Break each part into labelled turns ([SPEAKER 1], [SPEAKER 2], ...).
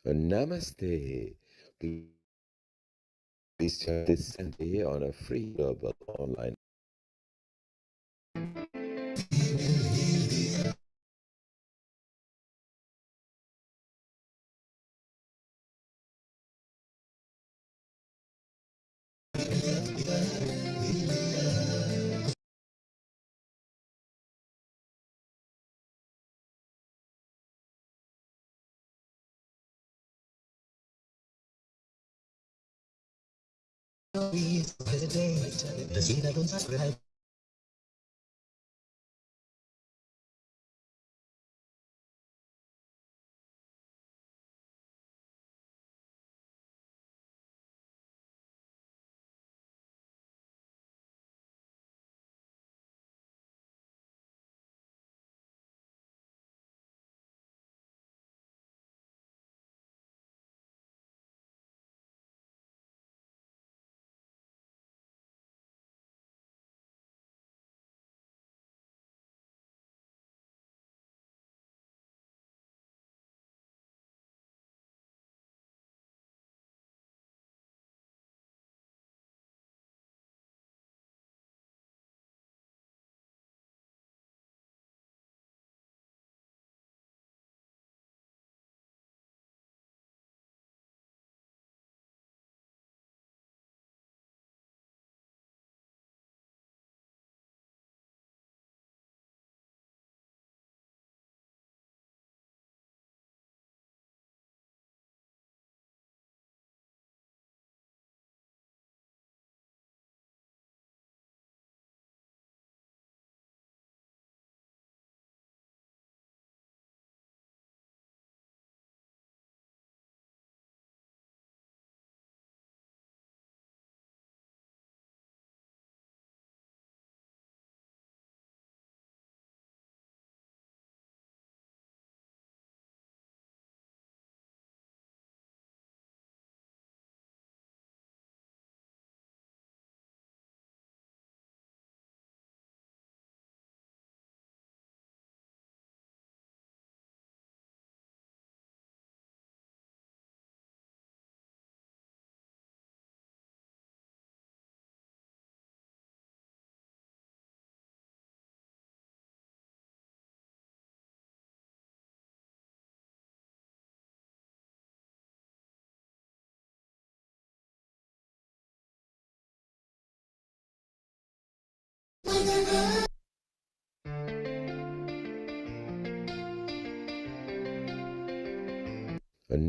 [SPEAKER 1] Namaste. Please join this Sunday on a free global online.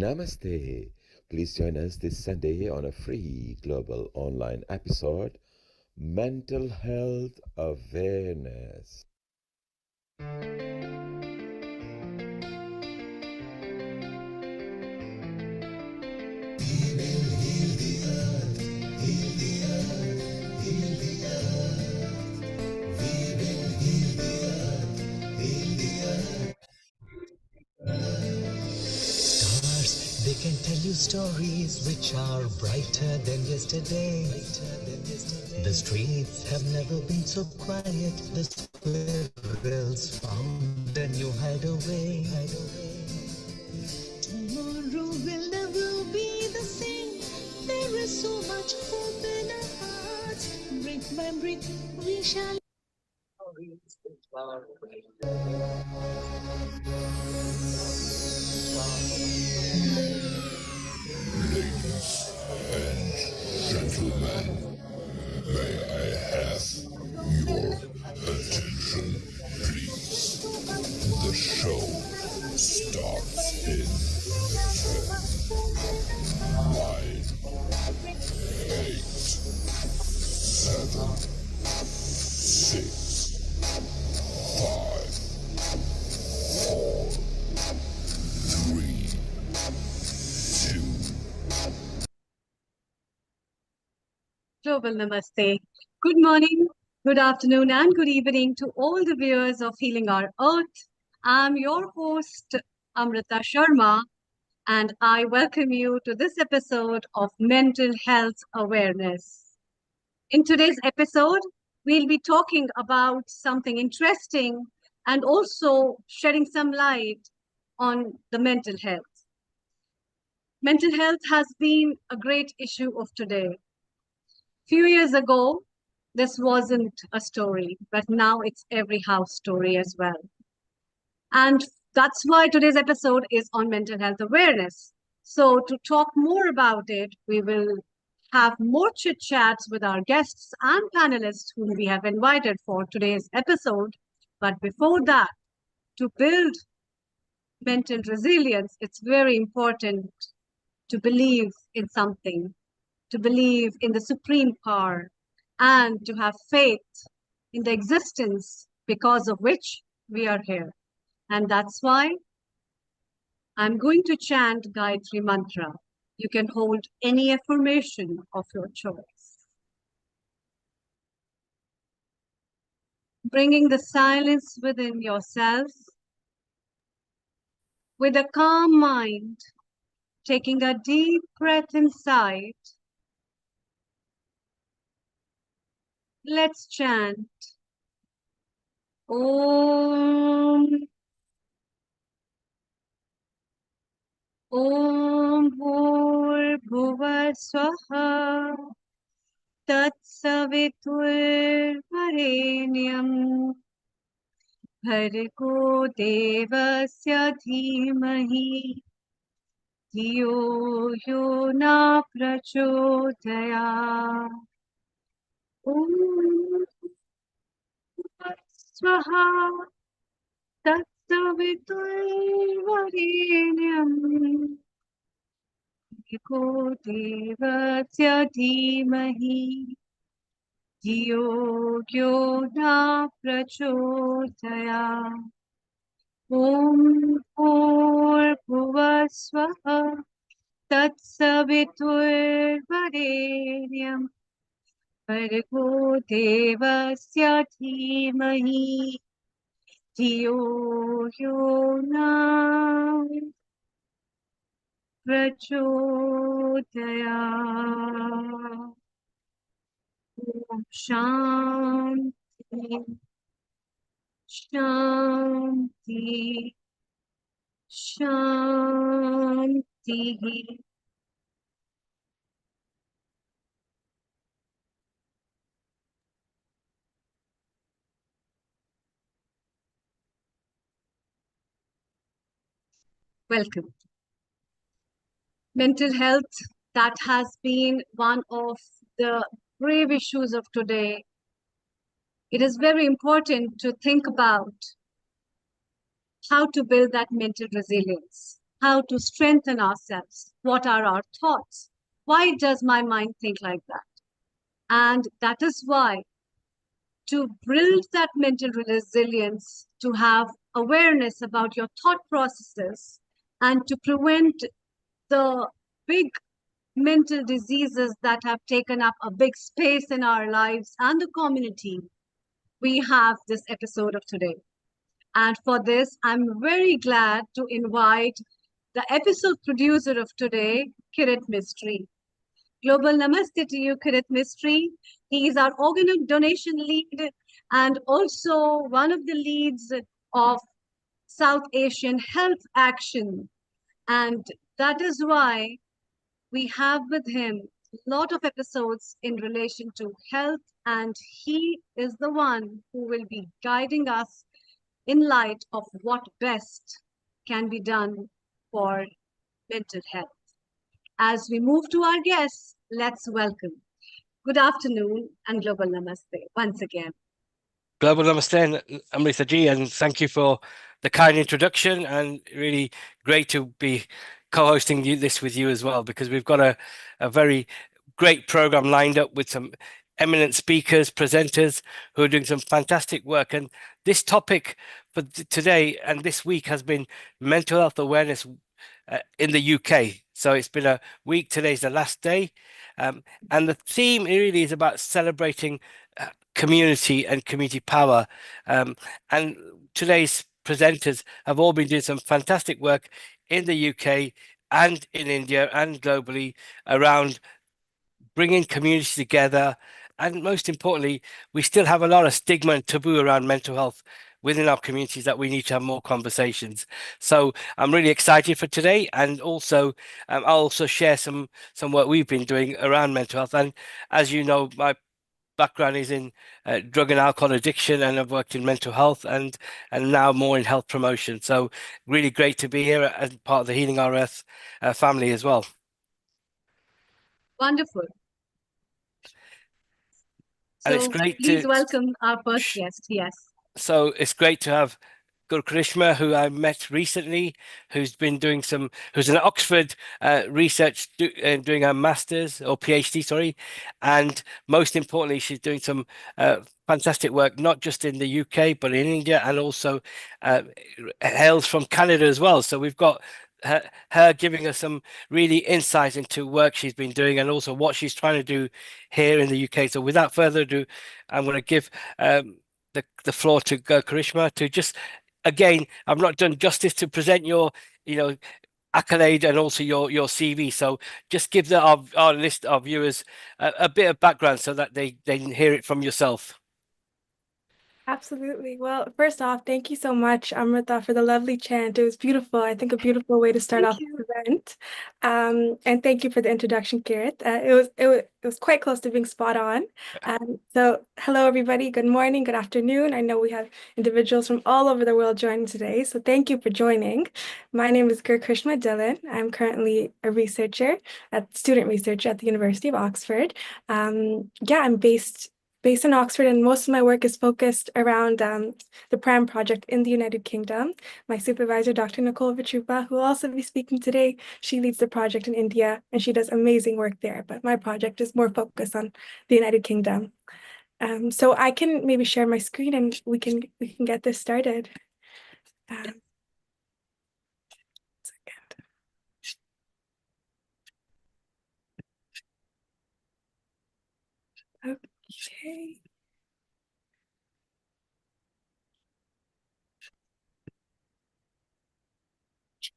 [SPEAKER 1] Namaste. Please join us this Sunday on a free global online episode, Mental Health Awareness.
[SPEAKER 2] Stars, they can tell you stories which are brighter than yesterday. The streets have never been so quiet. The squirrels found a new hideaway. Tomorrow will never be the same. There is so much hope in our hearts. Brick by brick, we shall.
[SPEAKER 3] Gentlemen, may I have your attention, please? The show starts in 10, 9, 8, 7, 6, 5, 4,
[SPEAKER 4] Global Namaste. Good morning, good afternoon, and good evening to all the viewers of Healing Our Earth. I'm your host, Amrita Sharma, and I welcome you to this episode of Mental Health Awareness. In today's episode, we'll be talking about something interesting and also shedding some light on the mental health. Mental health has been a great issue of today. Few years ago, this wasn't a story, but now it's every house story as well. And that's why today's episode is on mental health awareness. So to talk more about it, we will have more chit chats with our guests and panelists whom we have invited for today's episode. But before that, to build mental resilience, it's very important to believe in something, to believe in the supreme power, and to have faith in the existence because of which we are here. And that's why I'm going to chant Gayatri Mantra. You can hold any affirmation of your choice. Bringing the silence within yourself with a calm mind, taking a deep breath inside. Let's chant Om. Om Bhurbhuva Swaha Tatsaviturvarenyam Bhargo Devasya Dhimahi Dhiyo Yo Na Prachodaya Om Swaha Tatsaviturvarenyam Bhargo Devasya Dhimahi Dhiyo Yo Na Prachodaya Om Bhurbhuva Swaha Tatsaviturvarenyam Bhargo Devasya Dhimahi Dhiyo Yo Na Prachodaya Om Shanti Shanti Shanti. Welcome. Mental health, that has been one of the grave issues of today. It is very important to think about how to build that mental resilience, how to strengthen ourselves, what are our thoughts, why does my mind think like that? And that is why to build that mental resilience, to have awareness about your thought processes, and to prevent the big mental diseases that have taken up a big space in our lives and the community, we have this episode of today. And for this, I'm very glad to invite the episode producer of today, Kirit Mistry. Global Namaste to you, Kirit Mistry. He is our organ donation lead and also one of the leads of South Asian Health Action. And that is why we have with him a lot of episodes in relation to health, and he is the one who will be guiding us in light of what best can be done for mental health. As we move to our guests, let's welcome. Good afternoon and Global Namaste once again.
[SPEAKER 5] Global Namaste, Amrita ji, and thank you for the kind introduction, and really great to be co-hosting this with you as well, because we've got a very great program lined up with some eminent speakers, presenters who are doing some fantastic work. And this topic for today and this week has been mental health awareness in the UK. So it's been a week. Today's the last day. And the theme really is about celebrating community and community power. And today's presenters have all been doing some fantastic work in the UK and in India and globally around bringing communities together. And most importantly, we still have a lot of stigma and taboo around mental health within our communities that we need to have more conversations. So I'm really excited for today, and also I'll also share some work we've been doing around mental health. And as you know, my background is in drug and alcohol addiction, and I've worked in mental health and now more in health promotion. So really great to be here as part of the Healing Our Earth family as well.
[SPEAKER 4] Wonderful.
[SPEAKER 5] And it's
[SPEAKER 4] So
[SPEAKER 5] great
[SPEAKER 4] please
[SPEAKER 5] to
[SPEAKER 4] welcome our first guest. Yes.
[SPEAKER 5] So it's great to have Guru Krishma, who I met recently, who's an Oxford doing her master's or PhD, sorry, and most importantly, she's doing some fantastic work, not just in the UK but in India, and also hails from Canada as well. So we've got her giving us some really insights into work she's been doing and also what she's trying to do here in the UK. So without further ado, I'm going to give the floor to Karishma to just again, I've not done justice to present your accolade and also your CV. So just give our list of viewers a bit of background so that they can hear it from yourself.
[SPEAKER 6] Absolutely. Well, first off, thank you so much, Amrita, for the lovely chant. It was beautiful. I think a beautiful way to start off the event. And thank you for the introduction, Kirit. It was quite close to being spot on. So hello, everybody. Good morning, good afternoon. I know we have individuals from all over the world joining today, so thank you for joining. My name is Guru Krishma Dhillon. I'm currently a student researcher at the University of Oxford. I'm based in Oxford, and most of my work is focused around the PRAM project in the United Kingdom. My supervisor, Dr. Nicole Vichupa, who will also be speaking today, she leads the project in India, and she does amazing work there. But my project is more focused on the United Kingdom. So I can maybe share my screen, and we can get this started. Okay.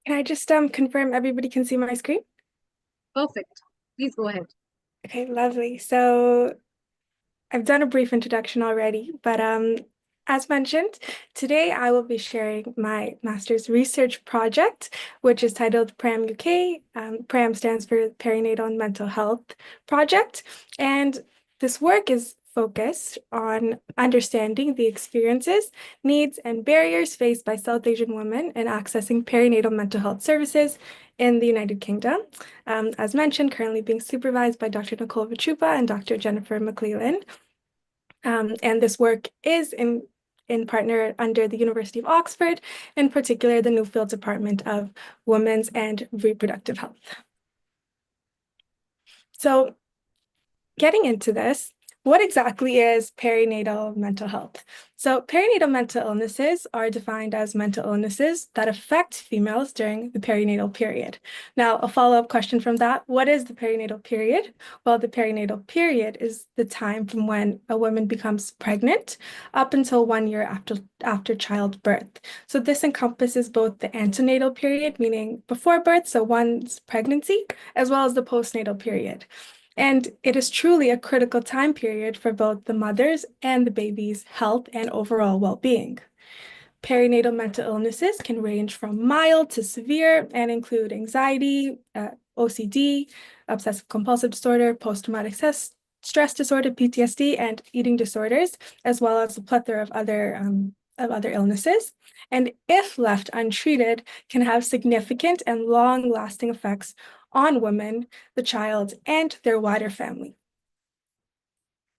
[SPEAKER 6] Can I just confirm everybody can see my screen?
[SPEAKER 4] Perfect. Please go ahead.
[SPEAKER 6] Okay, lovely. So I've done a brief introduction already, but as mentioned, today I will be sharing my master's research project, which is titled PRAM UK. PRAM stands for Perinatal and Mental Health Project, and this work is focused on understanding the experiences, needs, and barriers faced by South Asian women in accessing perinatal mental health services in the United Kingdom. As mentioned, currently being supervised by Dr. Nicole Vichupa and Dr. Jennifer McClellan. And this work is in partner under the University of Oxford, in particular the Newfield Department of Women's and Reproductive Health. So getting into this, what exactly is perinatal mental health? So perinatal mental illnesses are defined as mental illnesses that affect females during the perinatal period. Now, a follow-up question from that, what is the perinatal period? Well, the perinatal period is the time from when a woman becomes pregnant up until 1 year after childbirth. So this encompasses both the antenatal period, meaning before birth, so one's pregnancy, as well as the postnatal period. And it is truly a critical time period for both the mother's and the baby's health and overall well-being. Perinatal mental illnesses can range from mild to severe and include anxiety, OCD, obsessive compulsive disorder, post-traumatic stress disorder, PTSD, and eating disorders, as well as a plethora of other illnesses. And if left untreated, can have significant and long-lasting effects on women, the child, and their wider family.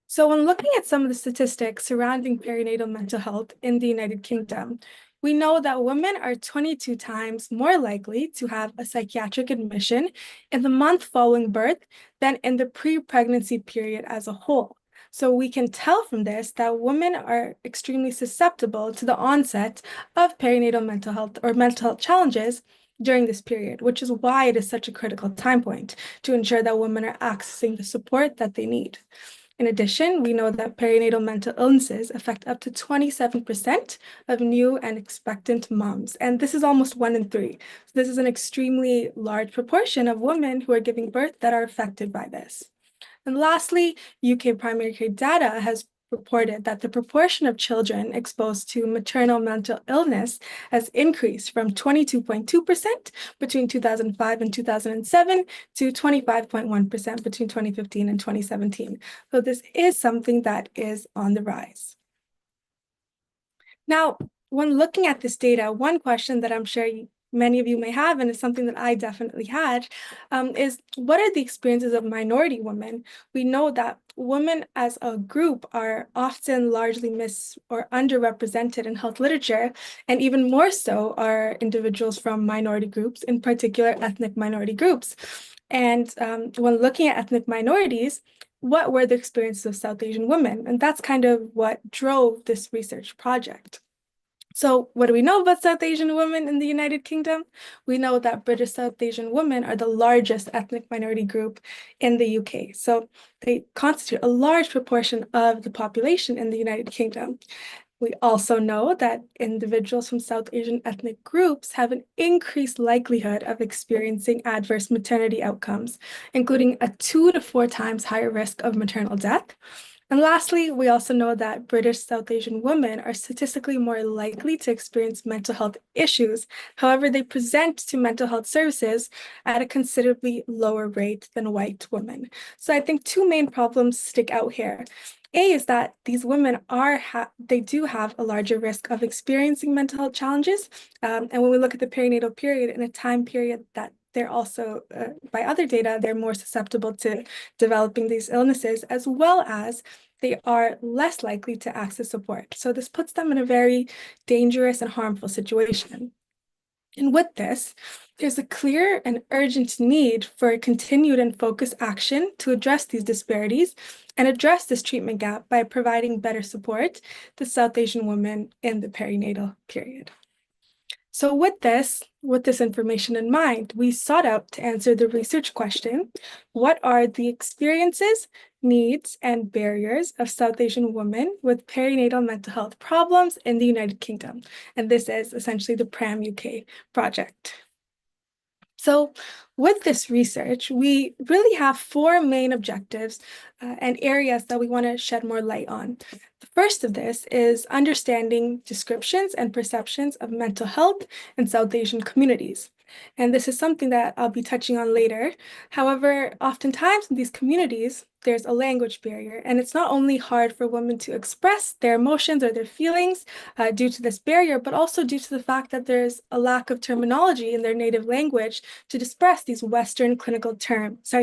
[SPEAKER 6] So when looking at some of the statistics surrounding perinatal mental health in the United Kingdom, we know that women are 22 times more likely to have a psychiatric admission in the month following birth than in the pre-pregnancy period as a whole. So we can tell from this that women are extremely susceptible to the onset of perinatal mental health or mental health challenges during this period, which is why it is such a critical time point to ensure that women are accessing the support that they need. In addition, we know that perinatal mental illnesses affect up to 27% of new and expectant moms, and this is almost 1 in 3. So this is an extremely large proportion of women who are giving birth that are affected by this. And lastly, UK primary care data has reported that the proportion of children exposed to maternal mental illness has increased from 22.2% between 2005 and 2007 to 25.1% between 2015 and 2017. So this is something that is on the rise. Now, when looking at this data, one question that I'm sure many of you may have, and it's something that I definitely had, is what are the experiences of minority women? We know that women as a group are often largely or underrepresented in health literature, and even more so are individuals from minority groups, in particular ethnic minority groups. And when looking at ethnic minorities, what were the experiences of South Asian women? And that's kind of what drove this research project. So what do we know about South Asian women in the United Kingdom? We know that British South Asian women are the largest ethnic minority group in the UK. So they constitute a large proportion of the population in the United Kingdom. We also know that individuals from South Asian ethnic groups have an increased likelihood of experiencing adverse maternity outcomes, including a 2 to 4 times higher risk of maternal death. And lastly, we also know that British South Asian women are statistically more likely to experience mental health issues. However, they present to mental health services at a considerably lower rate than white women. So I think 2 main problems stick out here. A is that these women they do have a larger risk of experiencing mental health challenges. And when we look at the perinatal period in a time period that they're also, by other data, they're more susceptible to developing these illnesses, as well as they are less likely to access support. So this puts them in a very dangerous and harmful situation. And with this, there's a clear and urgent need for continued and focused action to address these disparities and address this treatment gap by providing better support to South Asian women in the perinatal period. So with this information in mind, we sought out to answer the research question, what are the experiences, needs, and barriers of South Asian women with perinatal mental health problems in the United Kingdom? And this is essentially the PRAM UK project. So with this research, we really have 4 main objectives and areas that we want to shed more light on. The first of this is understanding descriptions and perceptions of mental health in South Asian communities. And this is something that I'll be touching on later. However, oftentimes in these communities, there's a language barrier, and it's not only hard for women to express their emotions or their feelings due to this barrier, but also due to the fact that there's a lack of terminology in their native language to express these Western clinical terms.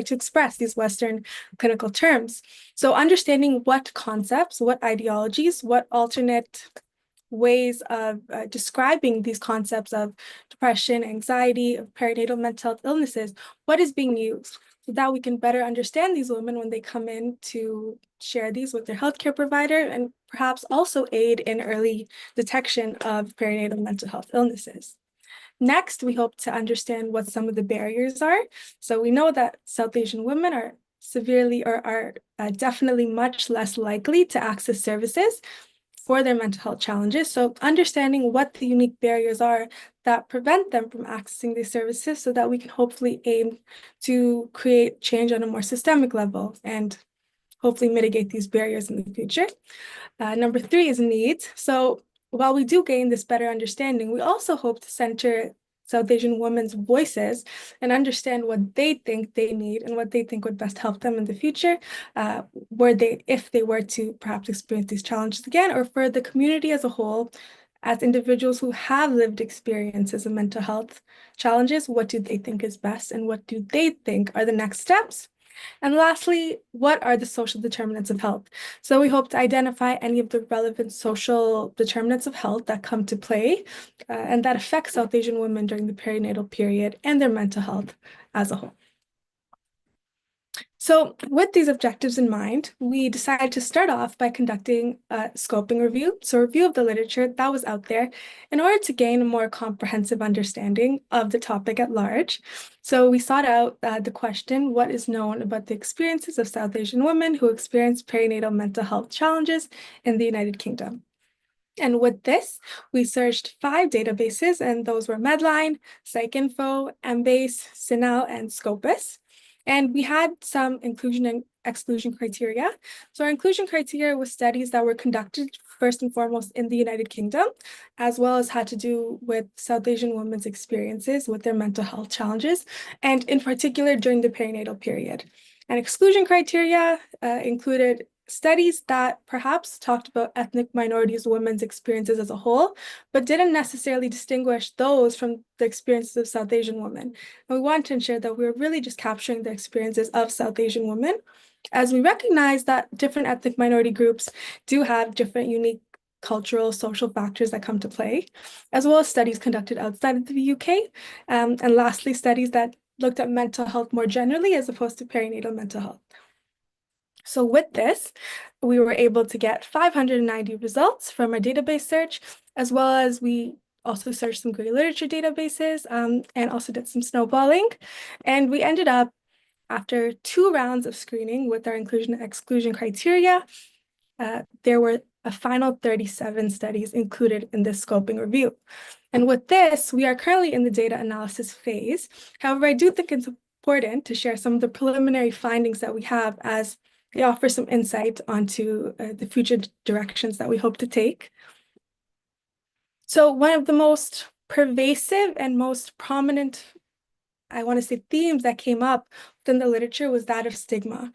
[SPEAKER 6] So understanding what concepts, what ideologies, what alternate ways of describing these concepts of depression, anxiety, of perinatal mental health illnesses, what is being used, so that we can better understand these women when they come in to share these with their healthcare provider and perhaps also aid in early detection of perinatal mental health illnesses. Next, we hope to understand what some of the barriers are. So we know that South Asian women are definitely much less likely to access services for their mental health challenges. So understanding what the unique barriers are that prevent them from accessing these services so that we can hopefully aim to create change on a more systemic level and hopefully mitigate these barriers in the future. Number 3 is needs. So while we do gain this better understanding, we also hope to center South Asian women's voices and understand what they think they need and what they think would best help them in the future, if they were to perhaps experience these challenges again, or for the community as a whole, as individuals who have lived experiences of mental health challenges, what do they think is best and what do they think are the next steps? And lastly, what are the social determinants of health? So we hope to identify any of the relevant social determinants of health that come to play and that affect South Asian women during the perinatal period and their mental health as a whole. So with these objectives in mind, we decided to start off by conducting a scoping review, so a review of the literature that was out there in order to gain a more comprehensive understanding of the topic at large. So we sought out the question, what is known about the experiences of South Asian women who experience perinatal mental health challenges in the United Kingdom? And with this, we searched 5 databases, and those were Medline, PsycInfo, Embase, CINAHL, and Scopus. And we had some inclusion and exclusion criteria. So our inclusion criteria was studies that were conducted first and foremost in the United Kingdom, as well as had to do with South Asian women's experiences with their mental health challenges, and in particular during the perinatal period. And exclusion criteria included studies that perhaps talked about ethnic minorities, women's experiences as a whole, but didn't necessarily distinguish those from the experiences of South Asian women. And we want to ensure that we're really just capturing the experiences of South Asian women, as we recognize that different ethnic minority groups do have different unique cultural, social factors that come to play, as well as studies conducted outside of the UK. And lastly, studies that looked at mental health more generally as opposed to perinatal mental health. So with this, we were able to get 590 results from our database search, as well as we also searched some Grey literature databases and also did some snowballing. And we ended up, after 2 rounds of screening with our inclusion and exclusion criteria, there were a final 37 studies included in this scoping review. And with this, we are currently in the data analysis phase. However, I do think it's important to share some of the preliminary findings that we have, as they offer some insight onto the future directions that we hope to take. So one of the most pervasive and most prominent, I want to say, themes that came up within the literature was that of stigma.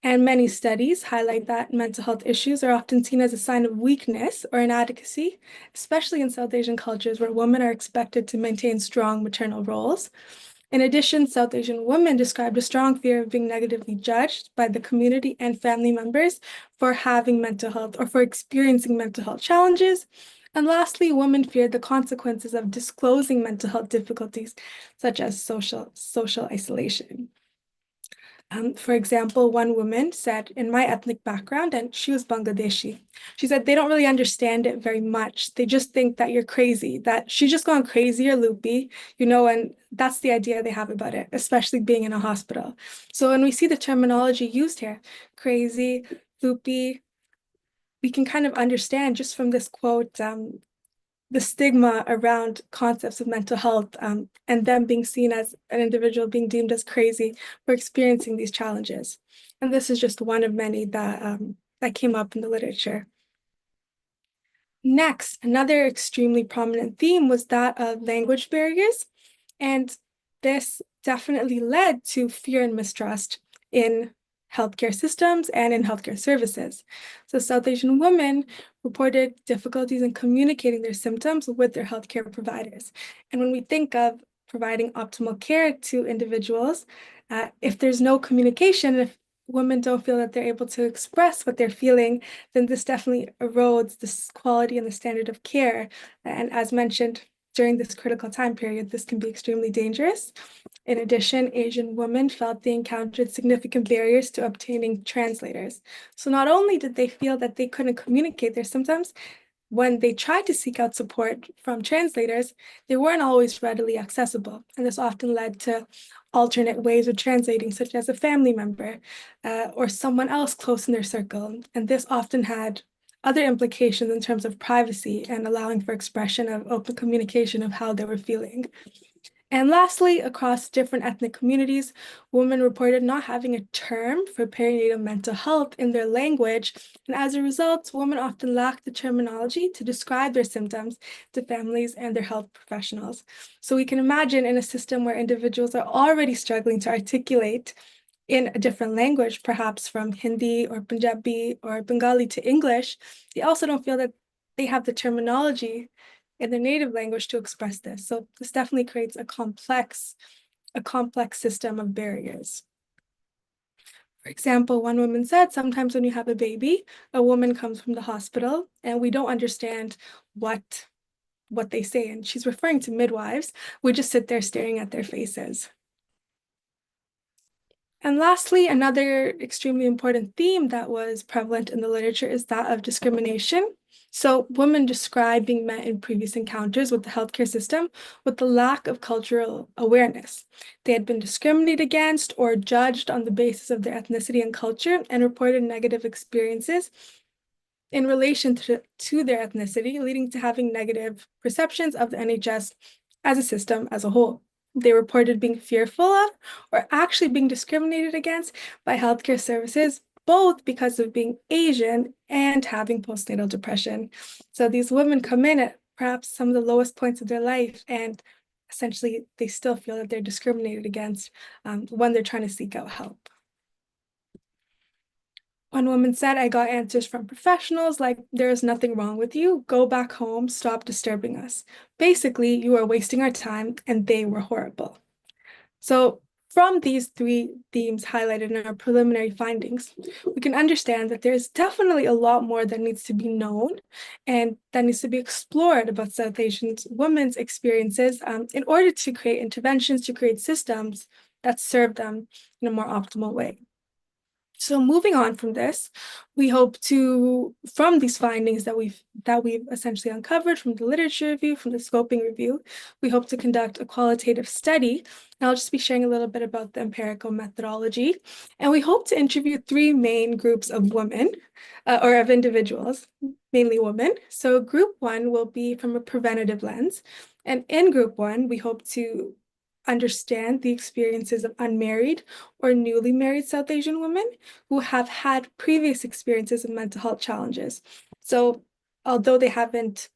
[SPEAKER 6] And many studies highlight that mental health issues are often seen as a sign of weakness or inadequacy, especially in South Asian cultures where women are expected to maintain strong maternal roles. In addition, South Asian women described a strong fear of being negatively judged by the community and family members for having mental health or for experiencing mental health challenges. And lastly, women feared the consequences of disclosing mental health difficulties, such as social isolation. For example, one woman said, in my ethnic background, and she was Bangladeshi, she said they don't really understand it very much. They just think that you're crazy, that she's just gone crazy or loopy, and that's the idea they have about it, especially being in a hospital. So when we see the terminology used here, crazy, loopy, we can kind of understand just from this quote, the stigma around concepts of mental health and them being seen as an individual being deemed as crazy for experiencing these challenges. And this is just one of many that came up in the literature. Next, another extremely prominent theme was that of language barriers. And this definitely led to fear and mistrust in healthcare systems and in healthcare services. So South Asian women reported difficulties in communicating their symptoms with their healthcare providers. And when we think of providing optimal care to individuals, if there's no communication, if women don't feel that they're able to express what they're feeling, then this definitely erodes the quality and the standard of care. And as mentioned, during this critical time period, this can be extremely dangerous. In addition, Asian women felt they encountered significant barriers to obtaining translators. So not only did they feel that they couldn't communicate their symptoms, when they tried to seek out support from translators, they weren't always readily accessible. And this often led to alternate ways of translating, such as a family member or someone else close in their circle. And this often had other implications in terms of privacy and allowing for expression of open communication of how they were feeling. And lastly, across different ethnic communities, women reported not having a term for perinatal mental health in their language. And as a result, women often lack the terminology to describe their symptoms to families and their health professionals. So we can imagine in a system where individuals are already struggling to articulate in a different language, perhaps from Hindi or Punjabi or Bengali to English, they also don't feel that they have the terminology in their native language to express this. So this definitely creates a complex system of barriers. For example, one woman said, sometimes when you have a baby, a woman comes from the hospital and we don't understand what they say. And she's referring to midwives. We just sit there staring at their faces. And lastly, another extremely important theme that was prevalent in the literature is that of discrimination. So women describe being met in previous encounters with the healthcare system with the lack of cultural awareness. They had been discriminated against or judged on the basis of their ethnicity and culture and reported negative experiences in relation to their ethnicity, leading to having negative perceptions of the NHS as a system as a whole. They reported being fearful of or actually being discriminated against by healthcare services, both because of being Asian and having postnatal depression. So these women come in at perhaps some of the lowest points of their life, and essentially they still feel that they're discriminated against when they're trying to seek out help. One woman said, I got answers from professionals like, there is nothing wrong with you. Go back home. Stop disturbing us. Basically, you are wasting our time, and they were horrible. So from these three themes highlighted in our preliminary findings, we can understand that there's definitely a lot more that needs to be known and that needs to be explored about South Asian women's experiences in order to create interventions, to create systems that serve them in a more optimal way. So moving on from this, we hope to, from these findings that we've essentially uncovered from the literature review, from the scoping review, we hope to conduct a qualitative study. And I'll just be sharing a little bit about the empirical methodology. And we hope to interview three main groups of women, or of individuals, mainly women. So group one will be from a preventative lens. And in group one, we hope to understand the experiences of unmarried or newly married South Asian women who have had previous experiences of mental health challenges. So although they haven't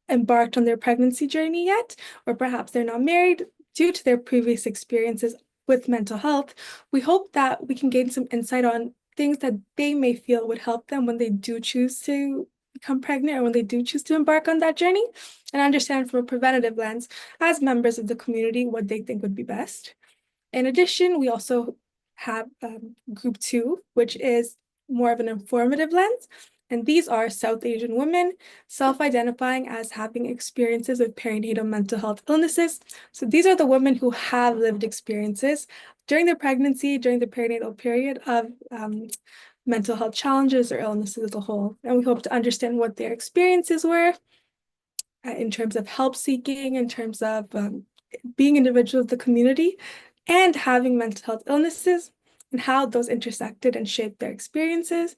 [SPEAKER 6] embarked on their pregnancy journey yet, or perhaps they're not married, due to their previous experiences with mental health, we hope that we can gain some insight on things that they may feel would help them when they do choose to become pregnant or when they do choose to embark on that journey, and understand from a preventative lens as members of the community what they think would be best. In addition, we also have group two, which is more of an informative lens. And these are South Asian women self-identifying as having experiences with perinatal mental health illnesses. So these are the women who have lived experiences during their pregnancy, during the perinatal period of mental health challenges or illnesses as a whole. And we hope to understand what their experiences were in terms of help seeking, in terms of being individuals of the community, and having mental health illnesses, and how those intersected and shaped their experiences.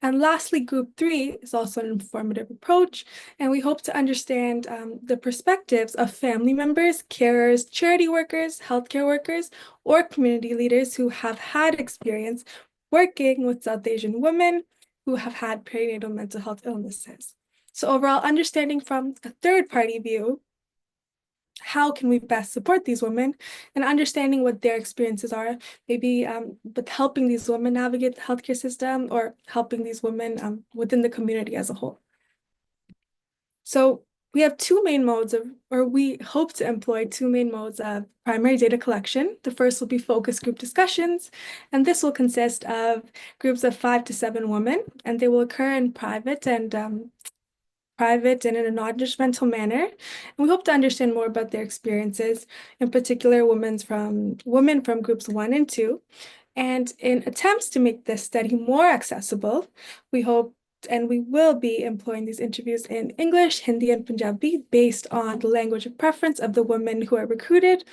[SPEAKER 6] And lastly, group three is also an informative approach, and we hope to understand the perspectives of family members, carers, charity workers, healthcare workers, or community leaders who have had experience working with South Asian women who have had perinatal mental health illnesses. So overall, understanding from a third-party view, how can we best support these women, and understanding what their experiences are, maybe with helping these women navigate the healthcare system or helping these women within the community as a whole. So we have two main modes of, or we hope to employ two main modes of primary data collection. The first will be focus group discussions, and this will consist of groups of 5 to 7 women, and they will occur in private and in a non-judgmental manner. And we hope to understand more about their experiences, in particular women from groups 1 and 2. And in attempts to make this study more accessible, we hope and we will be employing these interviews in English, Hindi, and Punjabi based on the language of preference of the women who are recruited.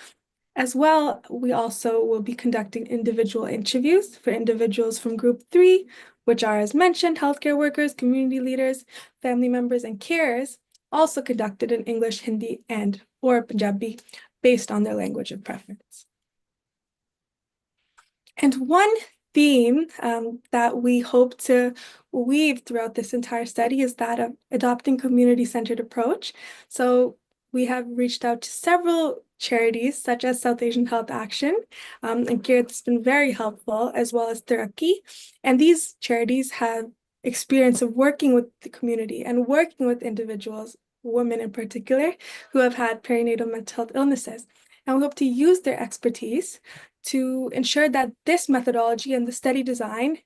[SPEAKER 6] As well, we also will be conducting individual interviews for individuals from group 3, which are, as mentioned, healthcare workers, community leaders, family members, and carers, also conducted in English, Hindi, or Punjabi based on their language of preference. And one theme that we hope to weave throughout this entire study is that of adopting community-centered approach. So we have reached out to several charities such as South Asian Health Action, and Kirit has been very helpful, as well as Therapy. And these charities have experience of working with the community and working with individuals, women in particular, who have had perinatal mental health illnesses. And we hope to use their expertise to ensure that this methodology and the study design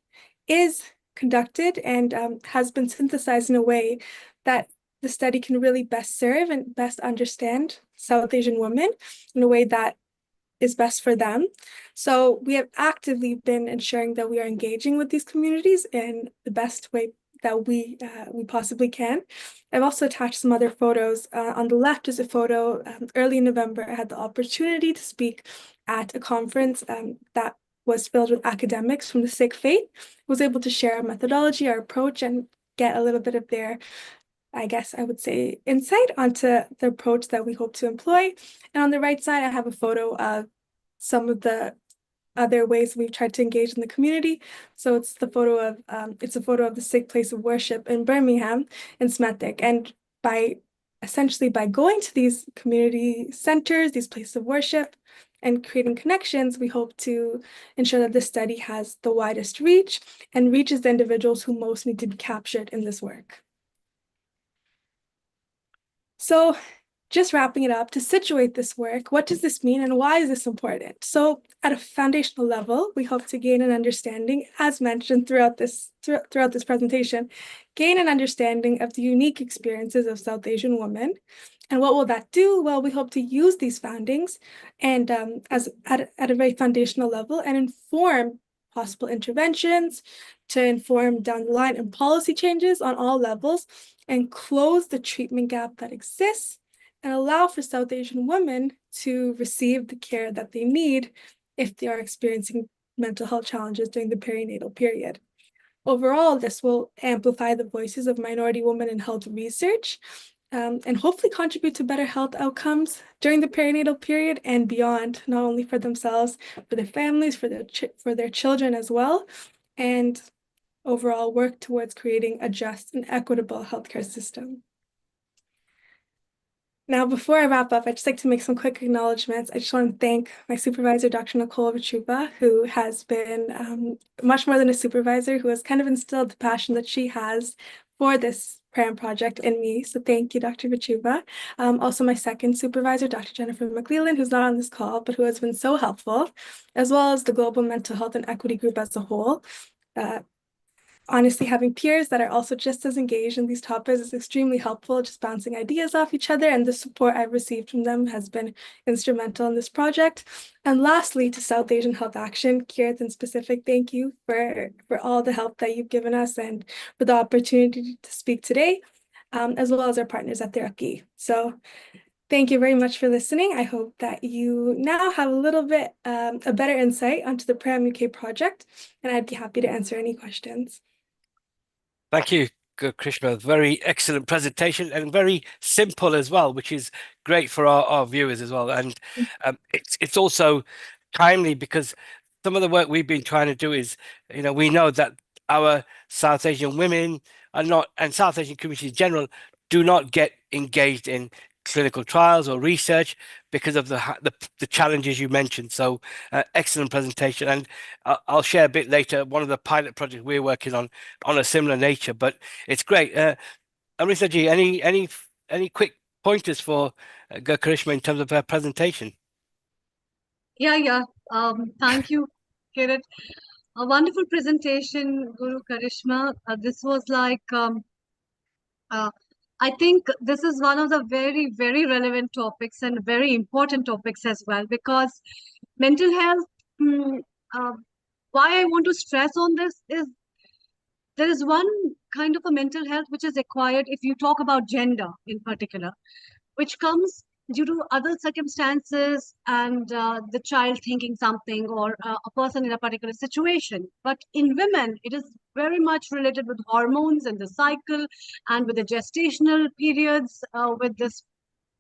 [SPEAKER 6] is conducted and has been synthesized in a way that the study can really best serve and best understand South Asian women in a way that is best for them. So we have actively been ensuring that we are engaging with these communities in the best way that we possibly can. I've also attached some other photos. On the left is a photo. Early in November, I had the opportunity to speak at a conference that was filled with academics from the Sikh faith. I was able to share our methodology, our approach, and get a little bit of their, I guess I would say, insight onto the approach that we hope to employ. And on the right side, I have a photo of some of the other ways we've tried to engage in the community. So it's a photo of the Sikh place of worship in Birmingham in Smethwick. And essentially by going to these community centers, these places of worship, and creating connections, we hope to ensure that this study has the widest reach and reaches the individuals who most need to be captured in this work. So just wrapping it up, to situate this work, what does this mean and why is this important? So at a foundational level, we hope to gain an understanding, as mentioned throughout this presentation, gain an understanding of the unique experiences of South Asian women. And what will that do? Well, we hope to use these findings and at a very foundational level and inform possible interventions, to inform down the line and policy changes on all levels, and close the treatment gap that exists and allow for South Asian women to receive the care that they need if they are experiencing mental health challenges during the perinatal period. Overall, this will amplify the voices of minority women in health research and hopefully contribute to better health outcomes during the perinatal period and beyond, not only for themselves, for their families, for their children as well, and overall work towards creating a just and equitable healthcare system. Now, before I wrap up, I'd just like to make some quick acknowledgements. I just want to thank my supervisor, Dr. Nicole Vichuba, who has been much more than a supervisor, who has kind of instilled the passion that she has for this PRAM project in me. So thank you, Dr. Vichuba. Also my second supervisor, Dr. Jennifer McLeland, who's not on this call, but who has been so helpful, as well as the Global Mental Health and Equity Group as a whole. Honestly, having peers that are also just as engaged in these topics is extremely helpful, just bouncing ideas off each other, and the support I've received from them has been instrumental in this project. And lastly, to South Asian Health Action, Kirat in specific, thank you for all the help that you've given us and for the opportunity to speak today, as well as our partners at Therapy. So thank you very much for listening. I hope that you now have a little bit a better insight onto the PRAM UK project, and I'd be happy to answer any questions.
[SPEAKER 5] Thank you, Krishna. Very excellent presentation and very simple as well, which is great for our viewers as well. And it's also timely because some of the work we've been trying to do is, we know that our South Asian women are not, and South Asian communities in general, do not get engaged in clinical trials or research because of the challenges you mentioned. So excellent presentation, and I'll share a bit later one of the pilot projects we're working on a similar nature, but it's great. Amrita ji, any quick pointers for Karishma in terms of her presentation?
[SPEAKER 4] Yeah. Thank you, Kirat. A wonderful presentation, Guru Karishma. This was like I think this is one of the very, very relevant topics and very important topics as well, because mental health, why I want to stress on this is there is one kind of a mental health which is acquired if you talk about gender in particular, which comes due to other circumstances and the child thinking something or a person in a particular situation. But in women, it is very much related with hormones and the cycle and with the gestational periods, with this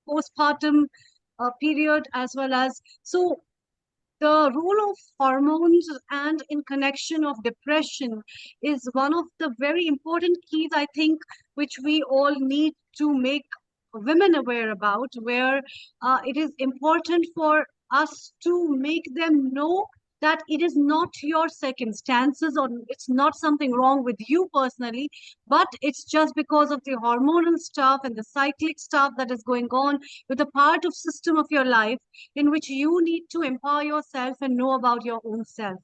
[SPEAKER 4] postpartum period as well as. So the role of hormones and in connection of depression is one of the very important keys, I think, which we all need to make women aware about, where it is important for us to make them know that it is not your circumstances or it's not something wrong with you personally, but it's just because of the hormonal stuff and the cyclic stuff that is going on with a part of system of your life in which you need to empower yourself and know about your own self.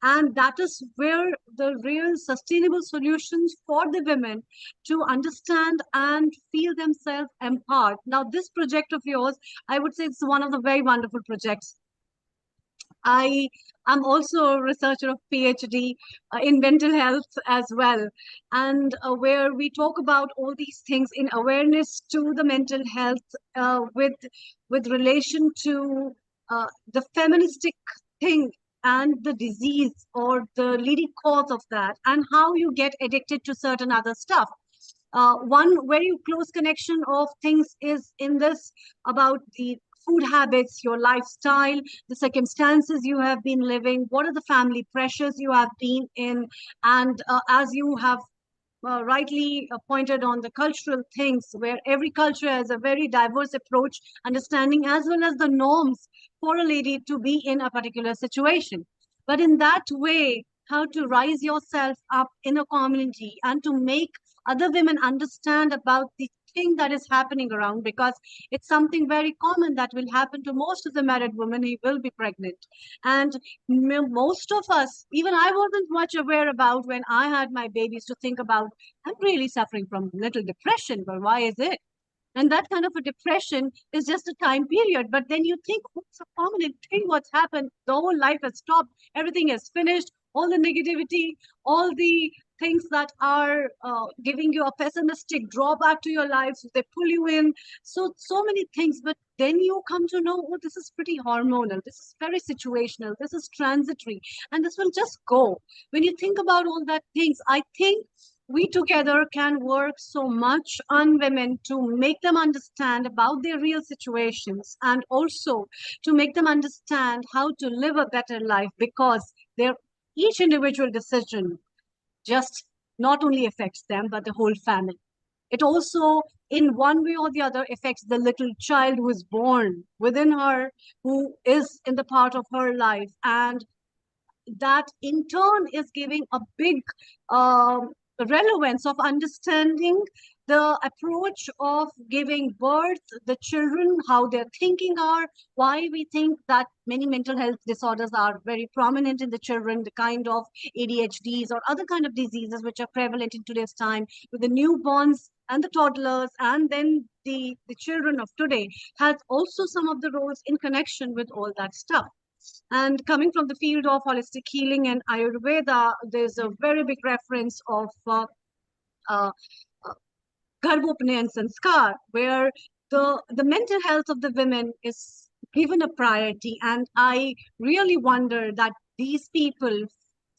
[SPEAKER 4] And that is where the real sustainable solutions for the women to understand and feel themselves empowered. Now, this project of yours, I would say it's one of the very wonderful projects. I'm also a researcher of PhD in mental health as well, and where we talk about all these things in awareness to the mental health with relation to the feministic thing and the disease or the leading cause of that, and how you get addicted to certain other stuff. One very close connection of things is in this about the food habits, your lifestyle, the circumstances you have been living, what are the family pressures you have been in, and as you have rightly pointed on the cultural things, where every culture has a very diverse approach, understanding as well as the norms for a lady to be in a particular situation. But in that way, how to rise yourself up in a community and to make other women understand about the thing that is happening around, because it's something very common that will happen to most of the married women who will be pregnant. And most of us, even I wasn't much aware about when I had my babies, to think about, I'm really suffering from little depression, but why is it? And that kind of a depression is just a time period. But then you think, what's a permanent thing? What's happened? The whole life has stopped. Everything is finished. All the negativity, all the things that are giving you a pessimistic drawback to your lives, they pull you in. So many things. But then you come to know, oh, this is pretty hormonal. This is very situational. This is transitory. And this will just go. When you think about all that things, I think we together can work so much on women to make them understand about their real situations, and also to make them understand how to live a better life, because their each individual decision just not only affects them but the whole family. It also, in one way or the other, affects the little child who is born within her, who is in the part of her life, and that in turn is giving a big relevance of understanding the approach of giving birth, the children, how their thinking are, why we think that many mental health disorders are very prominent in the children, the kind of ADHDs or other kind of diseases which are prevalent in today's time with the newborns and the toddlers, and then the children of today, has also some of the roles in connection with all that stuff. And coming from the field of holistic healing and Ayurveda, there's a very big reference of uh, Garbhopanay and Sanskar, where the mental health of the women is given a priority. And I really wonder that these people,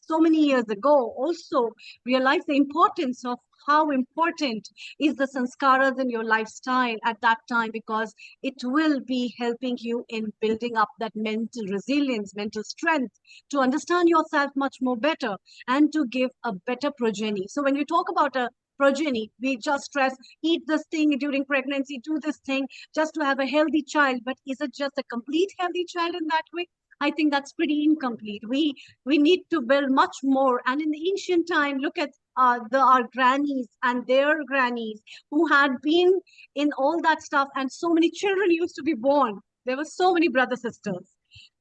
[SPEAKER 4] so many years ago, also realized the importance of how important is the sanskaras in your lifestyle at that time, because it will be helping you in building up that mental resilience, mental strength, to understand yourself much more better and to give a better progeny. So when you talk about a progeny, we just stress, eat this thing during pregnancy, do this thing just to have a healthy child. But is it just a complete healthy child in that way? I think that's pretty incomplete. We need to build much more. And in the ancient time, look at our grannies and their grannies who had been in all that stuff, and so many children used to be born. There were so many brother sisters,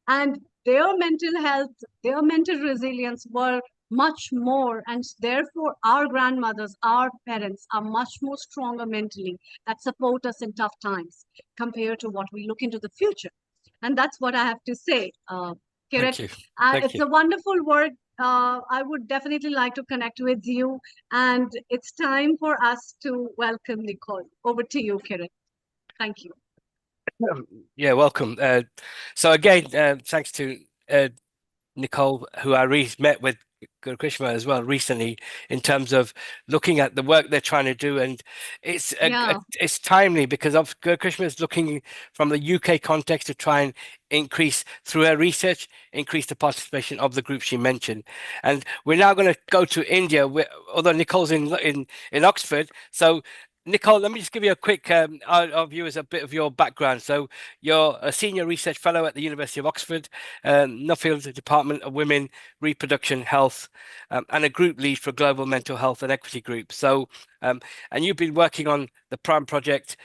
[SPEAKER 4] and their mental health, their mental resilience were much more, and therefore our grandmothers, our parents are much more stronger mentally, that support us in tough times compared to what we look into the future. And that's what I have to say.
[SPEAKER 5] Thank
[SPEAKER 4] Kirit,
[SPEAKER 5] you. Thank
[SPEAKER 4] it's
[SPEAKER 5] you.
[SPEAKER 4] a wonderful work. I would definitely like to connect with you. And it's time for us to welcome Nicole. Over to you, Kirit. Thank you.
[SPEAKER 5] Yeah, welcome. So again, thanks to Nicole, who I met with Guru Krishna as well recently, in terms of looking at the work they're trying to do, and it's it's timely because of Guru Krishna is looking from the UK context to try and increase through her research, increase the participation of the group she mentioned. And we're now going to go to India, although Nicole's in Oxford. So Nicole, let me just give you a quick overview as a bit of your background. So you're a senior research fellow at the University of Oxford, Nuffield Department of Women, Reproduction, Health, and a group lead for Global Mental Health and Equity Group. So, and you've been working on the Prime project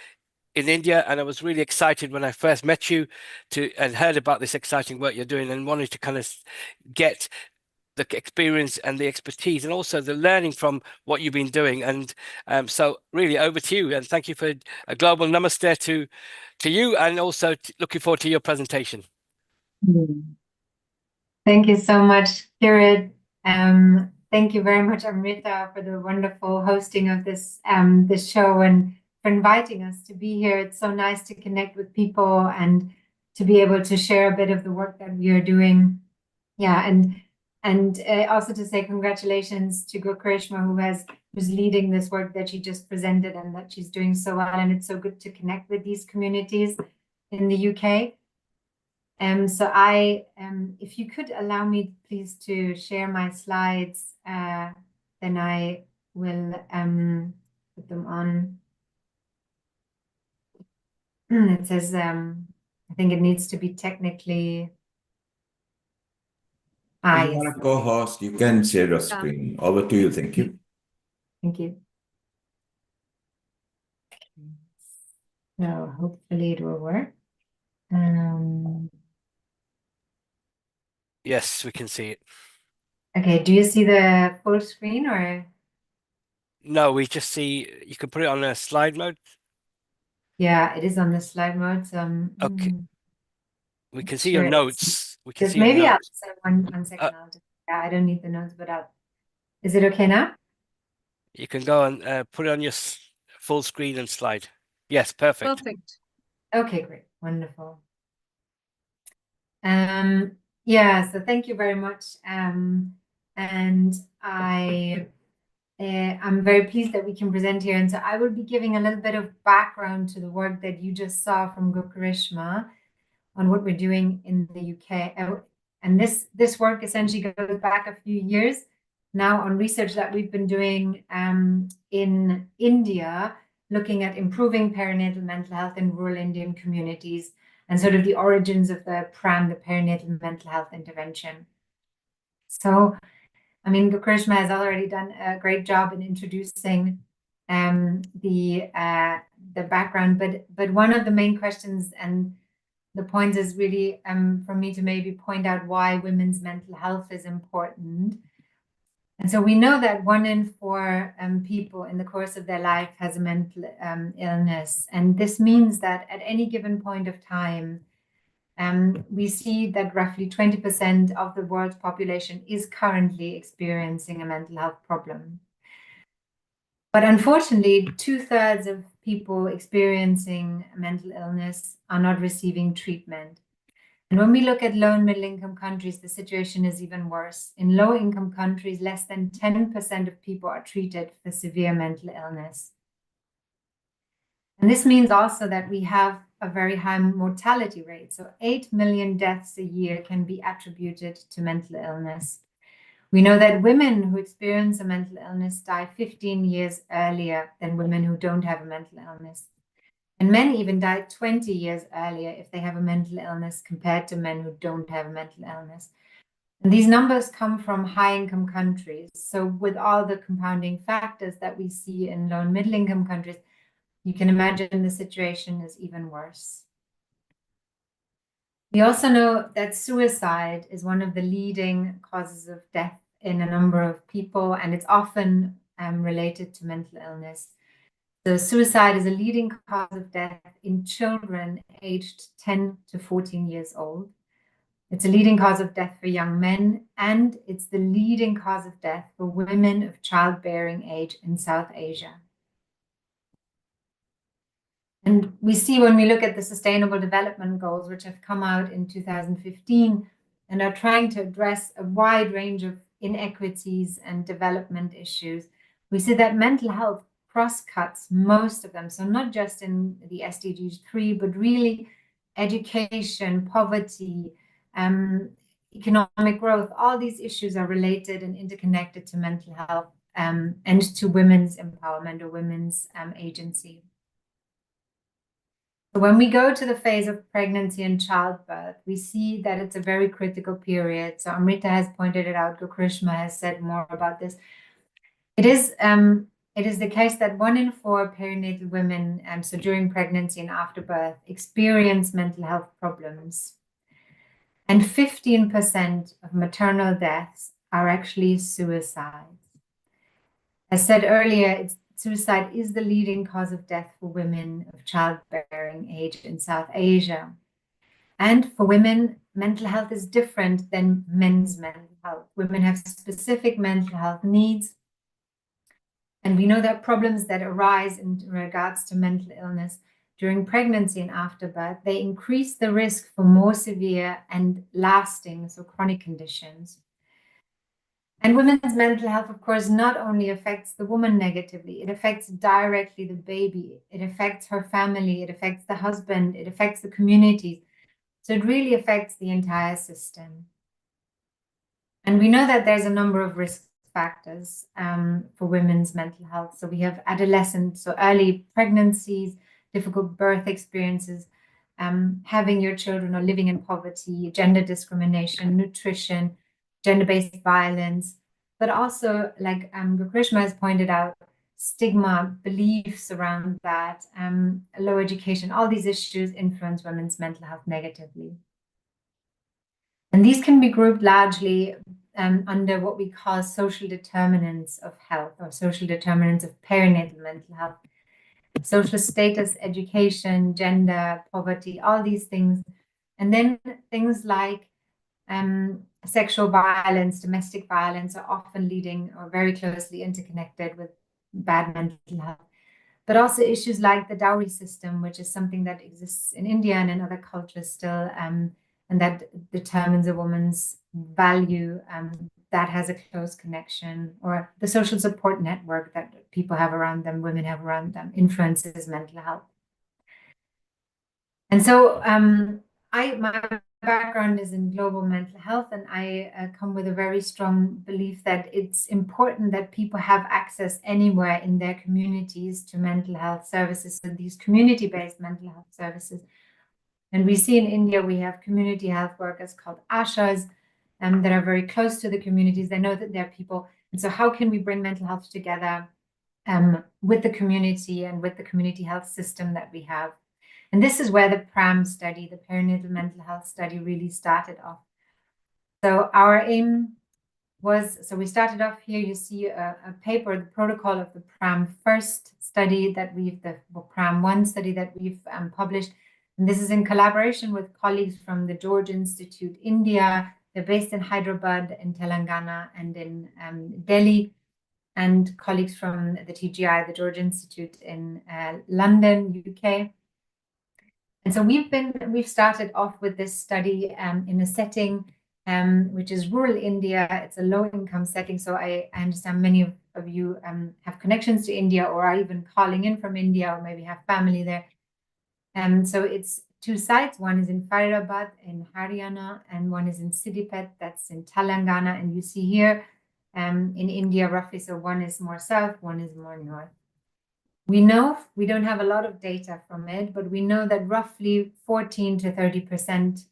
[SPEAKER 5] in India, and I was really excited when I first met you and heard about this exciting work you're doing, and wanted to kind of get the experience and the expertise and also the learning from what you've been doing. And so really over to you, and thank you for a global namaste to you, and also looking forward to your presentation.
[SPEAKER 7] Thank you so much, Kirit. Thank you very much, Amrita, for the wonderful hosting of this show and for inviting us to be here. It's so nice to connect with people and to be able to share a bit of the work that we are doing. Yeah, and also to say congratulations to Gurkarishma, who's leading this work that she just presented and that she's doing so well. And it's so good to connect with these communities in the UK. So if you could allow me, please, to share my slides, then I will put them on. It says, I think it needs to be technically.
[SPEAKER 8] If you want to co-host, you can share your screen. Over to you. Thank you.
[SPEAKER 7] Thank you. So hopefully it will work.
[SPEAKER 5] Yes, we can see it.
[SPEAKER 7] Okay, do you see the full screen or?
[SPEAKER 5] No, we just see, you can put it on a slide mode.
[SPEAKER 7] Yeah, it is on the slide mode. So
[SPEAKER 5] Okay. We can see your notes. We can see
[SPEAKER 7] maybe
[SPEAKER 5] your
[SPEAKER 7] I'll
[SPEAKER 5] notes.
[SPEAKER 7] just one second. Yeah, I don't need the notes, but is it okay now?
[SPEAKER 5] You can go and put it on your full screen and slide. Yes, perfect.
[SPEAKER 4] Perfect.
[SPEAKER 7] Okay, great. Wonderful. Yeah, so thank you very much. And I'm very pleased that we can present here. And so I will be giving a little bit of background to the work that you just saw from Gurkarishma on what we're doing in the UK. And this work essentially goes back a few years now on research that we've been doing in India, looking at improving perinatal mental health in rural Indian communities and sort of the origins of the PRAM, the perinatal mental health intervention. So, I mean, Gurkarishma has already done a great job in introducing the background, but one of the main questions and the point is really for me to maybe point out why women's mental health is important. And so we know that 1 in 4 people in the course of their life has a mental illness. And this means that at any given point of time, we see that roughly 20% of the world's population is currently experiencing a mental health problem. But unfortunately, 2/3 of people experiencing mental illness are not receiving treatment. And when we look at low and middle income countries, the situation is even worse. In low income countries, less than 10% of people are treated for severe mental illness. And this means also that we have a very high mortality rate. So 8 million deaths a year can be attributed to mental illness. We know that women who experience a mental illness die 15 years earlier than women who don't have a mental illness. And men even die 20 years earlier if they have a mental illness compared to men who don't have a mental illness. And these numbers come from high-income countries. So with all the compounding factors that we see in low and middle-income countries, you can imagine the situation is even worse. We also know that suicide is one of the leading causes of death in a number of people, and it's often related to mental illness. So suicide is a leading cause of death in children aged 10 to 14 years old. It's a leading cause of death for young men, and it's the leading cause of death for women of childbearing age in South Asia. And we see when we look at the Sustainable Development Goals, which have come out in 2015 and are trying to address a wide range of inequities and development issues, we see that mental health cross-cuts most of them. So not just in the SDGs 3, but really education, poverty, economic growth, all these issues are related and interconnected to mental health and to women's empowerment or women's agency. So when we go to the phase of pregnancy and childbirth, we see that it's a very critical period. So Amrita has pointed it out, Gurkarishma has said more about this. It is the case that 1 in 4 perinatal women, so during pregnancy and after birth, experience mental health problems. And 15% of maternal deaths are actually suicides. As said earlier, suicide is the leading cause of death for women of childbearing age in South Asia. And for women, mental health is different than men's mental health. Women have specific mental health needs. And we know that problems that arise in regards to mental illness during pregnancy and after birth, they increase the risk for more severe and lasting, so chronic conditions. And women's mental health, of course, not only affects the woman negatively, it affects directly the baby, it affects her family, it affects the husband, it affects the communities. So it really affects the entire system. And we know that there's a number of risk factors for women's mental health. So we have adolescence, so early pregnancies, difficult birth experiences, having your children or living in poverty, gender discrimination, nutrition, gender-based violence, but also, like Krishma has pointed out, stigma, beliefs around that, low education, all these issues influence women's mental health negatively. And these can be grouped largely under what we call social determinants of health or social determinants of perinatal mental health. Social status, education, gender, poverty, all these things. And then things like sexual violence, domestic violence are often leading or very closely interconnected with bad mental health. But also issues like the dowry system, which is something that exists in India and in other cultures still, and that determines a woman's value, that has a close connection, or the social support network that people have around them, women have around them, influences mental health. And so my background is in global mental health, and I come with a very strong belief that it's important that people have access anywhere in their communities to mental health services, so these community-based mental health services. And we see in India, we have community health workers called Ashas that are very close to the communities. They know that they're people. And so how can we bring mental health together with the community and with the community health system that we have? And this is where the PRAM study, the perinatal mental health study, really started off. So our aim was, so we started off here, you see a paper, the protocol of the PRAM first study that we've, the PRAM 1 study that we've published. And this is in collaboration with colleagues from the George Institute, India. They're based in Hyderabad, in Telangana, and in Delhi, and colleagues from the TGI, the George Institute in London, UK. And so we've started off with this study in a setting which is rural India. It's a low-income setting. So I understand many of you have connections to India or are even calling in from India or maybe have family there. So it's 2 sites. One is in Faridabad in Haryana, and one is in Siddipet, that's in Telangana. And you see here in India, roughly, so one is more south, one is more north. We know, we don't have a lot of data from it, but we know that roughly 14 to 30%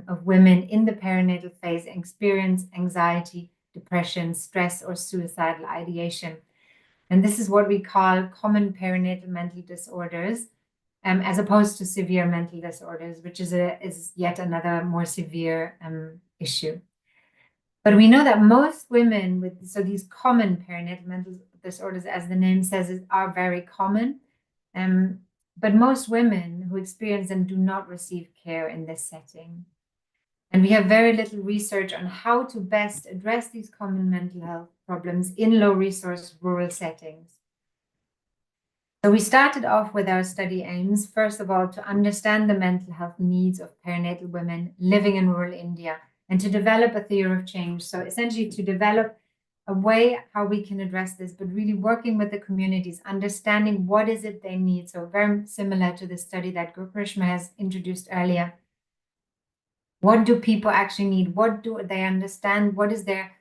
[SPEAKER 7] of women in the perinatal phase experience anxiety, depression, stress, or suicidal ideation. And this is what we call common perinatal mental disorders, as opposed to severe mental disorders, which is yet another more severe issue. But we know that most women with, so these common perinatal mental disorders, as the name says, are very common. But most women who experience them do not receive care in this setting. And we have very little research on how to best address these common mental health problems in low-resource rural settings. So we started off with our study aims, first of all, to understand the mental health needs of perinatal women living in rural India and to develop a theory of change. So essentially to develop a way how we can address this, but really working with the communities, understanding what is it they need. So very similar to the study that Gurkrishma has introduced earlier. What do people actually need? What do they understand? What is their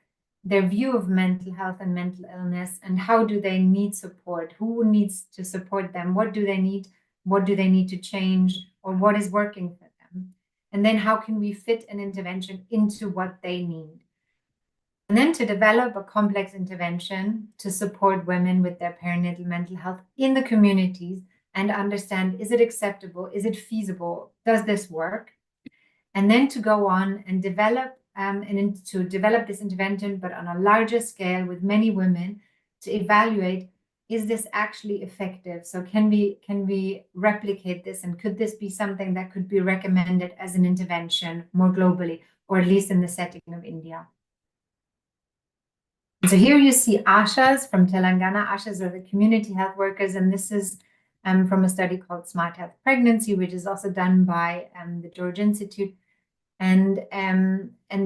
[SPEAKER 7] view of mental health and mental illness, and how do they need support? Who needs to support them? What do they need? What do they need to change? Or what is working for them? And then how can we fit an intervention into what they need? And then to develop a complex intervention to support women with their perinatal mental health in the communities and understand, is it acceptable? Is it feasible? Does this work? And then to go on and develop to develop this intervention, but on a larger scale with many women, to evaluate is this actually effective? So can we replicate this, and could this be something that could be recommended as an intervention more globally, or at least in the setting of India? So here you see Ashas from Telangana. Ashas are the community health workers, and this is from a study called Smart Health Pregnancy, which is also done by the George Institute. And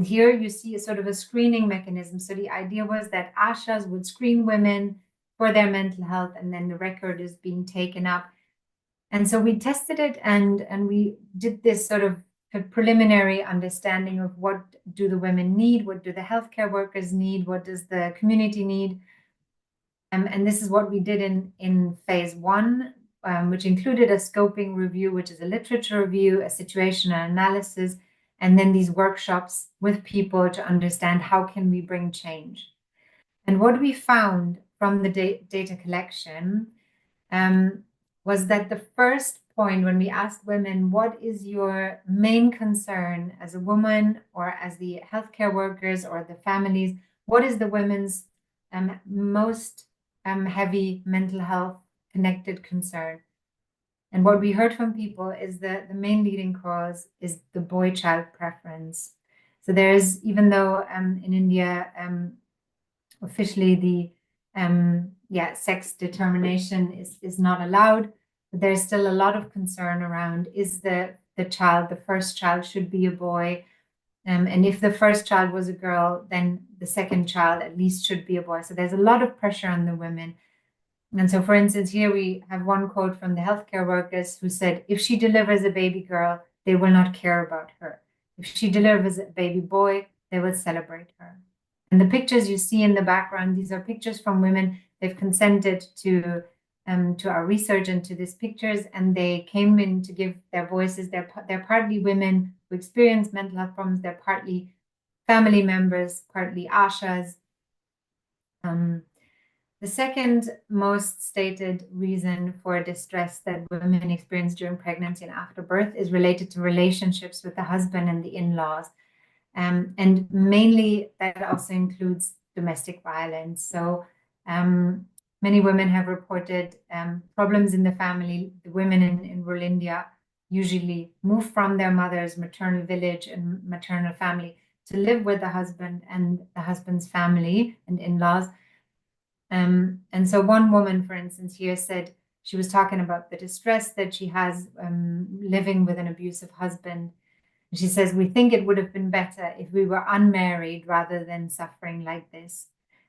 [SPEAKER 7] here you see a sort of a screening mechanism. So the idea was that Ashas would screen women for their mental health, and then the record is being taken up. And so we tested it, and we did this sort of a preliminary understanding of what do the women need, what do the healthcare workers need, what does the community need. And this is what we did in phase 1, which included a scoping review, which is a literature review, a situational analysis, and then these workshops with people to understand how can we bring change. And what we found from the data collection was that the first point, when we asked women, what is your main concern as a woman, or as the healthcare workers or the families, what is the women's most heavy mental health connected concern? And what we heard from people is that the main leading cause is the boy-child preference. So there's, even though in India, officially the sex determination is not allowed, but there's still a lot of concern around, is the first child should be a boy. And if the first child was a girl, then the second child at least should be a boy. So there's a lot of pressure on the women. And so, for instance, here we have one quote from the healthcare workers who said, if she delivers a baby girl, they will not care about her. If she delivers a baby boy, they will celebrate her. And the pictures you see in the background, these are pictures from women. They've consented to our research and to these pictures, and they came in to give their voices. They're partly women who experience mental health problems. They're partly family members, partly Ashas. The second most stated reason for distress that women experience during pregnancy and after birth is related to relationships with the husband and the in-laws. And mainly that also includes domestic violence. So many women have reported problems in the family. The women in rural India usually move from their mother's maternal village and maternal family to live with the husband and the husband's family and in-laws. And so one woman, for instance, here said she was talking about the distress that she has living with an abusive husband. And she says, we think it would have been better if we were unmarried rather than suffering like this.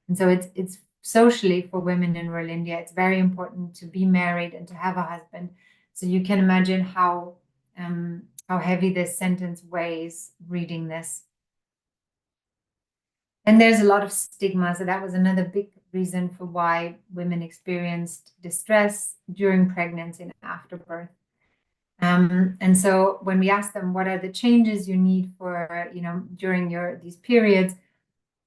[SPEAKER 7] And so it's socially, for women in rural India, it's very important to be married and to have a husband. So you can imagine how heavy this sentence weighs reading this. And there's a lot of stigma. So that was another big reason for why women experienced distress during pregnancy and after birth. And so when we asked them, what are the changes you need for, during these periods?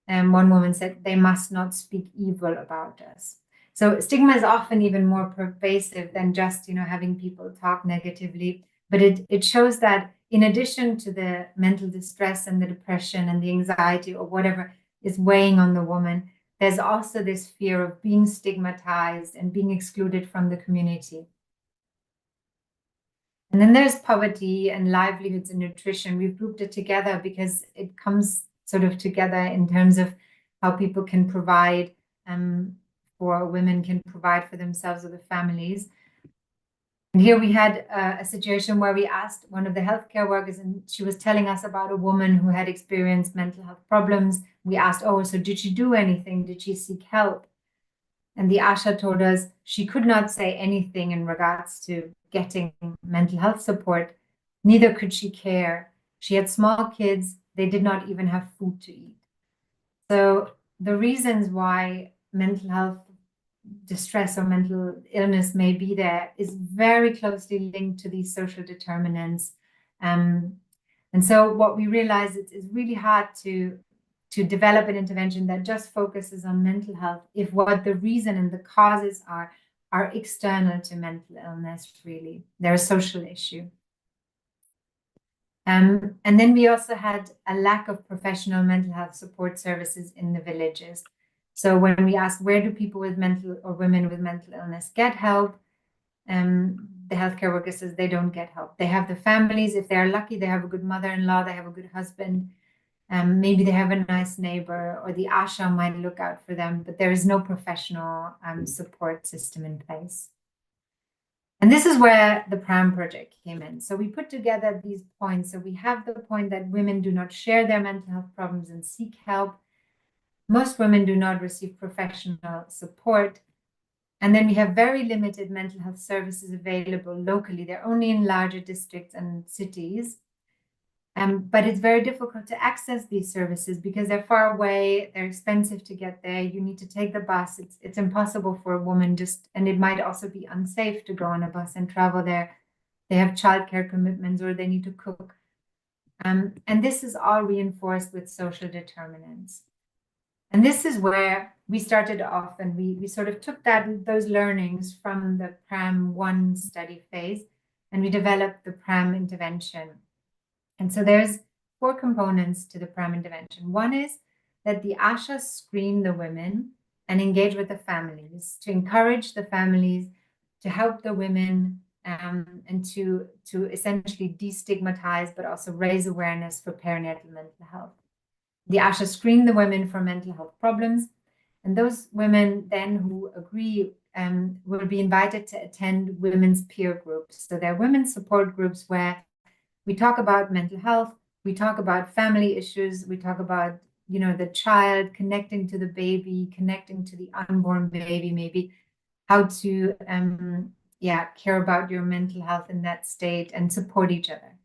[SPEAKER 7] One woman said, they must not speak evil about us. So stigma is often even more pervasive than just, having people talk negatively. But it shows that in addition to the mental distress and the depression and the anxiety or whatever is weighing on the woman, there's also this fear of being stigmatized and being excluded from the community. And then there's poverty and livelihoods and nutrition. We've grouped it together because it comes sort of together in terms of how people can provide for women, can provide for themselves or their families. And here we had a situation where we asked one of the healthcare workers, and she was telling us about a woman who had experienced mental health problems. We asked, so did she do anything? Did she seek help? And the Asha told us she could not say anything in regards to getting mental health support. Neither could she care. She had small kids. They did not even have food to eat. So the reasons why mental health distress or mental illness may be there is very closely linked to these social determinants. And so what we realize is it's really hard to develop an intervention that just focuses on mental health if what the reason and the causes are external to mental illness, really. They're a social issue. And then we also had a lack of professional mental health support services in the villages. So when we ask where do people with mental or women with mental illness get help, the healthcare worker says they don't get help. They have the families. If they're lucky, they have a good mother-in-law, they have a good husband. Maybe they have a nice neighbor, or the ASHA might look out for them, but there is no professional support system in place. And this is where the PRAM project came in. So we put together these points. So we have the point that women do not share their mental health problems and seek help. Most women do not receive professional support. And then we have very limited mental health services available locally. They're only in larger districts and cities. But it's very difficult to access these services because they're far away, they're expensive to get there, you need to take the bus. It's impossible for a woman and it might also be unsafe to go on a bus and travel there. They have childcare commitments or they need to cook. And this is all reinforced with social determinants. And this is where we started off, and we sort of took those learnings from the PRAM 1 study phase, and we developed the PRAM intervention. And so there's 4 components to the PRAM intervention. One is that the ASHA screen the women and engage with the families to encourage the families to help the women and to essentially destigmatize, but also raise awareness for perinatal mental health. The ASHA screen the women for mental health problems, and those women then who agree will be invited to attend women's peer groups. So they're women's support groups where we talk about mental health, we talk about family issues, we talk about, the child connecting to the baby, connecting to the unborn baby, maybe how to, care about your mental health in that state and support each other.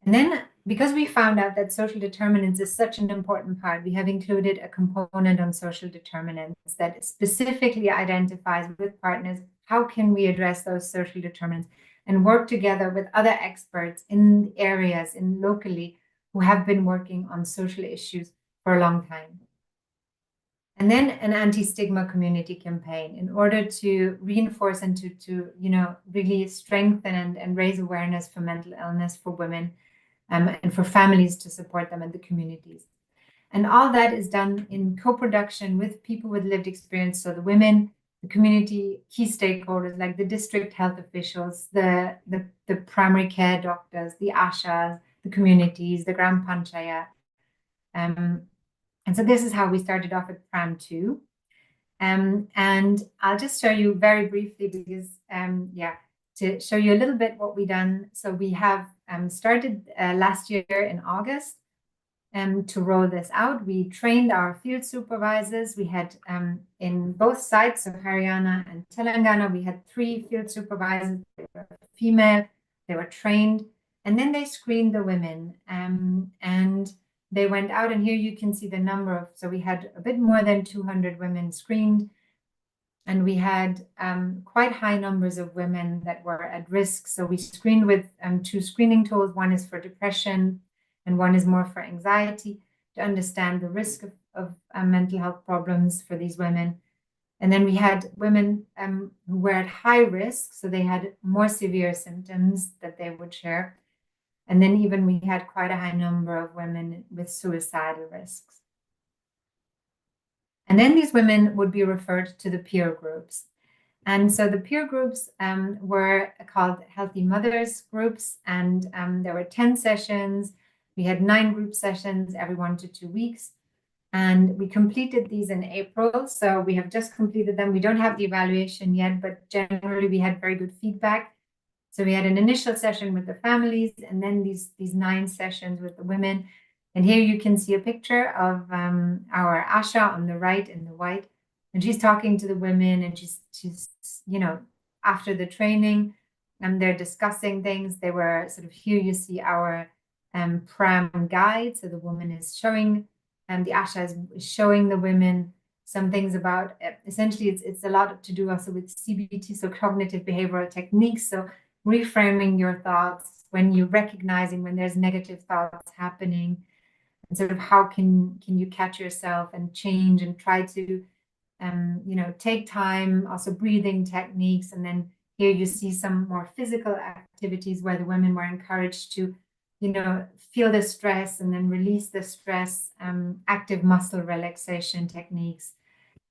[SPEAKER 7] And then because we found out that social determinants is such an important part, we have included a component on social determinants that specifically identifies with partners, how can we address those social determinants and work together with other experts in areas and locally who have been working on social issues for a long time. And then an anti-stigma community campaign in order to reinforce and to really strengthen and raise awareness for mental illness for women and for families to support them in the communities. And all that is done in co-production with people with lived experience. So the women, the community, key stakeholders like the district health officials, the primary care doctors, the ASHAs, the communities, the Gram Panchayat. And so this is how we started off at PRAM 2. And I'll just show you very briefly because, to show you a little bit what we've done. So we have started last year in August to roll this out. We trained our field supervisors. We had in both sites, so Haryana and Telangana, we had 3 field supervisors. They were female, they were trained, and then they screened the women. And they went out, and here you can see the number of, so we had a bit more than 200 women screened. And we had quite high numbers of women that were at risk. So we screened with 2 screening tools. One is for depression and one is more for anxiety, to understand the risk of mental health problems for these women. And then we had women who were at high risk. So they had more severe symptoms that they would share. And then even we had quite a high number of women with suicidal risks. And then these women would be referred to the peer groups. And so the peer groups were called Healthy Mothers groups, and there were 10 sessions. We had 9 group sessions every 1 to 2 weeks. And we completed these in April. So we have just completed them. We don't have the evaluation yet, but generally we had very good feedback. So we had an initial session with the families and then these 9 sessions with the women. And here you can see a picture of our Asha on the right in the white. And she's talking to the women, and she's after the training, and they're discussing things. They were sort of, here you see our PRAM guide. So the woman is showing, and the Asha is showing the women some things about, essentially it's a lot to do also with CBT, so cognitive behavioral techniques. So reframing your thoughts when you're recognizing when there's negative thoughts happening, and sort of how can you catch yourself and change and try to take time, also breathing techniques. And then here you see some more physical activities where the women were encouraged to feel the stress and then release the stress, active muscle relaxation techniques.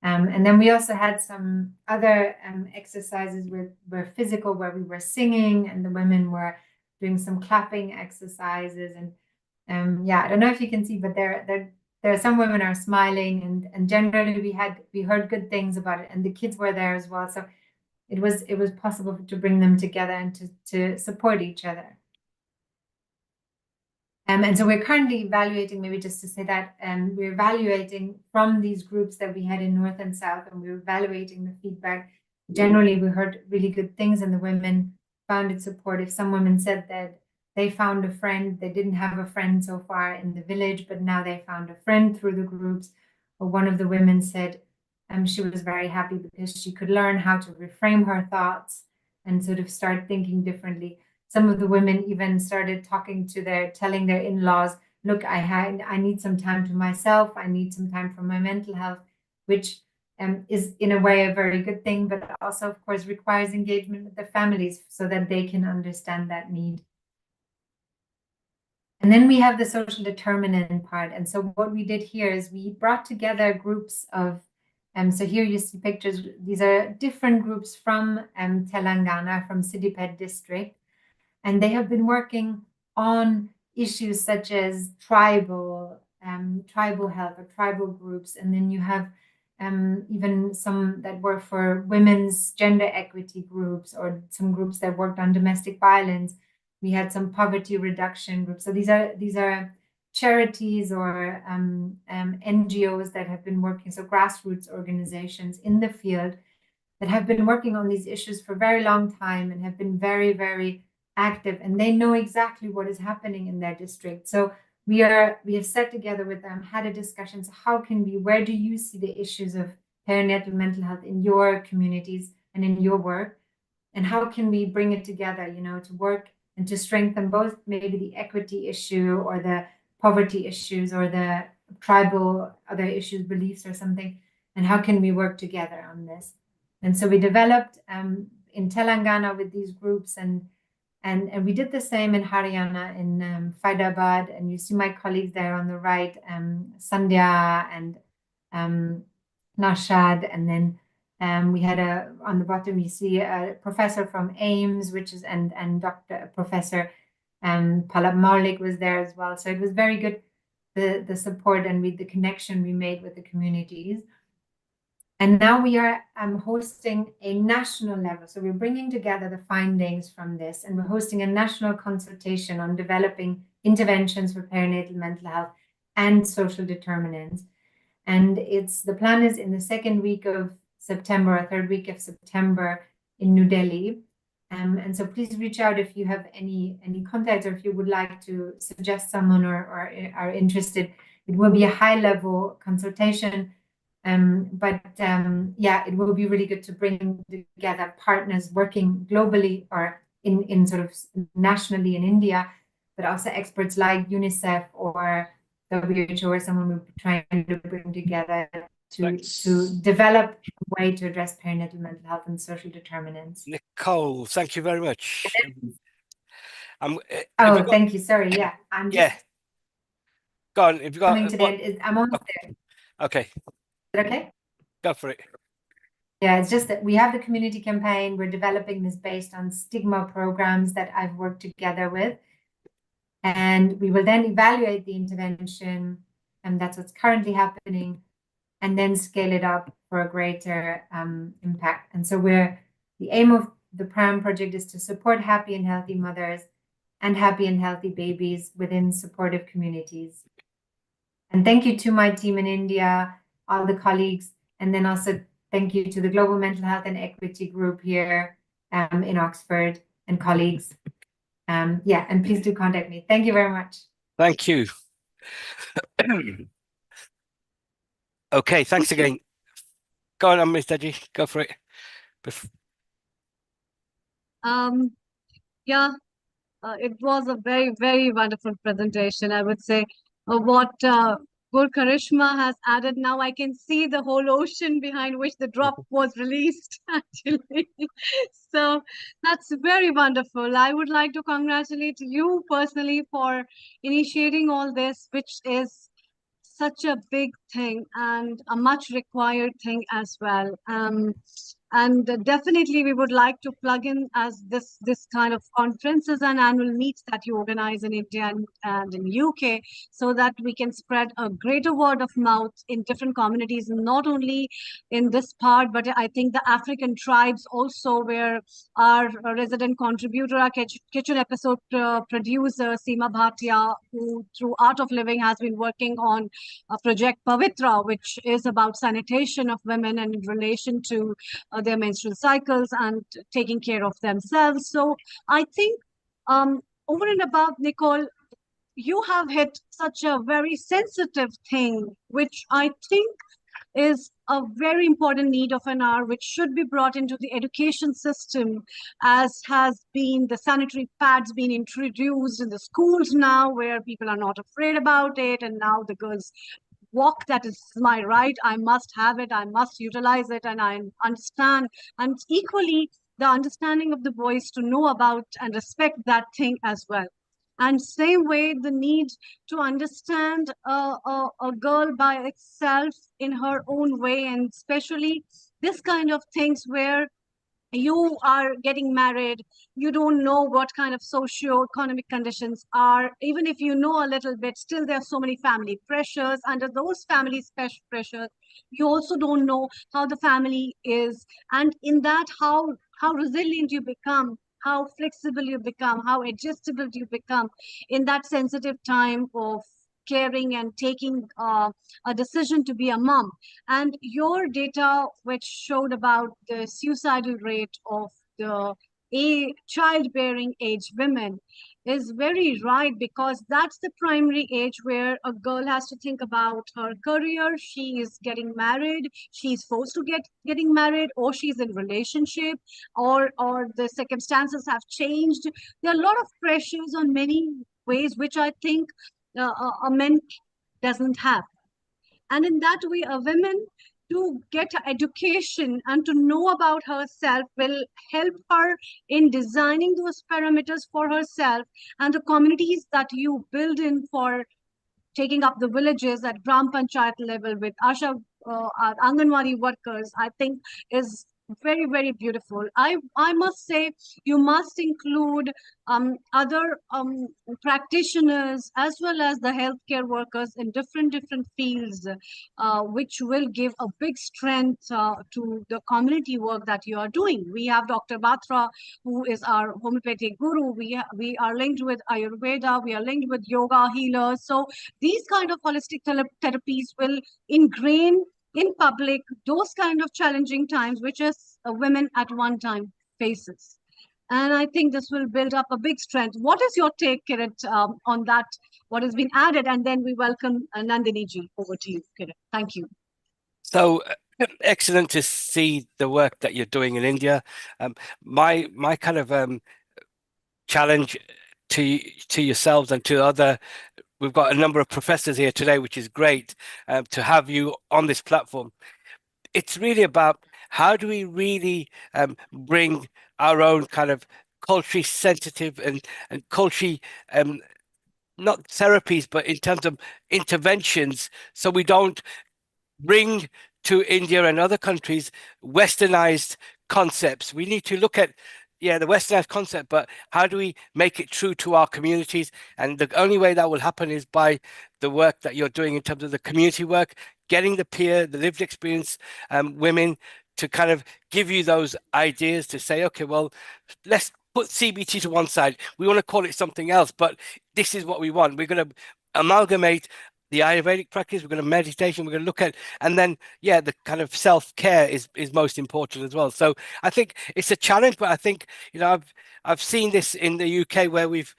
[SPEAKER 7] And then we also had some other exercises were physical, where we were singing and the women were doing some clapping exercises. And yeah, I don't know if you can see, but there are some women are smiling, and generally we heard good things about it, and the kids were there as well. So it was possible to bring them together and to support each other. And so we're currently evaluating, maybe just to say that, we're evaluating from these groups that we had in North and South, and we're evaluating the feedback. Generally, we heard really good things, and the women found it supportive. Some women said that they found a friend. They didn't have a friend so far in the village, but now they found a friend through the groups. Or one of the women said she was very happy because she could learn how to reframe her thoughts and sort of start thinking differently. Some of the women even started telling their in-laws, look, I need some time to myself. I need some time for my mental health, which is in a way a very good thing, but also, of course, requires engagement with the families so that they can understand that need. And then we have the social determinant part. And so what we did here is we brought together groups of, so here you see pictures. These are different groups from Telangana, from Siddipet district. And they have been working on issues such as tribal health or tribal groups. And then you have even some that work for women's gender equity groups, or some groups that worked on domestic violence. We had some poverty reduction groups. So these are charities or NGOs that have been working, so grassroots organizations in the field that have been working on these issues for a very long time and have been very, very active, and they know exactly what is happening in their district. So we have sat together with them, had a discussion. So where do you see the issues of perinatal mental health in your communities and in your work? And how can we bring it together, to work and to strengthen both maybe the equity issue or the poverty issues or the tribal other issues, beliefs or something? And how can we work together on this? And so we developed in Telangana with these groups, and we did the same in Haryana, in Faridabad. And you see my colleagues there on the right, Sandhya and Nashad. And then we had on the bottom, you see a professor from AIMS, and Professor Palab Maulik was there as well. So it was very good, the support and the connection we made with the communities. And now we are hosting a national level. So we're bringing together the findings from this, and we're hosting a national consultation on developing interventions for perinatal mental health and social determinants. And the plan is in the second week of September, or third week of September, in New Delhi. And so please reach out if you have any contacts, or if you would like to suggest someone or are interested. It will be a high-level consultation. But it will be really good to bring together partners working globally or in sort of nationally in India, but also experts like UNICEF or WHO, or someone we're trying to bring together to develop a way to address perinatal mental health and social determinants.
[SPEAKER 5] Nicole, thank you very much.
[SPEAKER 7] Thank you. Sorry. Yeah, I'm just
[SPEAKER 5] go on. If you got
[SPEAKER 7] coming to the end, I'm almost there.
[SPEAKER 5] Okay.
[SPEAKER 7] Is it okay?
[SPEAKER 5] Go for it.
[SPEAKER 7] Yeah, it's just that we have the community campaign. We're developing this based on stigma programs that I've worked together with. And we will then evaluate the intervention, and that's what's currently happening, and then scale it up for a greater impact. And so the aim of the PRAM project is to support happy and healthy mothers and happy and healthy babies within supportive communities. And thank you to my team in India, all the colleagues, and then also thank you to the Global Mental Health and Equity Group here in Oxford and colleagues. And please do contact me. Thank you very much.
[SPEAKER 5] Thank you. Okay, thanks again. Go on, Ms. Deji, go for it.
[SPEAKER 4] It was a very, very wonderful presentation. I would say what Gur Karishma has added. Now I can see the whole ocean behind which the drop was released, actually. So that's very wonderful. I would like to congratulate you personally for initiating all this, which is such a big thing and a much required thing as well. And definitely we would like to plug in as this kind of conferences and annual meets that you organize in India and in UK, so that we can spread a greater word of mouth in different communities, not only in this part, but I think the African tribes also, where our resident contributor, our kitchen episode producer, Seema Bhatia, who through Art of Living has been working on a project Pavitra, which is about sanitation of women and in relation to their menstrual cycles and taking care of themselves. So I think over and above, Nicole, you have hit such a very sensitive thing, which I think is a very important need of an hour, which should be brought into the education system, as has been the sanitary pads being introduced in the schools now, where people are not afraid about it. And now the girls walk, that is my right, I must have it, I must utilize it, and I understand. And equally, the understanding of the boys to know about and respect that thing as well. And same way, the need to understand a girl by itself in her own way, and especially this kind of things where you are getting married, you don't know what kind of socio-economic conditions are. Even if you know a little bit, still there are so many family pressures. Under those family special pressures, you also don't know how the family is, and in that, how resilient you become, how flexible you become, how adjustable you become in that sensitive time of caring and taking a decision to be a mom. And your data, which showed about the suicidal rate of the childbearing age women, is very right, because that's the primary age where a girl has to think about her career. She is getting married, she's forced to getting married, or she's in relationship, or the circumstances have changed. There are a lot of pressures on many ways, which I think a man doesn't have. And in that way, a woman to get education and to know about herself will help her in designing those parameters for herself. And the communities that you build in for taking up the villages at Gram Panchayat level with Asha, Anganwadi workers, I think is very, very beautiful. I must say, you must include other practitioners as well as the healthcare workers in different fields, which will give a big strength to the community work that you are doing. We have Dr. Batra, who is our homeopathic guru. We are linked with Ayurveda. We are linked with yoga healers. So these kind of holistic therapies will ingrain in public those kind of challenging times which as women at one time faces. And I think this will build up a big strength. What is your take, Kirit, on that, what has been added? And then we welcome Nandini ji. Over to you, Kirit. Thank you.
[SPEAKER 5] So excellent to see the work that you're doing in India. My kind of challenge to yourselves and to other, we've got a number of professors here today, which is great to have you on this platform. It's really about how do we really bring our own kind of culturally sensitive and culturally not therapies, but in terms of interventions, so we don't bring to India and other countries westernized concepts. We need to look at the westernized concept, but how do we make it true to our communities? And the only way that will happen is by the work that you're doing in terms of the community work, getting the peer, the lived experience women to kind of give you those ideas to say, okay, well, let's put CBT to one side. We want to call it something else, but this is what we want. We're going to amalgamate the Ayurvedic practice, we're going to meditation, we're going to look at, and then the kind of self-care is most important as well. So I think it's a challenge, but I think I've seen this in the UK where we've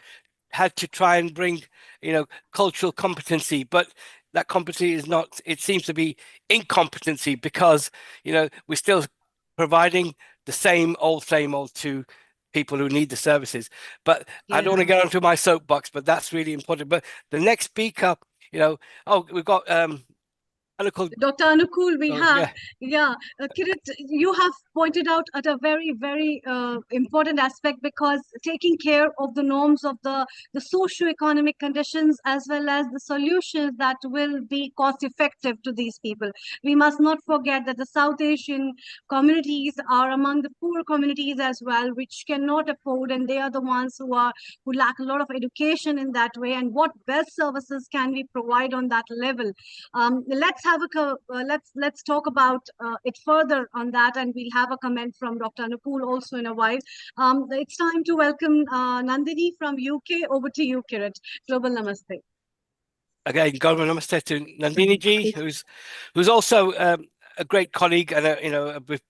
[SPEAKER 5] had to try and bring cultural competency, but that competency is not, it seems to be incompetency, because we're still providing the same old to people who need the services. But I don't want to get onto my soapbox, but that's really important. But the next speaker, we've got Anukul,
[SPEAKER 4] Dr. Anukul, we
[SPEAKER 5] oh,
[SPEAKER 4] have,
[SPEAKER 5] yeah,
[SPEAKER 4] Kirit, you have pointed out at a very, very important aspect, because taking care of the norms of the socio-economic conditions as well as the solutions that will be cost effective to these people. We must not forget that the South Asian communities are among the poor communities as well, which cannot afford, and they are the ones who lack a lot of education in that way. And what best services can we provide on that level? Let's talk about it further on that, and we'll have a comment from Dr. Anukul also in a while. It's time to welcome Nandini from UK. Over to you, Kirit. Global Namaste.
[SPEAKER 5] again, Gaurav Namaste to Nandini ji, who's also a great colleague, and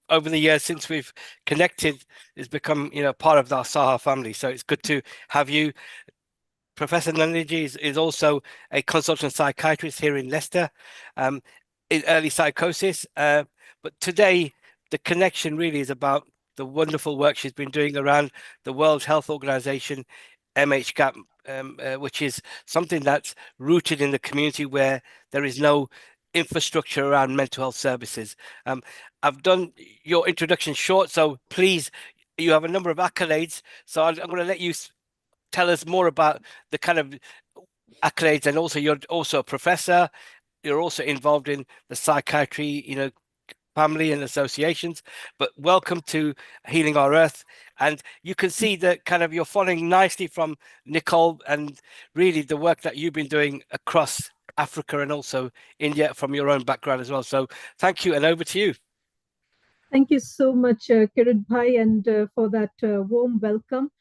[SPEAKER 5] over the years since we've connected, has become part of our Saha family. So it's good to have you. Professor Nandini is also a consultant psychiatrist here in Leicester, in early psychosis. But today, the connection really is about the wonderful work she's been doing around the World Health Organization, MHGAP, which is something that's rooted in the community where there is no infrastructure around mental health services. I've done your introduction short, so please, you have a number of accolades. So I'm going to let you tell us more about the kind of accolades, and also you're also a professor. You're also involved in the psychiatry, family and associations. But welcome to Healing Our Earth, and you can see that kind of you're following nicely from Nicole, and really the work that you've been doing across Africa and also India from your own background as well. So thank you, and over to you.
[SPEAKER 9] Thank you so much, Kirit Bhai, and for that warm welcome.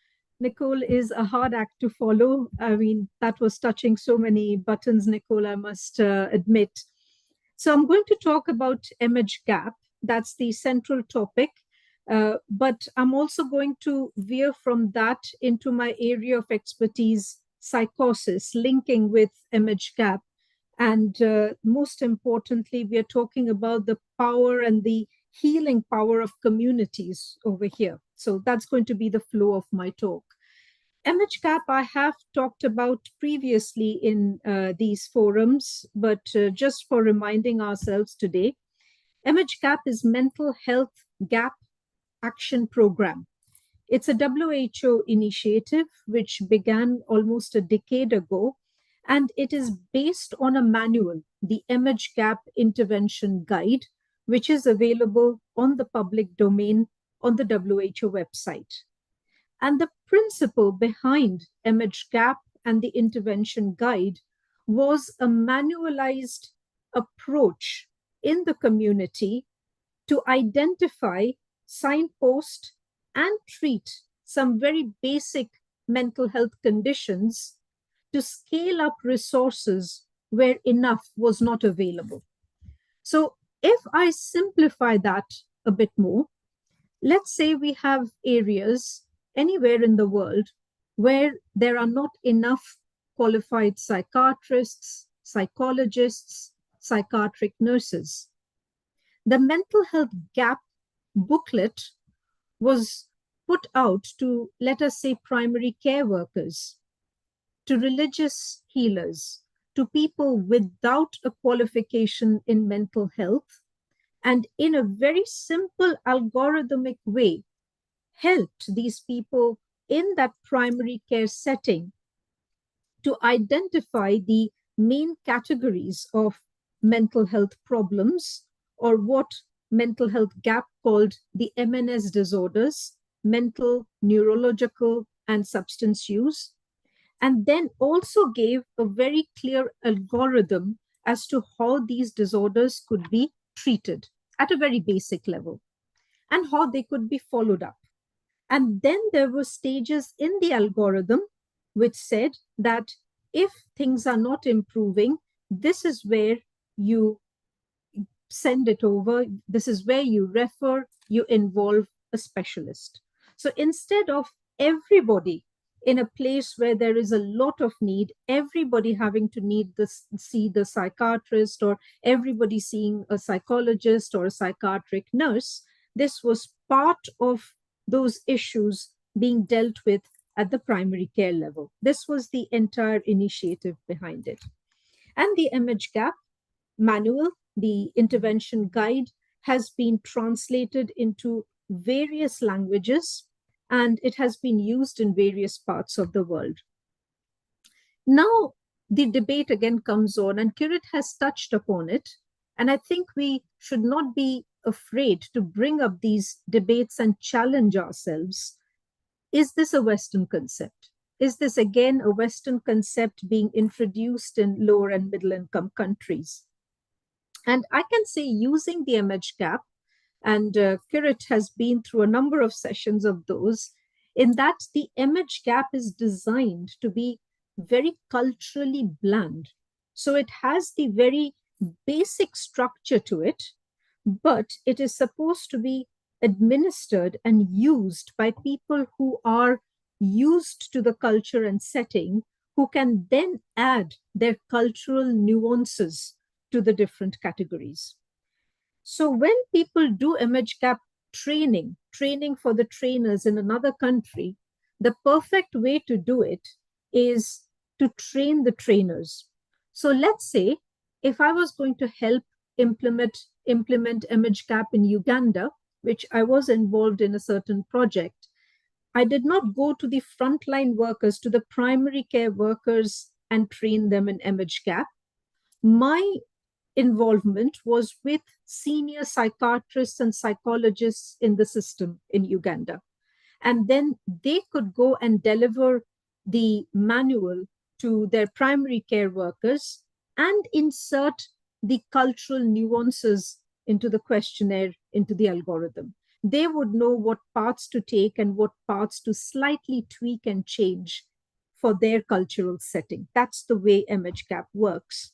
[SPEAKER 9] Nicole is a hard act to follow. I mean, that was touching so many buttons, Nicole, I must admit. So I'm going to talk about MHGAP. That's the central topic. But I'm also going to veer from that into my area of expertise, psychosis, linking with MHGAP. And most importantly, we are talking about the power and the healing power of communities over here. So that's going to be the flow of my talk. MHGAP I have talked about previously in these forums, but just for reminding ourselves today, MHGAP is Mental Health Gap Action Program. It's a WHO initiative which began almost a decade ago, and it is based on a manual, the MHGAP Intervention Guide, which is available on the public domain on the WHO website. And the principle behind MHGAP and the intervention guide was a manualized approach in the community to identify, signpost, and treat some very basic mental health conditions, to scale up resources where enough was not available. So if I simplify that a bit more, let's say we have areas anywhere in the world where there are not enough qualified psychiatrists, psychologists, psychiatric nurses. The mental health gap booklet was put out to, let us say, primary care workers, to religious healers, to people without a qualification in mental health, and in a very simple algorithmic way, helped these people in that primary care setting to identify the main categories of mental health problems, or what mental health gap called the MNS disorders, mental, neurological, and substance use, and then also gave a very clear algorithm as to how these disorders could be treated at a very basic level and how they could be followed up. And then there were stages in the algorithm which said that if things are not improving, this is where you send it over, this is where you refer, you involve a specialist. So instead of everybody in a place where there is a lot of need, everybody having to see the psychiatrist, or everybody seeing a psychologist or a psychiatric nurse, this was part of those issues being dealt with at the primary care level. This was the entire initiative behind it. And the MHGAP manual the intervention guide, has been translated into various languages, and it has been used in various parts of the world. Now, the debate again comes on, and Kirit has touched upon it. And I think we should not be afraid to bring up these debates and challenge ourselves. Is this a Western concept? Is this again a Western concept being introduced in lower and middle income countries? And I can say, using the image gap, and Kirit has been through a number of sessions of those, in that the image gap is designed to be very culturally bland. So it has the very basic structure to it, but it is supposed to be administered and used by people who are used to the culture and setting, who can then add their cultural nuances to the different categories. So when people do image gap training for the trainers in another country, the perfect way to do it is to train the trainers. So let's say if I was going to help implement image gap in Uganda, which I was involved in a certain project, I did not go to the frontline workers, to the primary care workers, and train them in image gap. My involvement was with senior psychiatrists and psychologists in the system in Uganda. And then they could go and deliver the manual to their primary care workers and insert the cultural nuances into the questionnaire, into the algorithm. They would know what parts to take and what parts to slightly tweak and change for their cultural setting. That's the way image gap works.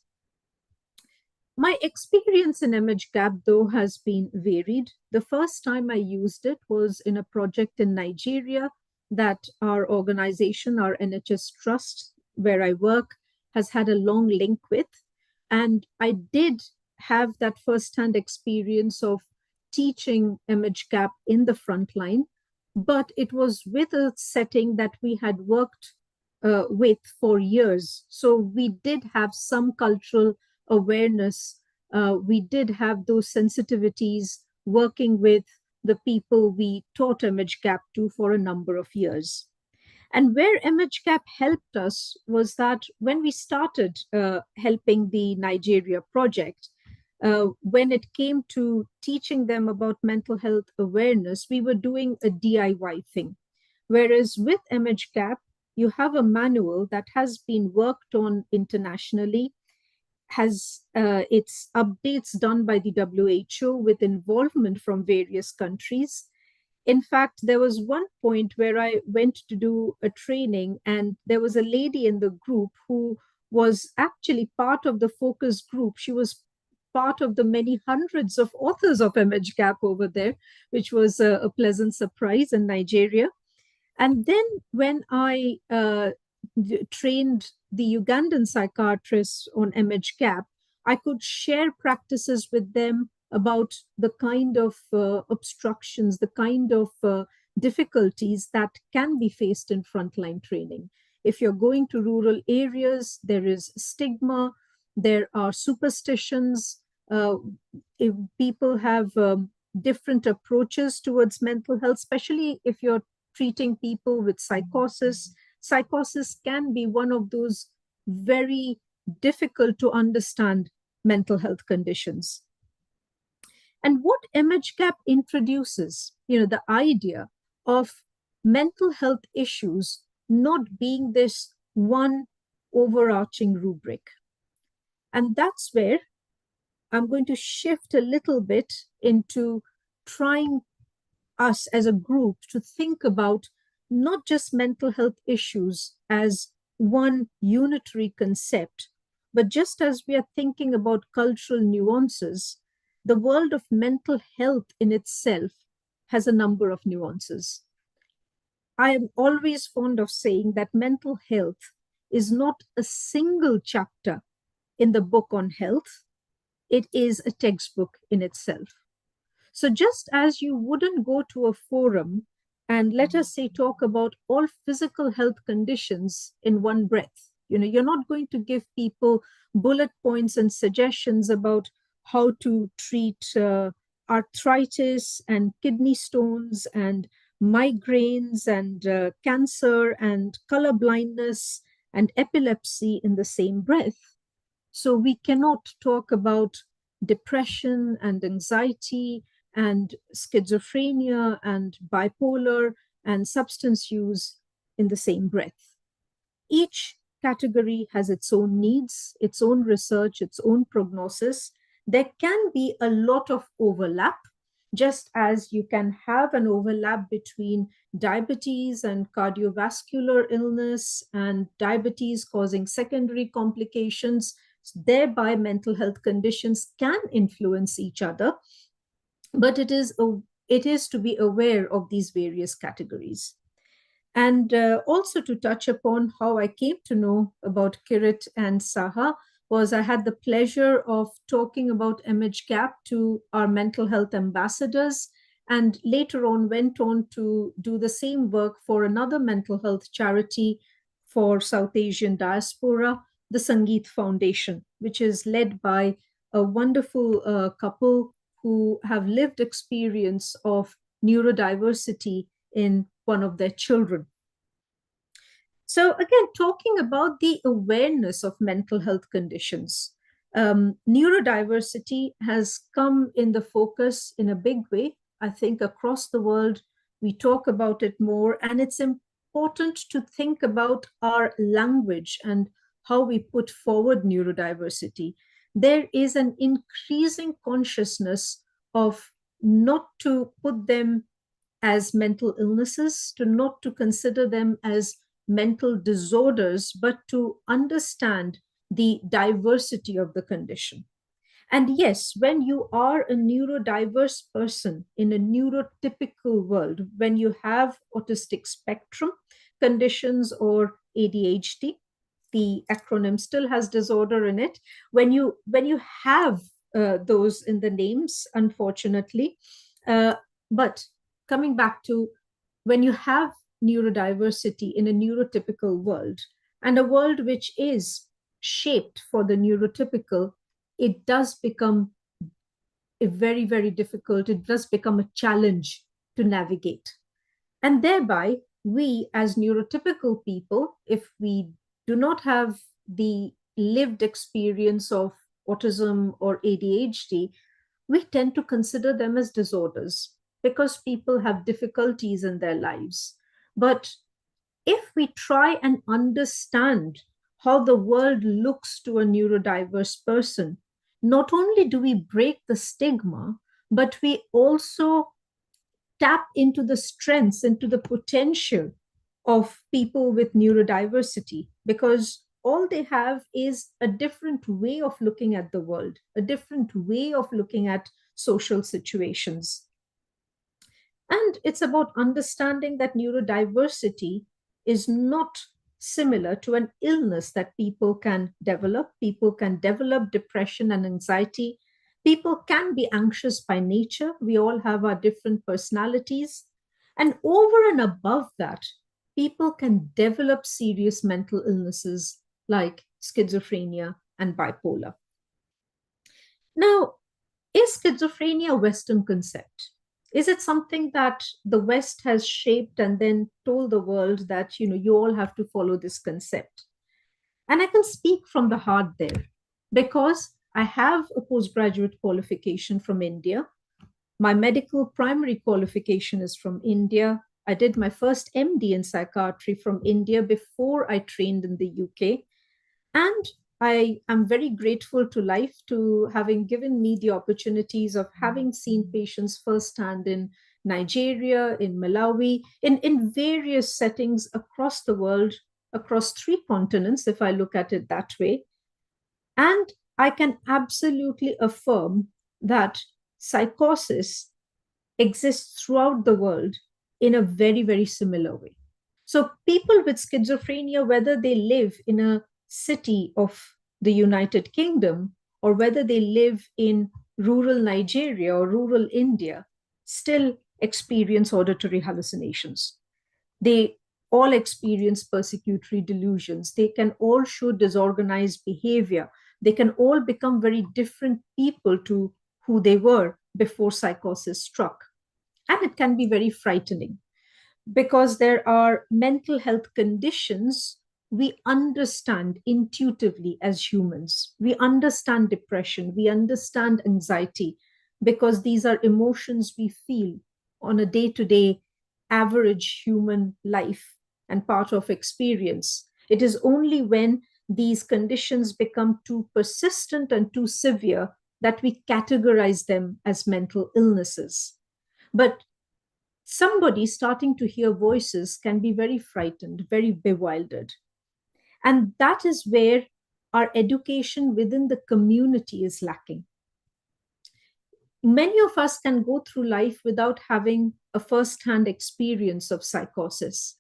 [SPEAKER 9] My experience in image gap, though, has been varied. The first time I used it was in a project in Nigeria that our organization, our NHS Trust, where I work, has had a long link with. And I did have that first-hand experience of teaching image gap in the front line, but it was with a setting that we had worked with for years. So we did have some cultural awareness. We did have those sensitivities working with the people we taught image gap to for a number of years. And where image gap helped us was that when we started helping the Nigeria project, when it came to teaching them about mental health awareness, we were doing a DIY thing. Whereas with image gap, you have a manual that has been worked on internationally, has its updates done by the WHO with involvement from various countries. In fact, there was one point where I went to do a training, and there was a lady in the group who was actually part of the focus group. She was part of the many hundreds of authors of image gap over there, which was a pleasant surprise in Nigeria. And then when I trained the Ugandan psychiatrists on image gap, I could share practices with them about the kind of obstructions, the kind of difficulties that can be faced in frontline training. If you're going to rural areas, there is stigma, there are superstitions, if people have different approaches towards mental health, especially if you're treating people with psychosis. Psychosis can be one of those very difficult to understand mental health conditions. And what image gap introduces, the idea of mental health issues not being this one overarching rubric. And that's where I'm going to shift a little bit into trying us as a group to think about not just mental health issues as one unitary concept, but just as we are thinking about cultural nuances, the world of mental health in itself has a number of nuances. I am always fond of saying that mental health is not a single chapter in the book on health. It is a textbook in itself. So just as you wouldn't go to a forum and, let us say, talk about all physical health conditions in one breath, you're not going to give people bullet points and suggestions about how to treat arthritis and kidney stones and migraines and cancer and color blindness and epilepsy in the same breath. So we cannot talk about depression and anxiety and schizophrenia and bipolar and substance use in the same breath. Each category has its own needs, its own research, its own prognosis. There can be a lot of overlap, just as you can have an overlap between diabetes and cardiovascular illness and diabetes causing secondary complications. Thereby, mental health conditions can influence each other, but it is to be aware of these various categories. And also to touch upon how I came to know about Kirit and Saha was I had the pleasure of talking about MHGAP to our mental health ambassadors, and later on went on to do the same work for another mental health charity for South Asian diaspora, the Sangeet Foundation, which is led by a wonderful couple who have lived experience of neurodiversity in one of their children. So again, talking about the awareness of mental health conditions, neurodiversity has come in the focus in a big way. I think across the world, we talk about it more, and it's important to think about our language and how we put forward neurodiversity. There is an increasing consciousness of not to put them as mental illnesses, to not to consider them as mental disorders, but to understand the diversity of the condition. And yes, when you are a neurodiverse person in a neurotypical world, when you have autistic spectrum conditions or ADHD, the acronym still has disorder in it. When you have those in the names, unfortunately, but coming back to when you have neurodiversity in a neurotypical world and a world which is shaped for the neurotypical, it does become very, very difficult. It does become a challenge to navigate. And thereby, we as neurotypical people, if we do not have the lived experience of autism or ADHD, we tend to consider them as disorders because people have difficulties in their lives. But if we try and understand how the world looks to a neurodiverse person, not only do we break the stigma, but we also tap into the strengths, into the potential of people with neurodiversity, because all they have is a different way of looking at the world, a different way of looking at social situations. And it's about understanding that neurodiversity is not similar to an illness that people can develop. People can develop depression and anxiety. People can be anxious by nature. We all have our different personalities. And over and above that, people can develop serious mental illnesses like schizophrenia and bipolar. Now, is schizophrenia a Western concept? Is it something that the West has shaped and then told the world that, you all have to follow this concept? And I can speak from the heart there because I have a postgraduate qualification from India. My medical primary qualification is from India. I did my first MD in psychiatry from India before I trained in the UK. And I am very grateful to life to having given me the opportunities of having seen patients firsthand in Nigeria, in Malawi, in various settings across the world, across 3 continents, if I look at it that way. And I can absolutely affirm that psychosis exists throughout the world in a very, very similar way. So people with schizophrenia, whether they live in a city of the United Kingdom or whether they live in rural Nigeria or rural India, still experience auditory hallucinations. They all experience persecutory delusions. They can all show disorganized behavior. They can all become very different people to who they were before psychosis struck. And it can be very frightening because there are mental health conditions we understand intuitively as humans. We understand depression, we understand anxiety, because these are emotions we feel on a day-to-day average human life and part of experience. It is only when these conditions become too persistent and too severe that we categorize them as mental illnesses. But somebody starting to hear voices can be very frightened, very bewildered. And that is where our education within the community is lacking. Many of us can go through life without having a first-hand experience of psychosis.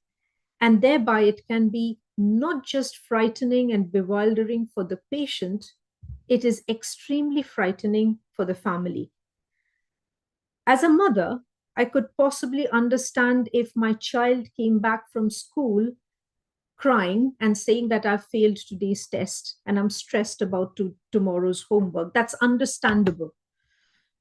[SPEAKER 9] And thereby it can be not just frightening and bewildering for the patient, it is extremely frightening for the family. As a mother, I could possibly understand if my child came back from school crying and saying that I've failed today's test and I'm stressed about tomorrow's homework. That's understandable.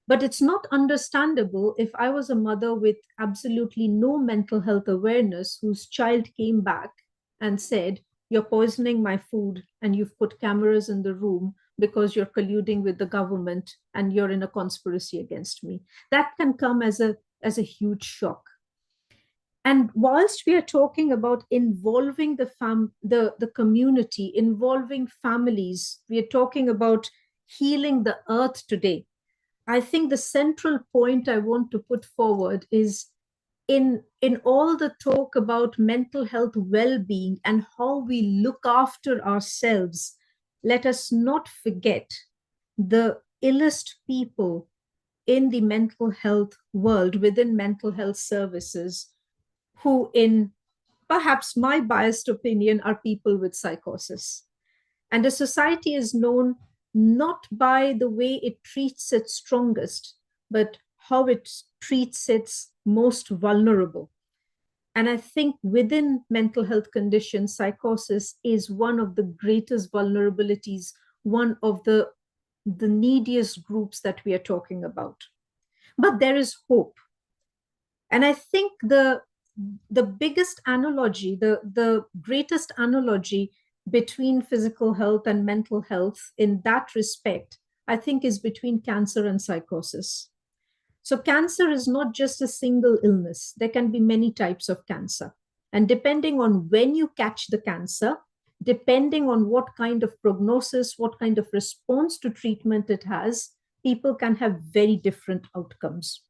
[SPEAKER 9] But it's not understandable if I was a mother with absolutely no mental health awareness whose child came back and said, "You're poisoning my food and you've put cameras in the room because you're colluding with the government and you're in a conspiracy against me." That can come as a huge shock. And whilst we are talking about involving the community, involving families, we are talking about healing the earth today. I think the central point I want to put forward is in all the talk about mental health well-being and how we look after ourselves, let us not forget the illest people in the mental health world, within mental health services, who, in perhaps my biased opinion, are people with psychosis. And a society is known not by the way it treats its strongest, but how it treats its most vulnerable. And I think within mental health conditions, psychosis is one of the greatest vulnerabilities, one of the neediest groups that we are talking about. But there is hope. And I think the biggest analogy, the greatest analogy between physical health and mental health in that respect, I think, is between cancer and psychosis. So cancer is not just a single illness. There can be many types of cancer. And depending on when you catch the cancer, depending on what kind of prognosis, what kind of response to treatment it has, people can have very different outcomes.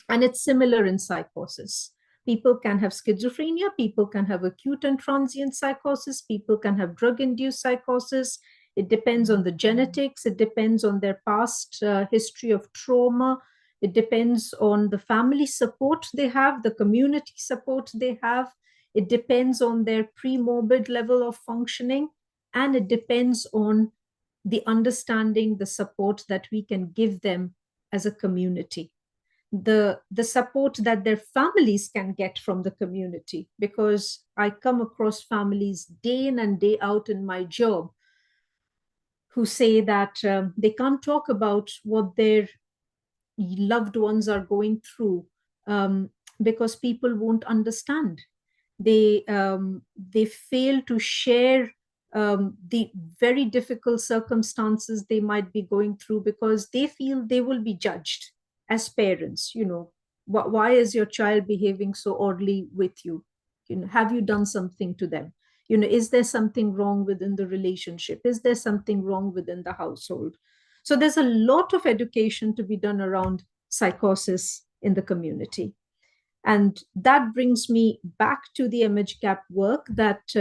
[SPEAKER 9] And it's similar in psychosis. People can have schizophrenia, people can have acute and transient psychosis, people can have drug-induced psychosis. It depends on the genetics, it depends on their past history of trauma, it depends on the family support they have, the community support they have, it depends on their pre-morbid level of functioning, and it depends on the understanding, the support that we can give them as a community. The support that their families can get from the community, because I come across families day in and day out in my job who say that they can't talk about what their loved ones are going through because people won't understand. They fail to share the very difficult circumstances they might be going through because they feel they will be judged as parents. Why is your child behaving so oddly with you? Have you done something to them? Is there something wrong within the relationship? Is there something wrong within the household? So there's a lot of education to be done around psychosis in the community. And that brings me back to the image gap work that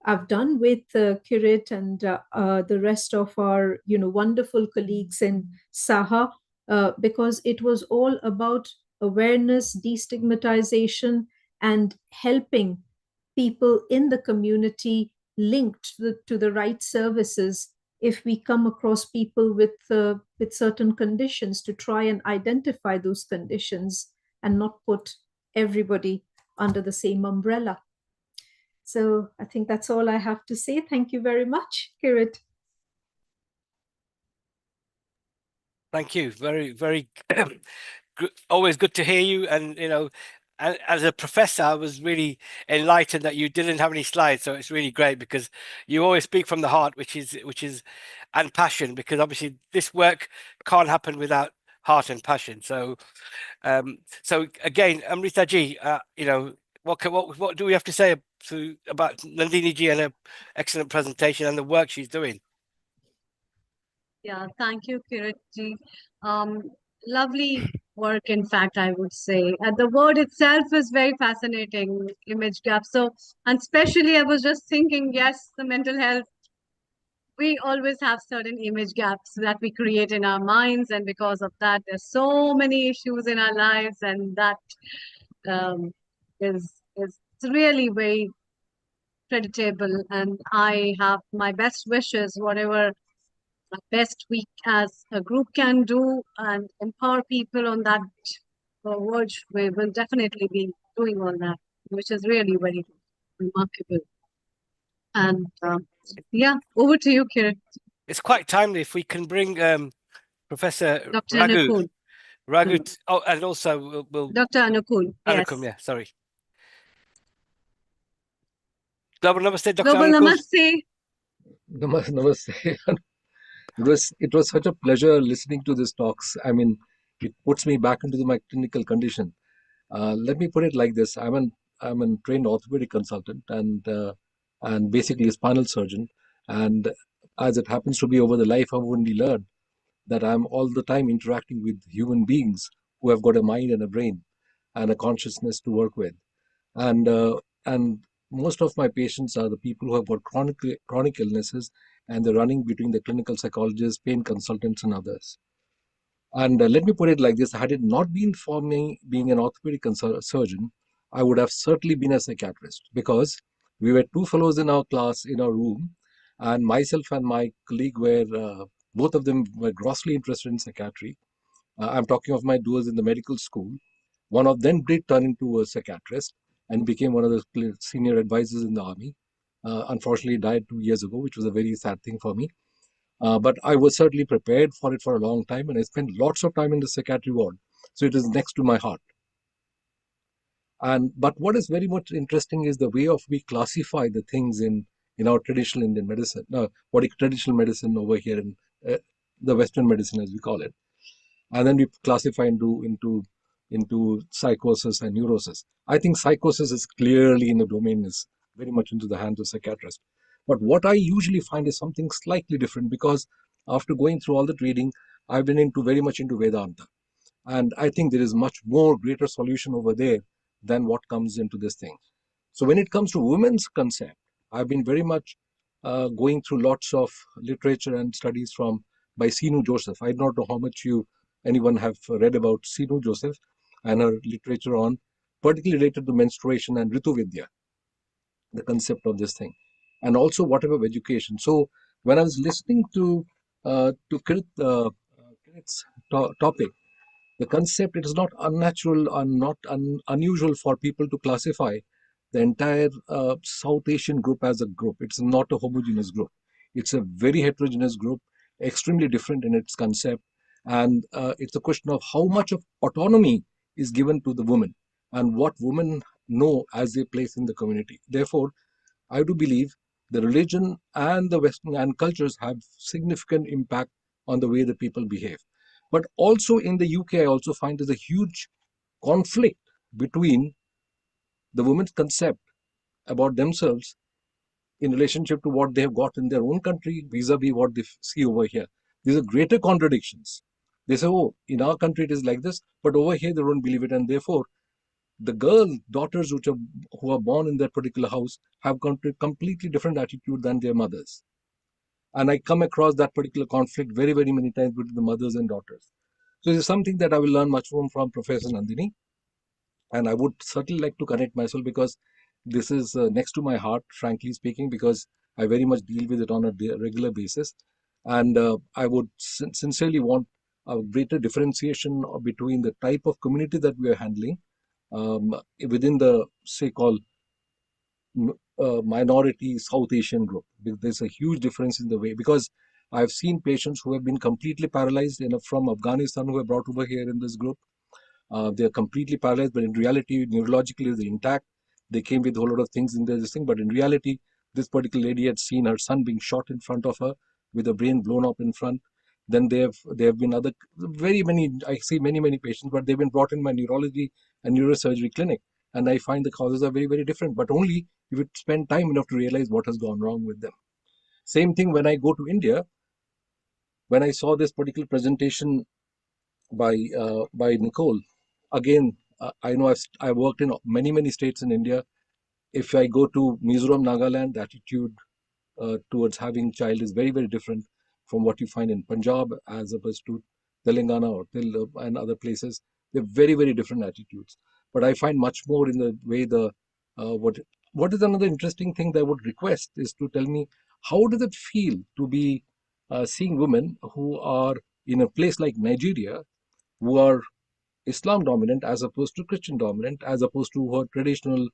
[SPEAKER 9] I've done with Kirit and the rest of our wonderful colleagues in SAHA, because it was all about awareness, destigmatization, and helping people in the community linked to the right services if we come across people with certain conditions, to try and identify those conditions and not put everybody under the same umbrella. So I think that's all I have to say. Thank you very much, Kirit.
[SPEAKER 5] Thank you. Very, very always good to hear you. And as a professor, I was really enlightened that you didn't have any slides. So it's really great because you always speak from the heart, which is and passion, because obviously this work can't happen without heart and passion. So so again, Amrita ji, what do we have to say about Nandini ji and her excellent presentation and the work she's doing?
[SPEAKER 4] Yeah, thank you, Kirit ji. Lovely work, in fact, I would say. The word itself is very fascinating, image gap. So, and especially I was just thinking, yes, the mental health, we always have certain image gaps that we create in our minds. And because of that, there's so many issues in our lives. And that um, is really very creditable. And I have my best wishes, whatever best we as a group can do and empower people on that verge, we will definitely be doing all that, which is really very remarkable. And yeah, over to you, Kiran.
[SPEAKER 5] It's quite timely if we can bring Professor
[SPEAKER 4] Dr.
[SPEAKER 5] Raghu.
[SPEAKER 4] Anukul.
[SPEAKER 5] Raghu, oh, and also we'll
[SPEAKER 4] Dr. Anukul.
[SPEAKER 5] Anukum,
[SPEAKER 4] Yes.
[SPEAKER 5] yeah, sorry. Global Namaste, Dr.
[SPEAKER 4] Global
[SPEAKER 5] Anukul.
[SPEAKER 4] Namaste.
[SPEAKER 10] Namaste. It was such a pleasure listening to these talks. I mean, it puts me back into my clinical condition. Let me put it like this: I'm a trained orthopedic consultant and basically a spinal surgeon. And as it happens to be over the life, I've only learned that I'm all the time interacting with human beings who have got a mind and a brain and a consciousness to work with. And most of my patients are the people who have got chronic illnesses, and they're running between the clinical psychologists, pain consultants, and others. And let me put it like this: had it not been for me being an orthopedic surgeon, I would have certainly been a psychiatrist, because we were two fellows in our class in our room, and myself and my colleague were both of them were grossly interested in psychiatry. I'm talking of my duos in the medical school. One of them did turn into a psychiatrist and became one of the senior advisors in the army. Unfortunately, died 2 years ago, which was a very sad thing for me. But I was certainly prepared for it for a long time, and I spent lots of time in the psychiatry ward. So it is next to my heart. But what is very much interesting is the way of we classify the things in our traditional Indian medicine, traditional medicine over here in the Western medicine, as we call it. And then we classify into psychosis and neurosis. I think psychosis is clearly in the domain, is very much into the hands of psychiatrists. But what I usually find is something slightly different, because after going through all the reading, I've been very much into Vedanta. And I think there is much more greater solution over there than what comes into this thing. So when it comes to women's concept, I've been very much going through lots of literature and studies by Sinu Joseph. I don't know how much anyone have read about Sinu Joseph and her literature on, particularly related to menstruation and Ritu Vidya, the concept of this thing, and also whatever education. So when I was listening to Kirit's topic, the concept, it is not unnatural or not unusual for people to classify the entire South Asian group as a group. It's not a homogeneous group. It's a very heterogeneous group, extremely different in its concept. And it's a question of how much of autonomy is given to the women and what women know as their place in the community. Therefore, I do believe the religion and the Western and cultures have significant impact on the way the people behave. But also in the UK, I also find there's a huge conflict between the women's concept about themselves in relationship to what they have got in their own country vis-a-vis what they see over here. These are greater contradictions. They say, oh, in our country it is like this, but over here they don't believe it. And therefore, the daughters who are born in that particular house have completely different attitude than their mothers. And I come across that particular conflict very, very many times between the mothers and daughters. So it's something that I will learn much more from Professor Nandini. And I would certainly like to connect myself, because this is next to my heart, frankly speaking, because I very much deal with it on a regular basis. And I would sincerely want a greater differentiation between the type of community that we are handling within the, say, called minority South Asian group. There's a huge difference in the way, because I've seen patients who have been completely paralyzed from Afghanistan who are brought over here in this group. They're completely paralyzed, but in reality, neurologically, they're intact. They came with a whole lot of things in this thing, but in reality, this particular lady had seen her son being shot in front of her with the brain blown up in front. Then there have been other very many. I see many patients, but they've been brought in my neurology and neurosurgery clinic, and I find the causes are very different. But only if you spend time enough to realize what has gone wrong with them. Same thing when I go to India. When I saw this particular presentation by Nicole, again, I know I worked in many states in India. If I go to Mizoram, Nagaland, the attitude towards having child is very different from what you find in Punjab as opposed to Telangana or and other places. They're very different attitudes. But I find much more in the way what is another interesting thing that I would request is to tell me how does it feel to be seeing women who are in a place like Nigeria who are Islam dominant as opposed to Christian dominant, as opposed to her traditional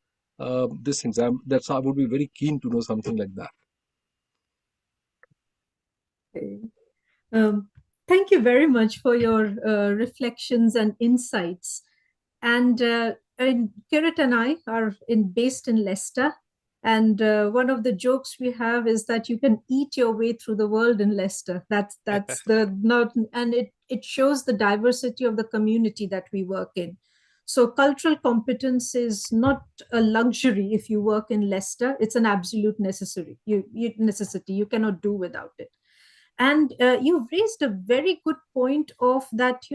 [SPEAKER 10] this things. I would be very keen to know something like that.
[SPEAKER 9] Okay. Thank you very much for your reflections and insights. And Kirit and I are based in Leicester. And one of the jokes we have is that you can eat your way through the world in Leicester. That's the not, and it shows the diversity of the community that we work in. So cultural competence is not a luxury if you work in Leicester. It's an absolute necessity. Necessity. You cannot do without it. And you've raised a very good point of that,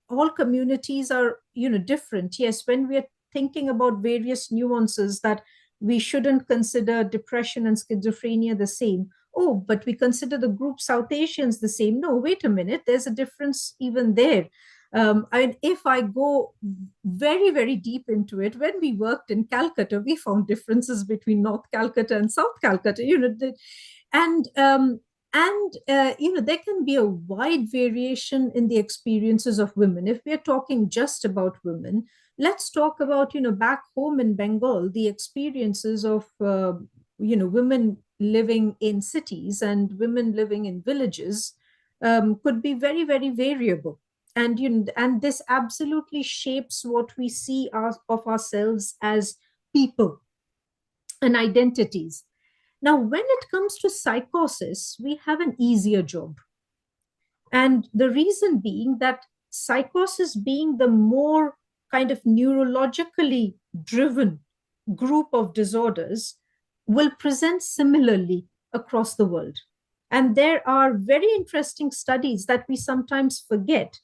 [SPEAKER 9] all communities are, different. Yes, when we're thinking about various nuances that we shouldn't consider depression and schizophrenia the same. Oh, but we consider the group South Asians the same. No, wait a minute. There's a difference even there. If I go very deep into it, when we worked in Calcutta, we found differences between North Calcutta and South Calcutta, and there can be a wide variation in the experiences of women. If we're talking just about women, let's talk about, back home in Bengal, the experiences of, women living in cities and women living in villages could be very variable. And this absolutely shapes what we see of ourselves as people and identities. Now, when it comes to psychosis, we have an easier job. And the reason being that psychosis being the more kind of neurologically driven group of disorders will present similarly across the world. And there are very interesting studies that we sometimes forget.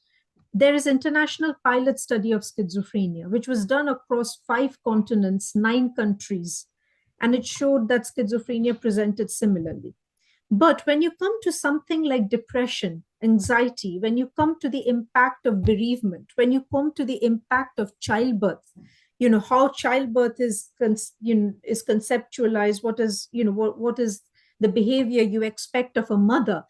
[SPEAKER 9] There is international pilot study of schizophrenia, which was done across 5 continents, 9 countries, and it showed that schizophrenia presented similarly. But when you come to something like depression, anxiety, when you come to the impact of bereavement, when you come to the impact of childbirth, how childbirth is conceptualized, what is the behavior you expect of a mother,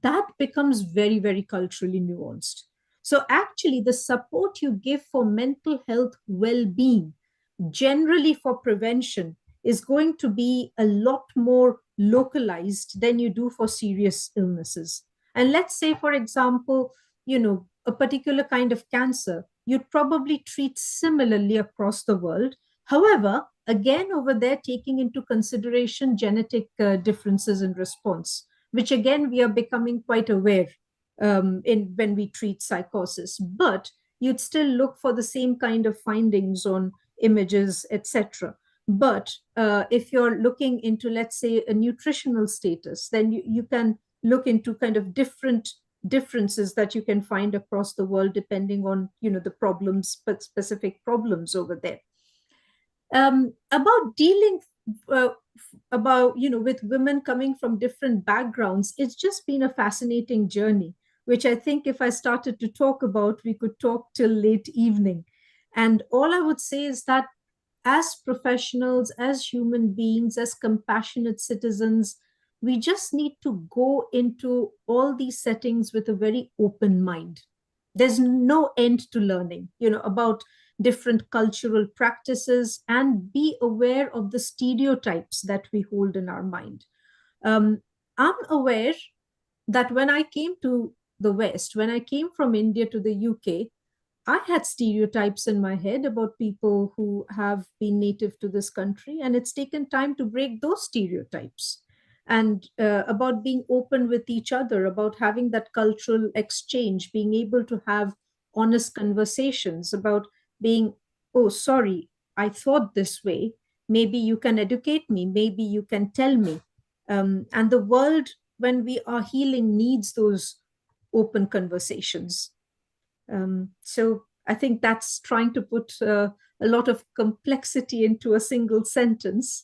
[SPEAKER 9] that becomes very culturally nuanced. So actually, the support you give for mental health well-being, generally for prevention, is going to be a lot more localized than you do for serious illnesses. And let's say, for example, a particular kind of cancer, you'd probably treat similarly across the world. However, again, over there, taking into consideration genetic differences in response, which again, we are becoming quite aware when we treat psychosis. But you'd still look for the same kind of findings on images, etc. But if you're looking into, let's say, a nutritional status, then you can look into kind of differences that you can find across the world depending on, the problems, but specific problems over there. About dealing with women coming from different backgrounds, it's just been a fascinating journey, which I think if I started to talk about, we could talk till late evening. And all I would say is that as professionals, as human beings, as compassionate citizens, we just need to go into all these settings with a very open mind. There's no end to learning, about different cultural practices, and be aware of the stereotypes that we hold in our mind. I'm aware that when I came to the West, when I came from India to the UK, I had stereotypes in my head about people who have been native to this country, and it's taken time to break those stereotypes. And about being open with each other, about having that cultural exchange, being able to have honest conversations about being, oh, sorry, I thought this way. Maybe you can educate me, maybe you can tell me. And the world, when we are healing, needs those open conversations. So I think that's trying to put a lot of complexity into a single sentence.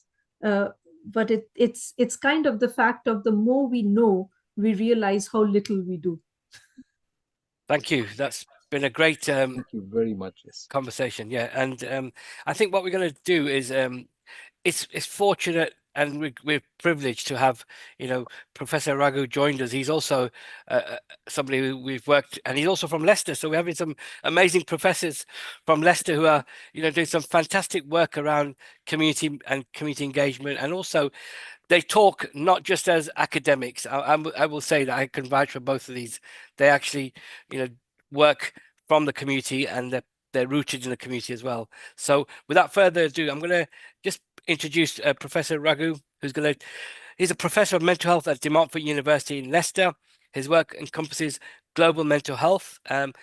[SPEAKER 9] But it's kind of the fact of the more we know, we realize how little we do.
[SPEAKER 5] Thank you. That's been a great
[SPEAKER 10] Thank you very much. Yes.
[SPEAKER 5] conversation. Yeah, and I think what we're going to do is it's fortunate and we're privileged to have, you know, Professor Raghu joined us. He's also somebody who we've worked, and he's also from Leicester. So we're having some amazing professors from Leicester who are, you know, doing some fantastic work around community and community engagement, and also they talk not just as academics. I will say that I can vouch for both of these. They actually, you know, work from the community, and they're rooted in the community as well. So without further ado, I'm going to just introduce Professor Raghu, he's a professor of mental health at De Montfort University in Leicester. His work encompasses global mental health and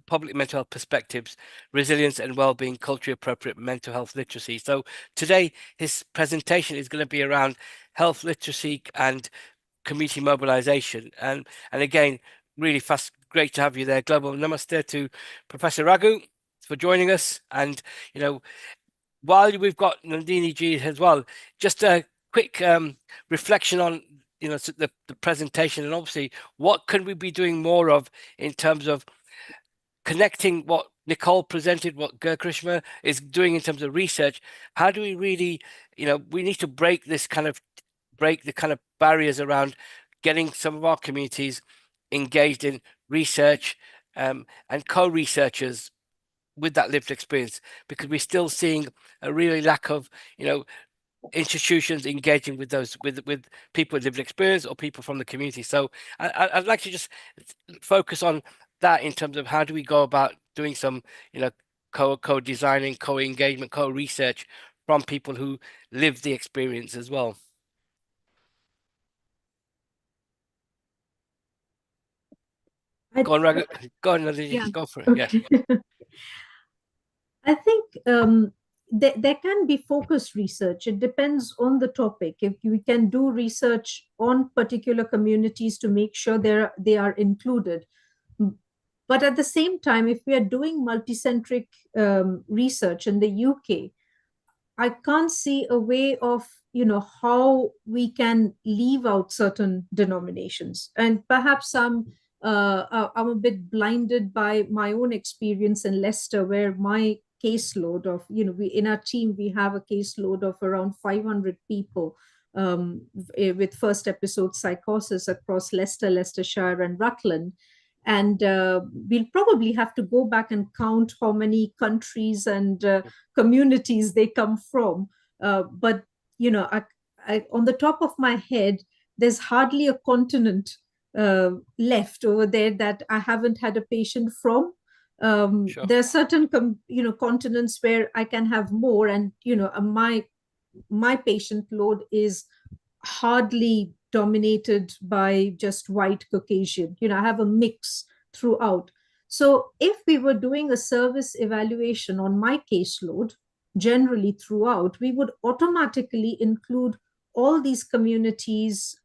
[SPEAKER 5] public mental health perspectives, resilience and well-being, culturally appropriate mental health literacy. So today, his presentation is going to be around health literacy and community mobilization. And again, really great to have you there. Global namaste to Professor Raghu for joining us. And, you know, while we've got Nandini Ji as well, just a quick reflection on, you know, the presentation, and obviously what can we be doing more of in terms of connecting what Nicole presented, what Gurkrishma is doing in terms of research. How do we really, you know, we need to break the kind of barriers around getting some of our communities engaged in research and co-researchers with that lived experience, because we're still seeing a really lack of, you know, institutions engaging with those with people with lived experience or people from the community. So I'd like to just focus on that in terms of how do we go about doing some, you know, co-designing, co-engagement, co-research from people who live the experience as well. Go on, Raghu. Go on,
[SPEAKER 9] Yeah.
[SPEAKER 5] go for it.
[SPEAKER 9] Okay.
[SPEAKER 5] Yeah.
[SPEAKER 9] I think there can be focused research. It depends on the topic. If we can do research on particular communities to make sure they are included. But at the same time, if we are doing multicentric research in the UK, I can't see a way of, you know, how we can leave out certain denominations. And perhaps I'm a bit blinded by my own experience in Leicester, where my caseload of, you know, we in our team we have a caseload of around 500 people with first episode psychosis across Leicester, Leicestershire, and Rutland. And we'll probably have to go back and count how many countries and communities they come from. But, you know, on the top of my head, there's hardly a continent left over there that I haven't had a patient from.
[SPEAKER 5] Sure.
[SPEAKER 9] There are certain, you know, continents where I can have more, and, you know, my patient load is hardly dominated by just white Caucasian. You know, I have a mix throughout. So if we were doing a service evaluation on my caseload, generally throughout, we would automatically include all these communities,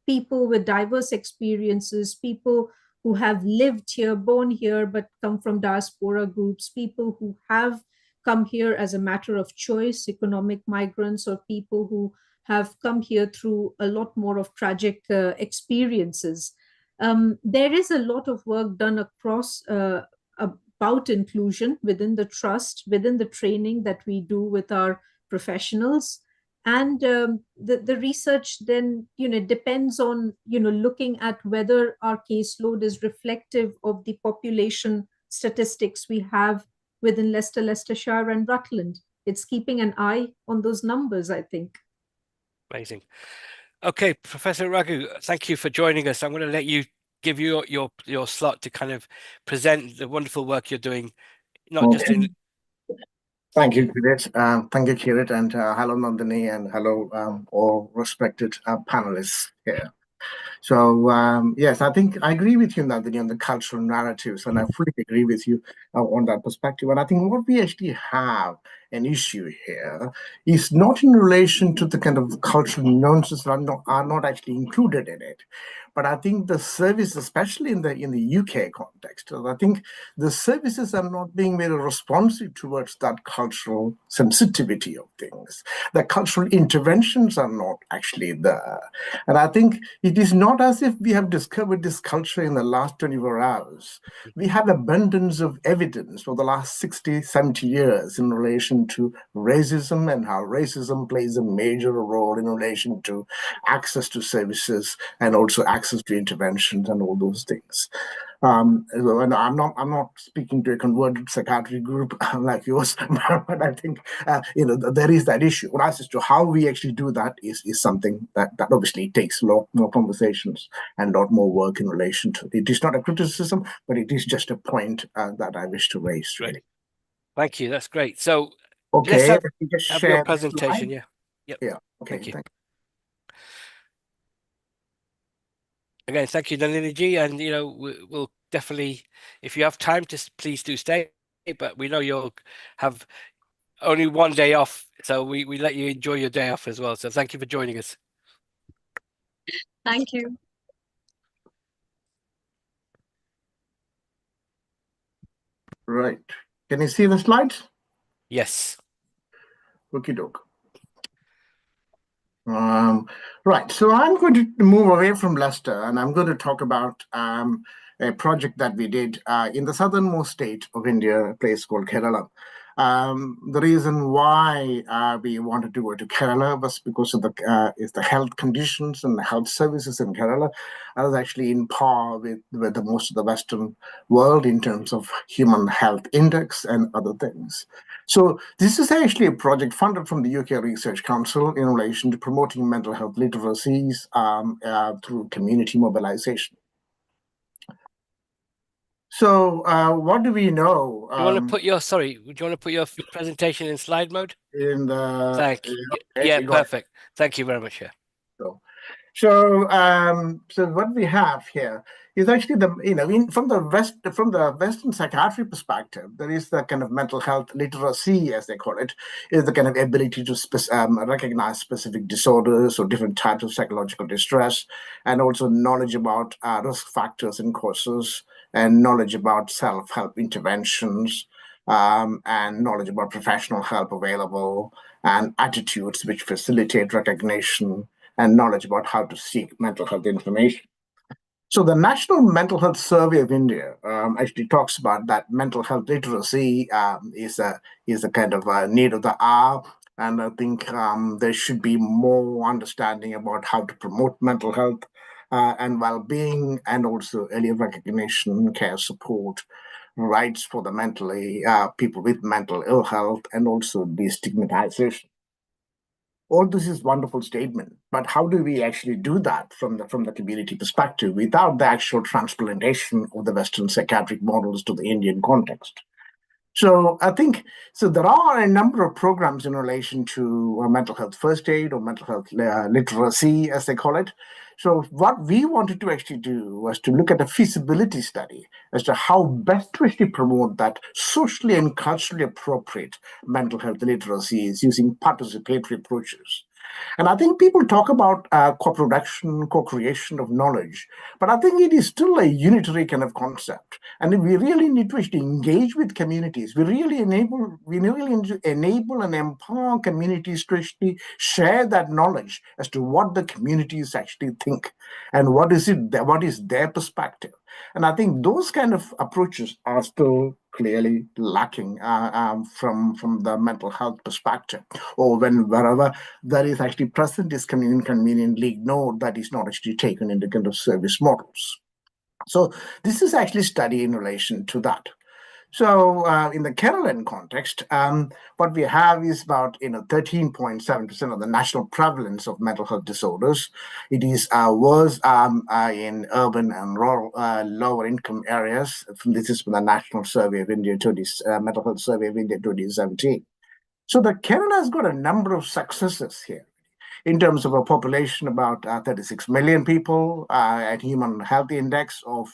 [SPEAKER 9] people with diverse experiences, people who have lived here, born here, but come from diaspora groups, people who have come here as a matter of choice, economic migrants, or people who have come here through a lot more of tragic experiences. There is a lot of work done across about inclusion within the trust, within the training that we do with our professionals. And the research then, you know, depends on, you know, looking at whether our caseload is reflective of the population statistics we have within Leicester, Leicestershire, and Rutland. It's keeping an eye on those numbers, I think.
[SPEAKER 5] Amazing. Okay, Professor Raghu, thank you for joining us. I'm going to let you give you your slot to kind of present the wonderful work you're doing, not just in.
[SPEAKER 11] Thank you, Kirit. Thank you, Kirit, and hello, Nandini, and hello, all respected panelists here. So, yes, I think I agree with you, Nandini, on the cultural narratives, and I fully agree with you on that perspective. And I think what we actually have an issue here is not in relation to the kind of cultural nuances that are not actually included in it. But I think the service, especially in the UK context, I think the services are not being very responsive towards that cultural sensitivity of things. The cultural interventions are not actually there. And I think it is not as if we have discovered this culture in the last 24 hours. We have abundance of evidence for the last 60, 70 years in relation to racism and how racism plays a major role in relation to access to services and also access to interventions and all those things. And I'm not speaking to a converted psychiatry group like yours, but I think there is that issue. As to how we actually do that is something that obviously takes a lot more conversations and a lot more work in relation to. It is not a criticism, but it is just a point that I wish to raise. Really.
[SPEAKER 5] Thank you. That's great. So
[SPEAKER 11] okay,
[SPEAKER 5] let's
[SPEAKER 11] just
[SPEAKER 5] have
[SPEAKER 11] share
[SPEAKER 5] your presentation. Yeah. Yep.
[SPEAKER 11] Yeah. Okay.
[SPEAKER 5] Thank you. Again, thank you, Nandini ji, and we'll definitely, if you have time, just please do stay. But we know you'll have only one day off, so we let you enjoy your day off as well. So thank you for joining us.
[SPEAKER 4] Thank you.
[SPEAKER 11] Right. Can you see the slides?
[SPEAKER 5] Yes.
[SPEAKER 11] Okie doke. Right, so I'm going to move away from Leicester and I'm going to talk about a project that we did in the southernmost state of India, a place called Kerala. The reason why we wanted to go to Kerala was because of the health conditions and the health services in Kerala are actually in par with the most of the Western world in terms of human health index and other things. So this is actually a project funded from the UK Research Council in relation to promoting mental health literacies through community mobilization. So what do we know?
[SPEAKER 5] Do you want to put your presentation in slide mode?
[SPEAKER 11] In the
[SPEAKER 5] Thank you. Yeah, perfect. Thank you very much. Yeah.
[SPEAKER 11] So what we have here is actually from the Western psychiatry perspective, there is the kind of mental health literacy, as they call it, is the kind of ability to recognize specific disorders or different types of psychological distress, and also knowledge about risk factors and causes, and knowledge about self-help interventions, and knowledge about professional help available, and attitudes which facilitate recognition, and knowledge about how to seek mental health information. So the National Mental Health Survey of India actually talks about that mental health literacy is a kind of a need of the hour. And I think there should be more understanding about how to promote mental health and well-being, and also early recognition, care support, rights for the people with mental ill health, and also destigmatization. All this is wonderful statement, but how do we actually do that from the community perspective without the actual transplantation of the Western psychiatric models to the Indian context? So I think there are a number of programs in relation to mental health first aid or mental health literacy, as they call it. So what we wanted to actually do was to look at a feasibility study as to how best to actually promote that socially and culturally appropriate mental health literacies using participatory approaches. And I think people talk about co-production, co-creation of knowledge, but I think it is still a unitary kind of concept. And we really need to actually engage with communities. We really enable and empower communities to actually share that knowledge as to what the communities actually think and what is their perspective. And I think those kind of approaches are still clearly lacking from the mental health perspective, or wherever that is actually present is inconveniently ignored, that is not actually taken into kind of service models. So this is actually study in relation to that. So in the Kerala context, what we have is about 13.7% of the national prevalence of mental health disorders. It is worse in urban and rural lower income areas. This is from the National Survey of India, Mental Health Survey of India 2017. So the Kerala has got a number of successes here in terms of a population about 36 million people, and human health index of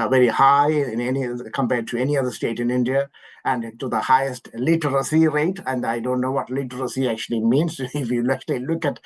[SPEAKER 11] very high in any compared to any other state in India, and to the highest literacy rate. And I don't know what literacy actually means. If you actually look at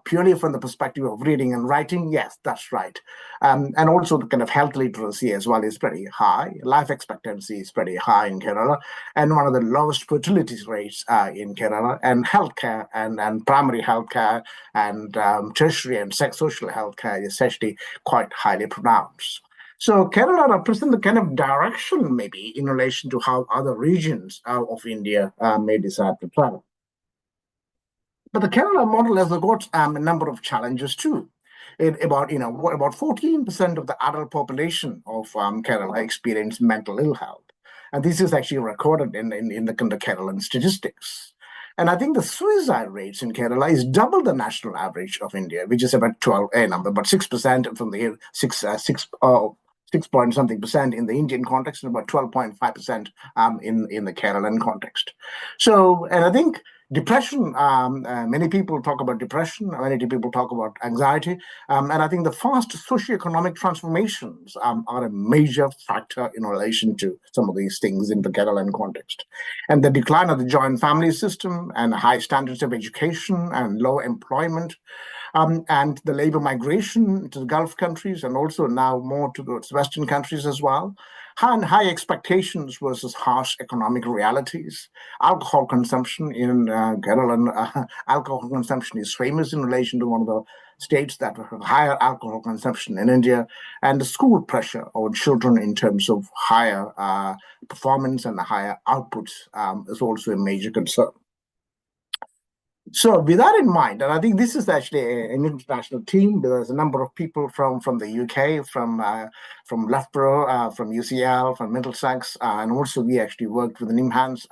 [SPEAKER 11] purely from the perspective of reading and writing, yes, that's right. And also the kind of health literacy as well is pretty high. Life expectancy is pretty high in Kerala, and one of the lowest fertility rates in Kerala. And healthcare and primary healthcare and tertiary and social healthcare is actually quite highly pronounced. So Kerala represents the kind of direction maybe in relation to how other regions of India may decide to travel. But the Kerala model has got a number of challenges too. About 14% of the adult population of Kerala experience mental ill health, and this is actually recorded in the Keralan statistics. And I think the suicide rates in Kerala is double the national average of India, which is about 12 a number, but 6% from the 6 point something percent in the Indian context, and about 12.5% in the Kerala context. So, and I think depression, many people talk about depression, many people talk about anxiety, and I think the fast socioeconomic transformations are a major factor in relation to some of these things in the Kerala context. And the decline of the joint family system and high standards of education and low employment, and the labor migration to the Gulf countries and also now more towards Western countries as well, and high expectations versus harsh economic realities. Alcohol consumption in Kerala, alcohol consumption is famous in relation to one of the states that have higher alcohol consumption in India, and the school pressure on children in terms of higher performance and higher outputs is also a major concern. So with that in mind, and I think this is actually an international team. There's a number of people from the UK, from Loughborough, from UCL, from Middlesex, and also we actually worked with the NIMHANS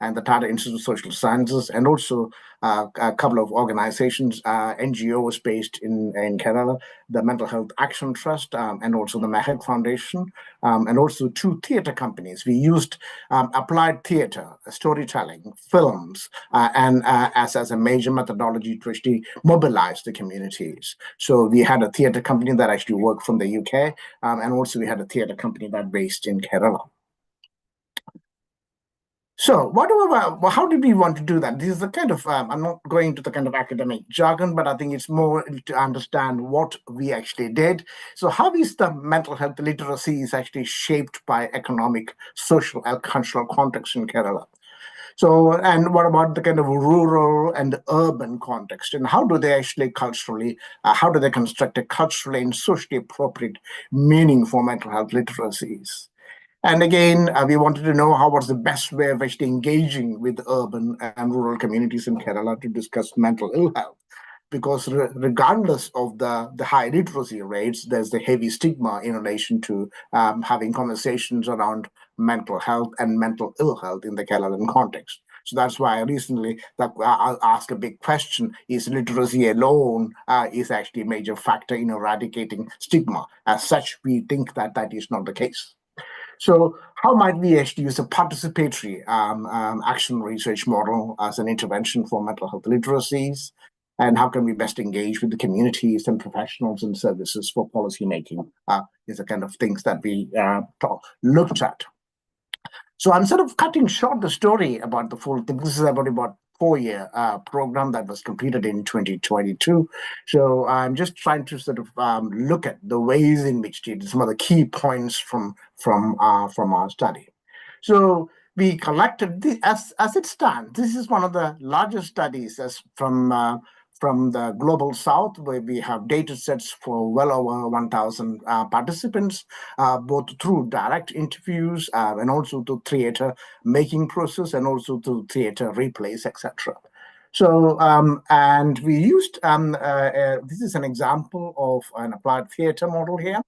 [SPEAKER 11] and the Tata Institute of Social Sciences, and also a couple of organizations, NGOs based in Kerala, the Mental Health Action Trust, and also the Mahek Foundation, and also 2 theatre companies. We used applied theatre, storytelling, films, and as a major methodology to actually mobilize the communities. So we had a theatre company that actually worked from the UK, and also we had a theatre company that based in Kerala. So how did we want to do that? This is the kind of, I'm not going into the kind of academic jargon, but I think it's more to understand what we actually did. So how is the mental health literacy is actually shaped by economic, social, and cultural context in Kerala? So, and what about the kind of rural and urban context? And how do they actually culturally, how do they construct a culturally and socially appropriate meaning for mental health literacies? And again, we wanted to know how was the best way of actually engaging with urban and rural communities in Kerala to discuss mental ill health. Because regardless of the high literacy rates, there's the heavy stigma in relation to having conversations around mental health and mental ill health in the Kerala context. So that's why I recently I'll ask a big question: is literacy alone is actually a major factor in eradicating stigma? As such, we think that that is not the case. So how might we actually use a participatory action research model as an intervention for mental health literacies? And how can we best engage with the communities and professionals and services for policymaking is the kind of things that we looked at. So I'm sort of cutting short the story about the full thing. This is about 4-year program that was completed in 2022. So I'm just trying to sort of look at the ways in which some of the key points from our study. So we collected this, as it stands. This is one of the largest studies from the global south, where we have data sets for well over 1,000 participants, both through direct interviews and also through theatre making process and also through theatre replays, etc. So, and we used, this is an example of an applied theatre model here.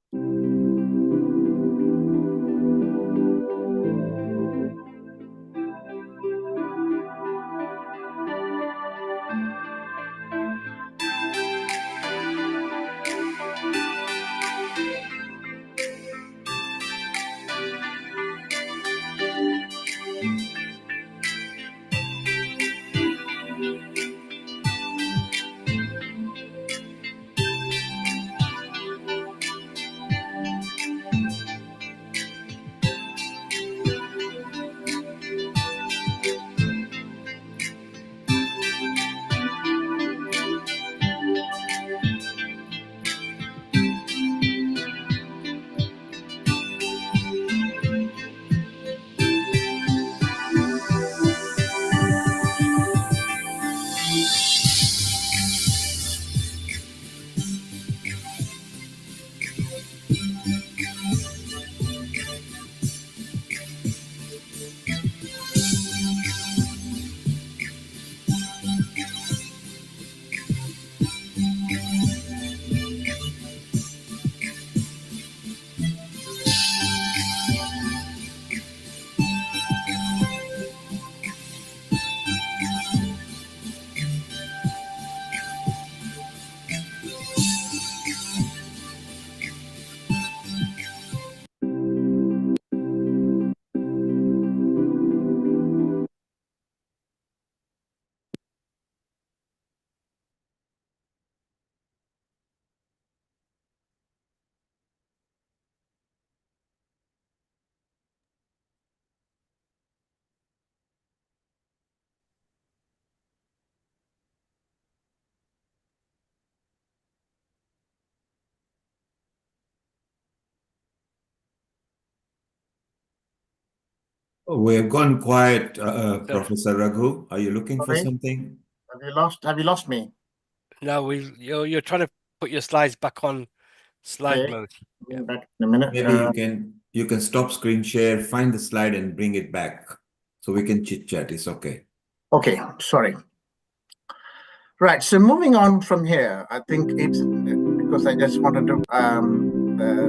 [SPEAKER 8] We've gone quiet, Professor Raghu. Are you looking for
[SPEAKER 11] Sorry?
[SPEAKER 8] something?
[SPEAKER 11] Have you lost me?
[SPEAKER 5] No, you're trying to put your slides back on slide
[SPEAKER 11] Okay,
[SPEAKER 5] mode. Yeah.
[SPEAKER 11] back in a minute.
[SPEAKER 8] Maybe you can stop screen share, find the slide and bring it back so we can chit chat. It's okay.
[SPEAKER 11] Okay, sorry. Right. So moving on from here, I think it's because I just wanted to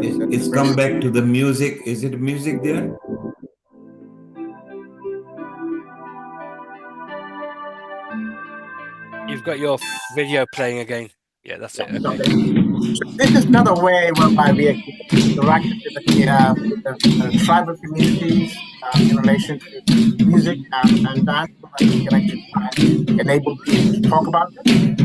[SPEAKER 8] It's come back to the music. Is it music there?
[SPEAKER 5] You've got your video playing again. Yeah, that's it. Okay.
[SPEAKER 11] So this is another way whereby we actually interact with the tribal communities in relation to music and dance, so that we can actually try and enable people to talk about it.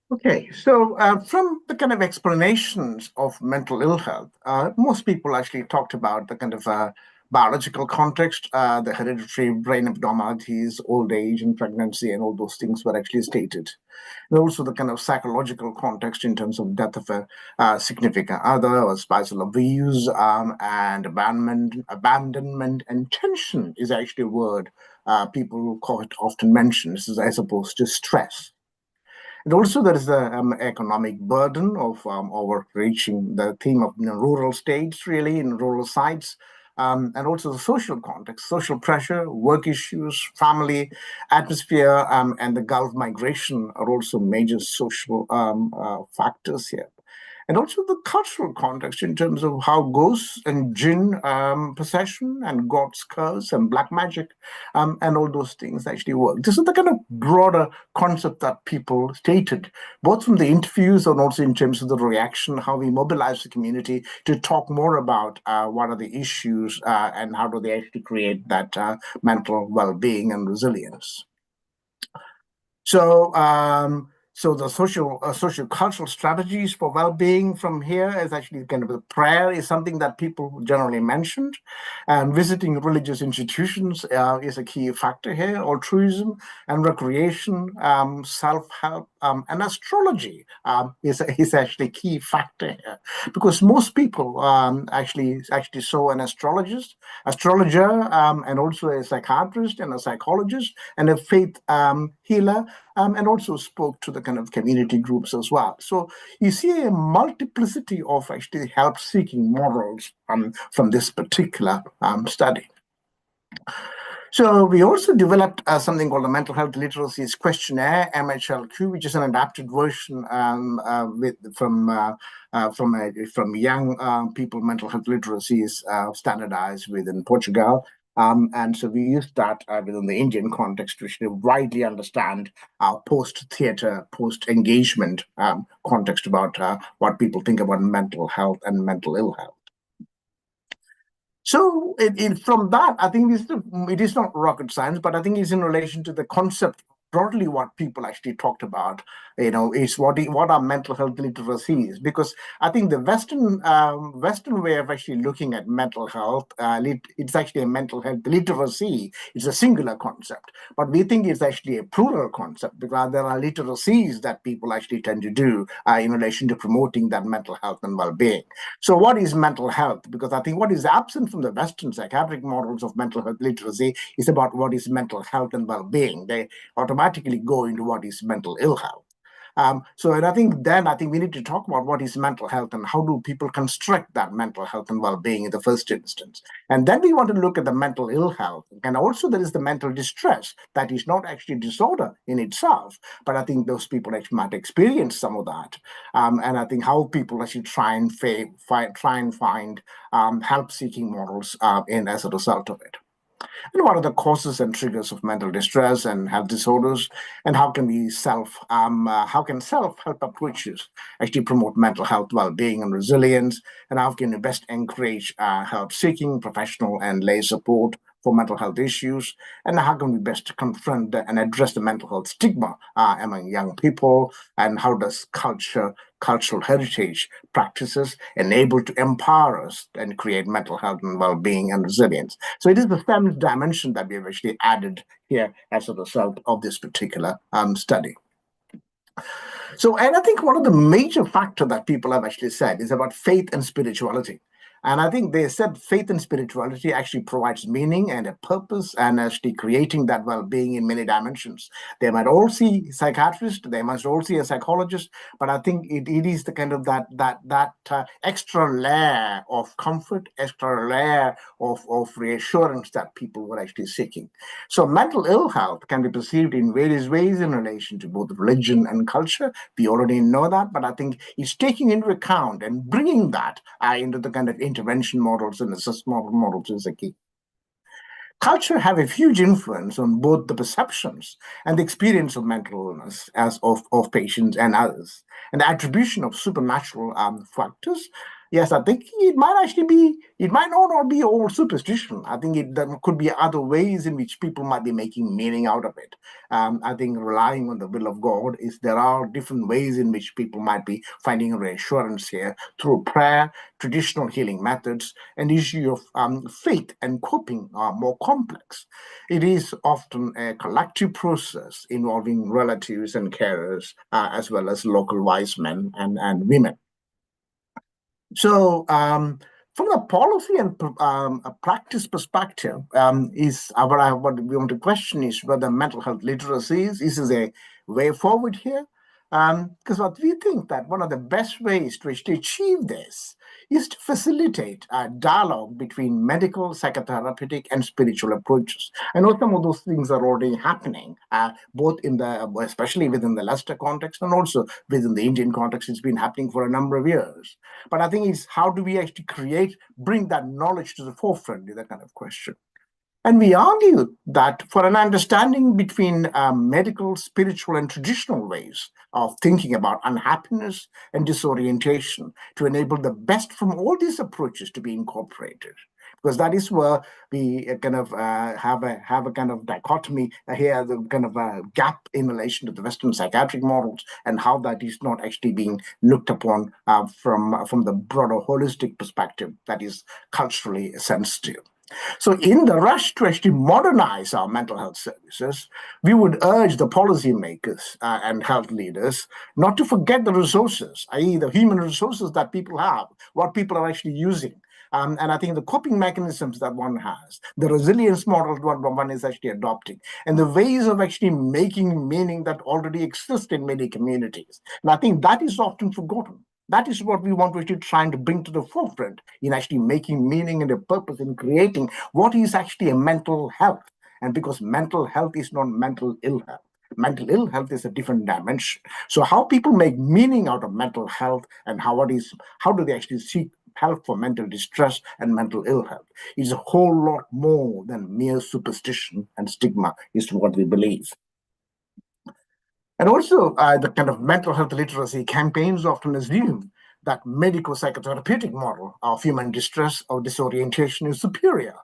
[SPEAKER 11] Okay, so from the kind of explanations of mental ill health, most people actually talked about the kind of biological context, the hereditary brain abnormalities, old age and pregnancy, and all those things were actually stated. And also the kind of psychological context in terms of death of a significant other or spousal abuse and abandonment and tension is actually a word people quite often mention, as opposed to stress. And also, there is the economic burden of overreaching the theme of rural states, really, in rural sites, and also the social context, social pressure, work issues, family atmosphere, and the Gulf migration are also major social factors here. And also the cultural context in terms of how ghosts and jinn possession and God's curse and black magic and all those things actually work. This is the kind of broader concept that people stated, both from the interviews and also in terms of the reaction, how we mobilize the community to talk more about what are the issues and how do they actually create that mental well-being and resilience. So the social cultural strategies for well-being from here is actually kind of the prayer is something that people generally mentioned, and visiting religious institutions is a key factor here. Altruism and recreation, self-help, and astrology is actually a key factor here, because most people actually saw an astrologer, and also a psychiatrist and a psychologist and a faith healer. And also spoke to the kind of community groups as well. So you see a multiplicity of actually help-seeking models from this particular study. So we also developed something called the Mental Health Literacies Questionnaire, MHLQ, which is an adapted version from young people mental health literacies standardized within Portugal. And so we used that within the Indian context to widely understand our post-theater, post-engagement context about what people think about mental health and mental ill health. So from that, I think it is not rocket science, but I think it's in relation to the concept. Broadly, what people actually talked about, is what are mental health literacies? Because I think the Western way of actually looking at mental health, it's actually a mental health literacy. It's a singular concept, but we think it's actually a plural concept because there are literacies that people actually tend to do in relation to promoting that mental health and well-being. So, what is mental health? Because I think what is absent from the Western psychiatric models of mental health literacy is about what is mental health and well-being. They automatically go into what is mental ill health. And I think we need to talk about what is mental health and how do people construct that mental health and well-being in the first instance. And then we want to look at the mental ill health. And also there is the mental distress that is not actually disorder in itself, but I think those people actually might experience some of that. And I think how people actually try and find help-seeking models as a result of it. And what are the causes and triggers of mental distress and health disorders, and how can self-help approaches actually promote mental health well-being and resilience, and how can we best encourage help-seeking professional and lay support for mental health issues, and how can we best confront and address the mental health stigma among young people, and how does cultural heritage practices enable to empower us and create mental health and well-being and resilience. So it is the feminist dimension that we have actually added here as a result of this particular study. So, and I think one of the major factors that people have actually said is about faith and spirituality. And I think they said faith and spirituality actually provides meaning and a purpose and actually creating that well-being in many dimensions. They might all see psychiatrists, they must all see a psychologist, but I think it is the kind of that extra layer of comfort, extra layer of reassurance that people were actually seeking. So mental ill health can be perceived in various ways in relation to both religion and culture. We already know that, but I think it's taking into account and bringing that into the kind of intervention models and assessment models is a key. Culture have a huge influence on both the perceptions and the experience of mental illness as of patients and others. And the attribution of supernatural factors, yes, I think it might not be all superstition. I think there could be other ways in which people might be making meaning out of it. I think relying on the will of God there are different ways in which people might be finding reassurance here through prayer, traditional healing methods, and the issue of faith and coping are more complex. It is often a collective process involving relatives and carers, as well as local wise men and women. So, from a policy and a practice perspective, what we want to question is whether mental health literacy is a way forward here. Because what we think that one of the best ways to actually achieve this is to facilitate a dialogue between medical, psychotherapeutic, and spiritual approaches. I know some of those things are already happening, both especially within the Leicester context and also within the Indian context. It's been happening for a number of years. But I think it's how do we actually bring that knowledge to the forefront is that kind of question. And we argue that for an understanding between medical, spiritual, and traditional ways of thinking about unhappiness and disorientation to enable the best from all these approaches to be incorporated. Because that is where we kind of have a kind of dichotomy here, the kind of a gap in relation to the Western psychiatric models and how that is not actually being looked upon from the broader holistic perspective that is culturally sensitive. So in the rush to actually modernize our mental health services, we would urge the policymakers and health leaders not to forget the resources, i.e. the human resources that people have, what people are actually using. And I think the coping mechanisms that one has, the resilience model that one is actually adopting, and the ways of actually making meaning that already exist in many communities. And I think that is often forgotten. That is what we want to actually trying to bring to the forefront in actually making meaning and a purpose in creating what is actually a mental health. And because mental health is not mental ill health. Mental ill health is a different dimension. So how people make meaning out of mental health and how do they actually seek help for mental distress and mental ill health is a whole lot more than mere superstition and stigma is what we believe. And also, the kind of mental health literacy campaigns often assume that medical psychotherapeutic model of human distress or disorientation is superior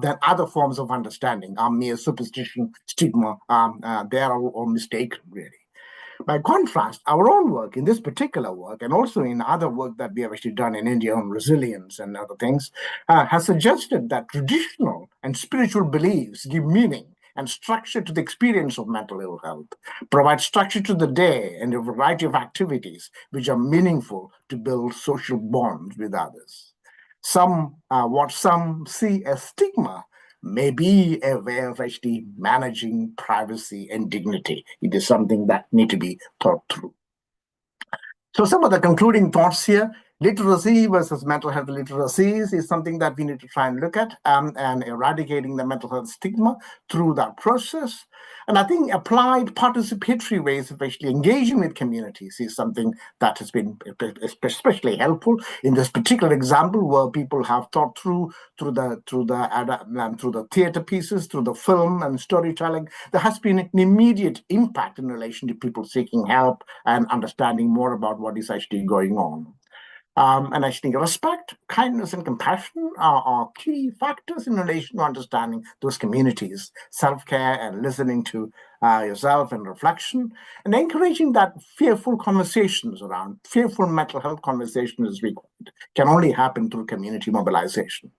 [SPEAKER 11] than other forms of understanding. Mere superstition, stigma, they are all mistaken, really. By contrast, our own work in this particular work, and also in other work that we have actually done in India on resilience and other things, has suggested that traditional and spiritual beliefs give meaning and structure to the experience of mental ill health, provide structure to the day and a variety of activities which are meaningful to build social bonds with others. What some see as stigma may be a way of actually managing privacy and dignity. It is something that need to be thought through. So some of the concluding thoughts here, literacy versus mental health literacies is something that we need to try and look at, and eradicating the mental health stigma through that process. And I think applied participatory ways of actually engaging with communities is something that has been especially helpful in this particular example, where people have thought through the theater pieces, through the film and storytelling. There has been an immediate impact in relation to people seeking help and understanding more about what is actually going on. And actually, respect, kindness, and compassion are key factors in relation to understanding those communities. Self-care and listening to yourself and reflection, and encouraging that fearful conversations around fearful mental health conversations, as we call it, can only happen through community mobilization.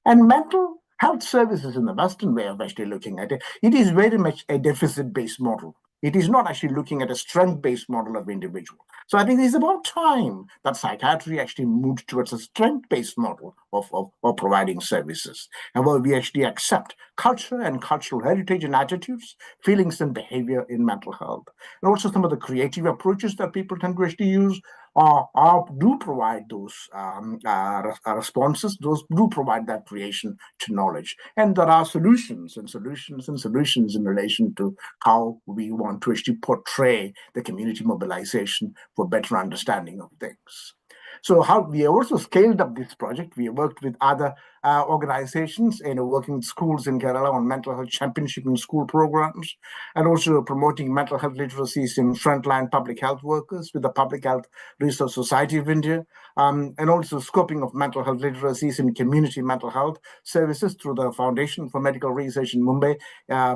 [SPEAKER 11] And mental health services in the Western way of actually looking at it, it is very much a deficit-based model. It is not actually looking at a strength-based model of individual. So I think it's about time that psychiatry actually moved towards a strength-based model of providing services, and where we actually accept culture and cultural heritage and attitudes, feelings and behavior in mental health. And also some of the creative approaches that people tend to actually use do provide those responses, those do provide that creation to knowledge. And there are solutions in relation to how we want to actually portray the community mobilization for better understanding of things. So how we have also scaled up this project. We have worked with other organizations, working with schools in Kerala on mental health championship in school programs, and also promoting mental health literacies in frontline public health workers with the Public Health Research Society of India, and also scoping of mental health literacies in community mental health services through the Foundation for Medical Research in Mumbai,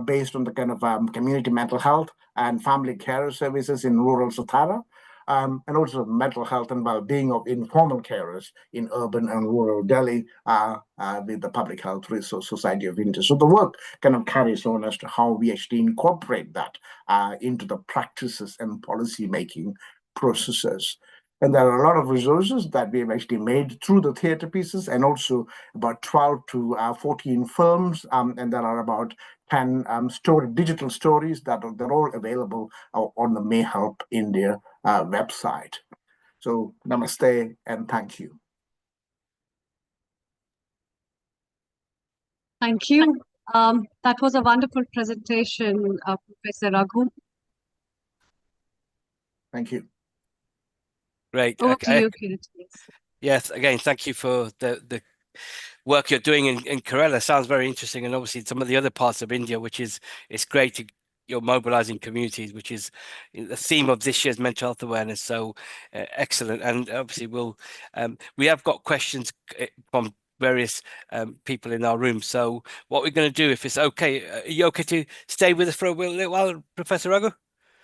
[SPEAKER 11] based on the kind of community mental health and family care services in rural Satara. And also mental health and well-being of informal carers in urban and rural Delhi with the Public Health Resource Society of India. So the work kind of carries on as to how we actually incorporate that into the practices and policy-making processes. And there are a lot of resources that we have actually made through the theater pieces, and also about 12 to 14 films, and there are about 10 digital stories they're all available on the May Help India website. So namaste and thank you.
[SPEAKER 4] Thank you. That was a wonderful presentation, Professor Raghu.
[SPEAKER 11] Thank you.
[SPEAKER 5] Great.
[SPEAKER 4] Over to you, Kirit.
[SPEAKER 5] Yes, again, thank you for the work you're doing in Kerala. Sounds very interesting, and obviously some of the other parts of India, which is it's great you're mobilizing communities, which is the theme of this year's mental health awareness. So excellent. And obviously we have got questions from various people in our room. So what we're going to do, if it's okay, are you okay to stay with us for a little while, Professor Raghu?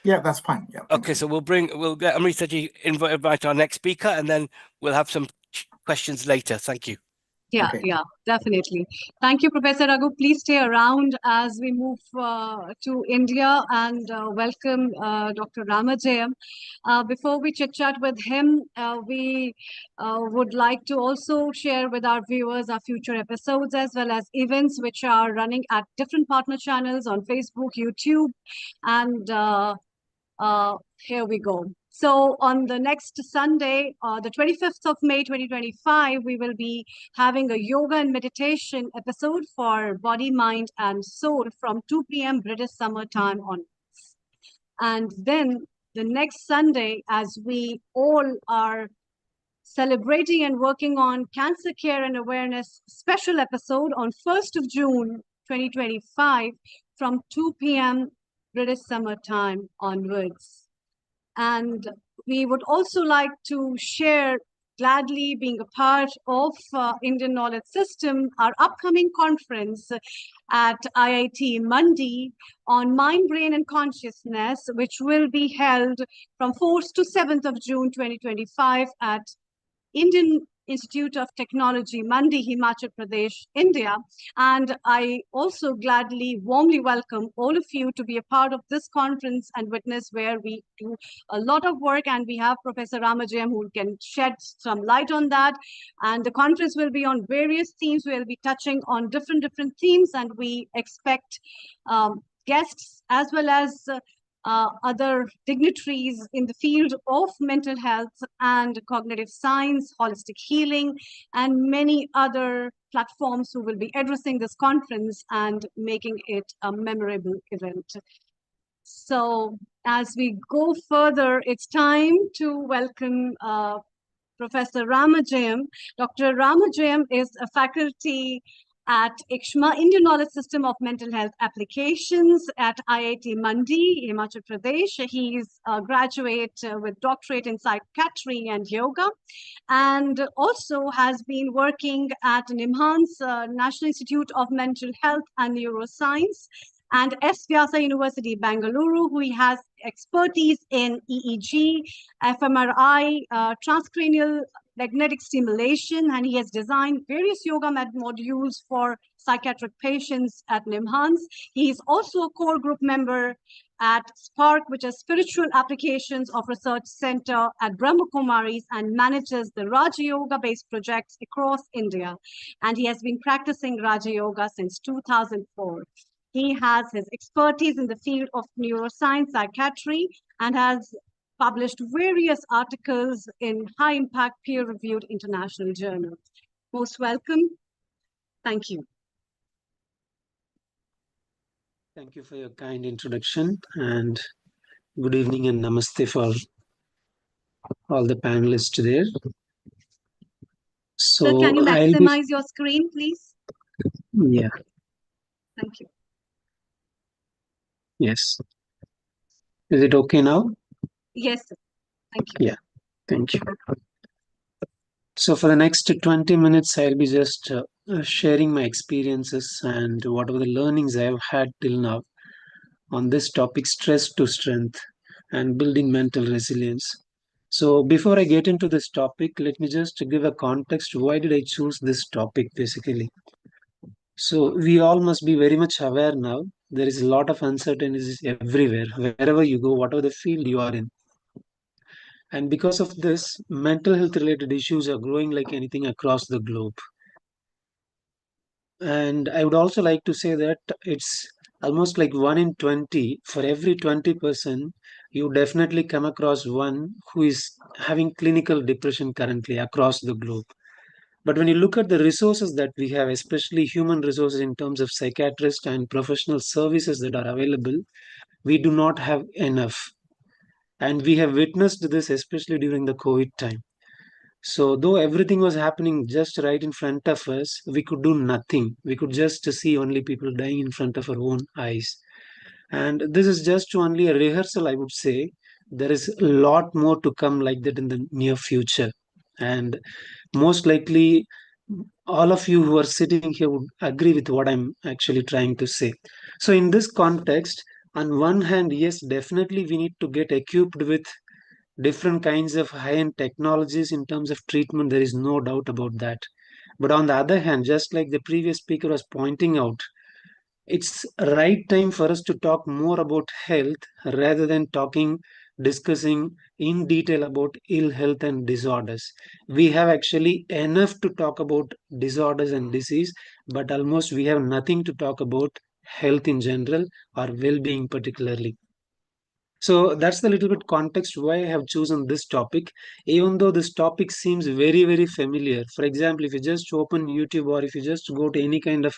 [SPEAKER 11] Yeah, that's fine. Yeah.
[SPEAKER 5] Okay, so we'll get Amritaji invite our next speaker, and then we'll have some questions later. Thank you.
[SPEAKER 4] Yeah, okay. Yeah, definitely. Thank you, Professor Raghu. Please stay around as we move to India and welcome Dr. Ramajayam. Before we chit-chat with him, we would like to also share with our viewers our future episodes as well as events which are running at different partner channels on Facebook, YouTube, and here we go. So on the next Sunday, the 25th of May, 2025, we will be having a yoga and meditation episode for body, mind, and soul from 2 p.m. British Summer Time onwards. And then the next Sunday, as we all are celebrating and working on cancer care and awareness special episode on 1st of June, 2025, from 2 p.m. British Summer Time onwards. And we would also like to share, gladly being a part of Indian Knowledge System, our upcoming conference at IIT Mandi on Mind, Brain and Consciousness, which will be held from 4th to 7th of June 2025 at Indian Institute of Technology, Mandi, Himachal Pradesh, India. And I also gladly, warmly welcome all of you to be a part of this conference and witness where we do a lot of work, and we have Professor Ramajayam who can shed some light on that. And the conference will be on various themes. We'll be touching on different themes, and we expect guests as well as other dignitaries in the field of mental health and cognitive science, holistic healing, and many other platforms who will be addressing this conference and making it a memorable event. So as we go further, it's time to welcome Professor Ramajayam. Dr. Ramajayam is a faculty at IKSHMA, Indian Knowledge System of Mental Health Applications at IIT Mandi, Himachal Pradesh. He's a graduate with doctorate in psychiatry and yoga, and also has been working at NIMHANS, National Institute of Mental Health and Neuroscience, and S. Vyasa University, Bangalore, who he has expertise in EEG, fMRI, transcranial magnetic stimulation, and he has designed various yoga modules for psychiatric patients at NIMHANS. He is also a core group member at SPARK, which is Spiritual Applications of Research Center at Brahma Kumaris, and manages the Raja Yoga-based projects across India. And he has been practicing Raja Yoga since 2004. He has his expertise in the field of neuroscience, psychiatry, and has published various articles in high-impact, peer-reviewed international journals. Most welcome. Thank you.
[SPEAKER 12] Thank you for your kind introduction, and good evening and namaste for all the panelists there.
[SPEAKER 4] So can you maximize your screen, please?
[SPEAKER 12] Yeah.
[SPEAKER 4] Thank you.
[SPEAKER 12] Yes. Is it okay now?
[SPEAKER 4] Yes, sir. Thank you.
[SPEAKER 12] Yeah, thank you. So for the next 20 minutes, I'll be just sharing my experiences and whatever the learnings I've had till now on this topic, stress to strength and building mental resilience. So before I get into this topic, let me just give a context. Why did I choose this topic basically? So we all must be very much aware now. There is a lot of uncertainties everywhere, wherever you go, whatever the field you are in. And because of this, mental health related issues are growing like anything across the globe. And I would also like to say that it's almost like 1 in 20. For every 20%, you definitely come across one who is having clinical depression currently across the globe. But when you look at the resources that we have, especially human resources in terms of psychiatrists and professional services that are available, we do not have enough. And we have witnessed this especially during the COVID time. So though everything was happening just right in front of us, we could do nothing. We could just see only people dying in front of our own eyes. And this is just only a rehearsal, I would say. There is a lot more to come like that in the near future. And most likely, all of you who are sitting here would agree with what I'm actually trying to say. So in this context, on one hand, yes, definitely we need to get equipped with different kinds of high-end technologies in terms of treatment. There is no doubt about that. But on the other hand, just like the previous speaker was pointing out, it's right time for us to talk more about health rather than discussing in detail about ill health and disorders. We have actually enough to talk about disorders and disease, but almost we have nothing to talk about health in general or well-being particularly. So that's the little bit context why I have chosen this topic, even though this topic seems very, very familiar. For example, if you just open YouTube or if you just go to any kind of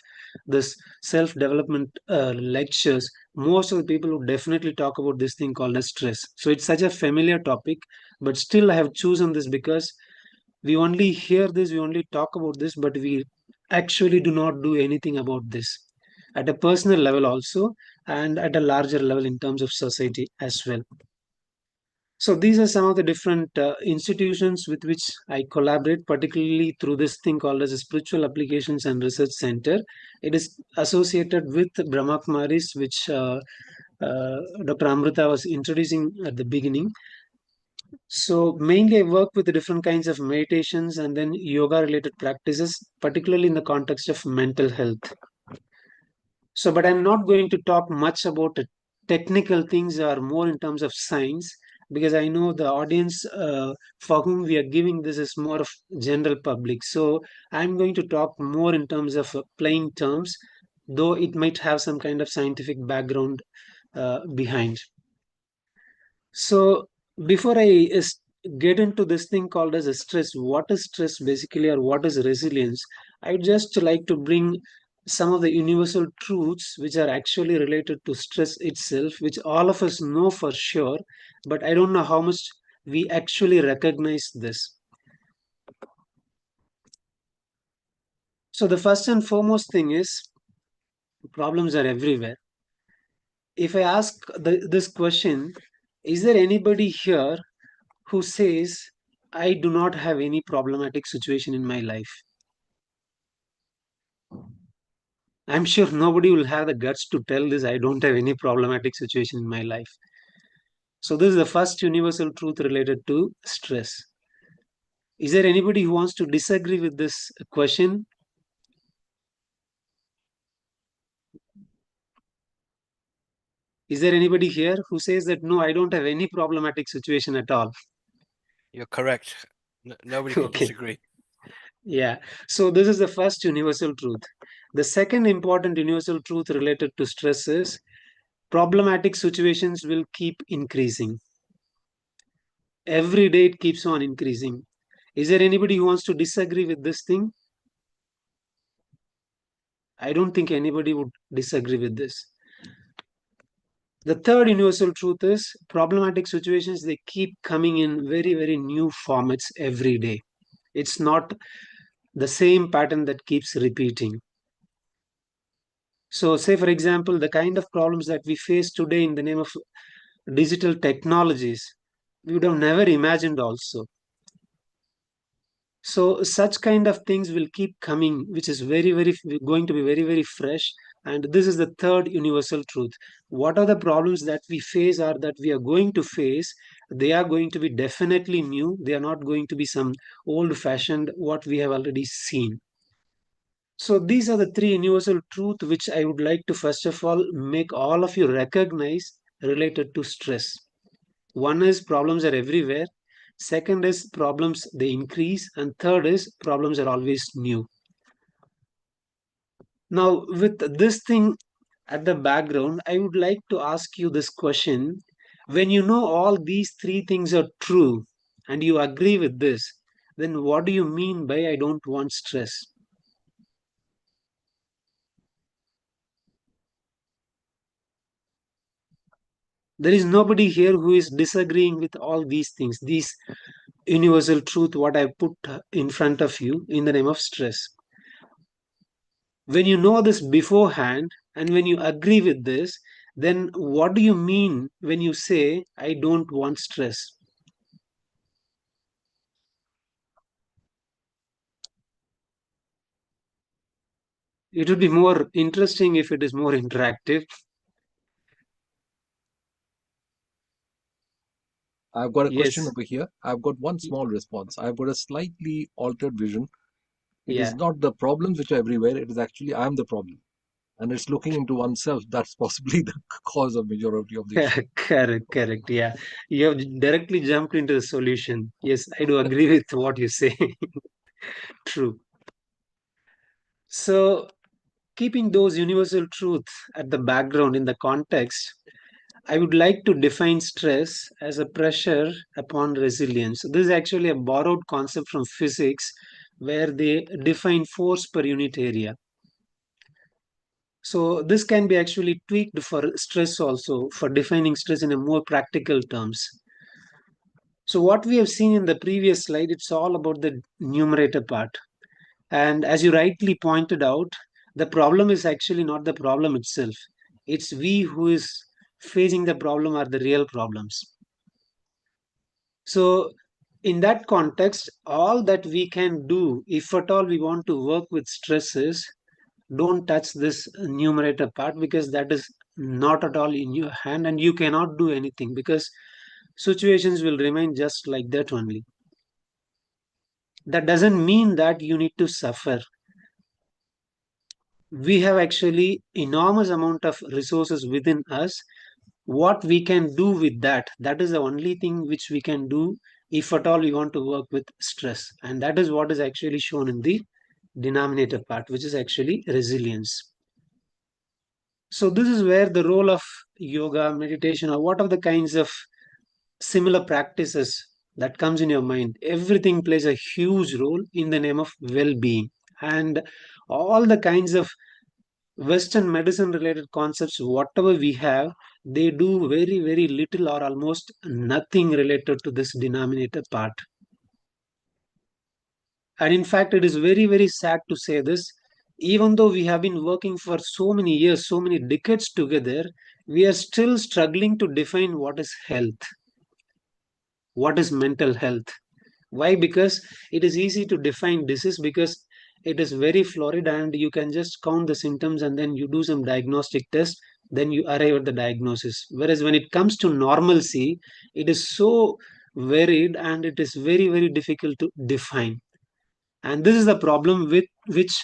[SPEAKER 12] this self-development lectures, most of the people would definitely talk about this thing called as stress. So it's such a familiar topic, but still I have chosen this because we only hear this, we only talk about this, but we actually do not do anything about this at a personal level also, and at a larger level in terms of society as well. So these are some of the different institutions with which I collaborate, particularly through this thing called as a Spiritual Applications and Research Center. It is associated with Brahma Kumaris, which Dr. Amrita was introducing at the beginning. So mainly I work with the different kinds of meditations and then yoga related practices, particularly in the context of mental health. So, but I'm not going to talk much about technical things or more in terms of science, because I know the audience for whom we are giving this is more of general public. So I'm going to talk more in terms of plain terms, though it might have some kind of scientific background behind. So before I get into this thing called as a stress, what is stress basically, or what is resilience, I'd just like to bring some of the universal truths which are actually related to stress itself, which all of us know for sure, but I don't know how much we actually recognize this. So the first and foremost thing is problems are everywhere. If I ask this question, is there anybody here who says, I do not have any problematic situation in my life? I'm sure nobody will have the guts to tell this, I don't have any problematic situation in my life. So this is the first universal truth related to stress. Is there anybody who wants to disagree with this question? Is there anybody here who says that, no, I don't have any problematic situation at all?
[SPEAKER 5] You're correct. Nobody can
[SPEAKER 12] Okay.
[SPEAKER 5] disagree.
[SPEAKER 12] Yeah. So this is the first universal truth. The second important universal truth related to stress is problematic situations will keep increasing. Every day it keeps on increasing. Is there anybody who wants to disagree with this thing? I don't think anybody would disagree with this. The third universal truth is problematic situations, they keep coming in very, very new formats every day. It's not the same pattern that keeps repeating. So say, for example, the kind of problems that we face today in the name of digital technologies, we would have never imagined also. So such kind of things will keep coming, which is very, very going to be very, very fresh. And this is the third universal truth. What are the problems that we face or that we are going to face? They are going to be definitely new. They are not going to be some old fashioned what we have already seen. So these are the three universal truths which I would like to first of all make all of you recognize related to stress. One is problems are everywhere. Second is problems they increase. And third is problems are always new. Now, with this thing at the background, I would like to ask you this question. When you know all these three things are true and you agree with this, then what do you mean by I don't want stress? There is nobody here who is disagreeing with all these things, these universal truth, what I put in front of you in the name of stress. When you know this beforehand and when you agree with this, then what do you mean when you say, I don't want stress? It would be more interesting if it is more interactive.
[SPEAKER 10] I've got a question
[SPEAKER 12] Yes.
[SPEAKER 10] over here. I've got one small response. I've got a slightly altered vision. It is
[SPEAKER 12] Yeah.
[SPEAKER 10] not the problems which are everywhere. It is actually I'm the problem. And it's looking into oneself. That's possibly the cause of majority of the issue.
[SPEAKER 12] Correct. Yeah. You have directly jumped into the solution. Yes, I do agree with what you say. True. So, keeping those universal truths at the background in the context, I would like to define stress as a pressure upon resilience. This is actually a borrowed concept from physics where they define force per unit area. So this can be actually tweaked for stress also, for defining stress in a more practical terms. So what we have seen in the previous slide, it's all about the numerator part. And as you rightly pointed out, the problem is actually not the problem itself. It's we who is facing the problem are the real problems. So in that context, all that we can do, if at all we want to work with stress, is don't touch this numerator part, because that is not at all in your hand and you cannot do anything, because situations will remain just like that only. That doesn't mean that you need to suffer. We have actually enormous amount of resources within us. What we can do with that, that is the only thing which we can do if at all we want to work with stress. And that is what is actually shown in the denominator part, which is actually resilience. So this is where the role of yoga, meditation, or what are the kinds of similar practices that comes in your mind. Everything plays a huge role in the name of well-being. And all the kinds of Western medicine related concepts, whatever we have, they do very, very little or almost nothing related to this denominator part. And in fact, it is very, very sad to say this. Even though we have been working for so many years, so many decades together, we are still struggling to define what is health, what is mental health. Why? Because it is easy to define disease because it is very florid and you can just count the symptoms and then you do some diagnostic test, then you arrive at the diagnosis. Whereas when it comes to normalcy, it is so varied and it is very, very difficult to define. And this is the problem with which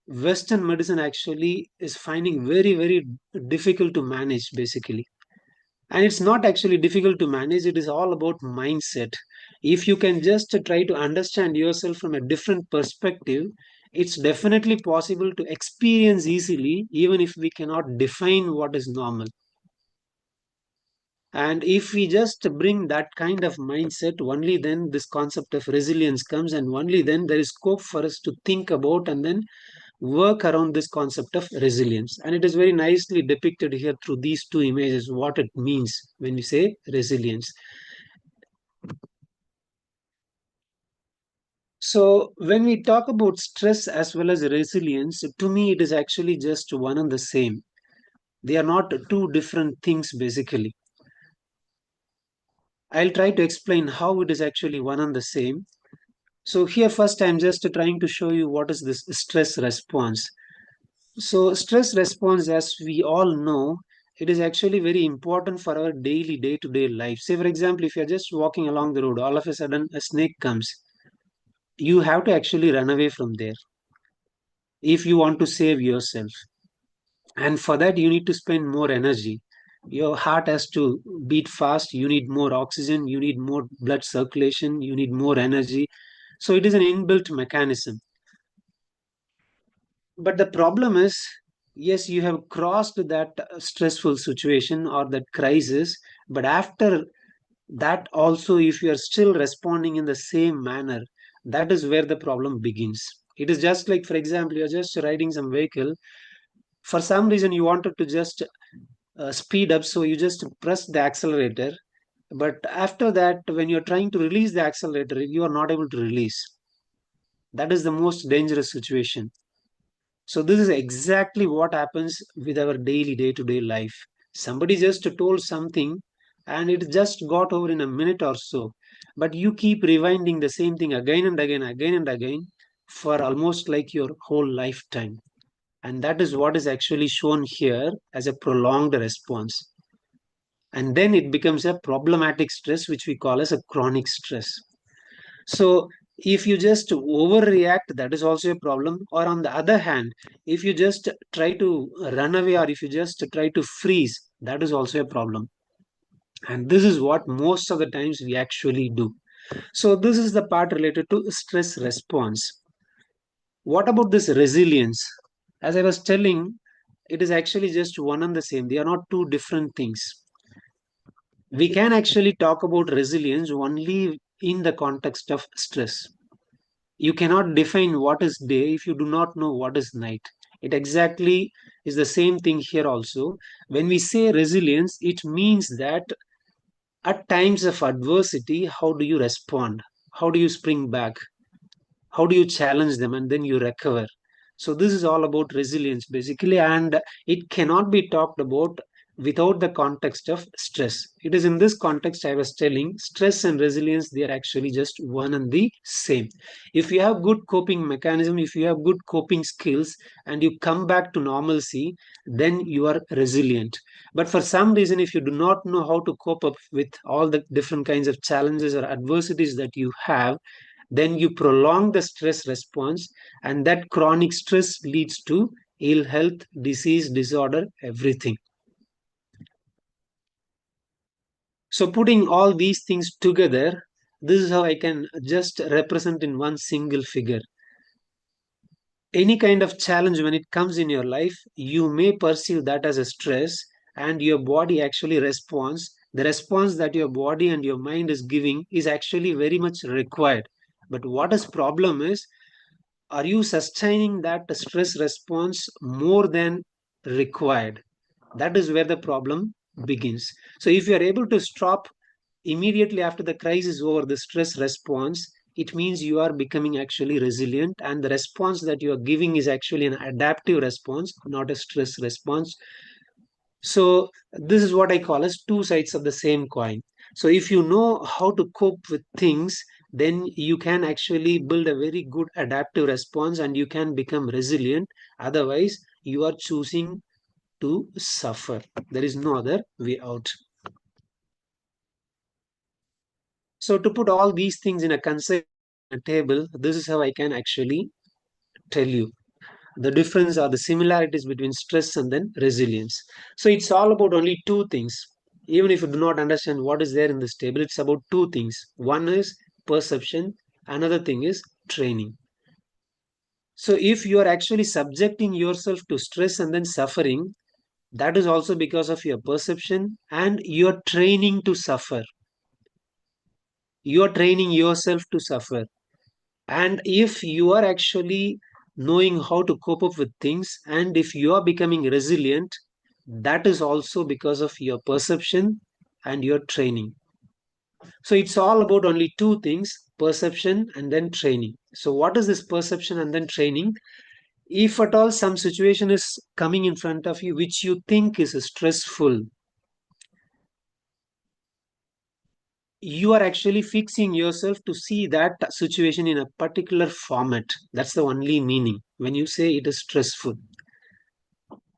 [SPEAKER 12] Western medicine actually is finding very, very difficult to manage basically. And it's not actually difficult to manage, it is all about mindset. If you can just try to understand yourself from a different perspective, it's definitely possible to experience easily, even if we cannot define what is normal. And if we just bring that kind of mindset, only then this concept of resilience comes, and only then there is scope for us to think about and then work around this concept of resilience. And it is very nicely depicted here through these two images, what it means when we say resilience. So when we talk about stress as well as resilience, to me, it is actually just one and the same. They are not two different things, basically. I'll try to explain how it is actually one and the same. So here first, I'm just trying to show you what is this stress response. So stress response, as we all know, it is actually very important for our daily day-to-day life. Say, for example, if you're just walking along the road, all of a sudden a snake comes, you have to actually run away from there if you want to save yourself. And for that, you need to spend more energy. Your heart has to beat fast. You need more oxygen. You need more blood circulation. You need more energy. So it is an inbuilt mechanism. But the problem is, yes, you have crossed that stressful situation or that crisis. But after that, also, if you are still responding in the same manner, that is where the problem begins. It is just like, for example, you're just riding some vehicle. For some reason, you wanted to just speed up, so you just press the accelerator, but after that when you're trying to release the accelerator, you are not able to release. That is the most dangerous situation. So this is exactly what happens with our daily day-to-day life. Somebody just told something and it just got over in a minute or so, but you keep rewinding the same thing again and again for almost like your whole lifetime. And that is what is actually shown here as a prolonged response. And then it becomes a problematic stress, which we call as a chronic stress. So if you just overreact, that is also a problem. Or on the other hand, if you just try to run away or if you just try to freeze, that is also a problem. And this is what most of the times we actually do. So this is the part related to stress response. What about this resilience? As I was telling, it is actually just one and the same. They are not two different things. We can actually talk about resilience only in the context of stress. You cannot define what is day if you do not know what is night. It exactly is the same thing here also. When we say resilience, it means that at times of adversity, how do you respond? How do you spring back? How do you challenge them and then you recover? So this is all about resilience basically, and it cannot be talked about without the context of stress. It is in this context I was telling stress and resilience, they are actually just one and the same. If you have good coping mechanism, if you have good coping skills and you come back to normalcy, then you are resilient. But for some reason, if you do not know how to cope up with all the different kinds of challenges or adversities that you have, then you prolong the stress response, and that chronic stress leads to ill health, disease, disorder, everything. So putting all these things together, this is how I can just represent in one single figure. Any kind of challenge when it comes in your life, you may perceive that as a stress, and your body actually responds. The response that your body and your mind is giving is actually very much required. But what is problem is, are you sustaining that stress response more than required? That is where the problem begins. So if you are able to stop immediately after the crisis over the stress response, it means you are becoming actually resilient, and the response that you are giving is actually an adaptive response, not a stress response. So this is what I call as two sides of the same coin. So if you know how to cope with things, then you can actually build a very good adaptive response and you can become resilient. Otherwise, you are choosing to suffer. There is no other way out. So to put all these things in a concise table, this is how I can actually tell you the difference or the similarities between stress and then resilience. So it's all about only two things. Even if you do not understand what is there in this table, it's about two things. One is perception, another thing is training. So if you are actually subjecting yourself to stress and then suffering, that is also because of your perception, and you're training to suffer. You're training yourself to suffer. And if you are actually knowing how to cope up with things, and if you are becoming resilient, that is also because of your perception and your training. So it's all about only two things: perception and then training. So what is this perception and then training? If at all some situation is coming in front of you which you think is stressful, you are actually fixing yourself to see that situation in a particular format. That's the only meaning when you say it is stressful.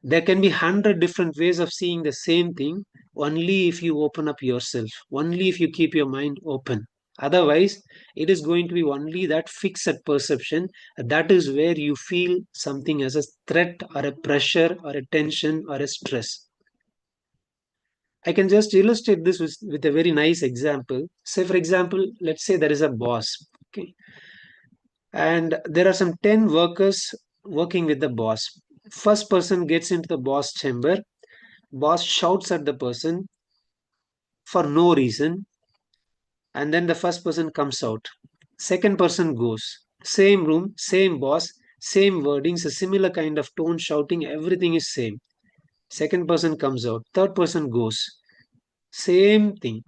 [SPEAKER 12] There can be 100 different ways of seeing the same thing, only if you open up yourself, only if you keep your mind open. Otherwise, it is going to be only that fixed perception. That is where you feel something as a threat or a pressure or a tension or a stress. I can just illustrate this with a very nice example. Say, for example, let's say there is a boss, okay, and there are some 10 workers working with the boss. First person gets into the boss chamber. Boss shouts at the person for no reason, and then the first person comes out. Second person goes. Same room, same boss, same wordings, a similar kind of tone, shouting, everything is same. Second person comes out. Third person goes. Same thing.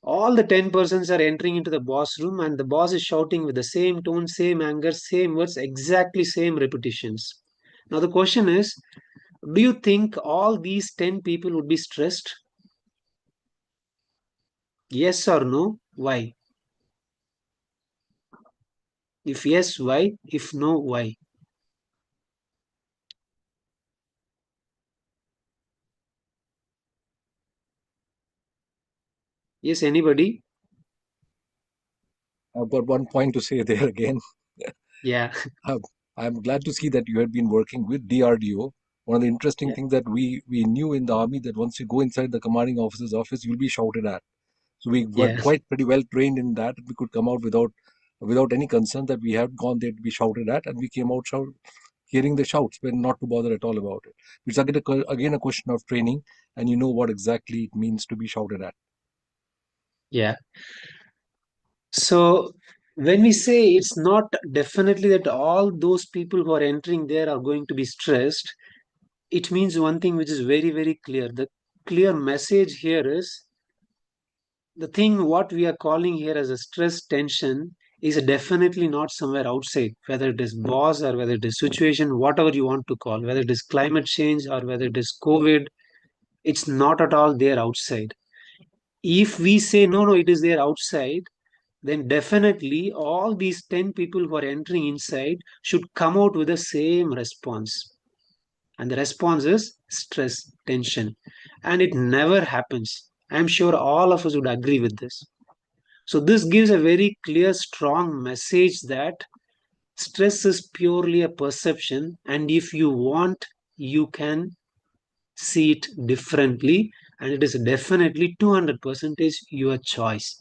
[SPEAKER 12] All the 10 persons are entering into the boss room, and the boss is shouting with the same tone, same anger, same words, exactly same repetitions. Now the question is, do you think all these 10 people would be stressed? Yes or no? Why? If yes, why? If no, why? Yes, anybody?
[SPEAKER 10] I've got one point to say there again.
[SPEAKER 12] Yeah.
[SPEAKER 10] I'm glad to see that you had been working with DRDO. One of the interesting
[SPEAKER 12] Yeah.
[SPEAKER 10] things that we knew in the army, that once you go inside the commanding officer's office, you'll be shouted at. So we were
[SPEAKER 12] Yeah.
[SPEAKER 10] quite pretty well trained in that. We could come out without any concern that we had gone there to be shouted at, and we came out hearing the shouts, but not to bother at all about it. It's again a question of training, and you know what exactly it means to be shouted at.
[SPEAKER 12] Yeah. So when we say it's not definitely that all those people who are entering there are going to be stressed, it means one thing which is very, very clear. The clear message here is the thing what we are calling here as a stress tension is definitely not somewhere outside, whether it is boss or whether it is situation, whatever you want to call, whether it is climate change or whether it is COVID, it's not at all there outside. If we say no, no, it is there outside, then definitely all these 10 people who are entering inside should come out with the same response. And the response is stress, tension. And it never happens. I'm sure all of us would agree with this. So, this gives a very clear, strong message that stress is purely a perception. And if you want, you can see it differently. And it is definitely 200% your choice.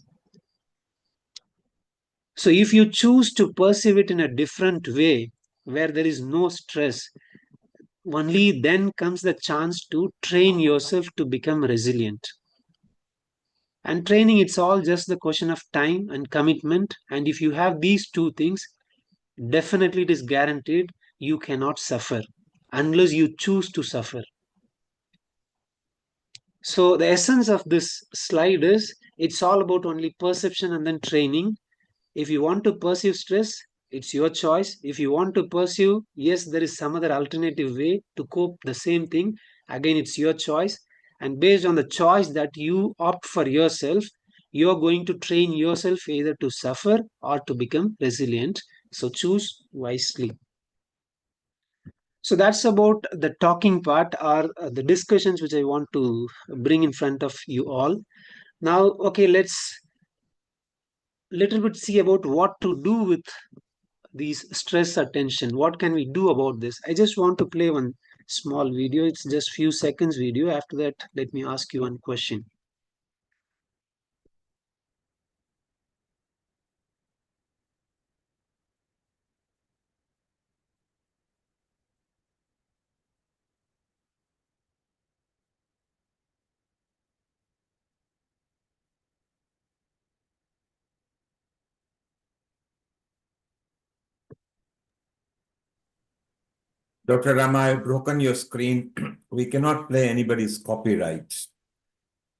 [SPEAKER 12] So if you choose to perceive it in a different way, where there is no stress, only then comes the chance to train yourself to become resilient. And training, it's all just the question of time and commitment. And if you have these two things, definitely it is guaranteed you cannot suffer unless you choose to suffer. So the essence of this slide is it's all about only perception and then training. If you want to perceive stress, it's your choice. If you want to pursue, yes, there is some other alternative way to cope the same thing. Again, it's your choice. And based on the choice that you opt for yourself, you're going to train yourself either to suffer or to become resilient. So choose wisely. So that's about the talking part or the discussions which I want to bring in front of you all. Now, okay, let's little bit see about what to do with these stress or tension. What can we do about this? I just want to play one small video. It's just few seconds video. After that, let me ask you one question.
[SPEAKER 8] Dr. Rama, I've broken your screen. We cannot play anybody's copyrights.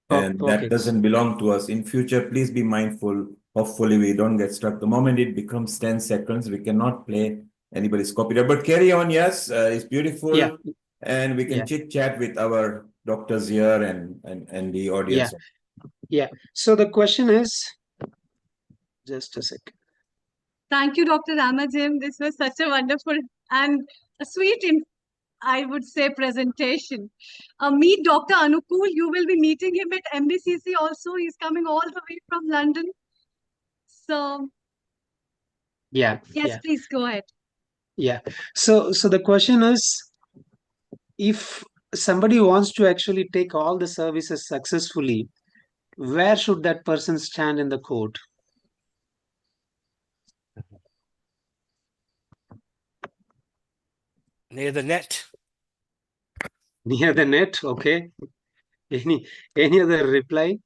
[SPEAKER 8] And that
[SPEAKER 12] Okay.
[SPEAKER 8] doesn't belong to us. In future, please be mindful. Hopefully, we don't get stuck. The moment it becomes 10 seconds, we cannot play anybody's copyright. But carry on, yes, it's beautiful.
[SPEAKER 12] Yeah.
[SPEAKER 8] And we can
[SPEAKER 12] Yeah.
[SPEAKER 8] chit chat with our doctors here and the audience.
[SPEAKER 12] Yeah. So the question is, just a sec.
[SPEAKER 4] Thank you, Dr. Ramajim. This was such a wonderful and a sweet, I would say, presentation. Meet Dr. Anukul. You will be meeting him at MBCC also. He's coming all the way from London. So,
[SPEAKER 12] Yeah.
[SPEAKER 4] yes,
[SPEAKER 12] Yeah.
[SPEAKER 4] please go ahead.
[SPEAKER 12] Yeah. So the question is, if somebody wants to actually take all the services successfully, where should that person stand in the court?
[SPEAKER 5] Near the net.
[SPEAKER 12] Near the net. Okay. Any other reply?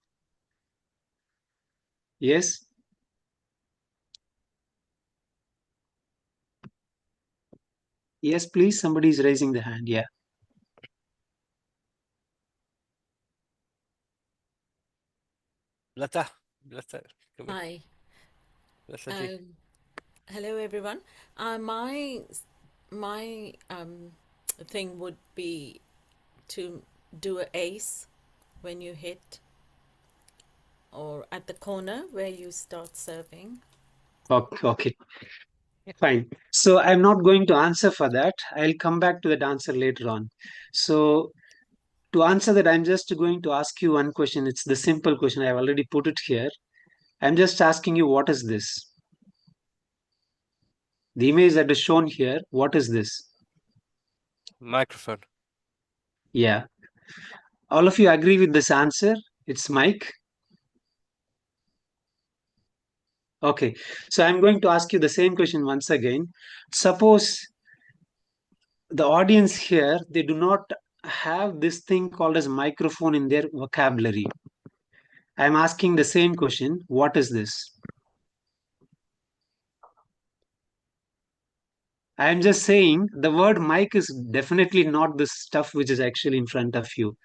[SPEAKER 12] Yes. Yes, please. Somebody is raising the hand. Yeah.
[SPEAKER 5] Lata. Come here.
[SPEAKER 13] Hi.
[SPEAKER 5] Lata ji.
[SPEAKER 13] Hello, everyone. My thing would be to do a ace when you hit or at the corner where you start serving.
[SPEAKER 12] Okay. Fine. So I'm not going to answer for that. I'll come back to that answer later on. So to answer that, I'm just going to ask you one question. It's the simple question. I've already put it here. I'm just asking you, what is this? The image that is shown here, what is this?
[SPEAKER 5] Microphone.
[SPEAKER 12] Yeah. All of you agree with this answer? It's mic. Okay. So I'm going to ask you the same question once again. Suppose the audience here, they do not have this thing called as microphone in their vocabulary. I'm asking the same question. What is this? I'm just saying the word mic is definitely not the stuff which is actually in front of you.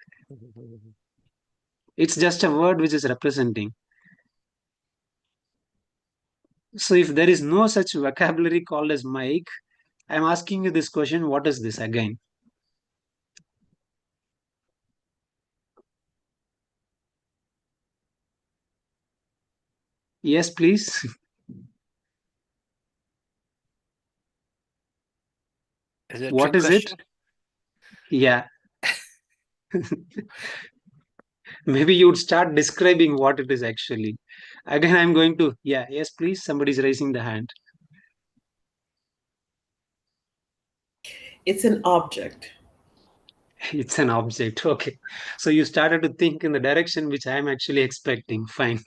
[SPEAKER 12] It's just a word which is representing. So if there is no such vocabulary called as mic, I'm asking you this question. What is this again? Yes, please.
[SPEAKER 5] Is it a
[SPEAKER 12] What
[SPEAKER 5] trick
[SPEAKER 12] is
[SPEAKER 5] question?
[SPEAKER 12] it? Yeah. Maybe you would start describing what it is actually. Again, I'm going to, yeah, yes, please. Somebody's raising the hand.
[SPEAKER 14] It's an object.
[SPEAKER 12] It's an object. Okay. So you started to think in the direction which I'm actually expecting. Fine.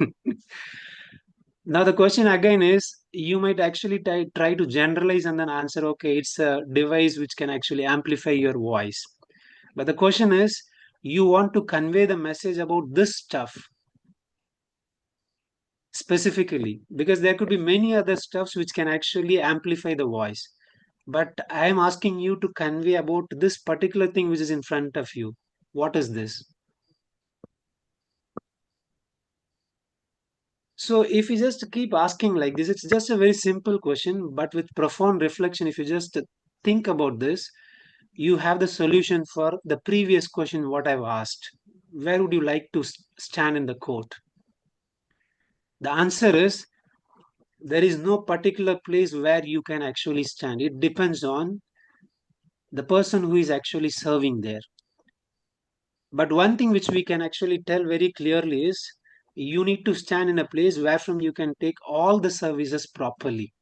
[SPEAKER 12] Now the question again is, you might actually try to generalize and then answer, okay, it's a device which can actually amplify your voice. But the question is, you want to convey the message about this stuff specifically, because there could be many other stuffs which can actually amplify the voice. But I am asking you to convey about this particular thing which is in front of you. What is this? So if you just keep asking like this, it's just a very simple question, but with profound reflection, if you just think about this, you have the solution for the previous question what I've asked. Where would you like to stand in the court? The answer is there is no particular place where you can actually stand. It depends on the person who is actually serving there. But one thing which we can actually tell very clearly is you need to stand in a place where from you can take all the services properly.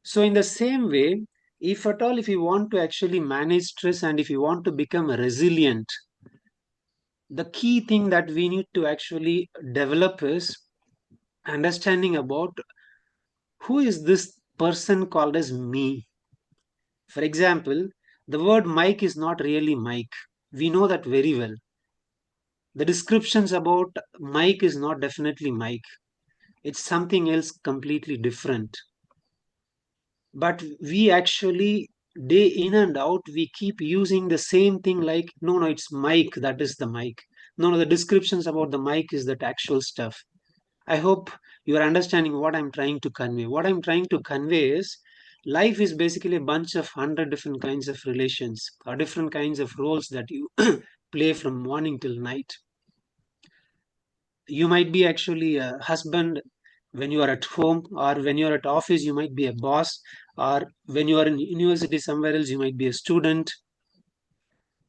[SPEAKER 12] So in the same way, if at all, if you want to actually manage stress and if you want to become resilient, the key thing that we need to actually develop is understanding about who is this person called as me. For example, the word Mike is not really Mike. We know that very well. The descriptions about Mike is not definitely Mike. It's something else completely different. But we actually, day in and out, we keep using the same thing like, no, it's Mike, that is the mic. No, the descriptions about the mic is that actual stuff. I hope you are understanding what I'm trying to convey. What I'm trying to convey is life is basically a bunch of 100 different kinds of relations or different kinds of roles that you play from morning till night. You might be actually a husband when you are at home, or when you are at office you might be a boss, or when you are in university somewhere else you might be a student.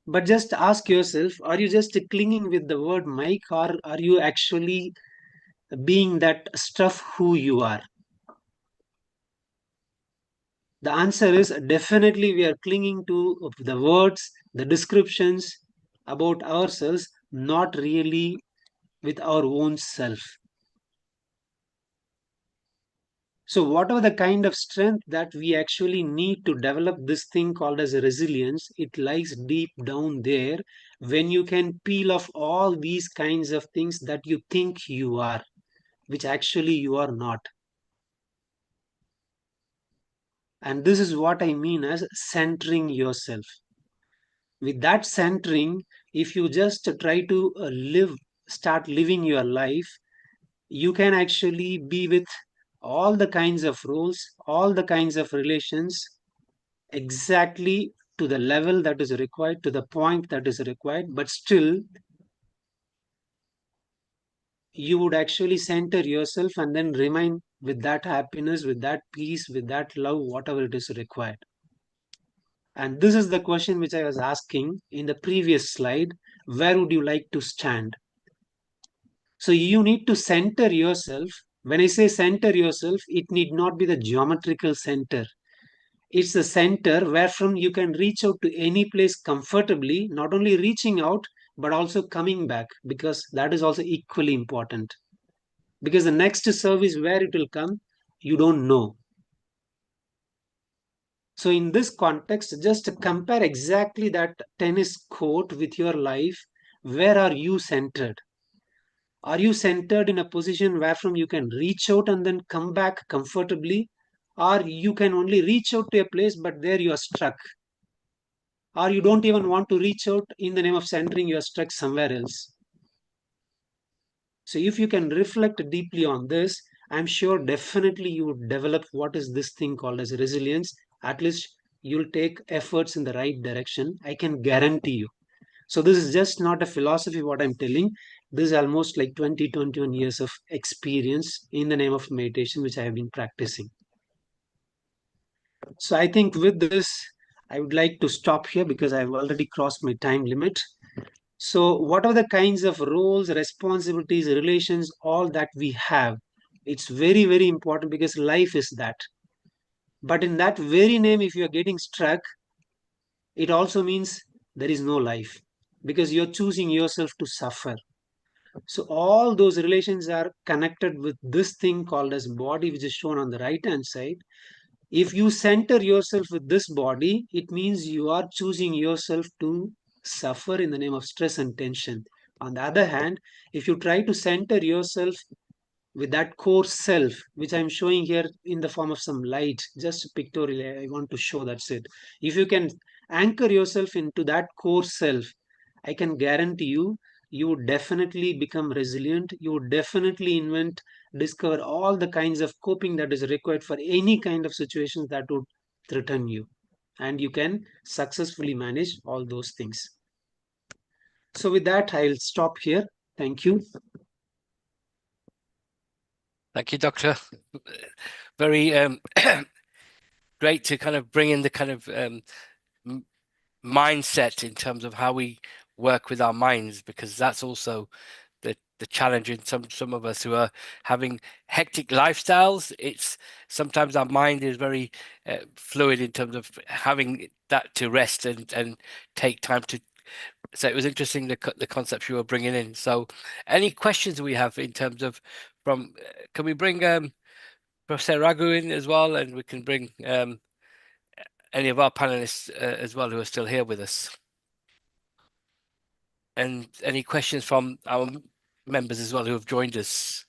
[SPEAKER 12] But just ask yourself, are you just clinging with the word Mike, or are you actually being that stuff who you are? The answer is definitely we are clinging to the words, the descriptions about ourselves, not really with our own self. So whatever the kind of strength that we actually need to develop this thing called as a resilience, it lies deep down there when you can peel off all these kinds of things that you think you are, which actually you are not. And this is what I mean as centering yourself. With that centering, if you just try to start living your life, you can actually be with all the kinds of roles, all the kinds of relations, exactly to the level that is required, to the point that is required, but still you would actually center yourself and then remain with that happiness, with that peace, with that love, whatever it is required. And this is the question which I was asking in the previous slide. Where would you like to stand? So you need to center yourself. When I say center yourself, it need not be the geometrical center. It's the center where from you can reach out to any place comfortably, not only reaching out, but also coming back, because that is also equally important. Because the next service where it will come, you don't know. So in this context, just compare exactly that tennis court with your life. Where are you centered? Are you centered in a position where from you can reach out and then come back comfortably? Or you can only reach out to a place, but there you are stuck? Or you don't even want to reach out in the name of centering, you are stuck somewhere else? So if you can reflect deeply on this, I'm sure definitely you would develop what is this thing called as resilience. At least you'll take efforts in the right direction. I can guarantee you. So this is just not a philosophy what I'm telling. This is almost like 21 years of experience in the name of meditation, which I have been practicing. So I think with this, I would like to stop here because I've already crossed my time limit. So what are the kinds of roles, responsibilities, relations, all that we have? It's very, very important because life is that. But in that very name, if you're getting struck, it also means there is no life because you're choosing yourself to suffer. So all those relations are connected with this thing called as body, which is shown on the right hand side. If you center yourself with this body, it means you are choosing yourself to suffer in the name of stress and tension. On the other hand, if you try to center yourself with that core self, which I'm showing here in the form of some light, just pictorially, I want to show that's it. If you can anchor yourself into that core self, I can guarantee you, you would definitely become resilient. You would definitely discover all the kinds of coping that is required for any kind of situations that would threaten you. And you can successfully manage all those things. So with that, I'll stop here. Thank you.
[SPEAKER 5] Thank you, Doctor. Very great to kind of bring in the kind of mindset in terms of how we work with our minds, because that's also the challenge in some of us who are having hectic lifestyles. It's sometimes our mind is very fluid in terms of having that to rest and take time to. So it was interesting the concepts you were bringing in. So any questions we have in terms of from, can we bring Professor Raghu in as well, and we can bring any of our panelists as well who are still here with us. And any questions from our members as well who have joined us.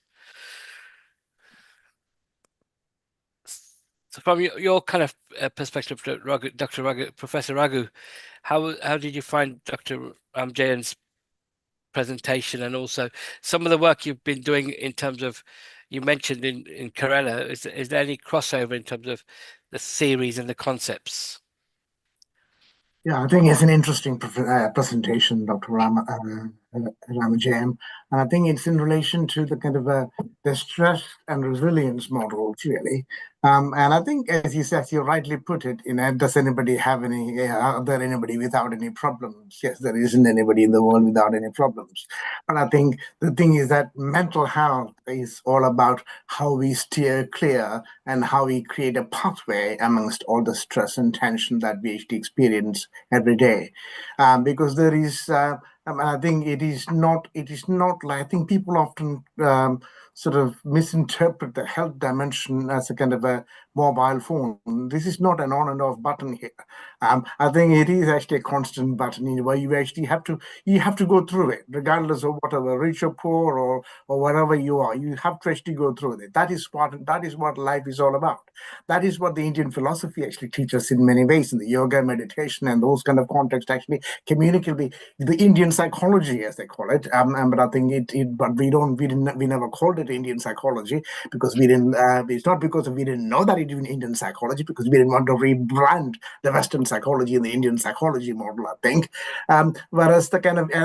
[SPEAKER 5] So from your kind of perspective, Dr. Raghu, Professor Raghu, how did you find Dr. Ramjayan's presentation, and also some of the work you've been doing in terms of, you mentioned in Kerala, is there any crossover in terms of the theories and the concepts?
[SPEAKER 11] Yeah, I think it's an interesting presentation, Dr. Ramajayan. And I think it's in relation to the kind of the stress and resilience model, really. And I think, as you said, you rightly put it, does anybody have any, are there anybody without any problems? Yes, there isn't anybody in the world without any problems. But I think the thing is that mental health is all about how we steer clear and how we create a pathway amongst all the stress and tension that we actually experience every day. Because there is, I think it is not like, I think people often sort of misinterpret the health dimension as a kind of a mobile phone. This is not an on and off button here. I think it is actually a constant button where you actually have to go through it, regardless of whatever, rich or poor or wherever you are. You have to actually go through it. That is what life is all about. That is what the Indian philosophy actually teaches in many ways, in the yoga, meditation, and those kind of contexts actually communicate the Indian psychology, as they call it. But I think but we never called it Indian psychology because we didn't. It's not because we didn't know that it was Indian psychology, because we didn't want to rebrand the Western psychology and the Indian psychology model, I think. Whereas I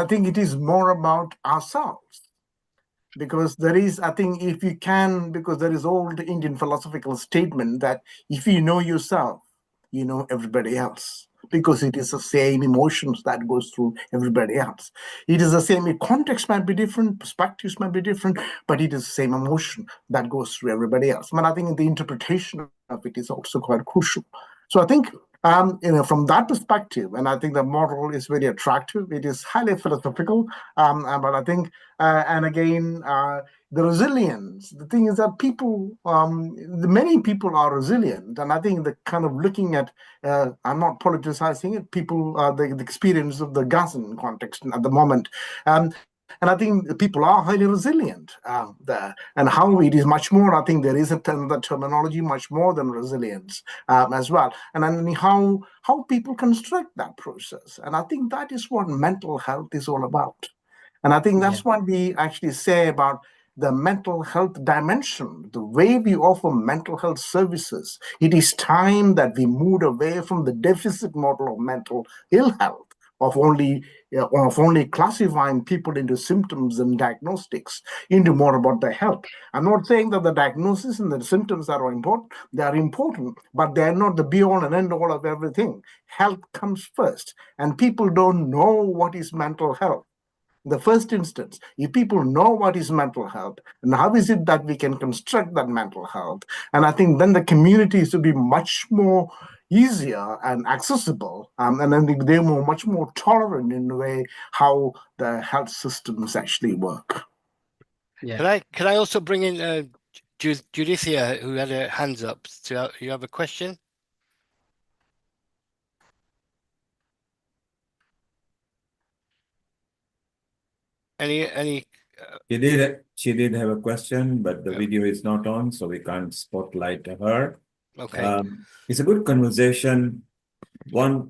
[SPEAKER 11] think it is more about ourselves. Because there is, I think, because there is old Indian philosophical statement that if you know yourself, you know everybody else. Because it is the same emotions that goes through everybody else. It is the same, context might be different, perspectives might be different, but it is the same emotion that goes through everybody else. But I think the interpretation of it is also quite crucial. So I think from that perspective, and I think the model is very attractive. It is highly philosophical, but I think, and again, the resilience. The thing is that many people are resilient, and I think the kind of looking at, I'm not politicizing it. People, the experience of the Gazan context at the moment. And I think people are highly resilient there. And how it is much more, I think there is another terminology, much more than resilience as well. And then how people construct that process. And I think that is what mental health is all about. And I think that's what we actually say about the mental health dimension, the way we offer mental health services. It is time that we moved away from the deficit model of mental ill health, of only classifying people into symptoms and diagnostics, into more about the health. I'm not saying that the diagnosis and the symptoms are important. They are important, but they are not the be-all and end-all of everything. Health comes first, and people don't know what is mental health. In the first instance, if people know what is mental health and how is it that we can construct that mental health, and I think then the communities will be much more easier and accessible, and then they're much more tolerant in the way how the health systems actually work.
[SPEAKER 12] Yeah.
[SPEAKER 5] Can I also bring in Judicia, who had her hands up? You have a question? Any?
[SPEAKER 8] She did have a question, but the video is not on, so we can't spotlight her.
[SPEAKER 5] Okay.
[SPEAKER 8] It's a good conversation. A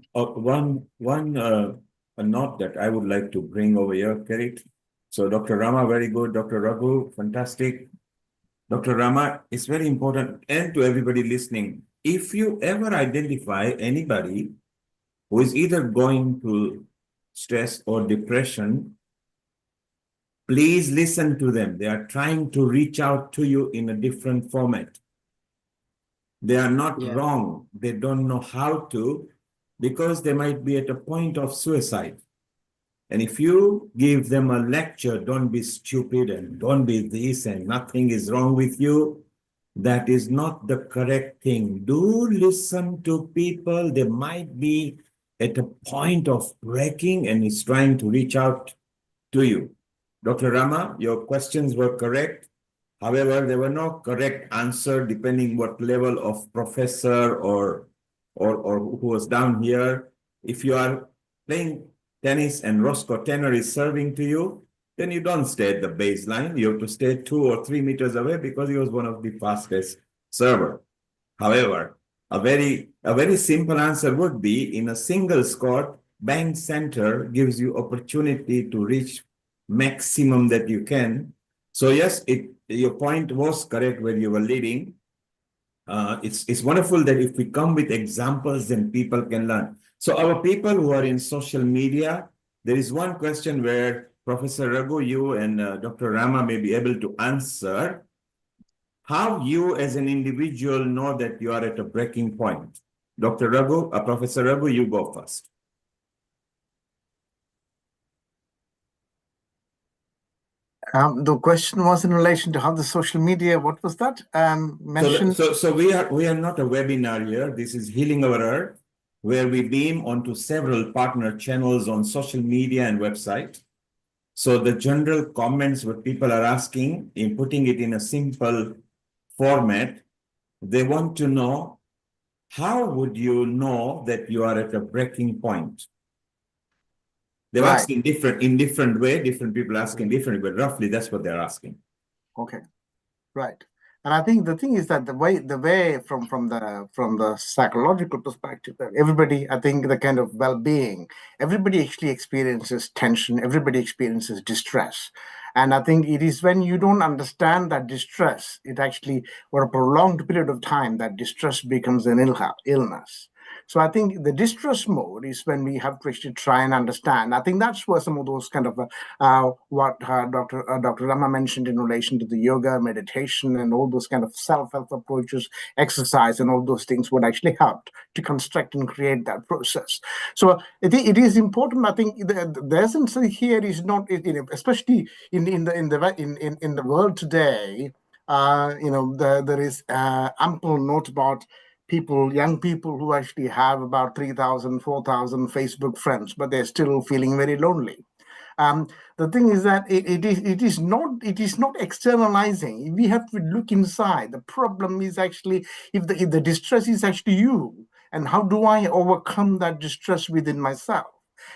[SPEAKER 8] note that I would like to bring over here, Kerry, So Dr. Rama, very good. Dr. Raghu, fantastic. Dr. Rama, it's very important, and to everybody listening, if you ever identify anybody who is either going through stress or depression, please listen to them. They are trying to reach out to you in a different format. They are not
[SPEAKER 12] Yeah.
[SPEAKER 8] wrong. They don't know how to, because they might be at a point of suicide. And if you give them a lecture, don't be stupid and don't be this and nothing is wrong with you, that is not the correct thing. Do listen to people. They might be at a point of breaking and is trying to reach out to you. Dr. Rama, your questions were correct. However, there were no correct answer depending what level of professor or who was down here. If you are playing tennis and Roscoe Tanner is serving to you, then you don't stay at the baseline. You have to stay 2 or 3 meters away because he was one of the fastest server. However, a very simple answer would be in a single squat, bank center gives you opportunity to reach maximum that you can. So yes, your point was correct where you were leading. It's wonderful that if we come with examples, then people can learn. So our people who are in social media, there is one question where Professor Raghu, you and Dr. Rama may be able to answer. How you as an individual know that you are at a breaking point? Dr. Raghu, Professor Raghu, you go first.
[SPEAKER 11] The question was in relation to how the social media, what was that? Mentioned.
[SPEAKER 8] So we are not a webinar here. This is Healing Our Earth, where we beam onto several partner channels on social media and website. So the general comments what people are asking, in putting it in a simple format, they want to know, how would you know that you are at a breaking point? They're
[SPEAKER 11] Right.
[SPEAKER 8] asking in different way, different people asking differently, but roughly that's what they're asking.
[SPEAKER 11] Okay, right. And I think the thing is that the way from the psychological perspective, that everybody, I think the kind of well-being, everybody actually experiences tension, everybody experiences distress. And I think it is when you don't understand that distress, it actually, for a prolonged period of time, that distress becomes an illness. So I think the distress mode is when we have to actually try and understand. I think that's where some of those kind of what Dr. Rama mentioned in relation to the yoga, meditation, and all those kind of self-help approaches, exercise, and all those things would actually help to construct and create that process. So it is important. I think the essence here is not, especially in the world today. There is ample note about young people who actually have about 3,000, 4,000 Facebook friends, but they're still feeling very lonely. The thing is that it is not externalizing. We have to look inside. The problem is actually if the distress is actually you, and how do I overcome that distress within myself?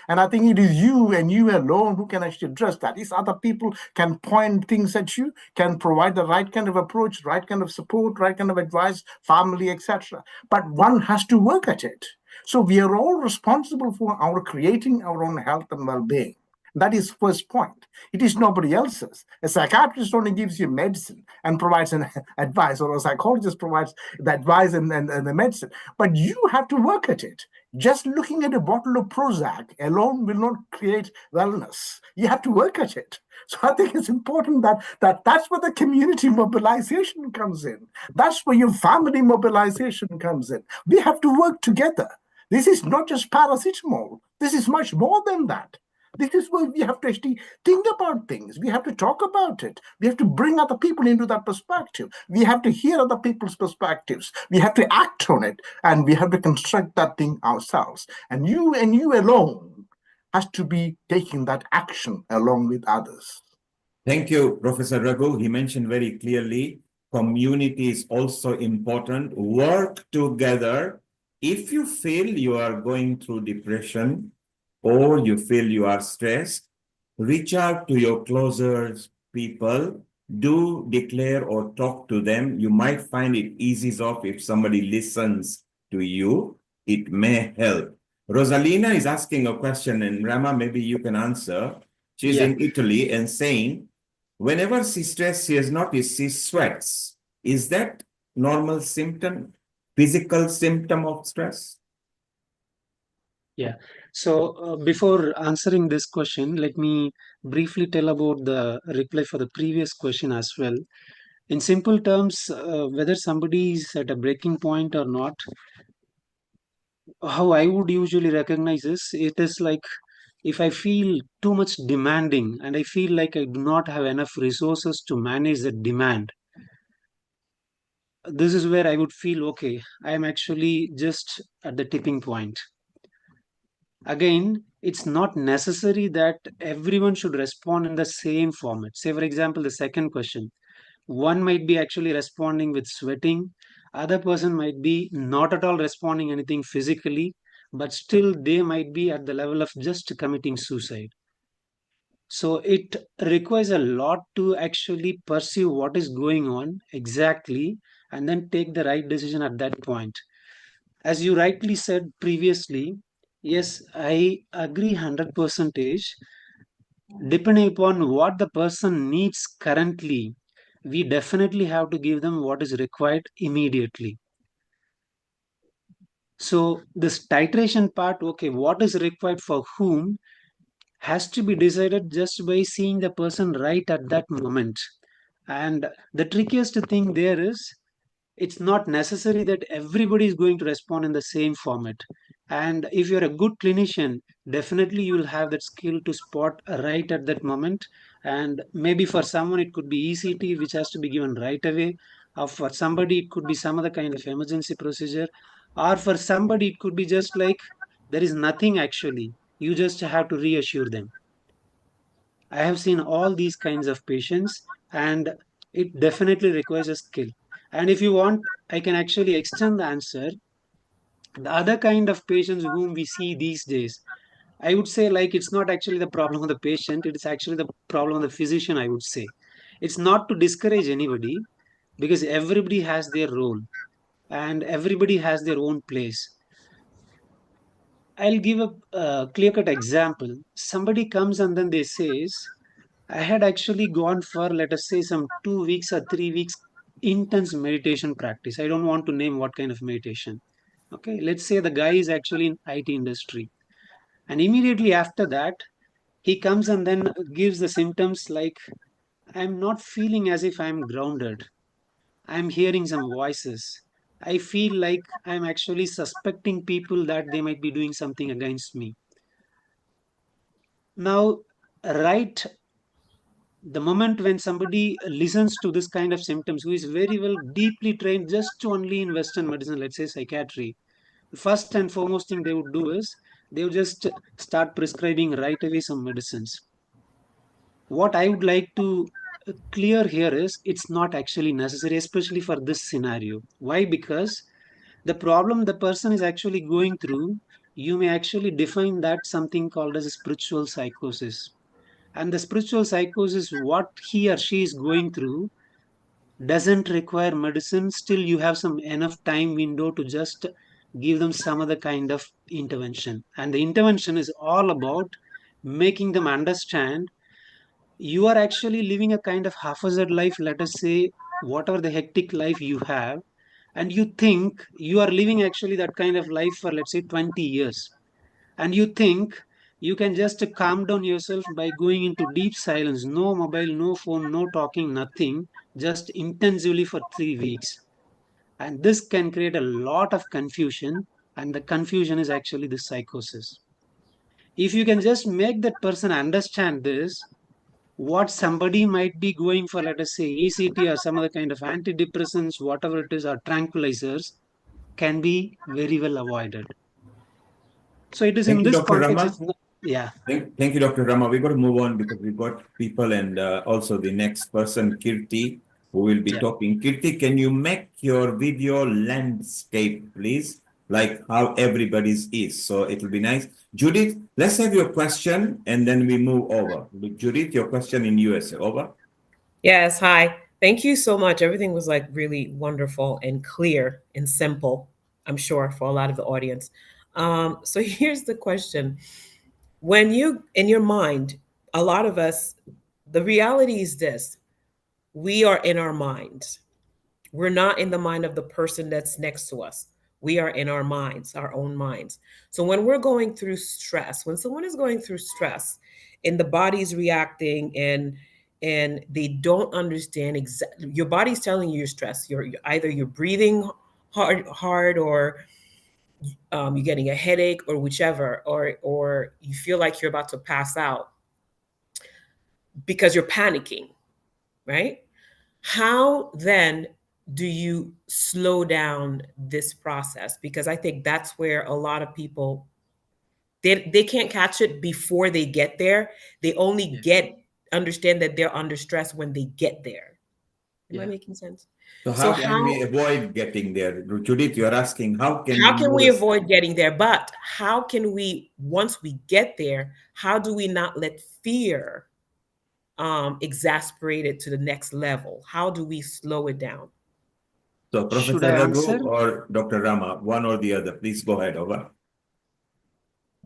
[SPEAKER 11] And I think it is you and you alone who can actually address that. These other people can point things at you, can provide the right kind of approach, right kind of support, right kind of advice, family, etc. But one has to work at it. So we are all responsible for creating our own health and well-being. That is first point. It is nobody else's. A psychiatrist only gives you medicine and provides an advice, or a psychologist provides the advice and the medicine. But you have to work at it. Just looking at a bottle of Prozac alone will not create wellness. You have to work at it. So I think it's important that's where the community mobilization comes in. That's where your family mobilization comes in. We have to work together. This is not just paracetamol. This is much more than that. This is where we have to actually think about things. We have to talk about it. We have to bring other people into that perspective. We have to hear other people's perspectives. We have to act on it, and we have to construct that thing ourselves. And you alone has to be taking that action along with others.
[SPEAKER 8] Thank you, Professor Raghu. He mentioned very clearly, community is also important. Work together. If you feel you are going through depression, or you feel you are stressed, reach out to your closest people, do declare or talk to them. You might find it eases off if somebody listens to you. It may help. Rosalina is asking a question, and Rama, maybe you can answer. She's in Italy and saying, whenever she stresses, she has noticed she sweats. Is that normal symptom, physical symptom of stress?
[SPEAKER 12] Yeah. So before answering this question, let me briefly tell about the reply for the previous question as well. In simple terms, whether somebody is at a breaking point or not, how I would usually recognize is it is like if I feel too much demanding and I feel like I do not have enough resources to manage the demand, this is where I would feel okay, I am actually just at the tipping point. Again, it's not necessary that everyone should respond in the same format. Say, for example, the second question, one might be actually responding with sweating, other person might be not at all responding anything physically, but still they might be at the level of just committing suicide. So it requires a lot to actually perceive what is going on exactly and then take the right decision at that point. As you rightly said previously, yes, I agree 100%. Depending upon what the person needs currently, we definitely have to give them what is required immediately. So this titration part, okay, what is required for whom has to be decided just by seeing the person right at that moment. And the trickiest thing there is it's not necessary that everybody is going to respond in the same format. And if you're a good clinician, definitely you will have that skill to spot right at that moment. And maybe for someone it could be ECT which has to be given right away, or for somebody it could be some other kind of emergency procedure, or for somebody it could be just like there is nothing actually, you just have to reassure them. I have seen all these kinds of patients, and it definitely requires a skill. And if you want, I can actually extend the answer. The other kind of patients whom we see these days, I would say, like, it's not actually the problem of the patient, it is actually the problem of the physician, I would say. It's not to discourage anybody because everybody has their role and everybody has their own place. I'll give a clear cut example. Somebody comes and then they says, I had actually gone for, let us say, some 2 weeks or 3 weeks intense meditation practice. I don't want to name what kind of meditation. Okay, let's say the guy is actually in IT industry. And immediately after that, he comes and then gives the symptoms like, I'm not feeling as if I'm grounded. I'm hearing some voices. I feel like I'm actually suspecting people that they might be doing something against me. Now, right the moment when somebody listens to this kind of symptoms, who is very well deeply trained just to only in Western medicine, let's say psychiatry, first and foremost thing they would do is they would just start prescribing right away some medicines. What I would like to clear here is it's not actually necessary, especially for this scenario. Why? Because the problem the person is actually going through, you may actually define that something called as a spiritual psychosis. And the spiritual psychosis, what he or she is going through, doesn't require medicine. Still, you have some enough time window to just give them some other kind of intervention. And the intervention is all about making them understand you are actually living a kind of haphazard life, let us say, whatever the hectic life you have, and you think you are living actually that kind of life for, let's say, 20 years. And you think you can just calm down yourself by going into deep silence, no mobile, no phone, no talking, nothing, just intensively for 3 weeks. And this can create a lot of confusion, and the confusion is actually the psychosis. If you can just make that person understand this, what somebody might be going for, let us say, ECT or some other kind of antidepressants, whatever it is, or tranquilizers, can be very well avoided. So it is
[SPEAKER 8] Thank
[SPEAKER 12] in
[SPEAKER 8] you,
[SPEAKER 12] this
[SPEAKER 8] Dr.
[SPEAKER 12] context,
[SPEAKER 8] Rama.
[SPEAKER 12] it's not, yeah.
[SPEAKER 8] Thank you, Dr. Rama. We've got to move on because we've got people and also the next person, Kirti, who will be talking. Kirti, can you make your video landscape, please? Like how everybody's is. So it will be nice. Judith, let's have your question and then we move over. Judith, your question in USA. Over.
[SPEAKER 14] Yes, hi. Thank you so much. Everything was like really wonderful and clear and simple, I'm sure, for a lot of the audience. So here's the question. When you, in your mind, a lot of us, the reality is this: we are in our minds. We're not in the mind of the person that's next to us. We are in our minds, our own minds. So when we're going through stress, when someone is going through stress and the body's reacting and they don't understand exactly, your body's telling you you're stressed. Either you're breathing hard, or you're getting a headache, or whichever, or you feel like you're about to pass out because you're panicking, right? How then do you slow down this process? Because I think that's where a lot of people, they can't catch it before they get there. They only understand that they're under stress when they get there. Am I making sense?
[SPEAKER 8] So
[SPEAKER 14] So
[SPEAKER 8] how can we avoid getting there? Judith, you're asking, how can
[SPEAKER 14] we avoid getting there? But how can we, once we get there, how do we not let fear exasperate it to the next level? How do we slow it down?
[SPEAKER 8] So
[SPEAKER 12] Should
[SPEAKER 8] Professor
[SPEAKER 12] I
[SPEAKER 8] Raghu
[SPEAKER 12] answer?
[SPEAKER 8] or Dr. Rama, one or the other, please go ahead. Over.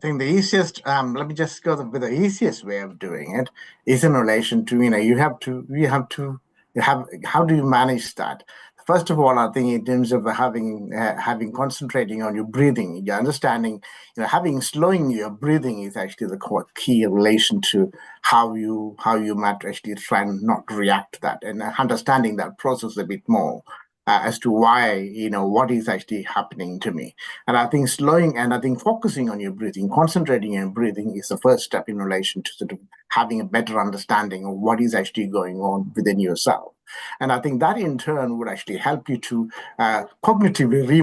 [SPEAKER 11] I think the easiest, let me just go with the easiest way of doing it is in relation to, how do you manage that? First of all, I think in terms of having concentrating on your breathing, your understanding, slowing your breathing is actually the key in relation to how you might actually try and not react to that, and understanding that process a bit more. As to why, what is actually happening to me. And I think focusing on your breathing, concentrating on breathing is the first step in relation to sort of having a better understanding of what is actually going on within yourself. And I think that in turn would actually help you to cognitively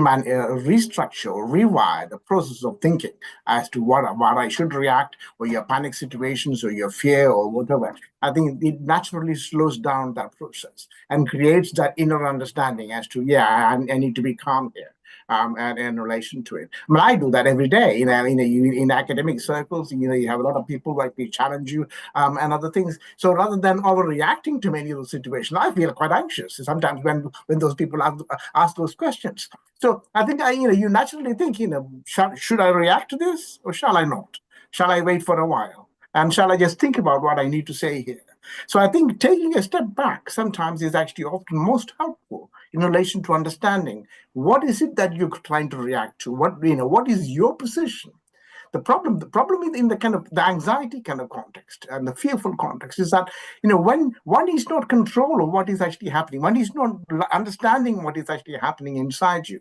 [SPEAKER 11] restructure or rewire the process of thinking as to what I should react, or your panic situations, or your fear, or whatever. I think it naturally slows down that process and creates that inner understanding as to, I need to be calm here. And in relation to it, I mean, I do that every day. In academic circles, you have a lot of people like they challenge you and other things. So rather than overreacting to many of those situations, I feel quite anxious sometimes when those people ask those questions. So I think you naturally think, should I react to this or shall I not? Shall I wait for a while? And shall I just think about what I need to say here? So I think taking a step back sometimes is actually often most helpful in relation to understanding what is it that you're trying to react to. What is your position? The problem in the kind of the anxiety kind of context and the fearful context is that when one is not control of what is actually happening, one is not understanding what is actually happening inside you.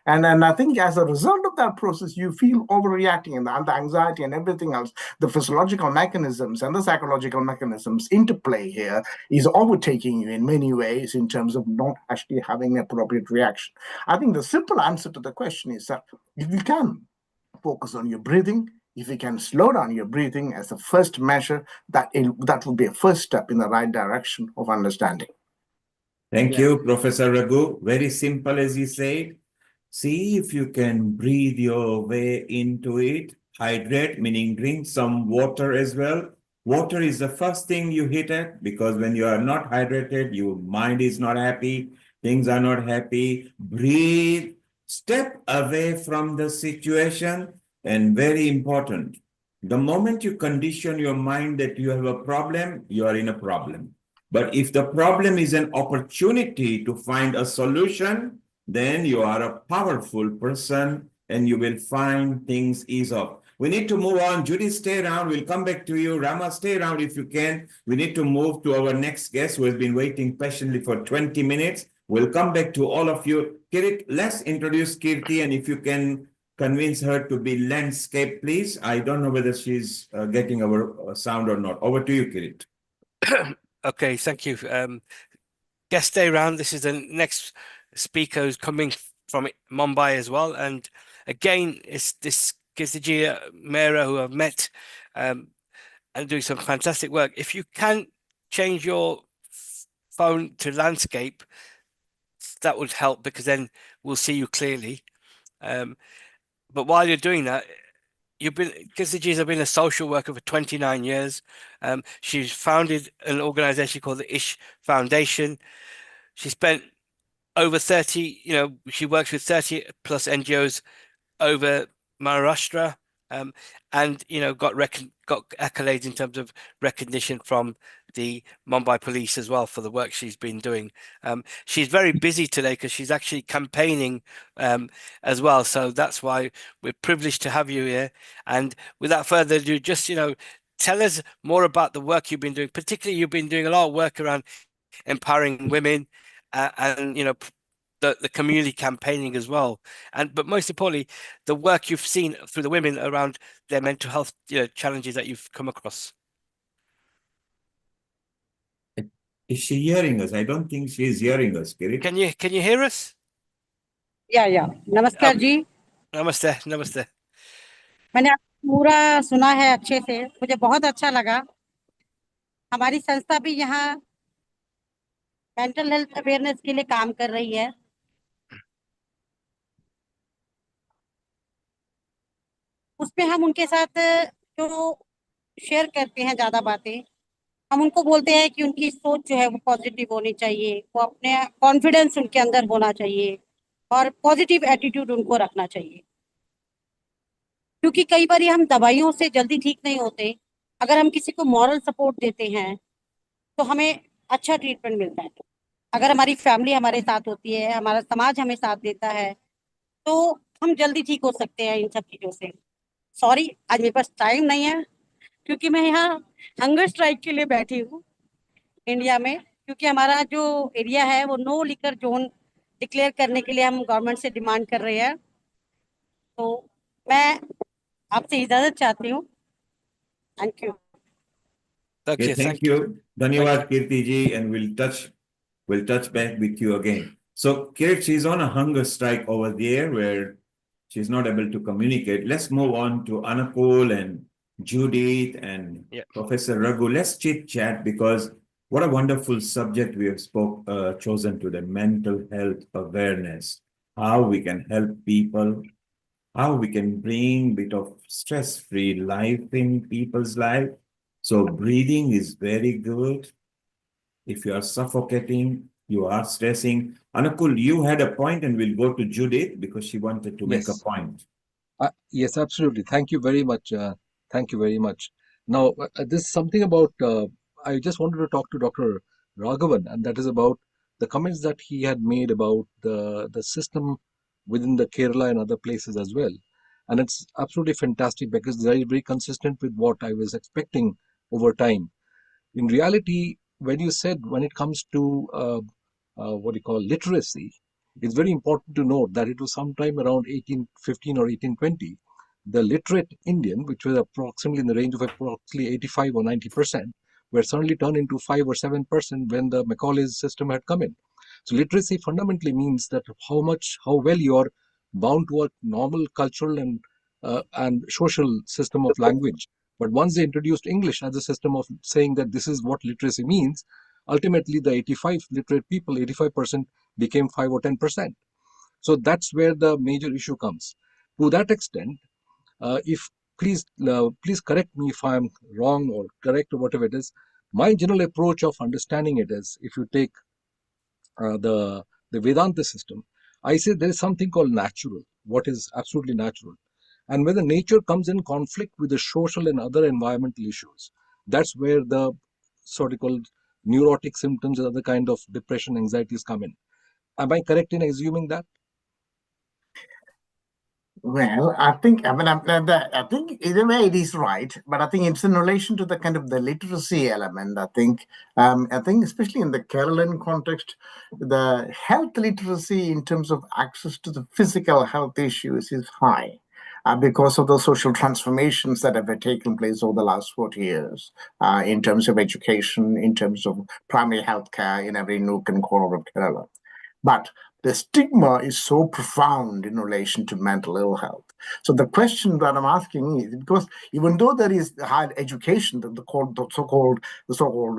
[SPEAKER 11] And I think as a result of that process, you feel overreacting, and the anxiety and everything else, the physiological mechanisms and the psychological mechanisms interplay here is overtaking you in many ways in terms of not actually having an appropriate reaction. I think the simple answer to the question is that if you can focus on your breathing, if you can slow down your breathing as a first measure, that would be a first step in the right direction of understanding.
[SPEAKER 8] Thank you, Professor Raghu. Very simple, as you said. See if you can breathe your way into it. Hydrate, meaning drink some water as well. Water is the first thing you hit at, because when you are not hydrated, your mind is not happy, things are not happy. Breathe, step away from the situation, and very important, the moment you condition your mind that you have a problem, you are in a problem. But if the problem is an opportunity to find a solution, then you are a powerful person and you will find things ease up. We need to move on. Judy, stay around. We'll come back to you. Rama, stay around if you can. We need to move to our next guest who has been waiting patiently for 20 minutes. We'll come back to all of you. Kirit, let's introduce Kirti, and if you can convince her to be landscape, please. I don't know whether she's getting our sound or not. Over to you, Kirit.
[SPEAKER 5] Okay, thank you. Guest stay around. This is the next speaker who's coming from Mumbai as well. And again, it's this Kizajia Mera who I've met and doing some fantastic work. If you can change your phone to landscape, that would help, because then we'll see you clearly. But while you're doing that, Kizajia has been a social worker for 29 years. She's founded an organization called the Ish Foundation. She spent over 30, she works with 30 plus NGOs over Maharashtra, and got accolades in terms of recognition from the Mumbai police as well for the work she's been doing. She's very busy today because she's actually campaigning as well, so that's why we're privileged to have you here. And without further ado, just tell us more about the work you've been doing. Particularly, you've been doing a lot of work around empowering women and the community campaigning as well, but most importantly, the work you've seen through the women around their mental health challenges that you've come across.
[SPEAKER 8] Is she hearing us? I don't think she is hearing us, Kirit.
[SPEAKER 5] Can you hear us?
[SPEAKER 15] या नमस्कार जी।
[SPEAKER 5] नमस्ते नमस्ते।
[SPEAKER 15] मैंने पूरा सुना है अच्छे से, मुझे बहुत अच्छा लगा। हमारी संस्था भी यहाँ मेंटल हेल्थ अवेयरनेस के लिए काम कर रही है। उसमें हम उनके साथ जो शेयर करते हैं ज्यादा बातें, हम उनको बोलते हैं कि उनकी सोच जो है वो पॉजिटिव होनी चाहिए, वो अपने कॉन्फिडेंस उनके अंदर होना चाहिए और पॉजिटिव एटीट्यूड उनको रखना चाहिए। क्योंकि कई बार हम दवाइयों से जल्दी ठीक नहीं होते, अगर हम किसी को मॉरल सपोर्ट देते हैं तो हमें अच्छा ट्रीटमेंट मिलता है। अगर हमारी फैमिली हमारे साथ होती है, हमारा समाज हमें साथ देता है, तो हम जल्दी ठीक हो सकते हैं इन सब चीजों से। सॉरी, आज मेरे पास टाइम नहीं है क्योंकि मैं यहाँ हंगर स्ट्राइक के लिए बैठी हूँ इंडिया में, क्योंकि हमारा जो एरिया है वो नो लिकर जोन डिक्लेयर करने के लिए हम गवर्नमेंट से डिमांड कर रहे हैं। तो मैं आपसे इजाजत चाहती हूँ। Thank you.
[SPEAKER 8] Okay, thank you. Dhanyawad, Kirti ji, and we'll touch back with you again. So, Kirt, she's on a hunger strike over there where she's not able to communicate. Let's move on to Anupul and Judith and Professor Raghu. Let's chit chat because what a wonderful subject we have chosen today: mental health awareness, how we can help people, how we can bring a bit of stress-free life in people's life. So breathing is very good. If you are suffocating, you are stressing. Anukul, you had a point, and we'll go to Judith because she wanted to make a point.
[SPEAKER 10] Yes, absolutely. Thank you very much. Thank you very much. Now, this is something about, I just wanted to talk to Dr. Raghavan, and that is about the comments that he had made about the system within the Kerala and other places as well. And it's absolutely fantastic because they're very consistent with what I was expecting over time. In reality, when you said when it comes to what you call literacy, it's very important to note that it was sometime around 1815 or 1820. The literate Indian, which was approximately in the range of approximately 85 or 90%, were suddenly turned into 5 or 7% when the Macaulay's system had come in. So literacy fundamentally means that how well you are bound to a normal cultural and social system of language. But once they introduced English as a system of saying that this is what literacy means, ultimately the 85 literate people, 85% became 5 or 10%. So that's where the major issue comes. To that extent, please correct me if I'm wrong or correct or whatever it is. My general approach of understanding it is, if you take the Vedanta system, I say there is something called natural, what is absolutely natural. And when the nature comes in conflict with the social and other environmental issues, that's where the so-called neurotic symptoms and other kind of depression, anxieties come in. Am I correct in assuming that?
[SPEAKER 11] Well, I think in a way it is right, but I think it's in relation to the kind of the literacy element. I think especially in the Kerala context, the health literacy in terms of access to the physical health issues is high. Because of the social transformations that have taken place over the last 40 years in terms of education, in terms of primary health care in every nook and corner of Kerala. But the stigma is so profound in relation to mental ill health. So the question that I'm asking is, because even though there is higher education, the so-called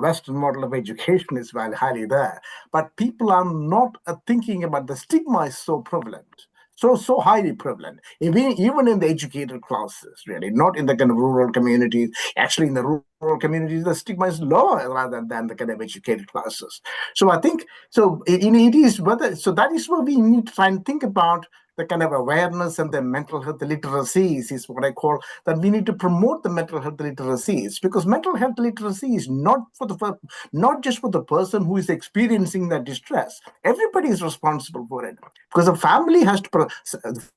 [SPEAKER 11] Western model of education is very highly there, but people are not thinking about the stigma is so prevalent. So highly prevalent, even in the educated classes, really, not in the kind of rural communities. Actually, in the rural communities, the stigma is lower rather than the kind of educated classes. So I think so. It is whether so that is what we need to try and think about. The kind of awareness and the mental health literacies is what I call that we need to promote the mental health literacies, because mental health literacy is not just for the person who is experiencing that distress. Everybody is responsible for it, because the family has to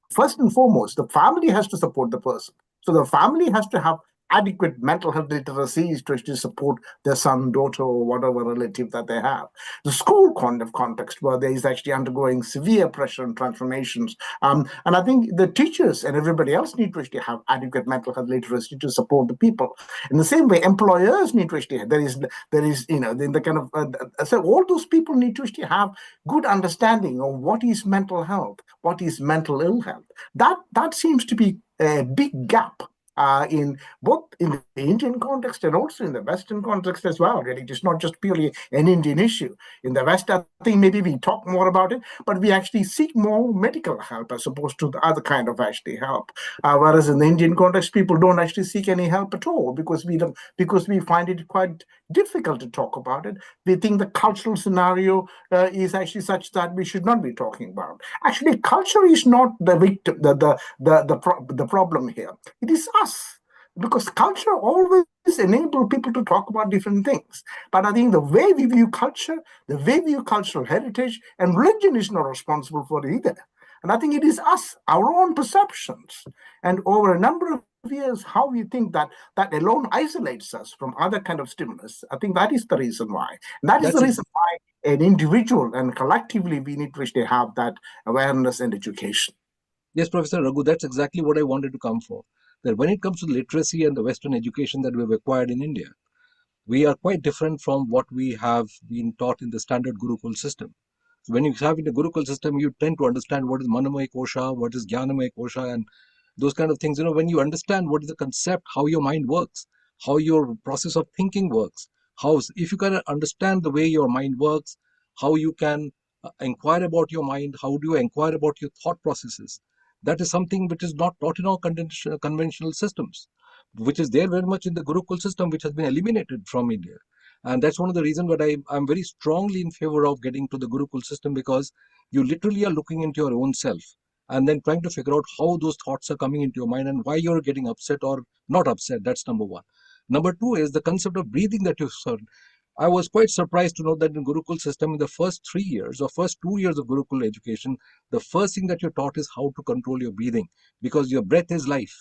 [SPEAKER 11] first and foremost, the family has to support the person. So the family has to have adequate mental health literacies to actually support their son, daughter, or whatever relative that they have. The school kind of context where there is actually undergoing severe pressure and transformations. And I think the teachers and everybody else need to actually have adequate mental health literacy to support the people. In the same way, employers need to actually there is the kind of so all those people need to actually have good understanding of what is mental health, what is mental ill health. That seems to be a big gap in both in the Indian context and also in the Western context as well. Really, it is not just purely an Indian issue. In the West, I think maybe we talk more about it, but we actually seek more medical help as opposed to the other kind of actually help. Whereas in the Indian context, people don't actually seek any help at all because we find it quite difficult to talk about it. We think the cultural scenario is actually such that we should not be talking about. Actually, culture is not the victim, the problem here. It is us, because culture always enables people to talk about different things. But I think the way we view culture, the way we view cultural heritage, and religion is not responsible for it either. And I think it is us, our own perceptions, and over a number of years, how we think that alone isolates us from other kind of stimulus. I think that is the reason why. And that is the reason why an individual and collectively we need to actually have that awareness and education.
[SPEAKER 10] Yes, Professor Raghu, that's exactly what I wanted to come for. That when it comes to literacy and the Western education that we've acquired in India, we are quite different from what we have been taught in the standard Gurukul system. So when you have in the Gurukul system, you tend to understand what is Manamaya Kosha, what is Jnanamaya Kosha, and those kind of things. When you understand what is the concept, how your mind works, how your process of thinking works, if you can understand the way your mind works, how you can inquire about your mind, how do you inquire about your thought processes, that is something which is not taught in our conventional systems, which is there very much in the Gurukul system, which has been eliminated from India. And that's one of the reasons that I'm very strongly in favor of getting to the Gurukul system, because you literally are looking into your own self and then trying to figure out how those thoughts are coming into your mind and why you're getting upset or not upset. That's number one. Number two is the concept of breathing that you said. I was quite surprised to know that in Gurukul system, in the first 3 years or first 2 years of Gurukul education, the first thing that you're taught is how to control your breathing, because your breath is life.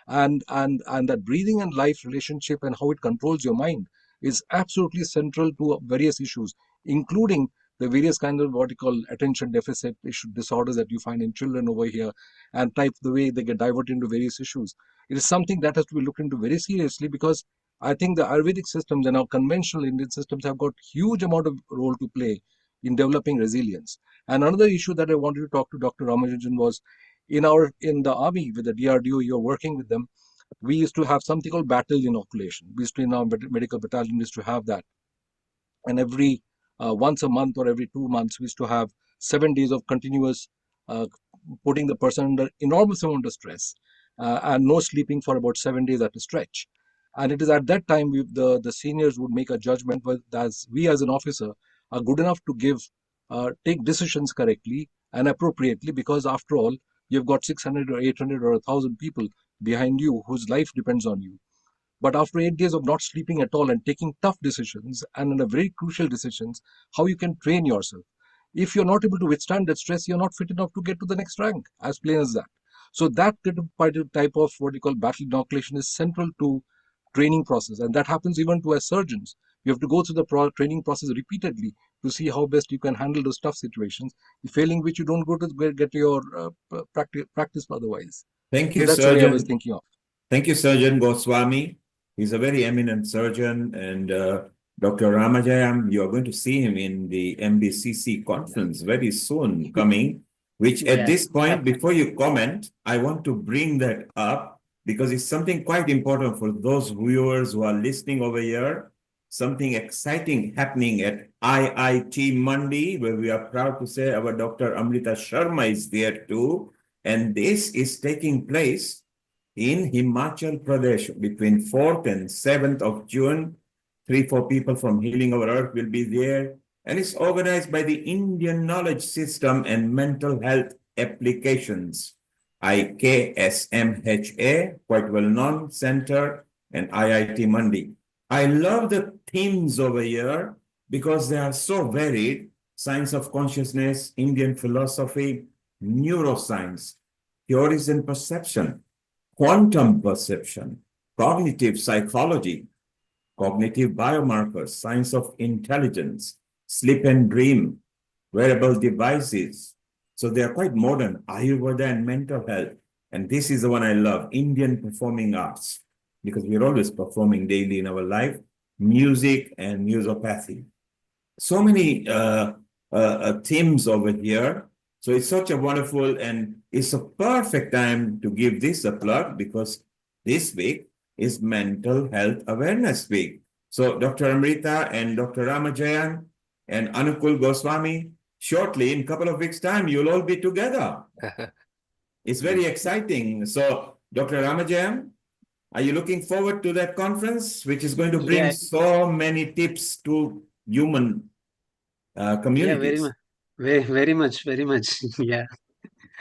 [SPEAKER 10] And that breathing and life relationship and how it controls your mind is absolutely central to various issues, including the various kinds of what you call attention deficit disorders that you find in children over here, and the way they get diverted into various issues. It is something that has to be looked into very seriously, because I think the Ayurvedic systems and our conventional Indian systems have got huge amount of role to play in developing resilience. And another issue that I wanted to talk to Dr. Ramanujan was in the army with the DRDO. You're working with them. We used to have something called battle inoculation. We used to, in our medical battalion, we used to have that. And every once a month or every 2 months, we used to have 7 days of continuous putting the person under enormous amount of stress and no sleeping for about 7 days at a stretch. And it is at that time the seniors would make a judgment whether we as an officer are good enough to take decisions correctly and appropriately, because after all, you've got 600 or 800 or 1,000 people behind you whose life depends on you. But after 8 days of not sleeping at all and taking tough decisions and in a very crucial decisions, how you can train yourself. If you're not able to withstand that stress, you're not fit enough to get to the next rank, as plain as that. So that type of what you call battle inoculation is central to training process. And that happens even to as surgeons. You have to go through the training process repeatedly to see how best you can handle those tough situations, failing which you don't go to get your practice otherwise.
[SPEAKER 8] Thank you,
[SPEAKER 10] so that's the way I was
[SPEAKER 8] Surgeon.
[SPEAKER 10] thinking of.
[SPEAKER 8] Thank you, Surgeon Goswami. He's a very eminent surgeon, and Dr. Ramajayam, you are going to see him in the MBCC conference very soon coming, which at this point, before you comment, I want to bring that up because it's something quite important for those viewers who are listening over here. Something exciting happening at IIT Mandi, where we are proud to say our Dr. Amrita Sharma is there too. And this is taking place in Himachal Pradesh between 4th and 7th of June. 3-4 people from Healing Our Earth will be there. And it's organized by the Indian Knowledge System and Mental Health Applications, IKSMHA, quite well-known center, and IIT Mandi. I love the themes over here because they are so varied. Science of consciousness, Indian philosophy, neuroscience, theories and perception, quantum perception, cognitive psychology, cognitive biomarkers, science of intelligence, sleep and dream, wearable devices. So they are quite modern, Ayurveda and mental health. And this is the one I love, Indian performing arts, because we're always performing daily in our life, music and musopathy. So many themes over here. So it's such a wonderful, and it's a perfect time to give this a plug because this week is Mental Health Awareness Week. So Dr. Amrita and Dr. Ramajayan and Anukul Goswami, shortly, in a couple of weeks' time, you'll all be together. It's very exciting. So Dr. Ramajayan, are you looking forward to that conference, which is going to bring so many tips to human communities?
[SPEAKER 12] Yeah, very much. Yeah.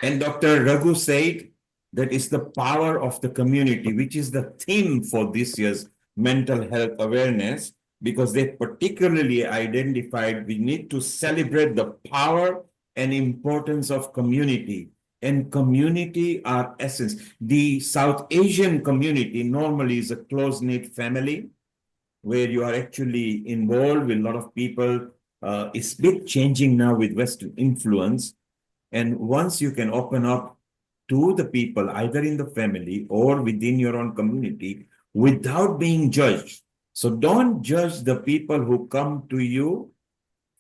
[SPEAKER 8] And Dr. Raghu said that it's the power of the community, which is the theme for this year's mental health awareness, because they particularly identified we need to celebrate the power and importance of community. And community are essence. The South Asian community normally is a close-knit family where you are actually involved with a lot of people. It's a bit changing now with Western influence. And once you can open up to the people, either in the family or within your own community, without being judged. So don't judge the people who come to you.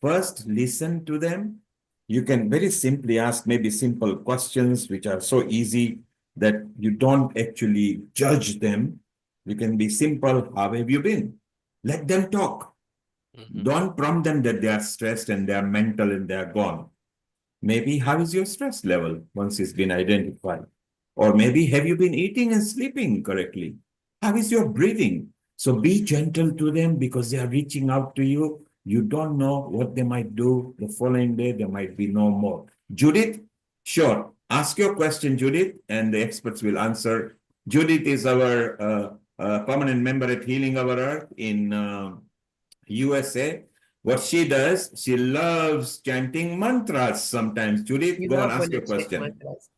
[SPEAKER 8] First, listen to them. You can very simply ask maybe simple questions, which are so easy that you don't actually judge them. You can be simple. How have you been? Let them talk. Don't prompt them that they are stressed and they are mental and they are gone. Maybe how is your stress level once it's been identified? Or maybe have you been eating and sleeping correctly? How is your breathing? So be gentle to them because they are reaching out to you. You don't know what they might do the following day. There might be no more. Judith, sure. Ask your question, Judith, and the experts will answer. Judith is our permanent member at Healing Our Earth in USA. What she does, she loves chanting mantras sometimes. Judith,
[SPEAKER 14] You
[SPEAKER 8] go and
[SPEAKER 14] love
[SPEAKER 8] ask
[SPEAKER 14] when I
[SPEAKER 8] your
[SPEAKER 14] chant
[SPEAKER 8] question.
[SPEAKER 14] mantras.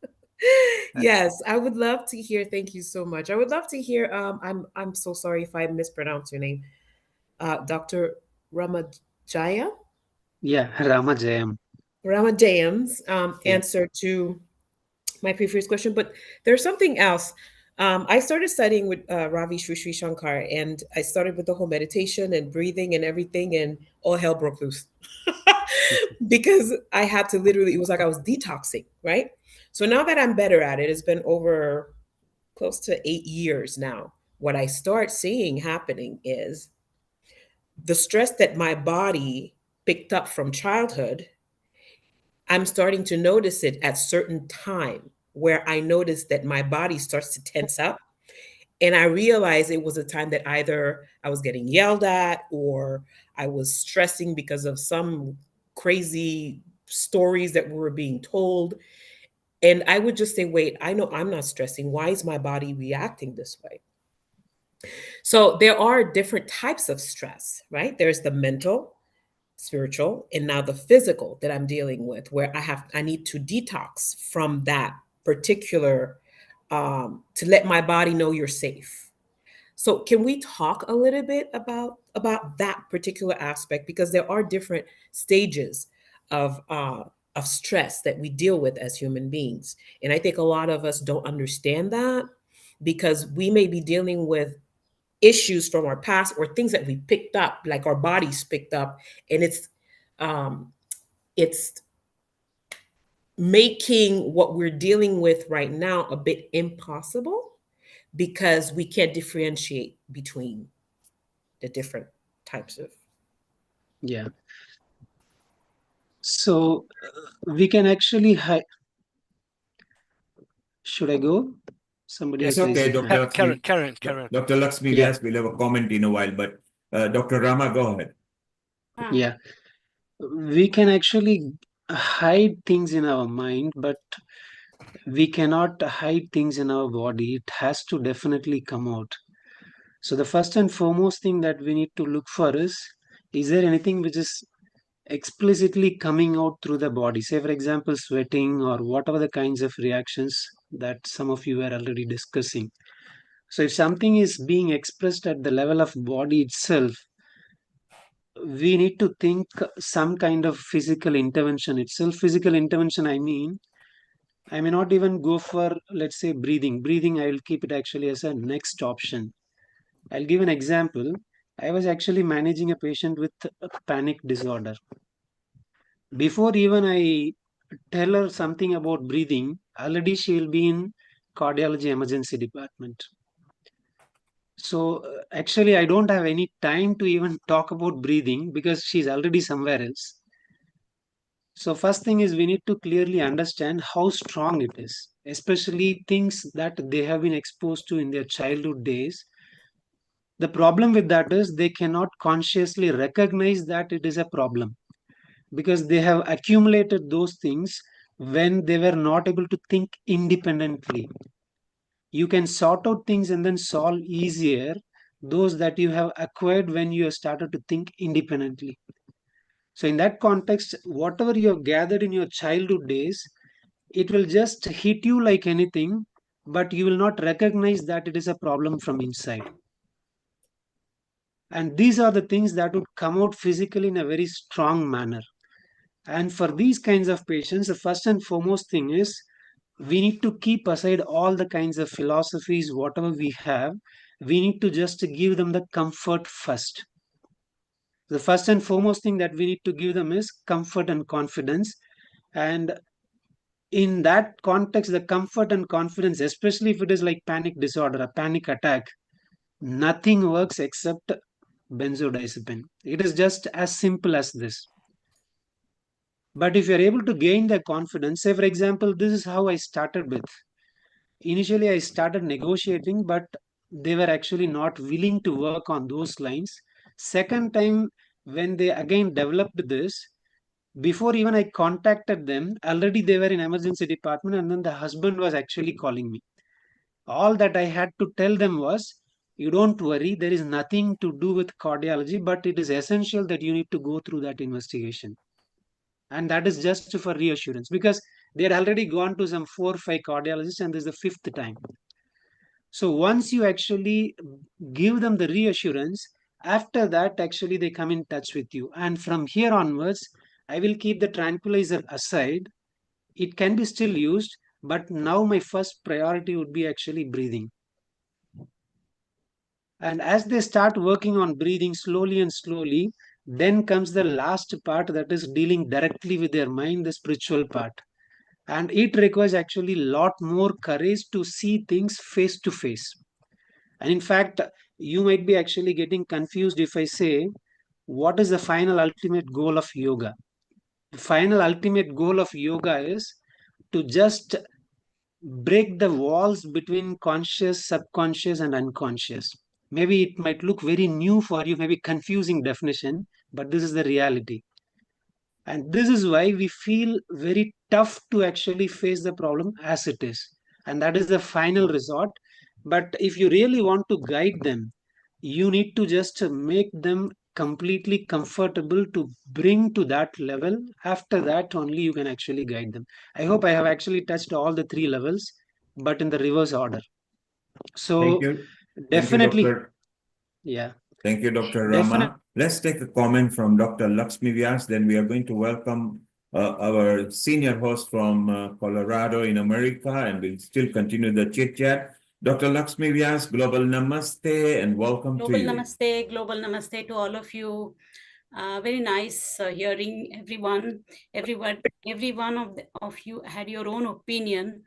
[SPEAKER 14] Yes, I would love to hear. Thank you so much. I would love to hear. I'm so sorry if I mispronounce your name. Dr. Ramajaya.
[SPEAKER 12] Yeah, Ramajayam.
[SPEAKER 14] Ramajayam's
[SPEAKER 12] Yeah.
[SPEAKER 14] answer to my previous question, but there's something else. I started studying with Ravi Sri Shankar, and I started with the whole meditation and breathing and everything, and all hell broke loose because I had to literally. It was like I was detoxing, right? So now that I'm better at it, it's been over close to 8 years now. What I start seeing happening is the stress that my body picked up from childhood. I'm starting to notice it at certain time where I notice that my body starts to tense up. And I realized it was a time that either I was getting yelled at or I was stressing because of some crazy stories that were being told. And I would just say, wait, I know I'm not stressing. Why is my body reacting this way? So there are different types of stress, right? There's the mental, spiritual, and now the physical that I'm dealing with, where I need to detox from that particular to let my body know you're safe. So can we talk a little bit about that particular aspect, because there are different stages of stress that we deal with as human beings, and I think a lot of us don't understand that because we may be dealing with issues from our past or things that we picked up, like our bodies picked up, and um, it's making what we're dealing with right now a bit impossible because we can't differentiate between the different types of.
[SPEAKER 12] Yeah. So we can actually should I go? Somebody
[SPEAKER 8] It's
[SPEAKER 12] has raised
[SPEAKER 8] okay,
[SPEAKER 12] their
[SPEAKER 8] Dr.
[SPEAKER 12] hand.
[SPEAKER 8] Lakshmi. Dr. Lakshmi
[SPEAKER 12] Yeah.
[SPEAKER 8] Vyas will have a comment in a while, but Dr. Rama, go ahead.
[SPEAKER 12] Yeah. We can actually hide things in our mind, but we cannot hide things in our body. It has to definitely come out. So the first and foremost thing that we need to look for is there anything which is explicitly coming out through the body? Say, for example, sweating or whatever the kinds of reactions that some of you were already discussing. So if something is being expressed at the level of body itself, we need to think some kind of physical intervention itself. Physical intervention, I mean, I may not even go for, let's say, breathing. Breathing, I will keep it actually as a next option. I'll give an example. I was actually managing a patient with a panic disorder. Before even I tell her something about breathing, already she will be in cardiology emergency department. So actually, I don't have any time to even talk about breathing because she's already somewhere else. So first thing is we need to clearly understand how strong it is, especially things that they have been exposed to in their childhood days. The problem with that is they cannot consciously recognize that it is a problem because they have accumulated those things when they were not able to think independently. You can sort out things and then solve easier those that you have acquired when you have started to think independently. So in that context, whatever you have gathered in your childhood days, it will just hit you like anything, but you will not recognize that it is a problem from inside. And these are the things that would come out physically in a very strong manner. And for these kinds of patients, the first and foremost thing is we need to keep aside all the kinds of philosophies, whatever we have. We need to just give them the comfort first. The first and foremost thing that we need to give them is comfort and confidence. And in that context, the comfort and confidence, especially if it is like panic disorder, a panic attack, nothing works except benzodiazepine. It is just as simple as this. But if you're able to gain their confidence, say for example, this is how I started with. Initially, I started negotiating, but they were actually not willing to work on those lines. Second time, when they again developed this, before even I contacted them, already they were in emergency department, and then the husband was actually calling me. All that I had to tell them was, you don't worry, there is nothing to do with cardiology, but it is essential that you need to go through that investigation. And that is just for reassurance because they had already gone to some 4 or 5 cardiologists and this is the 5th time. So once you actually give them the reassurance, after that actually they come in touch with you. And from here onwards, I will keep the tranquilizer aside. It can be still used, but now my first priority would be actually breathing. And as they start working on breathing slowly and slowly, then comes the last part, that is dealing directly with their mind, the spiritual part. And it requires actually a lot more courage to see things face to face. And in fact, you might be actually getting confused if I say, what is the final ultimate goal of yoga? The final ultimate goal of yoga is to just break the walls between conscious, subconscious, and unconscious. Maybe it might look very new for you, maybe confusing definition, but this is the reality. And this is why we feel very tough to actually face the problem as it is. And that is the final resort. But if you really want to guide them, you need to just make them completely comfortable to bring to that level. After that, only you can actually guide them. I hope I have actually touched all the 3 levels, but in the reverse order. So
[SPEAKER 8] Thank you.
[SPEAKER 12] definitely,
[SPEAKER 8] Thank you, Dr.
[SPEAKER 12] Yeah.
[SPEAKER 8] Thank you, Dr. Rama. Let's take a comment from Dr. Lakshmi Vyas. Then we are going to welcome our senior host from Colorado in America, and we'll still continue the chit chat. Dr. Lakshmi Vyas, Global Namaste, and welcome to you.
[SPEAKER 15] Global Namaste to all of you. Very nice hearing everyone. Every one of you had your own opinion.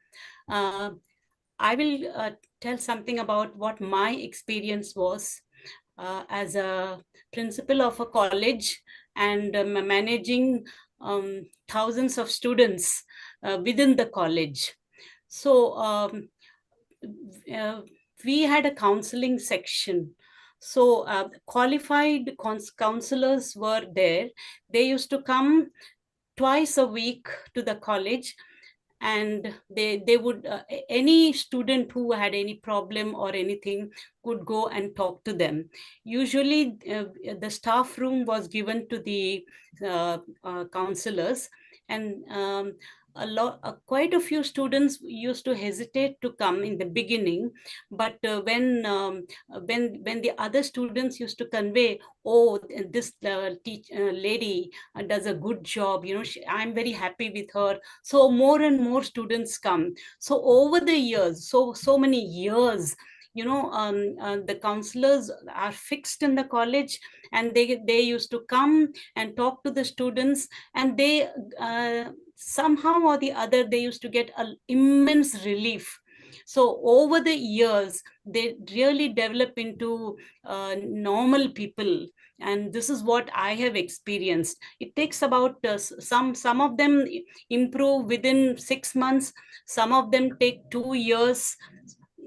[SPEAKER 15] I will tell something about what my experience was as a principal of a college and managing thousands of students within the college. So
[SPEAKER 16] we had a counseling section. So qualified counselors were there. They used to come twice a week to the college, and they would any student who had any problem or anything could go and talk to them. Usually the staff room was given to the counselors, and quite a few students used to hesitate to come in the beginning, but when the other students used to convey, oh, this lady does a good job, I'm very happy with her, so more and more students come. So over the years, so many years, the counselors are fixed in the college, and they used to come and talk to the students, and they somehow or the other, they used to get an immense relief. So over the years, they really develop into normal people, and this is what I have experienced. It takes about some of them improve within 6 months, some of them take 2 years,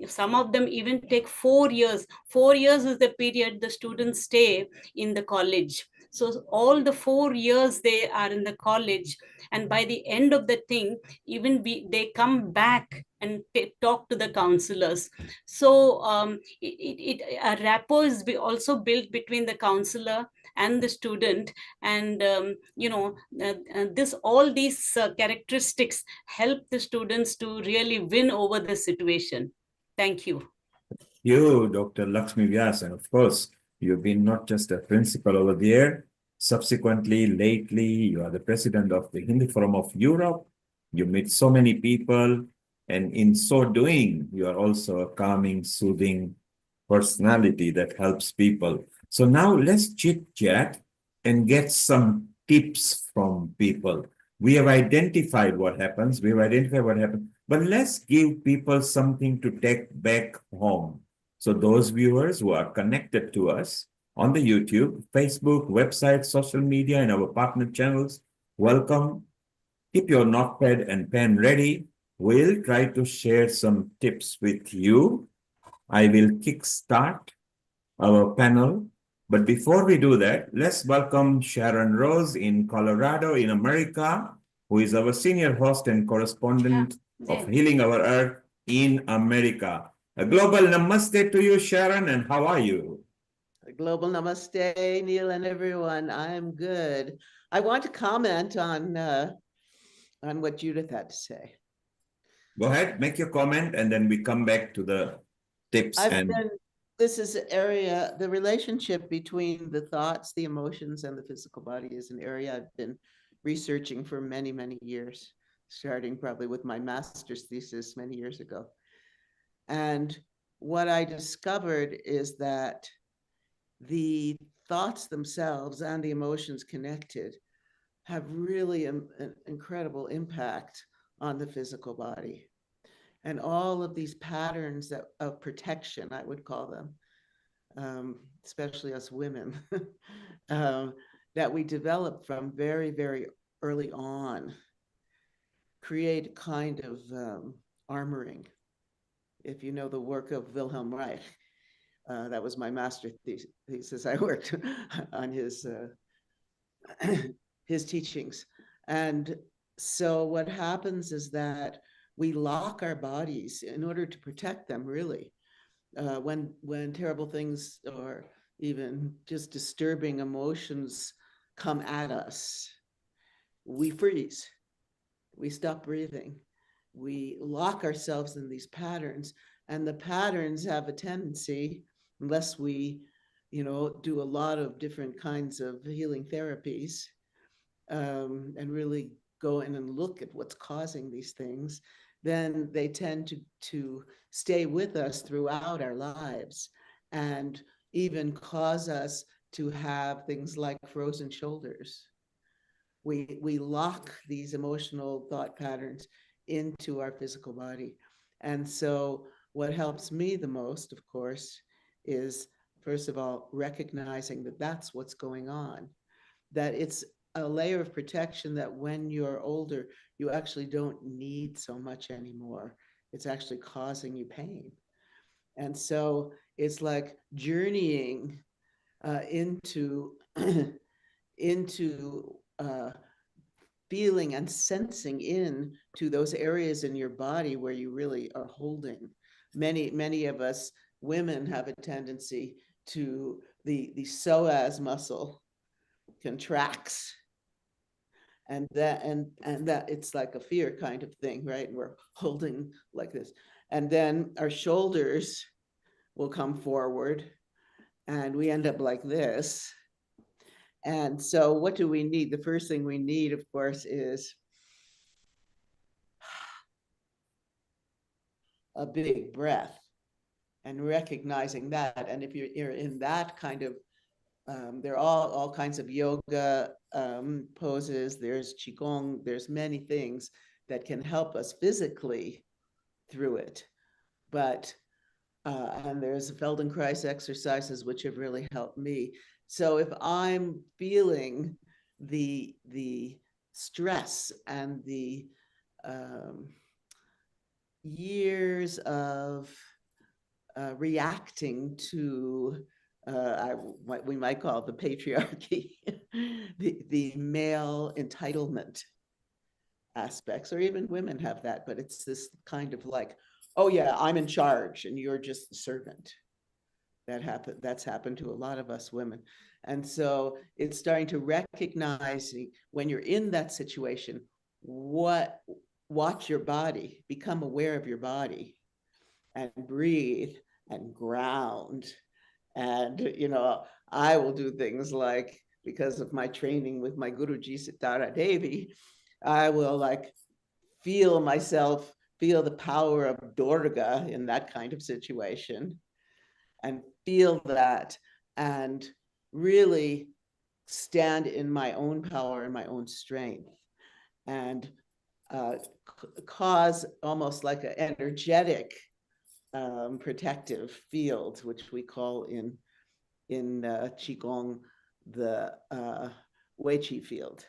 [SPEAKER 16] some of them even take 4 years. 4 years is the period the students stay in the college. So all the 4 years they are in the college, and by the end of the thing, even they come back and talk to the counselors. So a rapport is also built between the counselor and the student, and all these characteristics help the students to really win over the situation. Thank you.
[SPEAKER 8] You, Dr. Lakshmi Vyas, and of course, you've been not just a principal over there. Subsequently, lately, you are the president of the Hindi Forum of Europe. You meet so many people, and in so doing, you are also a calming, soothing personality that helps people. So now let's chit-chat and get some tips from people. We have identified what happens, but let's give people something to take back home. So those viewers who are connected to us on the YouTube, Facebook, website, social media, and our partner channels, welcome. Keep your notepad and pen ready. We'll try to share some tips with you. I will kickstart our panel. But before we do that, let's welcome Sharon Rose in Colorado, in America, who is our senior host and correspondent of Healing Our Earth in America. A global namaste to you, Sharon, and how are you?
[SPEAKER 17] A global namaste, Neil, and everyone. I'm good. I want to comment on what Judith had to say.
[SPEAKER 8] Go ahead, make your comment, and then we come back to the tips.
[SPEAKER 17] This is an area, the relationship between the thoughts, the emotions, and the physical body is an area I've been researching for many, many years, starting probably with my master's thesis many years ago. And what I discovered is that the thoughts themselves and the emotions connected have really an incredible impact on the physical body. And all of these patterns of protection, I would call them, especially us women, that we develop from very, very early on, create kind of armoring. If you know the work of Wilhelm Reich, that was my master thesis. I worked on his teachings. And so what happens is that we lock our bodies in order to protect them, really. When terrible things or even just disturbing emotions come at us, we freeze, we stop breathing, we lock ourselves in these patterns, and the patterns have a tendency, unless we, do a lot of different kinds of healing therapies, and really go in and look at what's causing these things, then they tend to stay with us throughout our lives and even cause us to have things like frozen shoulders. We lock these emotional thought patterns into our physical body. And so what helps me the most, of course, is, first of all, recognizing that that's what's going on, that it's a layer of protection that when you're older, you actually don't need so much anymore. It's actually causing you pain. And so it's like journeying into into feeling and sensing in to those areas in your body where you really are holding. Many of us women have a tendency to the psoas muscle contracts, and that it's like a fear kind of thing, right? And we're holding like this, and then our shoulders will come forward and we end up like this. And so what do we need? The first thing we need, of course, is a big breath and recognizing that. And if you're in that kind of, there are all kinds of yoga poses, there's Qigong, there's many things that can help us physically through it. But, and there's Feldenkrais exercises, which have really helped me. So if I'm feeling the stress and the years of reacting to what we might call the patriarchy, the male entitlement aspects, or even women have that, but it's this kind of like, oh yeah, I'm in charge and you're just the servant. That's happened to a lot of us women. And so it's starting to recognize when you're in that situation, watch your body, become aware of your body and breathe and ground. And, you know, I will do things like, because of my training with my Guruji Sitara Devi, I will like feel myself, feel the power of Durga in that kind of situation, and feel that and really stand in my own power and my own strength, and cause almost like an energetic protective field, which we call in Qigong the Wei Qi field,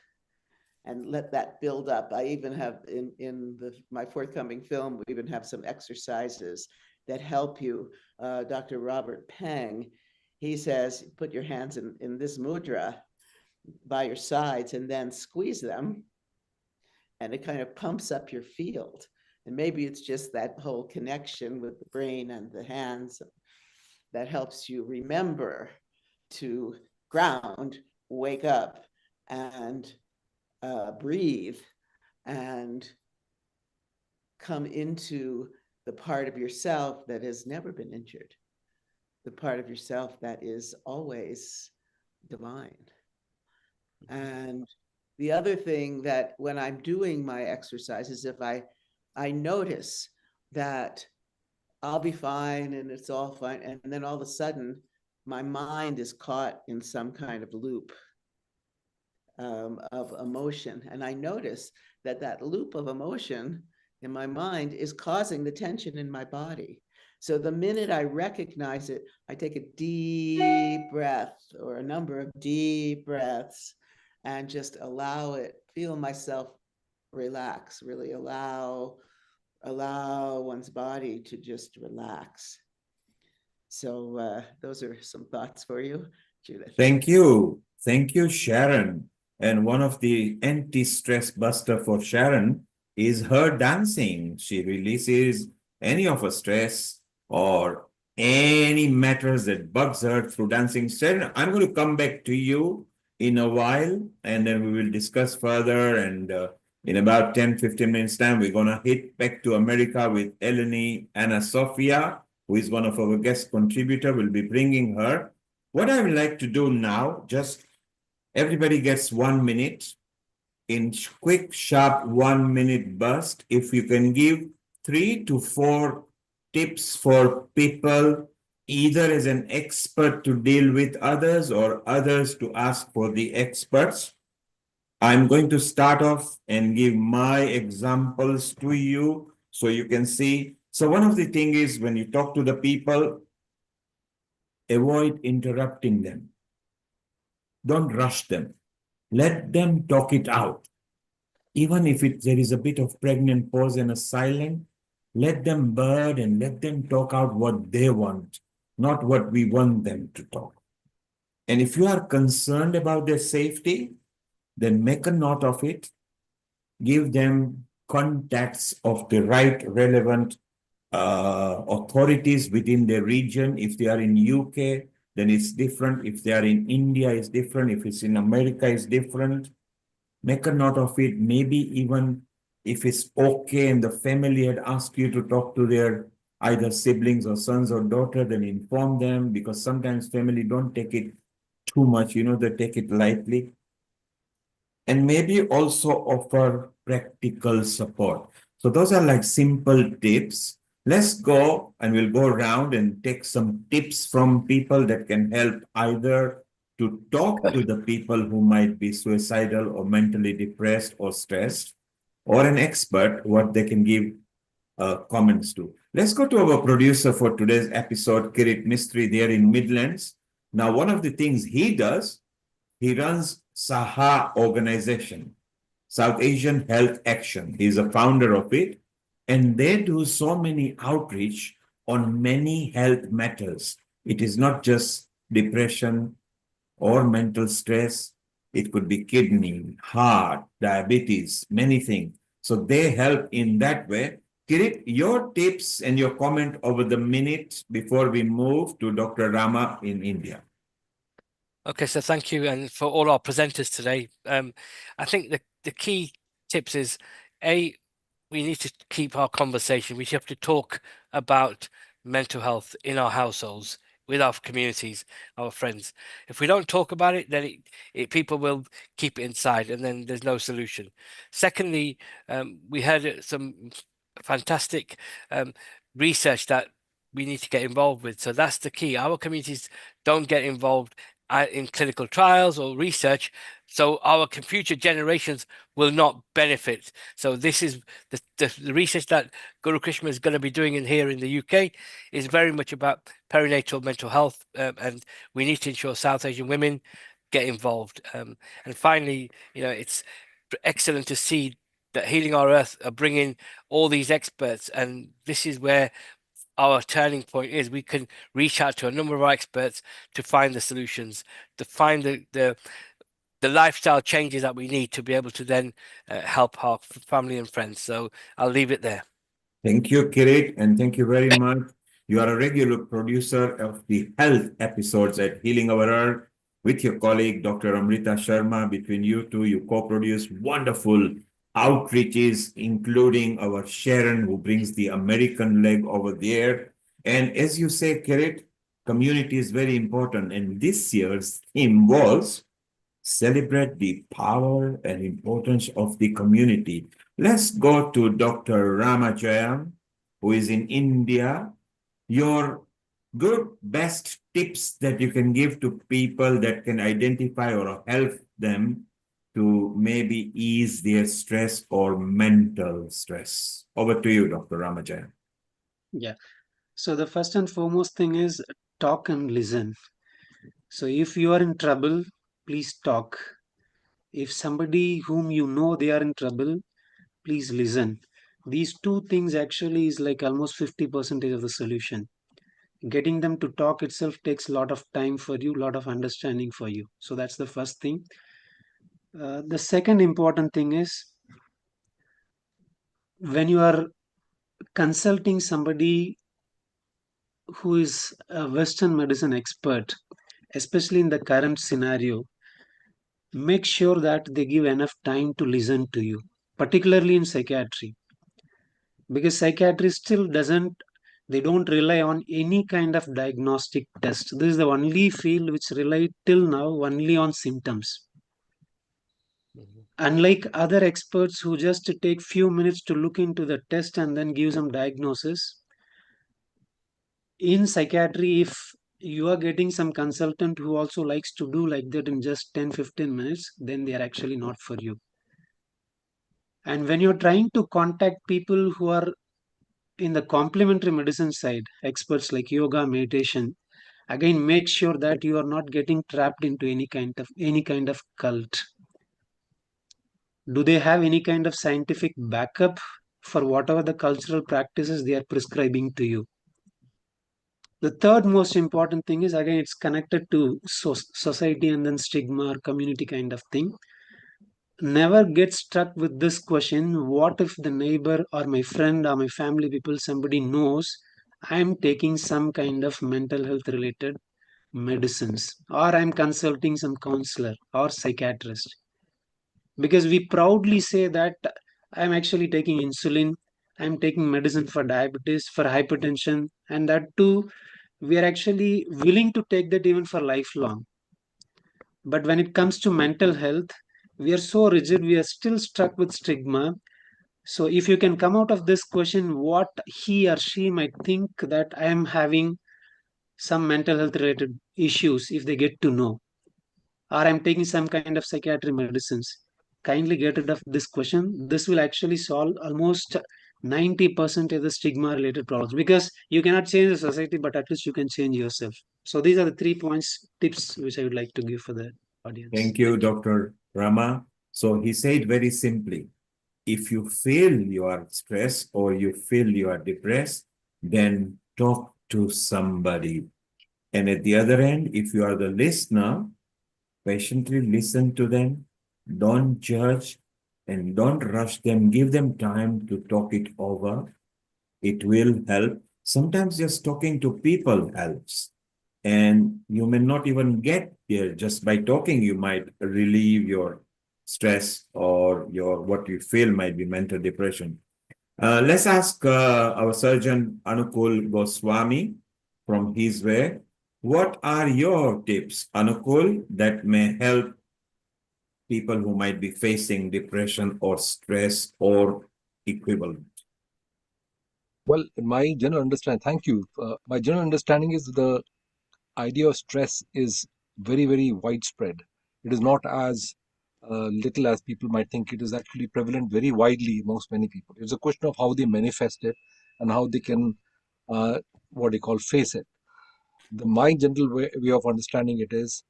[SPEAKER 17] and let that build up. I even have in my forthcoming film, we even have some exercises that help you. Dr. Robert Peng, he says, put your hands in this mudra by your sides and then squeeze them, and it kind of pumps up your field. And maybe it's just that whole connection with the brain and the hands that helps you remember to ground, wake up, and breathe, and come into the part of yourself that has never been injured, the part of yourself that is always divine. And the other thing that when I'm doing my exercises, if I notice that I'll be fine and it's all fine, and then all of a sudden my mind is caught in some kind of loop of emotion, and I notice that loop of emotion in my mind is causing the tension in my body. So the minute I recognize it, I take a deep breath or a number of deep breaths and just allow it, feel myself relax, really allow one's body to just relax. So those are some thoughts for you, Judith.
[SPEAKER 8] Thank you. Thank you, Sharon. And one of the anti-stress buster for Sharon is her dancing. She releases any of her stress or any matters that bugs her through dancing. Sharon, I'm going to come back to you in a while, and then we will discuss further. And in about 10-15 minutes time, we're going to hit back to America with Eleni Anna Sofia, who is one of our guest contributor. We'll be bringing her. What I would like to do now, just everybody gets 1 minute in quick, sharp 1 minute burst. If you can give 3 to 4 tips for people, either as an expert to deal with others or others to ask for the experts. I'm going to start off and give my examples to you so you can see. So one of the things is when you talk to the people, avoid interrupting them. Don't rush them. Let them talk it out. Even if there is a bit of pregnant pause and a silence, Let them bird and let them talk out what they want, not what we want them to talk. And if you are concerned about their safety, then make a note of it. Give them contacts of the right relevant authorities within the region. If they are in UK, then it's different. If they are in India, it's different. If it's in America, it's different. Make a note of it. Maybe even if it's okay and the family had asked you to talk to their either siblings or sons or daughter, then inform them, because sometimes family don't take it too much, they take it lightly. And maybe also offer practical support. So those are like simple tips. Let's go and we'll go around and take some tips from people that can help either to talk to the people who might be suicidal or mentally depressed or stressed, or an expert, what they can give comments to. Let's go to our producer for today's episode, Kirit Mistry, there in Midlands. Now, one of the things he does, he runs SAHA organization, South Asian Health Action. He's a founder of it. And they do so many outreach on many health matters. It is not just depression or mental stress. It could be kidney, heart, diabetes, many things. So they help in that way. Kirit, your tips and your comment over the minute before we move to Dr. Rama in India.
[SPEAKER 5] Okay, so thank you, and for all our presenters today. I think the key tips is, we need to keep our conversation. We have to talk about mental health in our households, with our communities, our friends. If we don't talk about it, then people will keep it inside, and then there's no solution. Secondly, we heard some fantastic research that we need to get involved with. So that's the key. Our communities don't get involved in clinical trials or research, so our future generations will not benefit. So this is the research that Guru Krishna is going to be doing here in the UK is very much about perinatal mental health, and we need to ensure South Asian women get involved. And finally, it's excellent to see that Healing Our Earth are bringing all these experts, and this is where our turning point is. We can reach out to a number of our experts to find the solutions, to find the lifestyle changes that we need to be able to then help our family and friends. So I'll leave it there.
[SPEAKER 8] Thank you, Kirit, and thank you very much. You are a regular producer of the health episodes at Healing Our Earth with your colleague, Dr. Amrita Sharma. Between you two, you co-produce wonderful outreaches, including our Sharon, who brings the American leg over there. And as you say, Kirit, community is very important. And this year's theme was celebrate the power and importance of the community. Let's go to Dr. Ramajayam, who is in India. Your best tips that you can give to people that can identify or help them to maybe ease their stress or mental stress. Over to you, Dr. Ramajayam.
[SPEAKER 12] Yeah. So the first and foremost thing is talk and listen. So if you are in trouble, please talk. If somebody whom you know they are in trouble, please listen. These two things actually is like almost 50% of the solution. Getting them to talk itself takes a lot of time for you, a lot of understanding for you. So that's the first thing. The second important thing is when you are consulting somebody who is a Western medicine expert, especially in the current scenario, make sure that they give enough time to listen to you, particularly in psychiatry. Because psychiatry still they don't rely on any kind of diagnostic test. This is the only field which rely till now only on symptoms. Unlike other experts who just take few minutes to look into the test and then give some diagnosis, in psychiatry, if you are getting some consultant who also likes to do like that in just 10-15 minutes, then they are actually not for you. And when you're trying to contact people who are in the complementary medicine side, experts like yoga, meditation, again make sure that you are not getting trapped into any kind of cult. Do they have any kind of scientific backup for whatever the cultural practices they are prescribing to you. The third most important thing is, again, it's connected to society and then stigma or community kind of thing. Never get stuck with this question: what if the neighbor or my friend or my family people, somebody knows I'm taking some kind of mental health related medicines, or I'm consulting some counselor or psychiatrist? Because we proudly say that I'm actually taking insulin, I'm taking medicine for diabetes, for hypertension, and that too, we are actually willing to take that even for lifelong. But when it comes to mental health, we are so rigid, we are still stuck with stigma. So if you can come out of this question, what he or she might think that I am having some mental health related issues if they get to know, or I'm taking some kind of psychiatric medicines. Kindly get rid of this question. This will actually solve almost 90% of the stigma related problems, because you cannot change the society, but at least you can change yourself. So these are the 3 points, tips which I would like to give for the audience.
[SPEAKER 8] Thank you, Dr. Rama. So he said very simply, if you feel you are stressed or you feel you are depressed, then talk to somebody. And at the other end, if you are the listener, patiently listen to them, don't judge, and don't rush them. Give them time to talk it over. It will help. Sometimes just talking to people helps. And you may not even get there. Just by talking, you might relieve your stress or your what you feel might be mental depression. Let's ask our surgeon Anukul Goswami from his way. What are your tips, Anukul, that may help people who might be facing depression or stress or equivalent?
[SPEAKER 10] Well, in my general understanding, thank you. My general understanding is the idea of stress is very, very widespread. It is not as little as people might think. It is actually prevalent very widely amongst many people. It's a question of how they manifest it and how they can, what they call, face it. My general way of understanding it is,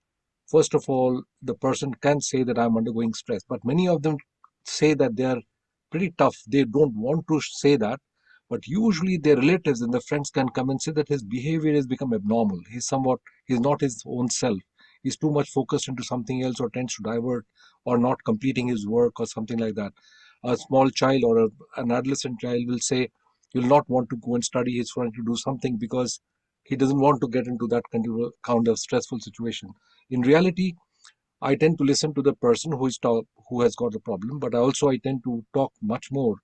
[SPEAKER 10] first of all, the person can say that I'm undergoing stress, but many of them say that they are pretty tough. They don't want to say that, but usually their relatives and their friends can come and say that his behavior has become abnormal. He's not his own self. He's too much focused into something else, or tends to divert, or not completing his work, or something like that. A small child or an adolescent child will say he'll not want to go and study. He's trying to do something because he doesn't want to get into that kind of stressful situation. In reality, I tend to listen to the person who has got the problem, but I tend to talk much more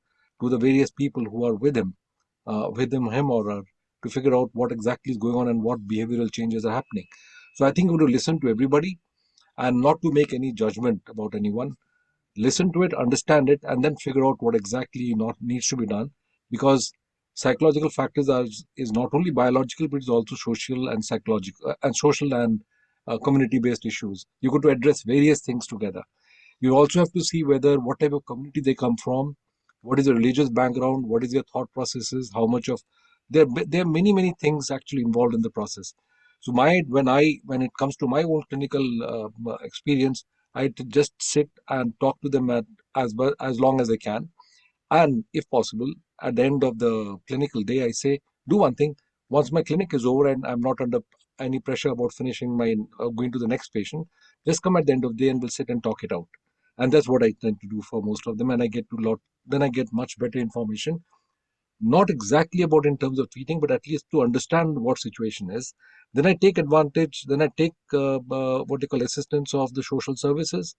[SPEAKER 10] to the various people who are him or her, to figure out what exactly is going on and what behavioral changes are happening. So I think we have to listen to everybody and not to make any judgment about anyone. Listen to it, understand it, and then figure out what exactly not needs to be done. Because psychological factors is not only biological, but it's also social and psychological and social and community-based issues. You got to address various things together. You also have to see whether what type of community they come from, what is the religious background, what is their thought processes, how much of there are many things actually involved in the process. So when it comes to my own clinical experience, just sit and talk to them as long as I can, and if possible, at the end of the clinical day, I say, do one thing. Once my clinic is over and I'm not under any pressure about finishing my going to the next patient, just come at the end of the day and we'll sit and talk it out. And that's what I tend to do for most of them. And then I get much better information, not exactly about in terms of treating, but at least to understand what situation is. Then I take advantage. Then I take what they call assistance of the social services,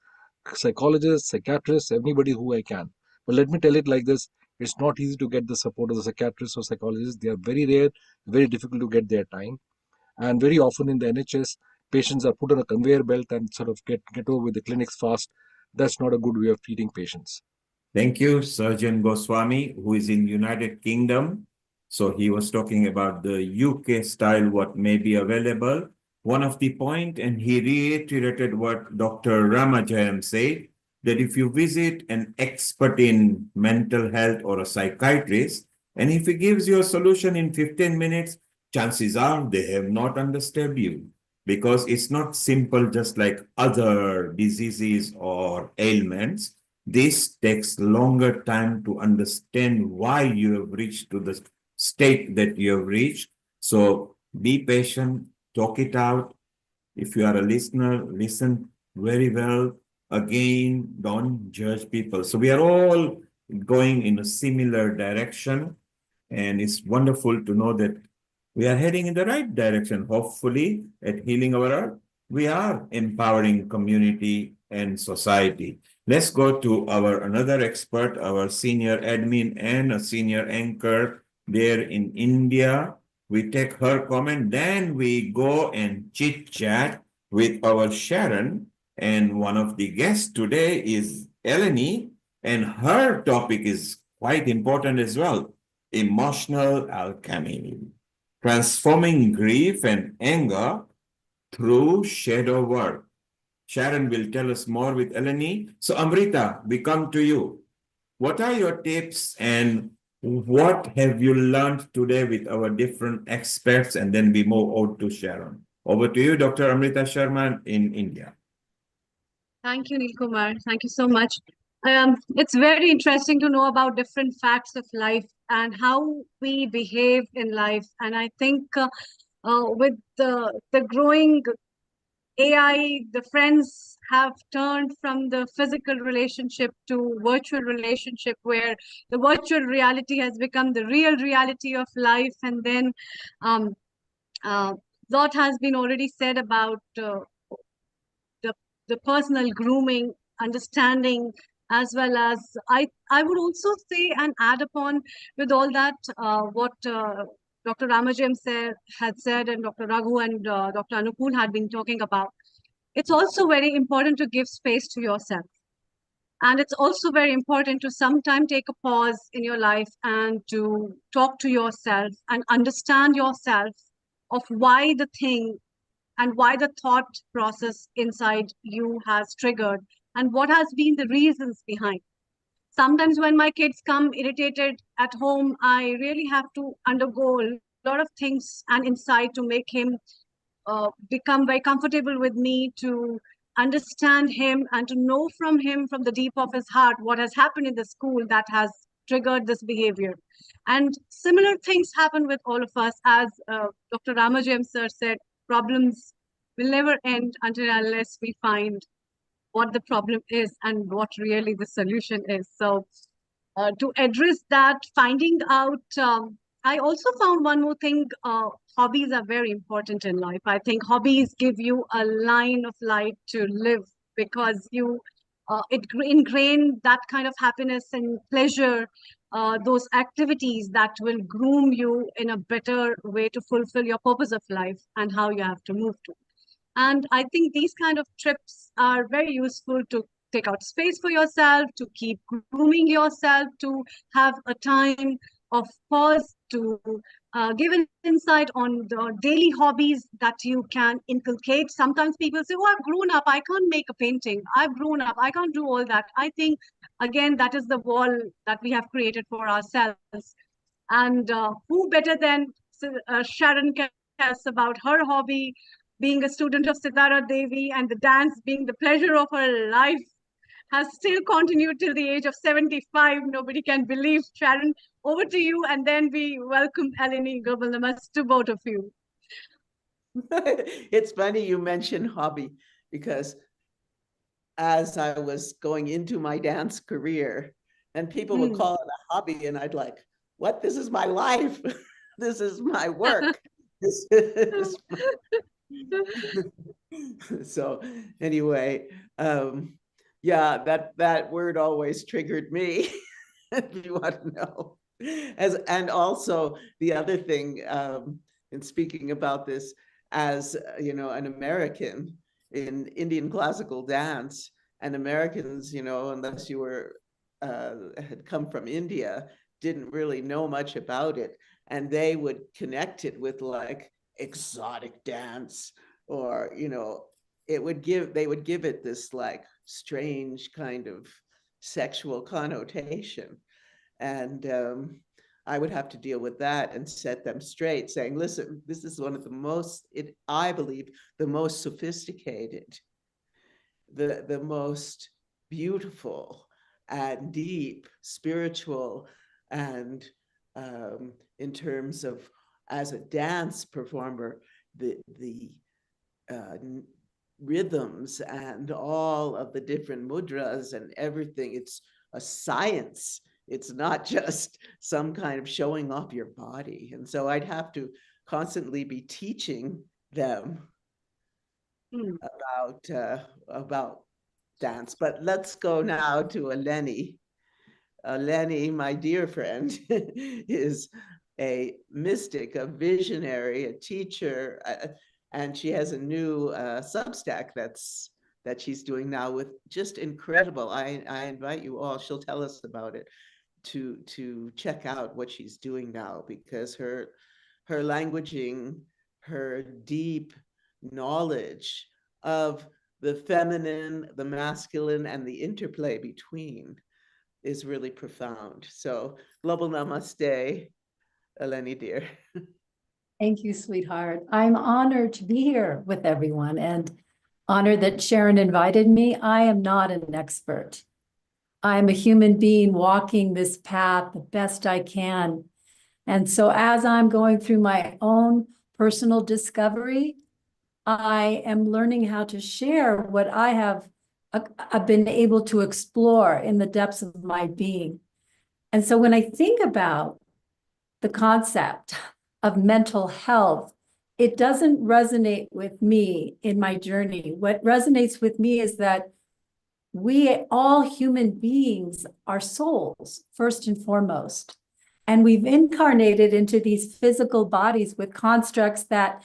[SPEAKER 10] psychologists, psychiatrists, everybody who I can. But let me tell it like this: it's not easy to get the support of the psychiatrists or psychologists. They are very rare, very difficult to get their time, and very often in the NHS, patients are put on a conveyor belt and sort of get over with the clinics fast. That's not a good way of treating patients.
[SPEAKER 8] Thank you, Surgeon Goswami, who is in United Kingdom. So he was talking about the UK style, what may be available. One of the point, and he reiterated what Dr. Ramajayam said, that if you visit an expert in mental health or a psychiatrist, and if he gives you a solution in 15 minutes, chances are they have not understood you, because it's not simple just like other diseases or ailments. This takes longer time to understand why you have reached to the state that you have reached. So be patient, talk it out. If you are a listener, listen very well. Again, don't judge people. So we are all going in a similar direction. And it's wonderful to know that we are heading in the right direction. Hopefully, at Healing Our Earth, we are empowering community and society. Let's go to our another expert, our senior admin and a senior anchor there in India. We take her comment, then we go and chit chat with our Sharon. And one of the guests today is Eleni, and her topic is quite important as well: emotional alchemy, transforming grief and anger through shadow work. Sharon will tell us more with Eleni. So, Amrita, we come to you. What are your tips and what have you learned today with our different experts? And then we move out to Sharon. Over to you, Dr. Amrita Sharma in India.
[SPEAKER 4] Thank you, Nilkumar. Thank you so much. It's very interesting to know about different facts of life and how we behave in life. And I think with the growing AI, the friends have turned from the physical relationship to virtual relationship, where the virtual reality has become the real reality of life. And then lot has been already said about the personal grooming, understanding, as well as I would also say and add upon with all that what Dr. Ramajam had said, and Dr. Raghu and Dr. Anupul had been talking about. It's also very important to give space to yourself. And it's also very important to sometimes take a pause in your life and to talk to yourself and understand yourself of why the thing and why the thought process inside you has triggered and what has been the reasons behind. Sometimes when my kids come irritated at home, I really have to undergo a lot of things and insight to make him become very comfortable with me, to understand him and to know from him from the deep of his heart what has happened in the school that has triggered this behavior. And similar things happen with all of us. As Dr. Ramajam sir said, problems will never end until unless we find what the problem is and what really the solution is. So to address that, finding out, I also found one more thing. Hobbies are very important in life. I think hobbies give you a line of light to live, because it ingrain that kind of happiness and pleasure, those activities that will groom you in a better way to fulfill your purpose of life and how you have to move to. And I think these kind of trips are very useful to take out space for yourself, to keep grooming yourself, to have a time of pause, to give an insight on the daily hobbies that you can inculcate. Sometimes people say, oh, I've grown up, I can't make a painting. I've grown up, I can't do all that. I think, again, that is the wall that we have created for ourselves. And who better than Sharon can tell us about her hobby, being a student of Sitara Devi, and the dance being the pleasure of her life, has still continued till the age of 75. Nobody can believe. Sharon, over to you, and then we welcome Eleni Gobal Namaste to both of you.
[SPEAKER 17] It's funny you mentioned hobby, because as I was going into my dance career, and people would call it a hobby, and I'd like, what? This is my life. This is my work. This is So anyway, yeah, that word always triggered me, if you want to know. And also the other thing, in speaking about this, as you know, an American in Indian classical dance, and Americans, you know, unless you were had come from India, didn't really know much about it, and they would connect it with like exotic dance, or you know, they would give it this like strange kind of sexual connotation, and I would have to deal with that and set them straight, saying, listen, this is one of the most, I believe, the most sophisticated, the most beautiful, and deep, spiritual, and in terms of as a dance performer, the rhythms and all of the different mudras and everything. It's a science. It's not just some kind of showing off your body. And so I'd have to constantly be teaching them about dance. But let's go now to Eleni. Eleni, my dear friend, is a mystic, a visionary, a teacher, and she has a new Substack that she's doing now with just incredible. I invite you all. She'll tell us about it to check out what she's doing now, because her languaging, her deep knowledge of the feminine, the masculine, and the interplay between is really profound. So global namaste, Eleni dear.
[SPEAKER 18] Thank you, sweetheart. I'm honored to be here with everyone and honored that Sharon invited me. I am not an expert. I'm a human being walking this path the best I can. And so as I'm going through my own personal discovery, I am learning how to share what I've been able to explore in the depths of my being. And so when I think about the concept of mental health, it doesn't resonate with me in my journey. What resonates with me is that we, all human beings, are souls, first and foremost. And we've incarnated into these physical bodies with constructs that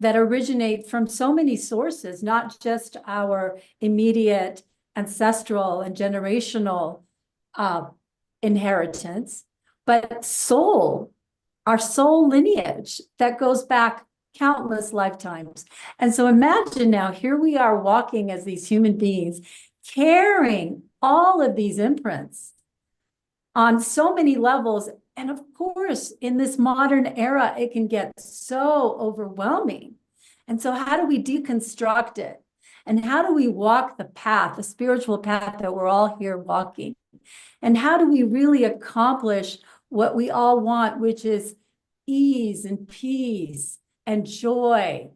[SPEAKER 18] originate from so many sources, not just our immediate ancestral and generational inheritance, but our soul lineage that goes back countless lifetimes. And so imagine now, here we are walking as these human beings, carrying all of these imprints on so many levels. And of course, in this modern era, it can get so overwhelming. And so how do we deconstruct it? And how do we walk the path, the spiritual path that we're all here walking? And how do we really accomplish what we all want, which is ease and peace and joy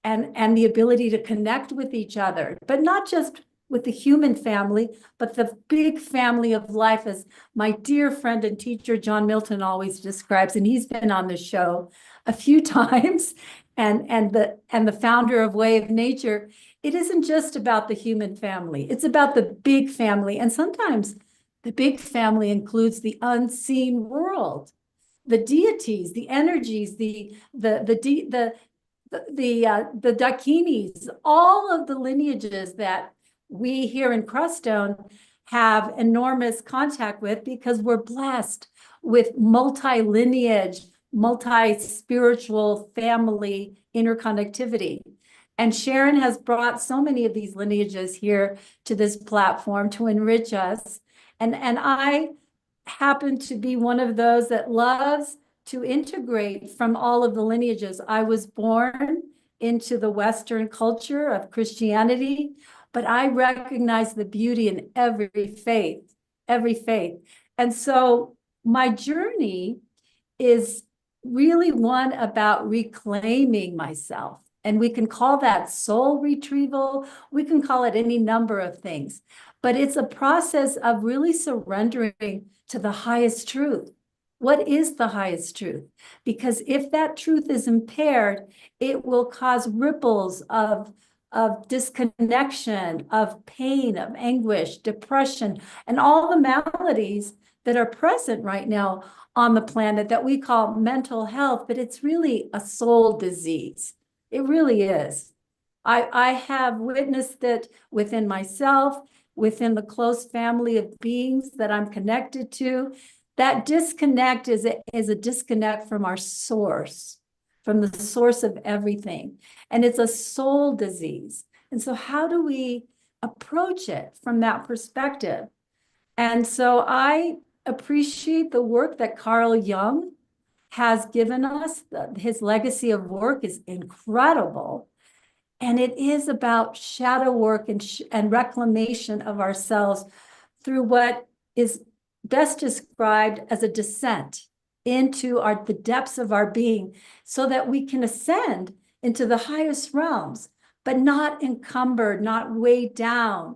[SPEAKER 18] and the ability to connect with each other, but not just with the human family, but the big family of life, as my dear friend and teacher, John Milton, always describes, and he's been on the show a few times, and the founder of Way of Nature. It isn't just about the human family. It's about the big family. And sometimes the big family includes the unseen world, the deities, the energies, the dakinis, all of the lineages that we here in Crestone have enormous contact with, because we're blessed with multi-lineage, multi-spiritual family interconnectivity. And Sharon has brought so many of these lineages here to this platform to enrich us. And I happen to be one of those that loves to integrate from all of the lineages. I was born into the Western culture of Christianity, but I recognize the beauty in every faith, every faith. And so my journey is really one about reclaiming myself. And we can call that soul retrieval. We can call it any number of things, but it's a process of really surrendering to the highest truth. What is the highest truth? Because if that truth is impaired, it will cause ripples of disconnection, of pain, of anguish, depression, and all the maladies that are present right now on the planet that we call mental health, but it's really a soul disease. It really is. I have witnessed it within myself, within the close family of beings that I'm connected to. That disconnect is a disconnect from our source, from the source of everything. And it's a soul disease. And so how do we approach it from that perspective? And so I appreciate the work that Carl Jung has given us. His legacy of work is incredible. And it is about shadow work and reclamation of ourselves through what is best described as a descent into the depths of our being, so that we can ascend into the highest realms, but not encumbered, not weighed down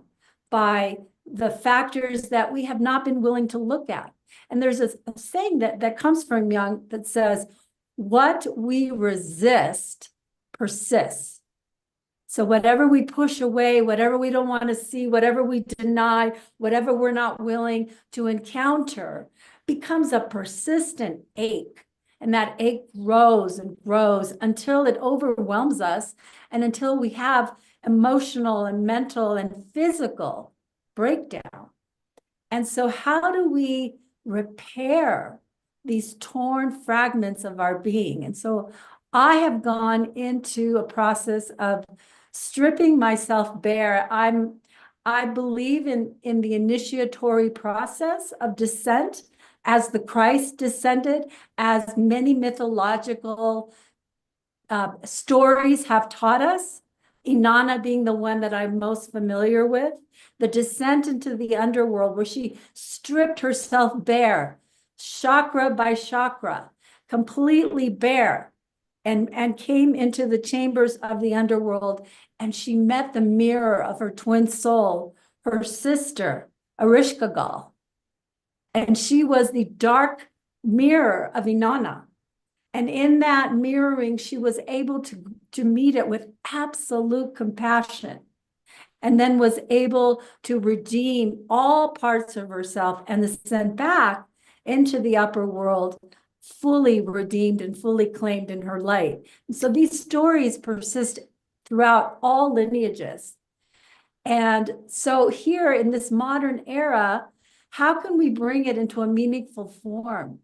[SPEAKER 18] by the factors that we have not been willing to look at. And there's a saying that comes from Jung that says, what we resist persists. So whatever we push away, whatever we don't want to see, whatever we deny, whatever we're not willing to encounter, becomes a persistent ache. And that ache grows and grows until it overwhelms us, and until we have emotional and mental and physical breakdown. And so how do we repair these torn fragments of our being? And so I have gone into a process of stripping myself bare. I believe in the initiatory process of descent, as the Christ descended, as many mythological stories have taught us, Inanna being the one that I'm most familiar with, the descent into the underworld, where she stripped herself bare, chakra by chakra, completely bare, and came into the chambers of the underworld, and she met the mirror of her twin soul, her sister, Ereshkigal. And she was the dark mirror of Inanna. And in that mirroring, she was able to meet it with absolute compassion, and then was able to redeem all parts of herself and send back into the upper world, fully redeemed and fully claimed in her light. And so these stories persist throughout all lineages. And so here in this modern era, how can we bring it into a meaningful form?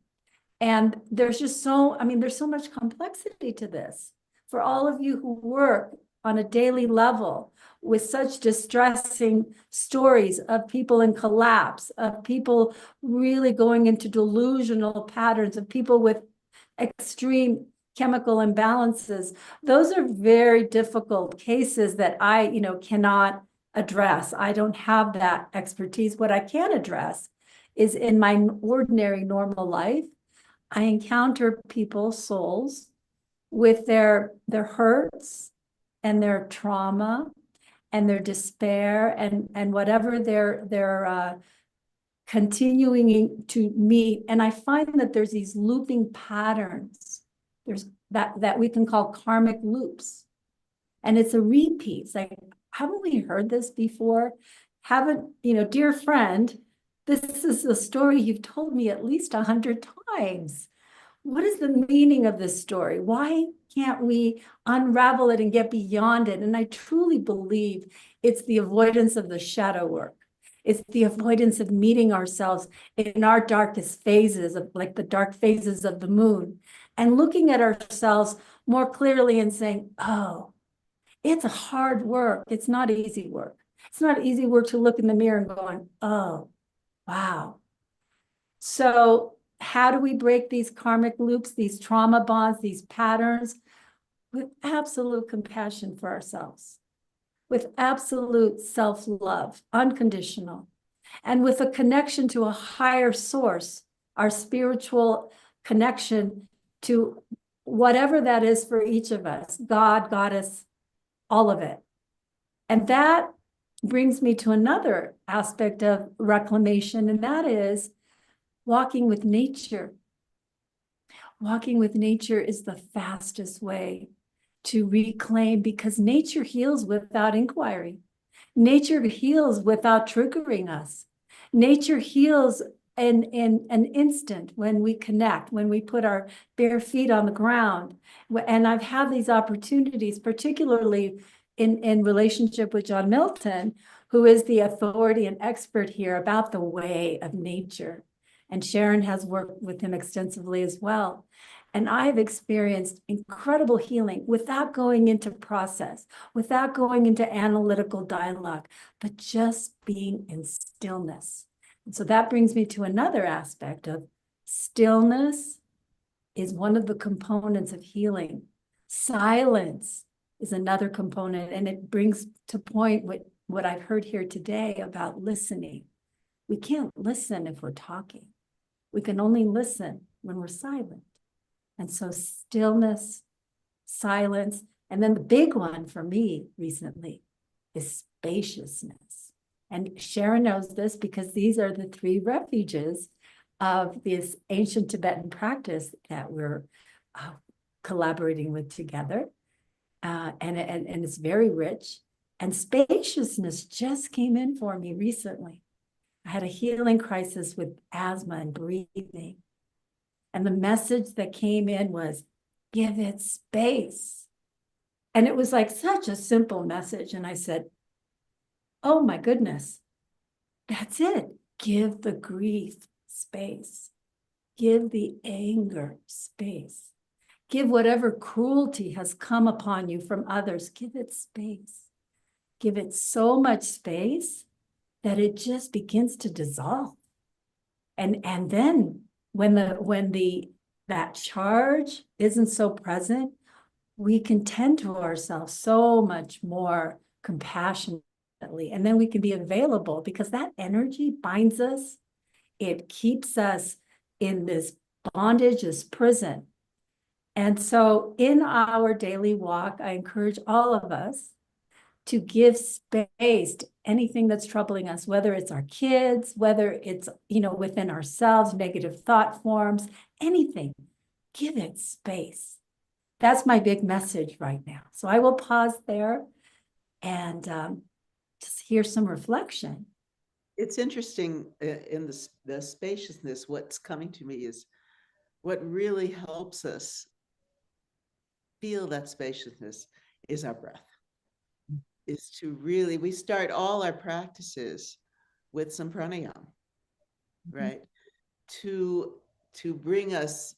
[SPEAKER 18] And there's just there's so much complexity to this. For all of you who work on a daily level with such distressing stories of people in collapse, of people really going into delusional patterns, of people with extreme chemical imbalances, those are very difficult cases that I, cannot address. I don't have that expertise. What I can address is in my ordinary normal life, I encounter people's souls with their hurts and their trauma and their despair and whatever they're continuing to meet. And I find that there's these looping patterns. There's that we can call karmic loops. And it's a repeat. It's like, haven't we heard this before? Dear friend, this is a story you've told me at least 100 times. What is the meaning of this story? Why can't we unravel it and get beyond it? And I truly believe it's the avoidance of the shadow work. It's the avoidance of meeting ourselves in our darkest phases, like the dark phases of the moon, and looking at ourselves more clearly and saying, oh, it's a hard work. It's not easy work. It's not easy work to look in the mirror and going, oh, wow. So how do we break these karmic loops, these trauma bonds, these patterns? With absolute compassion for ourselves, with absolute self-love, unconditional, and with a connection to a higher source, our spiritual connection to whatever that is for each of us, God, Goddess, all of it. And that brings me to another aspect of reclamation, and that is walking with nature. Walking with nature is the fastest way to reclaim, because nature heals without inquiry. Nature heals without triggering us. Nature heals in an instant when we connect, when we put our bare feet on the ground. And I've had these opportunities, particularly in relationship with John Milton, who is the authority and expert here about the way of nature. And Sharon has worked with him extensively as well. And I've experienced incredible healing without going into process, without going into analytical dialogue, but just being in stillness. And so that brings me to another aspect of stillness is one of the components of healing. Silence is another component, and it brings to point what I've heard here today about listening. We can't listen if we're talking. We can only listen when we're silent. And so stillness, silence, and then the big one for me recently is spaciousness. And Sharon knows this because these are the 3 refuges of this ancient Tibetan practice that we're collaborating with together. And it's very rich. And spaciousness just came in for me recently. I had a healing crisis with asthma and breathing. And the message that came in was, give it space. And it was like such a simple message. And I said, oh my goodness, that's it. Give the grief space. Give the anger space. Give whatever cruelty has come upon you from others, give it space. Give it so much space that it just begins to dissolve. And then when that charge isn't so present, we can tend to ourselves so much more compassionately. And then we can be available because that energy binds us. It keeps us in this bondage, this prison. And so in our daily walk, I encourage all of us to give space to anything that's troubling us, whether it's our kids, whether it's, within ourselves, negative thought forms, anything, give it space. That's my big message right now. So I will pause there and just hear some reflection.
[SPEAKER 17] It's interesting in the spaciousness, what's coming to me is what really helps us feel that spaciousness is our breath. Is to really, we start all our practices with some pranayama, right? To bring us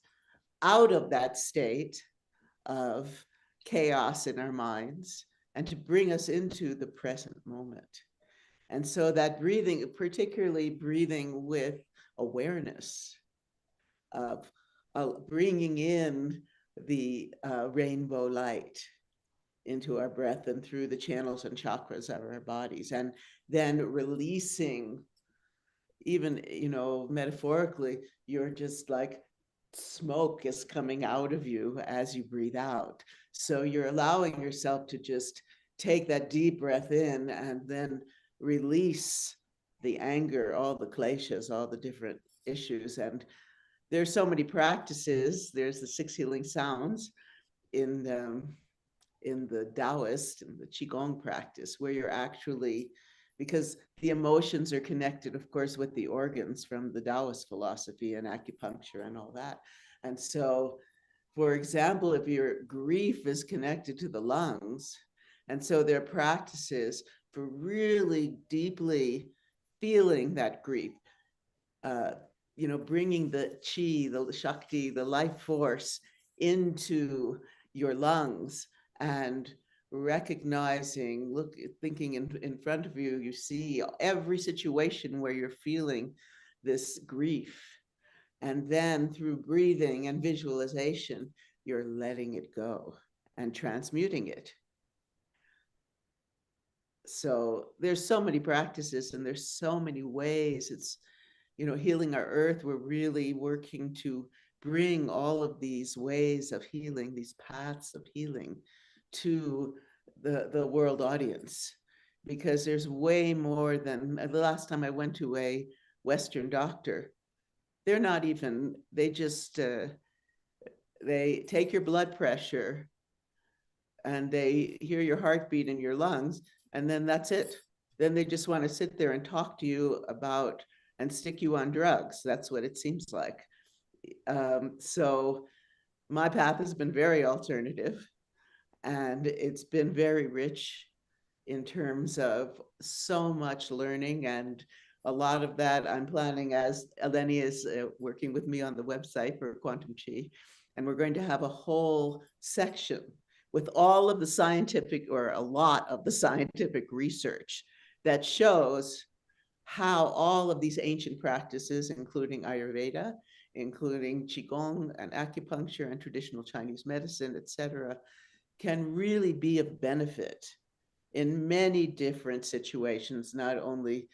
[SPEAKER 17] out of that state of chaos in our minds and to bring us into the present moment. And so that breathing, particularly breathing with awareness of bringing in the rainbow light into our breath and through the channels and chakras of our bodies, and then releasing, even, metaphorically, you're just like smoke is coming out of you as you breathe out. So you're allowing yourself to just take that deep breath in and then release the anger, all the kleshas, all the different issues. And there's so many practices. There's the 6 healing sounds in the Taoist and the Qigong practice, where you're actually, because the emotions are connected, of course, with the organs from the Taoist philosophy and acupuncture and all that. And so, for example, if your grief is connected to the lungs, and so there are practices for really deeply feeling that grief, bringing the chi, the shakti, the life force into your lungs, and recognizing, thinking in front of you, you see every situation where you're feeling this grief. And then through breathing and visualization, you're letting it go and transmuting it. So there's so many practices and there's so many ways. It's, healing our earth. We're really working to bring all of these ways of healing, these paths of healing, to the world audience, because there's way more than, the last time I went to a Western doctor, they're not even, they just, they take your blood pressure and they hear your heartbeat in your lungs, and then that's it. Then they just want to sit there and talk to you about and stick you on drugs. That's what it seems like. So my path has been very alternative, and it's been very rich in terms of so much learning. And a lot of that I'm planning, as Eleni is working with me on the website for Quantum Chi. And we're going to have a whole section with all of the scientific, or a lot of the scientific research that shows how all of these ancient practices, including Ayurveda, including Qigong and acupuncture and traditional Chinese medicine, etc., can really be of benefit in many different situations, not only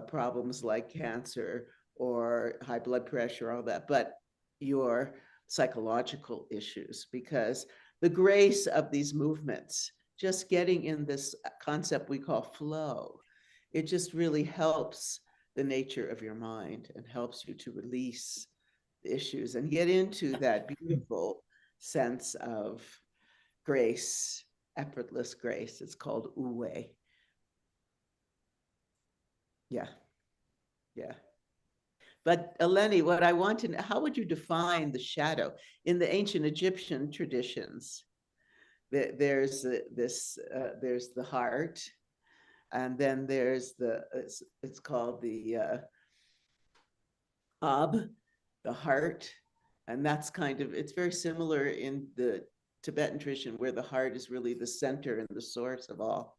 [SPEAKER 17] problems like cancer or high blood pressure, all that, but your psychological issues, because the grace of these movements, just getting in this concept we call flow, it just really helps the nature of your mind and helps you to release the issues and get into that beautiful sense of grace, effortless grace. It's called Uwe. Yeah. Yeah. But Eleni, what I want to know, how would you define the shadow in the ancient Egyptian traditions? There's there's the heart, and then there's it's called the Ab, the heart, and that's kind of, it's very similar in the Tibetan tradition where the heart is really the center and the source of all.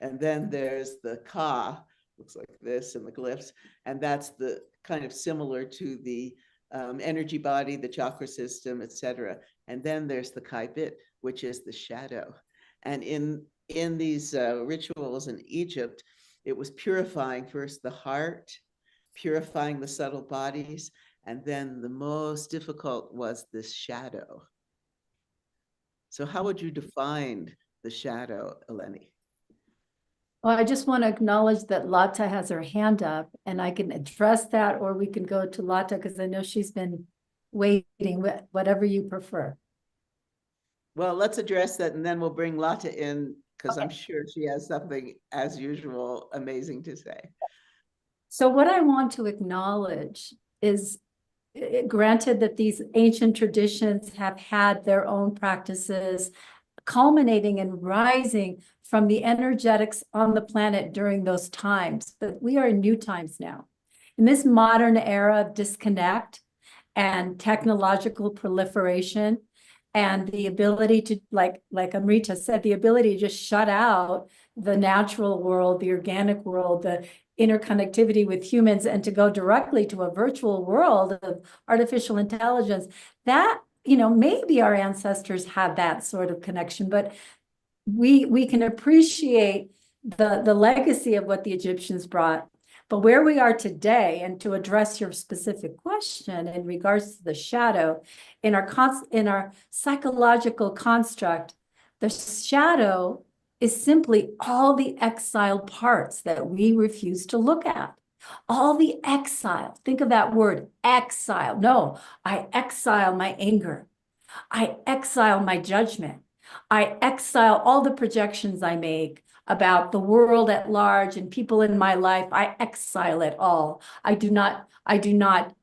[SPEAKER 17] And then there's the Ka, looks like this in the glyphs, and that's the kind of similar to the energy body, the chakra system, etc. And then there's the Kaibit, which is the shadow. And in these rituals in Egypt, it was purifying first the heart, purifying the subtle bodies, and then the most difficult was this shadow. So how would you define the shadow, Eleni?
[SPEAKER 18] Well, I just want to acknowledge that Lata has her hand up, and I can address that, or we can go to Lata because I know she's been waiting, whatever you prefer.
[SPEAKER 17] Well, let's address that, and then we'll bring Lata in because I'm sure she has something, as usual, amazing to say.
[SPEAKER 18] So what I want to acknowledge is, granted that these ancient traditions have had their own practices, culminating and rising from the energetics on the planet during those times, but we are in new times now. In this modern era of disconnect and technological proliferation, and the ability to, like Amrita said, the ability to just shut out the natural world, the organic world, the interconnectivity with humans, and to go directly to a virtual world of artificial intelligence, that, maybe our ancestors had that sort of connection, but we can appreciate the legacy of what the Egyptians brought. But where we are today, and to address your specific question in regards to the shadow, in our psychological construct, the shadow is simply all the exiled parts that we refuse to look at. All the exile. Think of that word, exile. No, I exile my anger. I exile my judgment. I exile all the projections I make about the world at large and people in my life. I exile it all. I do not acknowledge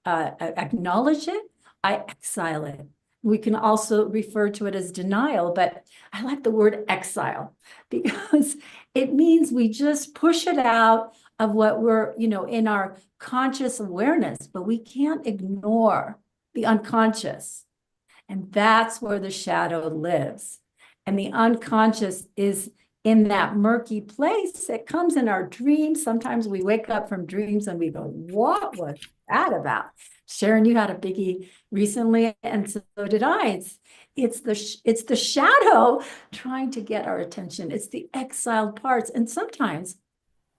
[SPEAKER 18] it. I exile it. We can also refer to it as denial, but I like the word exile because it means we just push it out of what we're, in our conscious awareness, but we can't ignore the unconscious. And that's where the shadow lives. And the unconscious is in that murky place. It comes in our dreams. Sometimes we wake up from dreams and we go, what was that about? Sharon, you had a biggie recently, and so did I. It's the shadow trying to get our attention. It's the exiled parts. And sometimes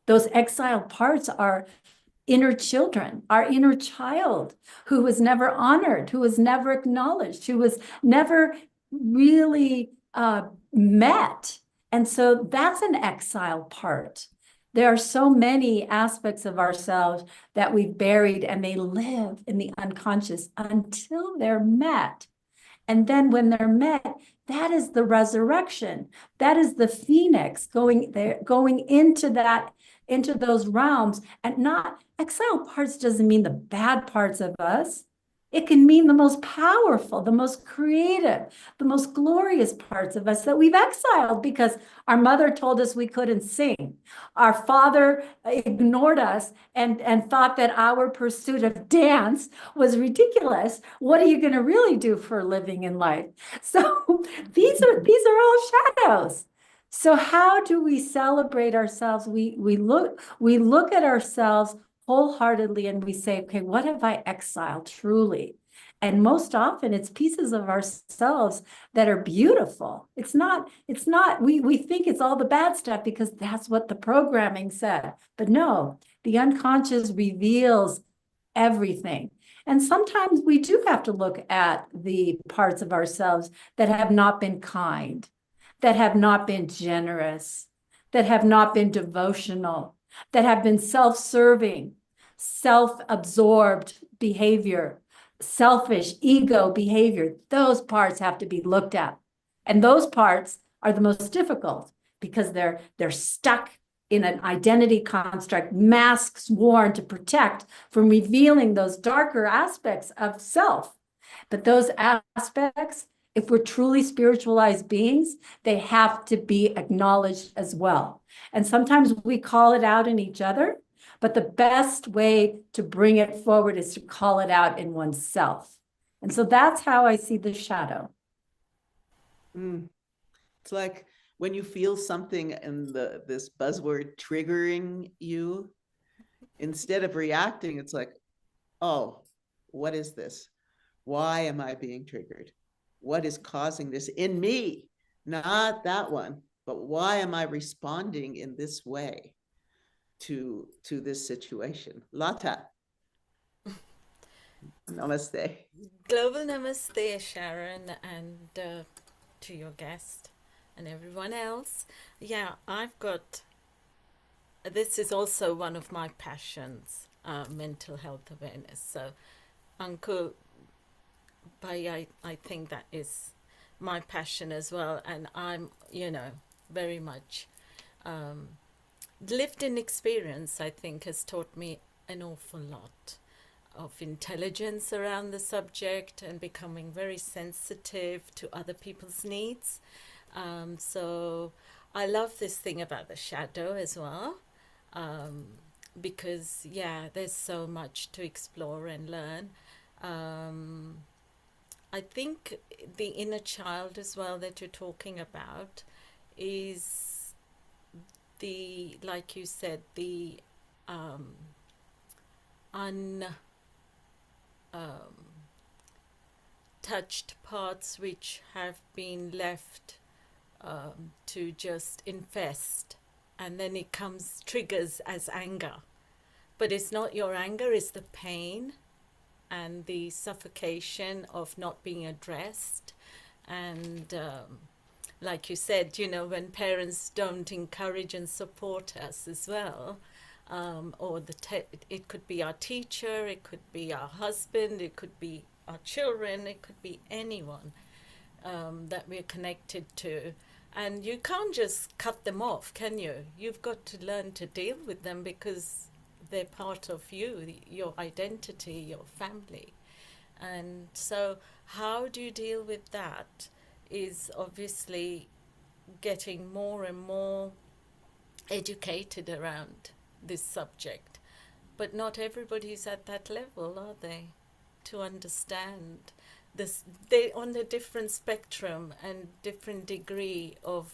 [SPEAKER 18] those exiled parts are inner children, our inner child who was never honored, who was never acknowledged, who was never really met. And so that's an exiled part. There are so many aspects of ourselves that we've buried, and they live in the unconscious until they're met. And then when they're met, that is the resurrection. That is the phoenix going into those realms. And not exiled parts doesn't mean the bad parts of us. It can mean the most powerful, the most creative, the most glorious parts of us that we've exiled because our mother told us we couldn't sing. Our father ignored us and thought that our pursuit of dance was ridiculous. What are you going to really do for a living in life? So these are all shadows. So how do we celebrate ourselves? We look at ourselves wholeheartedly and we say, okay, what have I exiled truly? And most often it's pieces of ourselves that are beautiful. It's not, we think it's all the bad stuff because that's what the programming said. But no, the unconscious reveals everything. And sometimes we do have to look at the parts of ourselves that have not been kind, that have not been generous, that have not been devotional, that have been self-serving, self-absorbed behavior, selfish ego behavior. Those parts have to be looked at. And those parts are the most difficult because they're stuck in an identity construct, masks worn to protect from revealing those darker aspects of self. But those aspects, if we're truly spiritualized beings, they have to be acknowledged as well. And sometimes we call it out in each other, but the best way to bring it forward is to call it out in oneself. And so that's how I see the shadow.
[SPEAKER 17] It's like when you feel something and this buzzword triggering you, instead of reacting, it's like, oh, what is this? Why am I being triggered? What is causing this in me? Not that one, but why am I responding in this way to this situation? Lata. Namaste.
[SPEAKER 13] Global namaste, Sharon, and to your guest and everyone else. Yeah, this is also one of my passions, mental health awareness. So, Uncle Bhai, I think that is my passion as well. And I'm, very much lived in experience, I think, has taught me an awful lot of intelligence around the subject and becoming very sensitive to other people's needs. So I love this thing about the shadow as well, because, there's so much to explore and learn. I think the inner child as well that you're talking about is like you said, the touched parts which have been left to just infest, and then it triggers as anger, but it's not your anger, it's the pain and the suffocation of not being addressed. And like you said, when parents don't encourage and support us as well, or it could be our teacher, it could be our husband, it could be our children, it could be anyone that we're connected to. And you can't just cut them off, can you? You've got to learn to deal with them because they're part of you, your identity, your family. And so how do you deal with that is obviously getting more and more educated around this subject. But not everybody's at that level, are they? To understand this, they're on a different spectrum and different degree of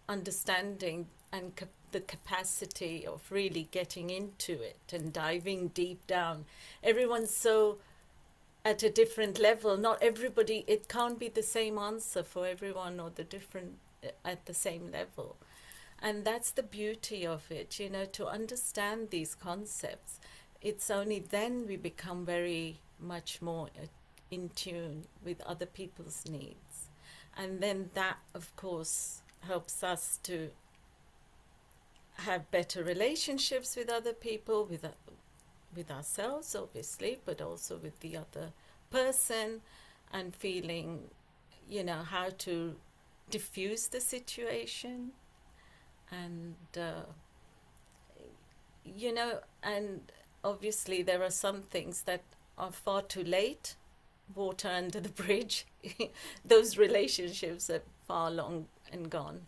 [SPEAKER 13] understanding and the capacity of really getting into it and diving deep down. Everyone's so at a different level. Not everybody, it can't be the same answer for everyone or the different at the same level. And that's the beauty of it, to understand these concepts. It's only then we become very much more in tune with other people's needs. And then that, of course, helps us to have better relationships with other people, with ourselves, obviously, but also with the other person, and feeling, how to diffuse the situation. And, and obviously there are some things that are far too late, water under the bridge. Those relationships are far long and gone.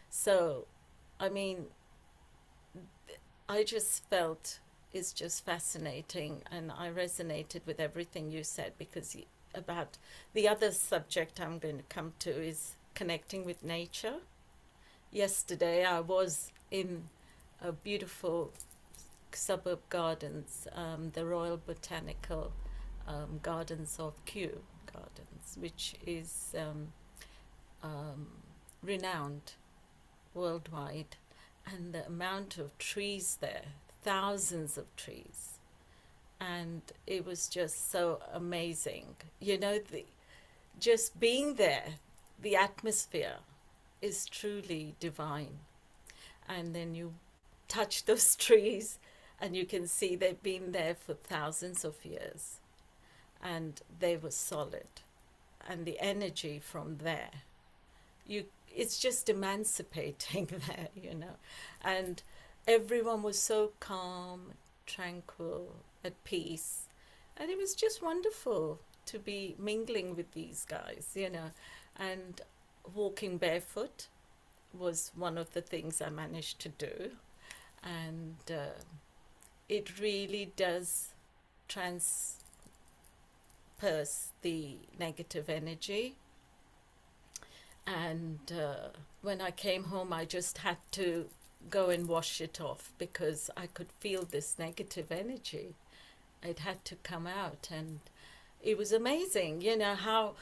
[SPEAKER 13] So, I mean, I just felt it's just fascinating, and I resonated with everything you said, because about the other subject I'm going to come to is connecting with nature. Yesterday I was in a beautiful suburb gardens, the Royal Botanical Gardens of Kew Gardens, which is renowned worldwide, and the amount of trees there, thousands of trees, and it was just so amazing. You know, just being there, the atmosphere is truly divine. And then you touch those trees and you can see they've been there for thousands of years, and they were solid, and the energy from there, it's just emancipating there, you know. And everyone was so calm, tranquil, at peace, and it was just wonderful to be mingling with these guys, you know. And walking barefoot was one of the things I managed to do, and it really does transperse the negative energy. And when I came home, I just had to go and wash it off, because I could feel this negative energy. It had to come out, and it was amazing, you know, how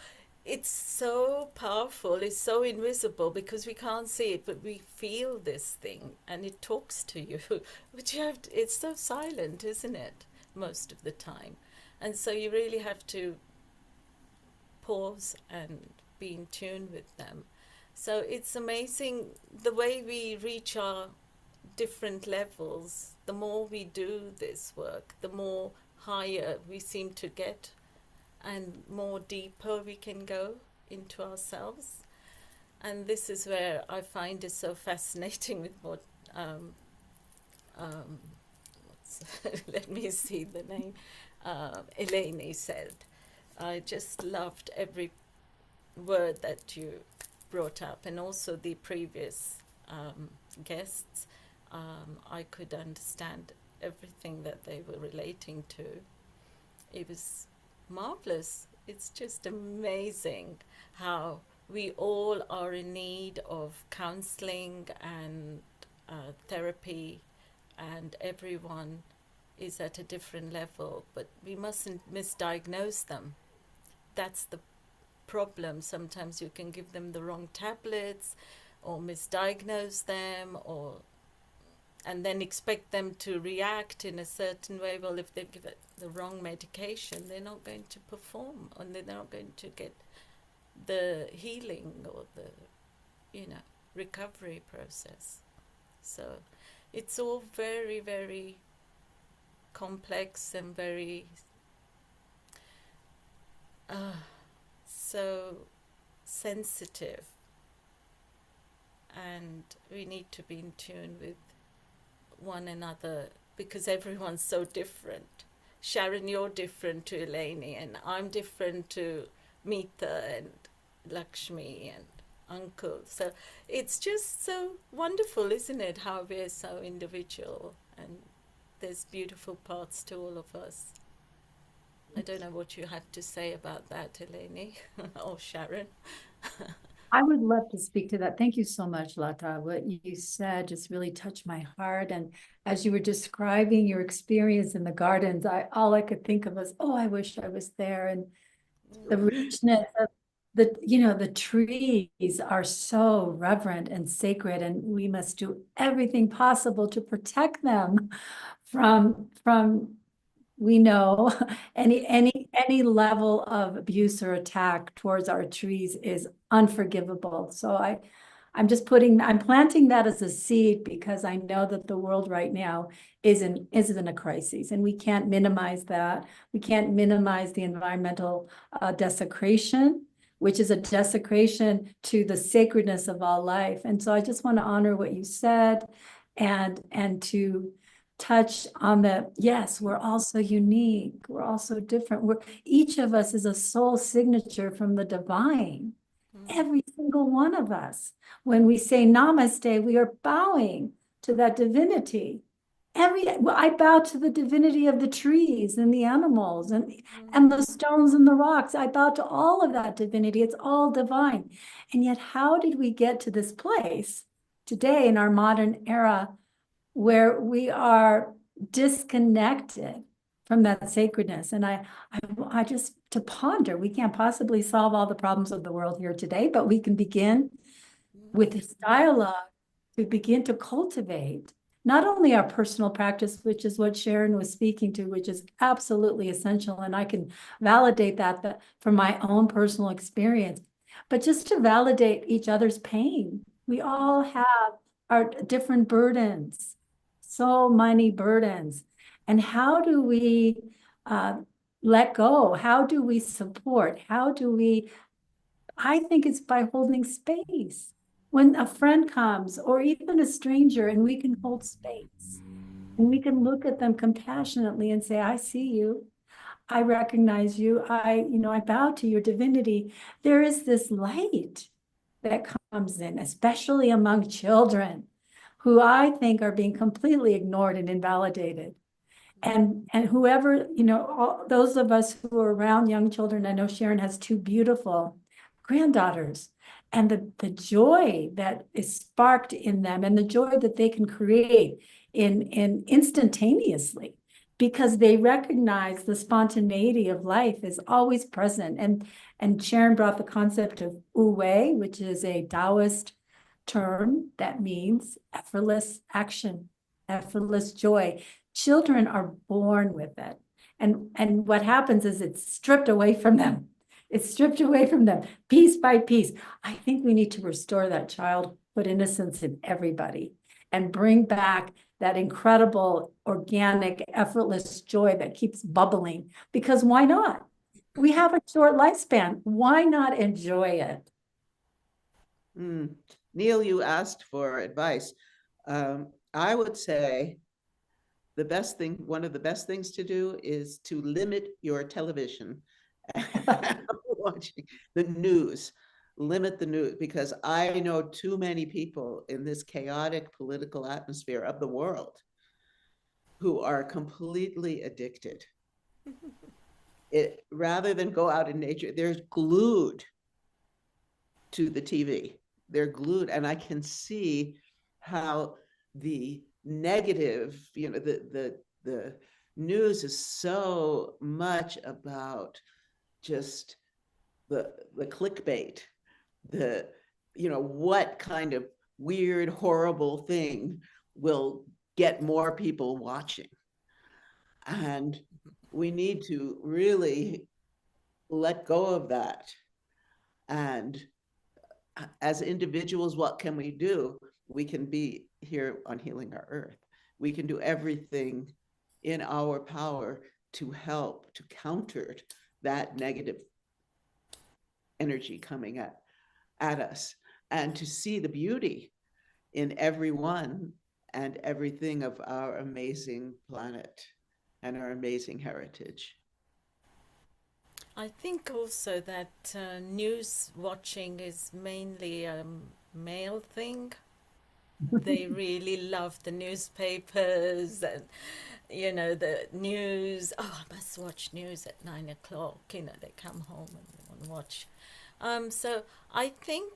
[SPEAKER 13] it's so powerful, it's so invisible because we can't see it, but we feel this thing and it talks to you. But it's so silent, isn't it, most of the time? And so you really have to pause and be in tune with them. So it's amazing the way we reach our different levels. The more we do this work, the more higher we seem to get, and more deeper we can go into ourselves. And this is where I find it so fascinating with what let me see the name, Eleni said. I just loved every word that you brought up, and also the previous guests. I could understand everything that they were relating to. It was marvelous. It's just amazing how we all are in need of counseling and therapy, and everyone is at a different level, but we mustn't misdiagnose them. That's the problem. Sometimes you can give them the wrong tablets or misdiagnose them, and then expect them to react in a certain way. Well, if they give it the wrong medication, they're not going to perform, and they're not going to get the healing or the, you know, recovery process. So it's all very, very complex and very so sensitive, and we need to be in tune with one another, because everyone's so different. Sharon, you're different to Eleni, and I'm different to Meeta and Lakshmi and Uncle. So it's just so wonderful, isn't it, how we're so individual, and there's beautiful parts to all of us. I don't know what you have to say about that, Eleni or Sharon.
[SPEAKER 18] I would love to speak to that. Thank you so much, Lata. What you said just really touched my heart. And as you were describing your experience in the gardens, all I could think of was, oh, I wish I was there. And the richness of the trees are so reverent and sacred, and we must do everything possible to protect them from we know any level of abuse or attack towards our trees is unforgivable. So I'm planting that as a seed, because I know that the world right now is in a crisis, and we can't minimize that. We can't minimize the environmental desecration, which is a desecration to the sacredness of all life. And so I just want to honor what you said, and to touch on yes, we're all so unique. We're all so different. Each of us is a soul signature from the divine. Every single one of us. When we say namaste, we are bowing to that divinity. I bow to the divinity of the trees and the animals and the stones and the rocks. I bow to all of that divinity. It's all divine. And yet, how did we get to this place today in our modern era where we are disconnected from that sacredness. And I just to ponder, we can't possibly solve all the problems of the world here today, but we can begin with this dialogue to begin to cultivate not only our personal practice, which is what Sharon was speaking to, which is absolutely essential. And I can validate that from my own personal experience, but just to validate each other's pain. We all have our different burdens, so many burdens. And how do we let go? How do we support? I think it's by holding space. When a friend comes or even a stranger and we can hold space and we can look at them compassionately and say, I see you. I recognize you. I bow to your divinity. There is this light that comes in, especially among children who I think are being completely ignored and invalidated. And whoever, those of us who are around young children, I know Sharon has two beautiful granddaughters, and the joy that is sparked in them and the joy that they can create in instantaneously, because they recognize the spontaneity of life is always present. And Sharon brought the concept of Wu Wei, which is a Taoist term that means effortless action, effortless joy. Children are born with it. And what happens is it's stripped away from them. It's stripped away from them piece by piece. I think we need to restore that childhood innocence in everybody and bring back that incredible, organic, effortless joy that keeps bubbling. Because why not? We have a short lifespan. Why not enjoy it?
[SPEAKER 17] Neil, you asked for advice. I would say one of the best things to do is to limit your television watching the news. Limit the news, because I know too many people in this chaotic political atmosphere of the world who are completely addicted. Rather than go out in nature, they're glued to the TV. They're glued, and I can see how the negative, the news is so much about just the clickbait, what kind of weird, horrible thing will get more people watching. And we need to really let go of that. And as individuals, what can we do? We can be here on Healing Our Earth. We can do everything in our power to help, to counter that negative energy coming at us, and to see the beauty in everyone and everything of our amazing planet and our amazing heritage.
[SPEAKER 13] I think also that news watching is mainly a male thing. They really love the newspapers and, the news. Oh, I must watch news at 9 o'clock. They come home and they want to watch. So I think,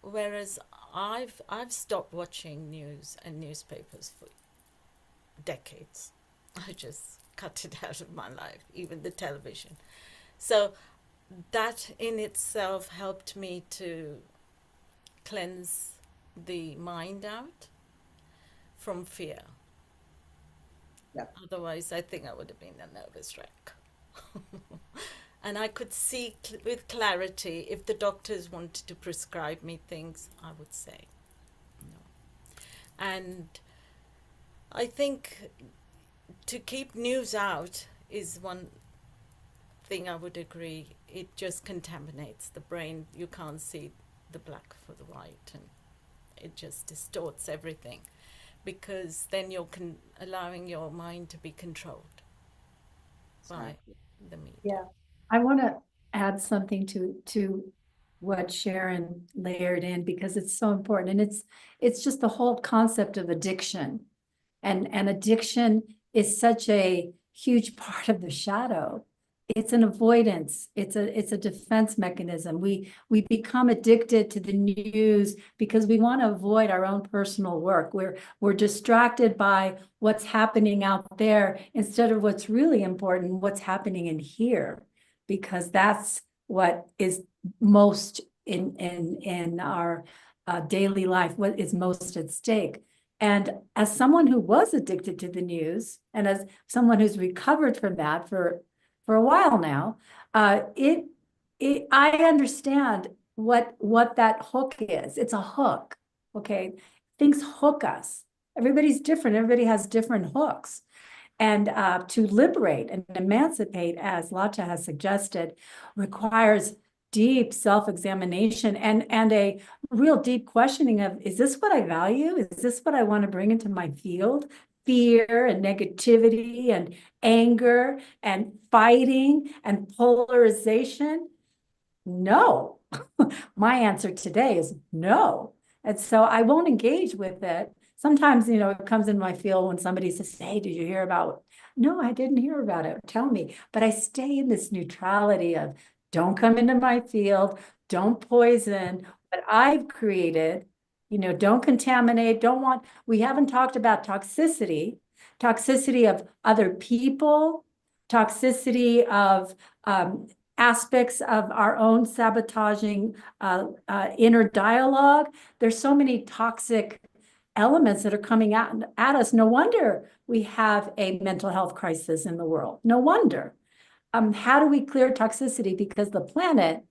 [SPEAKER 13] whereas I've stopped watching news and newspapers for decades. I just cut it out of my life, even the television. So that in itself helped me to cleanse the mind out from fear.
[SPEAKER 17] Yeah.
[SPEAKER 13] Otherwise, I think I would have been a nervous wreck. And I could see with clarity if the doctors wanted to prescribe me things, I would say no. And I think to keep news out is one thing I would agree. It just contaminates the brain. You can't see the black for the white, and it just distorts everything, because then you're allowing your mind to be controlled by the media.
[SPEAKER 18] Yeah, I want to add something to what Sharon layered in, because it's so important, and it's just the whole concept of addiction, and addiction is such a huge part of the shadow it's an avoidance. It's a defense mechanism. We become addicted to the news because we want to avoid our own personal work. We're distracted by what's happening out there instead of what's really important, what's happening in here, because that's what is most in our daily life, what is most at stake. And as someone who was addicted to the news, and as someone who's recovered from that for a while now, I understand what that hook is. It's a hook, okay? Things hook us. Everybody's different. Everybody has different hooks. And to liberate and emancipate, as Lata has suggested, requires deep self-examination and a real deep questioning of, is this what I value? Is this what I want to bring into my field? Fear and negativity and anger and fighting and polarization? No. My answer today is no. And so I won't engage with it. Sometimes, it comes in my field when somebody says, hey, did you hear about it? No, I didn't hear about it. Tell me. But I stay in this neutrality of don't come into my field, don't poison what I've created, don't contaminate, we haven't talked about toxicity of other people, toxicity of aspects of our own sabotaging inner dialogue. There's so many toxic elements that are coming at us. No wonder we have a mental health crisis in the world. No wonder. How do we clear toxicity? Because the planet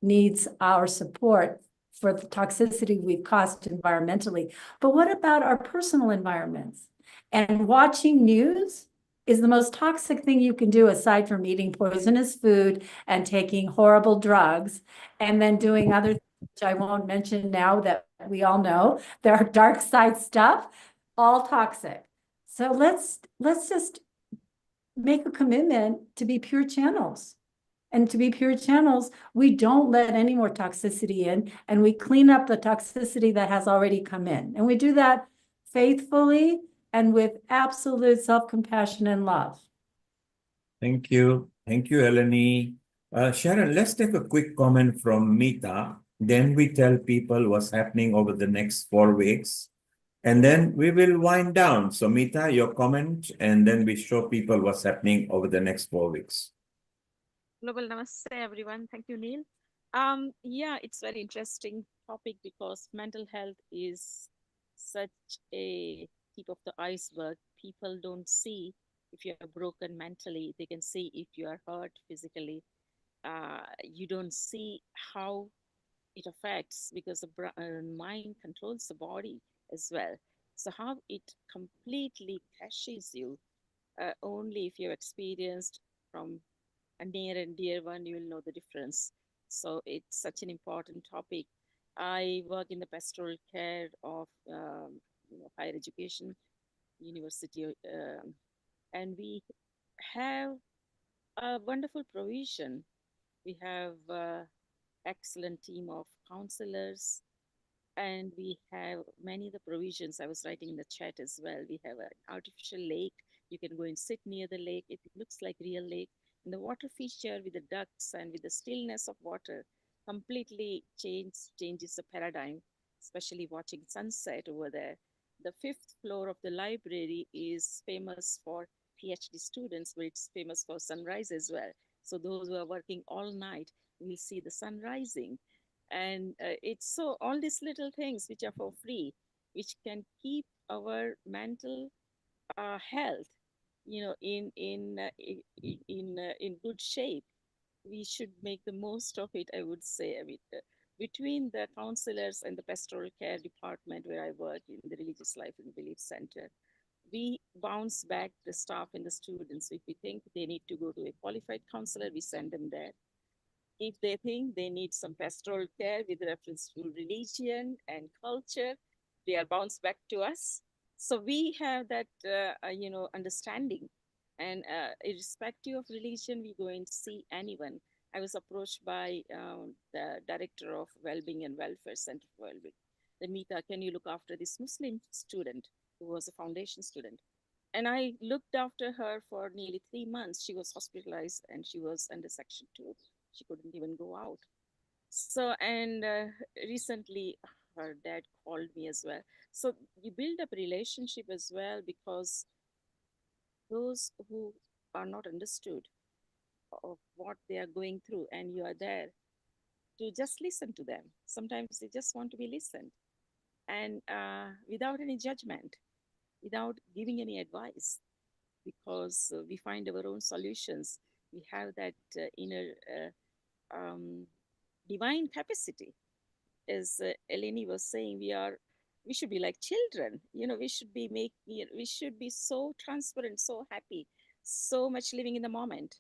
[SPEAKER 18] needs our support for the toxicity we've caused environmentally. But what about our personal environments? And watching news is the most toxic thing you can do, aside from eating poisonous food and taking horrible drugs, and then doing other things, which I won't mention now, that we all know. There are dark side stuff, all toxic. So let's just make a commitment to be pure channels. And to be pure channels, we don't let any more toxicity in, and we clean up the toxicity that has already come in. And we do that faithfully and with absolute self-compassion and love.
[SPEAKER 8] Thank you. Thank you, Eleni. Sharon, let's take a quick comment from Mita. Then we tell people what's happening over the next 4 weeks. And then we will wind down. So Mita, your comment, and then we show people what's happening over the next 4 weeks.
[SPEAKER 19] Global Namaste, everyone. Thank you, Neil. Yeah, it's very interesting topic because mental health is such a tip of the iceberg. People don't see if you are broken mentally. They can see if you are hurt physically. You don't see how it affects, because the mind controls the body as well. So how it completely crushes you, only if you've experienced from a near and dear one, you will know the difference. So it's such an important topic. I work in the pastoral care of higher education, university, and we have a wonderful provision. We have excellent team of counselors, and we have many of the provisions. I was writing in the chat as well. We have an artificial lake. You can go and sit near the lake. It looks like real lake. And the water feature with the ducks and with the stillness of water completely changes the paradigm, especially watching sunset over there. The 5th floor of the library is famous for PhD students, but it's famous for sunrise as well. So those who are working all night will see the sun rising. And it's so all these little things which are for free, which can keep our mental health, in good shape. We should make the most of it, I would say. I mean, between the counselors and the pastoral care department where I work in the Religious Life and Belief Center, we bounce back the staff and the students. If we think they need to go to a qualified counselor, we send them there. If they think they need some pastoral care with reference to religion and culture, they are bounced back to us. So we have that, understanding. And irrespective of religion, we go and see anyone. I was approached by the director of Wellbeing and Welfare Center for Wellbeing. The Mita, can you look after this Muslim student who was a foundation student? And I looked after her for nearly 3 months. She was hospitalized and she was under Section 2. She couldn't even go out. So, and recently her dad called me as well. So you build up a relationship as well, because those who are not understood of what they are going through, and you are there to just listen to them. Sometimes they just want to be listened, and without any judgment, without giving any advice, because we find our own solutions. We have that inner divine capacity. As Eleni was saying, we should be like children. We should be we should be so transparent, so happy, so much living in the moment,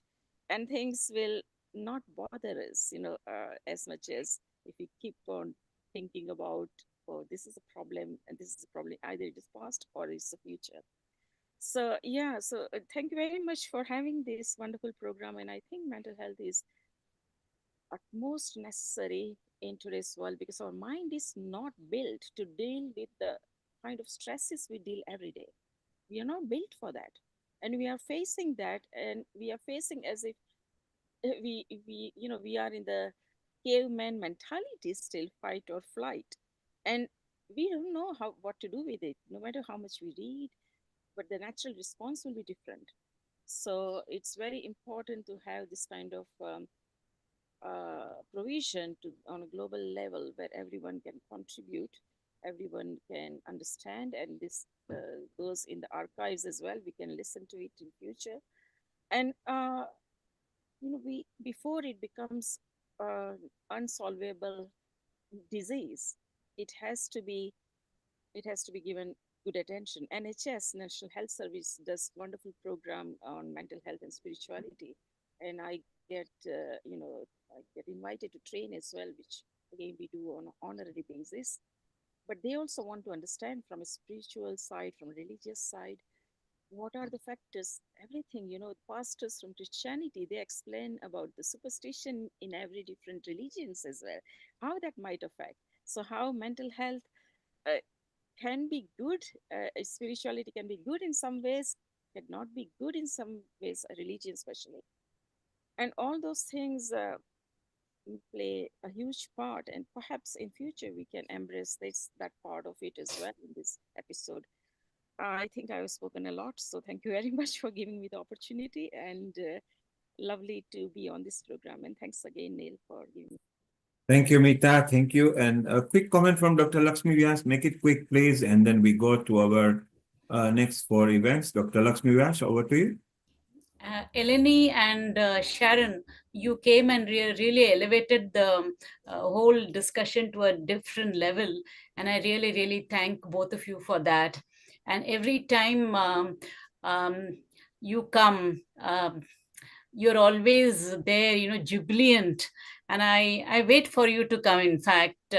[SPEAKER 19] and things will not bother us, as much as if we keep on thinking about, oh, this is a problem and this is a problem. Either it is past or it's the future. So yeah, so thank you very much for having this wonderful program, and I think mental health is utmost necessary in today's world, because our mind is not built to deal with the kind of stresses we deal every day. We are not built for that, and we are facing that, and we are facing as if we are in the caveman mentality, still fight or flight, and we don't know what to do with it, no matter how much we read, but the natural response will be different. So it's very important to have this kind of provision on a global level, where everyone can contribute, everyone can understand, and this goes in the archives as well. We can listen to it in future, and we before it becomes unsolvable disease, it has to be given good attention. NHS, National Health Service, does wonderful program on mental health and spirituality, and I get I get invited to train as well, which again we do on an honorary basis. But they also want to understand from a spiritual side, from a religious side, what are the factors, everything. Pastors from Christianity, they explain about the superstition in every different religions as well, how that might affect. So how mental health can be good, spirituality can be good in some ways, cannot be good in some ways, religion especially. And all those things play a huge part, and perhaps in future we can embrace that part of it as well in this episode. I think I have spoken a lot, so thank you very much for giving me the opportunity, and lovely to be on this program. And thanks again, Neil, for giving me.
[SPEAKER 8] Thank you, Meeta. Thank you. And a quick comment from Dr. Lakshmi Vyas. Make it quick, please. And then we go to our next 4 events. Dr. Lakshmi Vyas, over to you.
[SPEAKER 16] Eleni and Sharon, you came and really elevated the whole discussion to a different level. And I really, really thank both of you for that. And every time you come, you're always there, jubilant. And I wait for you to come, in fact.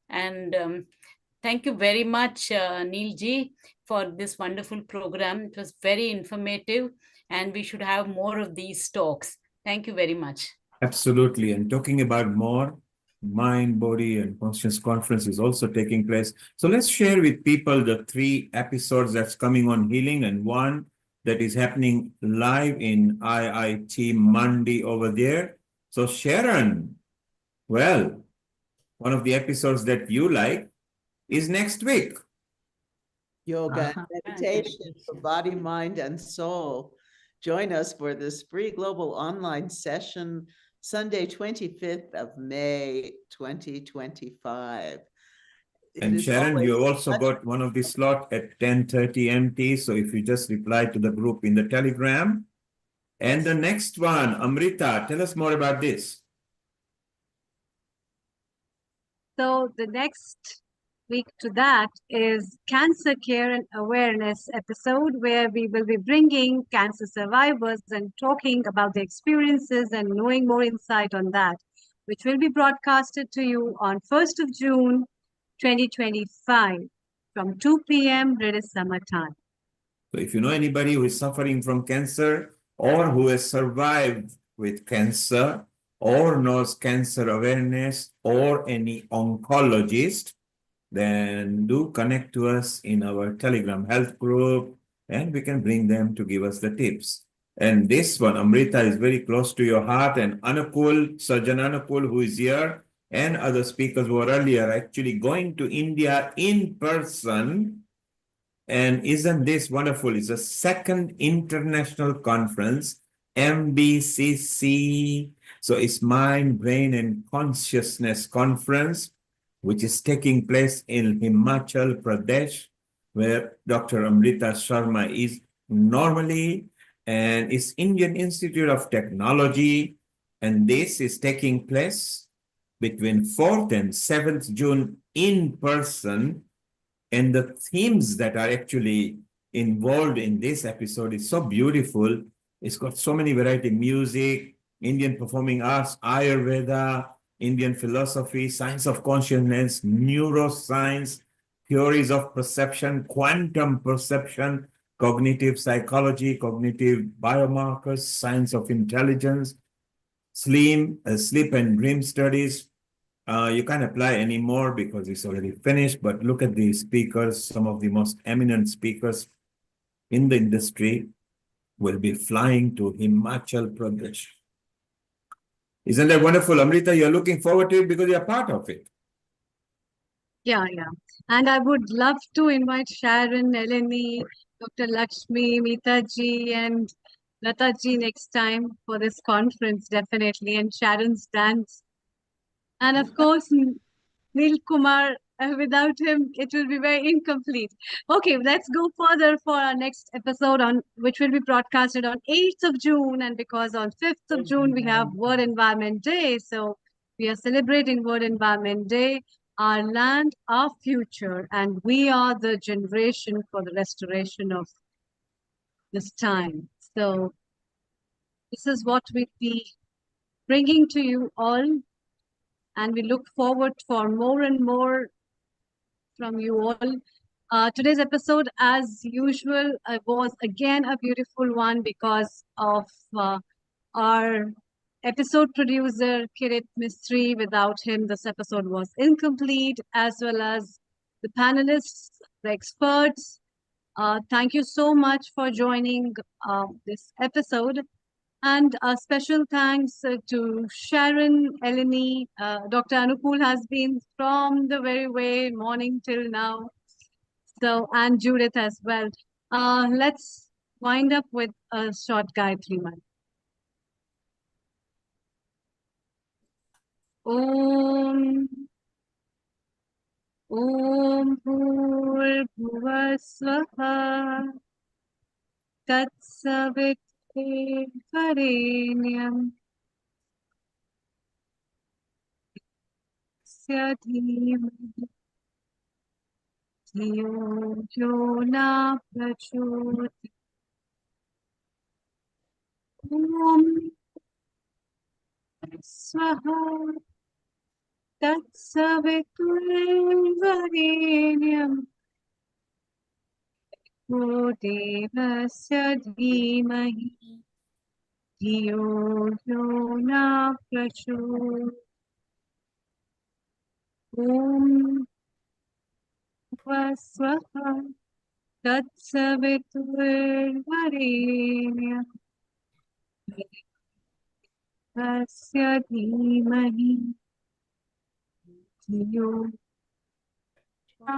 [SPEAKER 16] Thank you very much, Neil ji, for this wonderful program. It was very informative, and we should have more of these talks. Thank you very much.
[SPEAKER 8] Absolutely. And talking about more, Mind, Body, and Conscience Conference is also taking place. So let's share with people the 3 episodes that's coming on healing, and one that is happening live in IIT Monday over there. So Sharon, well, one of the episodes that you like is next week.
[SPEAKER 17] Yoga and meditation for body, mind, and soul. Join us for this free global online session, Sunday, 25th of May, 2025.
[SPEAKER 8] And Sharon, you also got one of the slot at 10:30 MT. So if you just reply to the group in the Telegram. And the next one, Amrita, tell us more about this.
[SPEAKER 4] So the next week to that is Cancer Care and Awareness episode, where we will be bringing cancer survivors and talking about their experiences and knowing more insight on that, which will be broadcasted to you on 1st of June, 2025 from 2 p.m. British Summer Time.
[SPEAKER 8] So if you know anybody who is suffering from cancer or who has survived with cancer or knows cancer awareness or any oncologist, then do connect to us in our Telegram health group and we can bring them to give us the tips. And this one, Amrita, is very close to your heart, and Anukul, Surgeon Anukul, who is here, and other speakers who were earlier, actually going to India in person. And isn't this wonderful? It's a second international conference, MBCC. So it's Mind, Brain, and Consciousness Conference, which is taking place in Himachal Pradesh, where Dr. Amrita Sharma is normally, and it's Indian Institute of Technology. And this is taking place between 4th and 7th June in person. And the themes that are actually involved in this episode is so beautiful. It's got so many variety: music, Indian performing arts, Ayurveda, Indian philosophy, science of consciousness, neuroscience, theories of perception, quantum perception, cognitive psychology, cognitive biomarkers, science of intelligence, sleep and dream studies. You can't apply anymore because it's already finished, but look at the speakers. Some of the most eminent speakers in the industry will be flying to Himachal Pradesh. Isn't that wonderful, Amrita? You're looking forward to it because you're part of it.
[SPEAKER 4] Yeah, yeah. And I would love to invite Sharon, Eleni, Dr. Lakshmi, Meeta ji, and Lata ji next time for this conference, definitely. And Sharon's dance. And of course, Neil Kumar, without him, it will be very incomplete. Okay, let's go further for our next episode, on which will be broadcasted on 8th of June. And because on 5th of June, we have World Environment Day. So we are celebrating World Environment Day, our land, our future, and we are the generation for the restoration of this time. So this is what we'll be bringing to you all. And we look forward for more and more from you all. Today's episode, as usual, was again a beautiful one because of our episode producer, Kirit Mistry. Without him, this episode was incomplete, as well as the panelists, the experts. Thank you so much for joining this episode. And a special thanks to Sharon, Eleni, Dr. Anupul has been from the very way morning till now. So, and Judith as well. Let's wind up with a short Gayatri mantra. Om Om Bhurbhuva Swaha Tatsavitrvarenyam Tasya Dhimahi Dhiyo Jo Na Prachodayate. Om Swaha Tatsavitrvarenyam Devasya Dhimahi Dhiyo Jo Na Prachodayate. Om Swaha Tatsavitrvarenyam Tasya Dhimahi Dhiyo Na